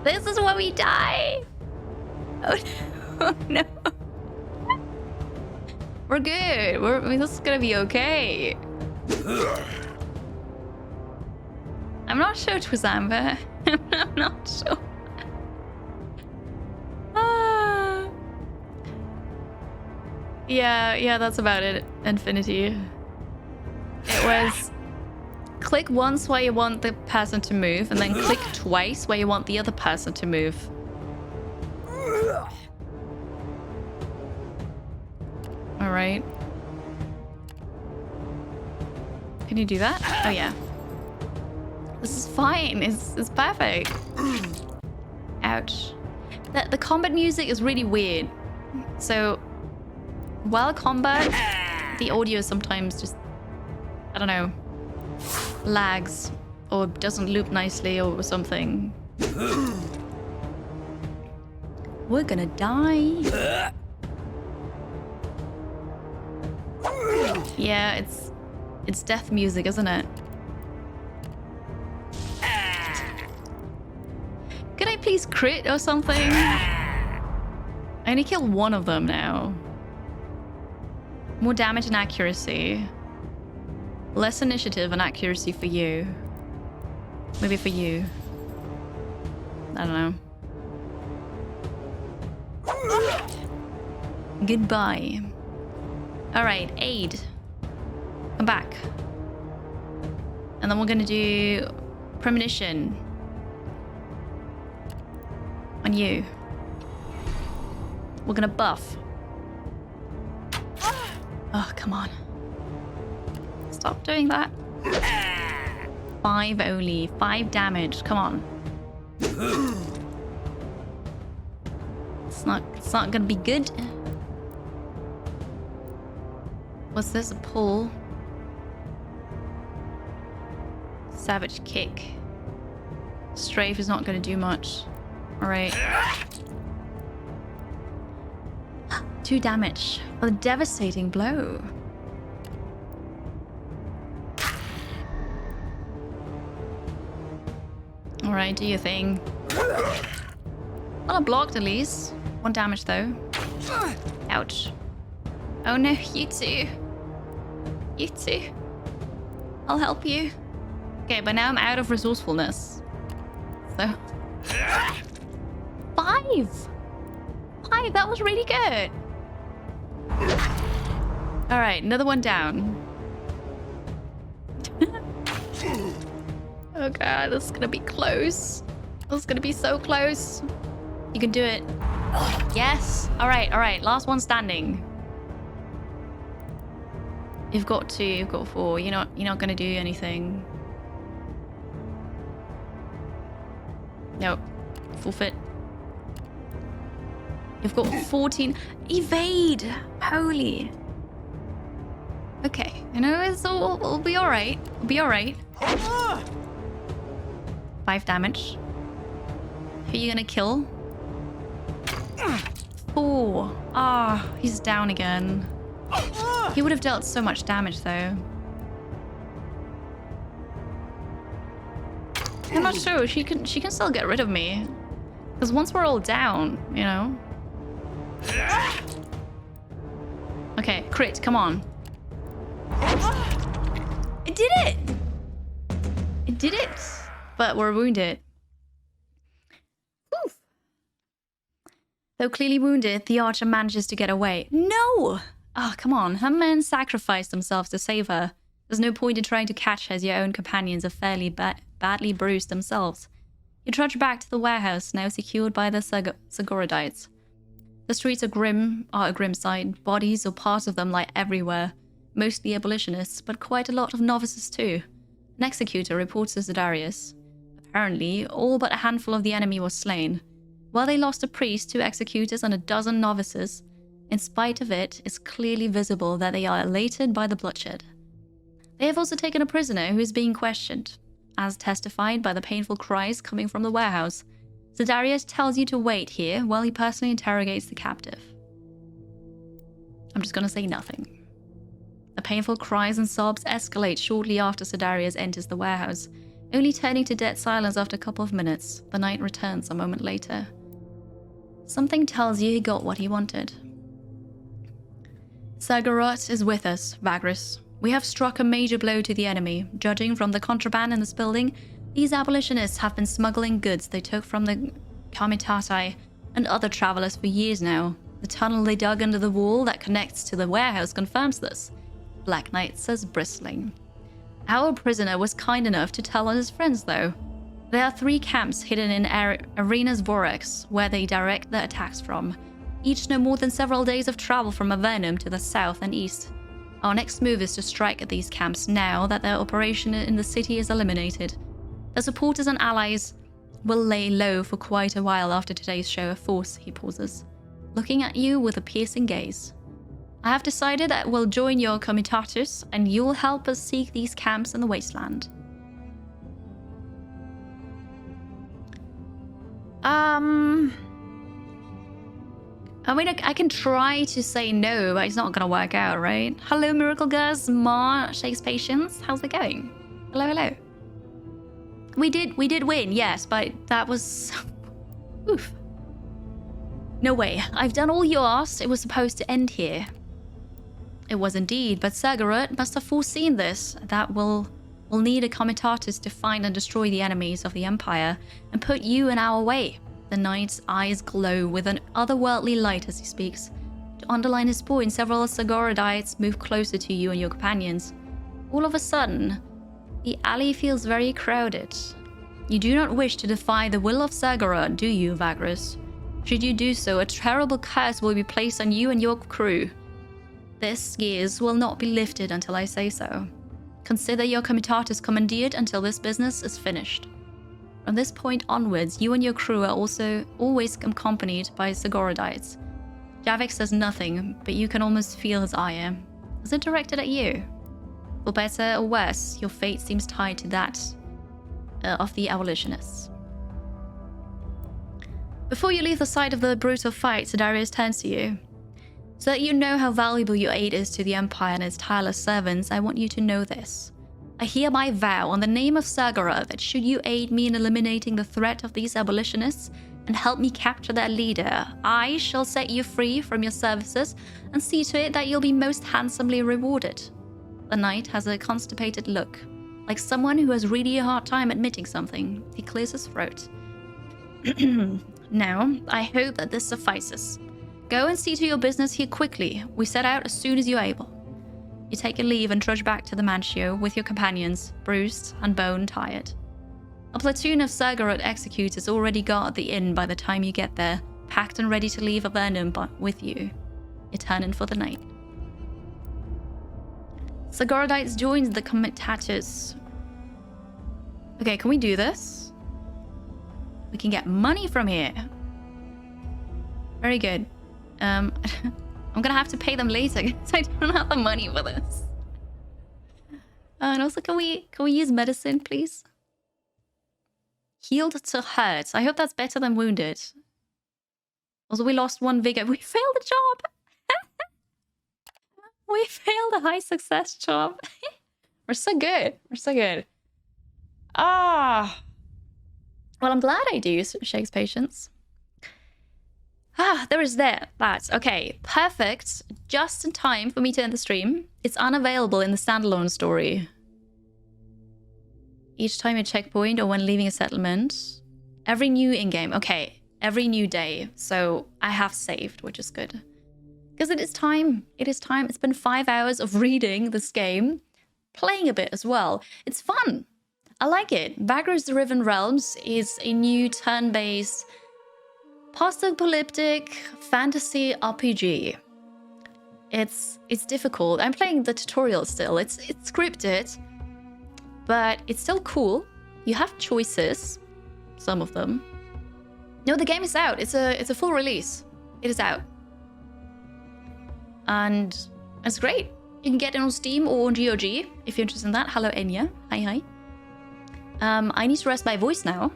This is where we die. Oh no. We're good. I mean, this is gonna be okay. I'm not sure it was Amber. I'm not sure. Yeah, that's about it. Infinity. It was click once where you want the person to move, and then click twice where you want the other person to move. Alright. Can you do that? Oh yeah. This is fine. It's perfect. Ouch. The combat music is really weird. So while combat, the audio sometimes just, I don't know, lags or doesn't loop nicely or something. We're gonna die. Yeah, it's death music, isn't it? Could I please crit or something? I only killed one of them now. More damage and accuracy. Less initiative and accuracy for you. Maybe for you. I don't know. Goodbye. Alright, aid. Come back. And then we're gonna do premonition. On you. We're gonna buff. Oh, come on. Stop doing that. 5 only. 5 damage. Come on. It's not gonna be good. What's this? A pull. Savage kick. Strafe is not gonna do much. Alright. 2 damage for the devastating blow. Alright, do your thing. Well, I blocked at least. 1 damage though. Ouch. Oh no, you too. You too. I'll help you. Okay, but now I'm out of resourcefulness. So... 5! 5, that was really good. Alright, another one down. Oh god, this is gonna be close. This is gonna be so close. You can do it. Yes. Alright, last one standing. You've got 2, you've got 4. You're not gonna do anything. Nope. Forfeit. You've got 14. Evade! Holy. Okay. You know, it'll be alright. It'll be alright. 5 damage. Who are you gonna kill? 4. Ah, he's down again. He would have dealt so much damage though. I'm not sure. She can still get rid of me. Because once we're all down, you know. Okay, crit, come on. It did it! It did it! But we're wounded. Oof. Though clearly wounded, the archer manages to get away. No! Oh, come on. Her men sacrificed themselves to save her. There's no point in trying to catch her as your own companions are fairly badly bruised themselves. You trudge back to the warehouse, now secured by the Sagoridites. The streets are a grim sight. Bodies or parts of them lie everywhere. Mostly abolitionists, but quite a lot of novices too. An executor reports to Zedarius. Apparently, all but a handful of the enemy was slain. While they lost a priest, 2 executors, and a dozen novices, in spite of it, it's clearly visible that they are elated by the bloodshed. They have also taken a prisoner who is being questioned, as testified by the painful cries coming from the warehouse. Zedarius tells you to wait here while he personally interrogates the captive. I'm just gonna say nothing. The painful cries and sobs escalate shortly after Zedarius enters the warehouse, only turning to dead silence after a couple of minutes. The knight returns a moment later. Something tells you he got what he wanted. Sagorot is with us, Vagrus. We have struck a major blow to the enemy. Judging from the contraband in this building, these abolitionists have been smuggling goods they took from the Calamity and other travelers for years now. The tunnel they dug under the wall that connects to the warehouse confirms this, Black Knight says, bristling. Our prisoner was kind enough to tell on his friends, though. There are 3 camps hidden in Arena's Vorax, where they direct their attacks from. Each no more than several days of travel from Avernum to the south and east. Our next move is to strike at these camps now that their operation in the city is eliminated. Their supporters and allies will lay low for quite a while after today's show of force, he pauses, looking at you with a piercing gaze. I have decided that we'll join your comitatus and you'll help us seek these camps in the wasteland. I mean, I can try to say no, but it's not gonna work out, right? Hello, Miracle Girls. Ma shakes patience. How's it going? Hello, hello. We did win, yes, but that was... Oof. No way. I've done all you asked. It was supposed to end here. It was indeed, but Sagorot must have foreseen this. That we'll need a comitatus to find and destroy the enemies of the Empire and put you in our way. The knight's eyes glow with an otherworldly light as he speaks. To underline his point, several Sagoridites move closer to you and your companions. All of a sudden, the alley feels very crowded. You do not wish to defy the will of Sagorot, do you, Vagrus? Should you do so, a terrible curse will be placed on you and your crew. This gears will not be lifted until I say so. Consider your comitatus commandeered until this business is finished. From this point onwards, you and your crew are also always accompanied by Sagoridites. Javik says nothing, but you can almost feel his ire. Is it directed at you? For better or worse, your fate seems tied to that of the abolitionists. Before you leave the site of the brutal fight, Zedarius turns to you. So that you know how valuable your aid is to the Empire and its tireless servants, I want you to know this. I hereby vow on the name of Sagorot that should you aid me in eliminating the threat of these abolitionists and help me capture their leader, I shall set you free from your services and see to it that you'll be most handsomely rewarded. The knight has a constipated look, like someone who has really a hard time admitting something. He clears his throat. Now, I hope that this suffices. Go and see to your business here quickly. We set out as soon as you're able. You take your leave and trudge back to the mansion with your companions, bruised and bone-tired. A platoon of Surgorod executors already guard the inn by the time you get there, packed and ready to leave Avernum with you. You're turning for the night. Surgorodites joins the commentators. Okay, can we do this? We can get money from here. Very good. I'm gonna have to pay them later because I don't have the money for this. And also, can we use medicine, please? Healed to hurt. I hope that's better than wounded. Also, we lost 1 vigor. We failed a job. We failed a high success job. We're so good. We're so good. Ah. Well, I'm glad I do, Shakes Patience. Ah, there is that. Okay, perfect. Just in time for me to end the stream. It's unavailable in the standalone story. Each time a checkpoint or when leaving a settlement. Every new in-game. Okay, every new day. So I have saved, which is good. Because it is time. It is time. It's been 5 hours of reading this game. Playing a bit as well. It's fun. I like it. Vagrus the Riven Realms is a new turn-based post-apocalyptic fantasy RPG. It's difficult. I'm playing the tutorial still. It's scripted, but it's still cool. You have choices, some of them. No, the game is out. It's a full release. It is out, and it's great. You can get it on Steam or on GOG if you're interested in that. Hello, Enya. Hi. I need to rest my voice now,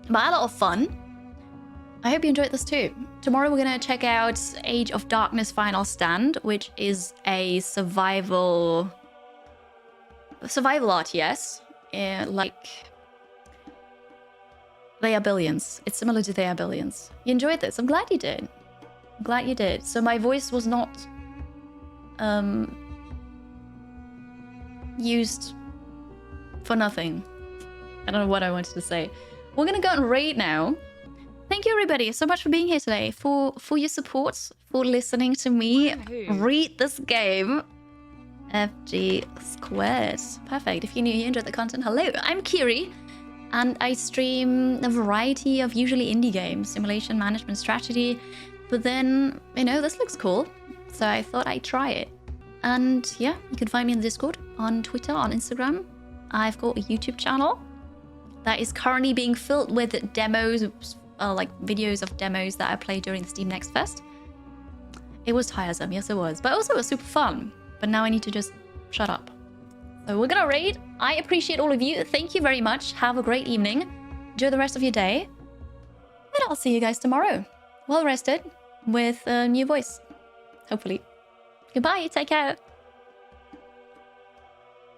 but a lot of fun. I hope you enjoyed this too. Tomorrow we're gonna check out Age of Darkness Final Stand, which is a survival RTS. Like They Are Billions. It's similar to They Are Billions. You enjoyed this. I'm glad you did. I'm glad you did. So my voice was not used for nothing. I don't know what I wanted to say. We're gonna go and raid now. Thank you, everybody, so much for being here today, for your support, for listening to me read this game. FG squared. Perfect. If you're new here, enjoyed the content, hello. I'm Kiri, and I stream a variety of usually indie games, simulation, management, strategy. But then, you know, this looks cool, so I thought I'd try it. And yeah, you can find me in the Discord, on Twitter, on Instagram. I've got a YouTube channel that is currently being filled with demos, like videos of demos that I played during the Steam Next Fest. It was tiresome, yes it was, but also it was super fun. But now I need to just shut up. So we're gonna raid. I appreciate all of you. Thank you very much. Have a great evening. Enjoy the rest of your day. And I'll see you guys tomorrow. Well rested, with a new voice. Hopefully. Goodbye, take care.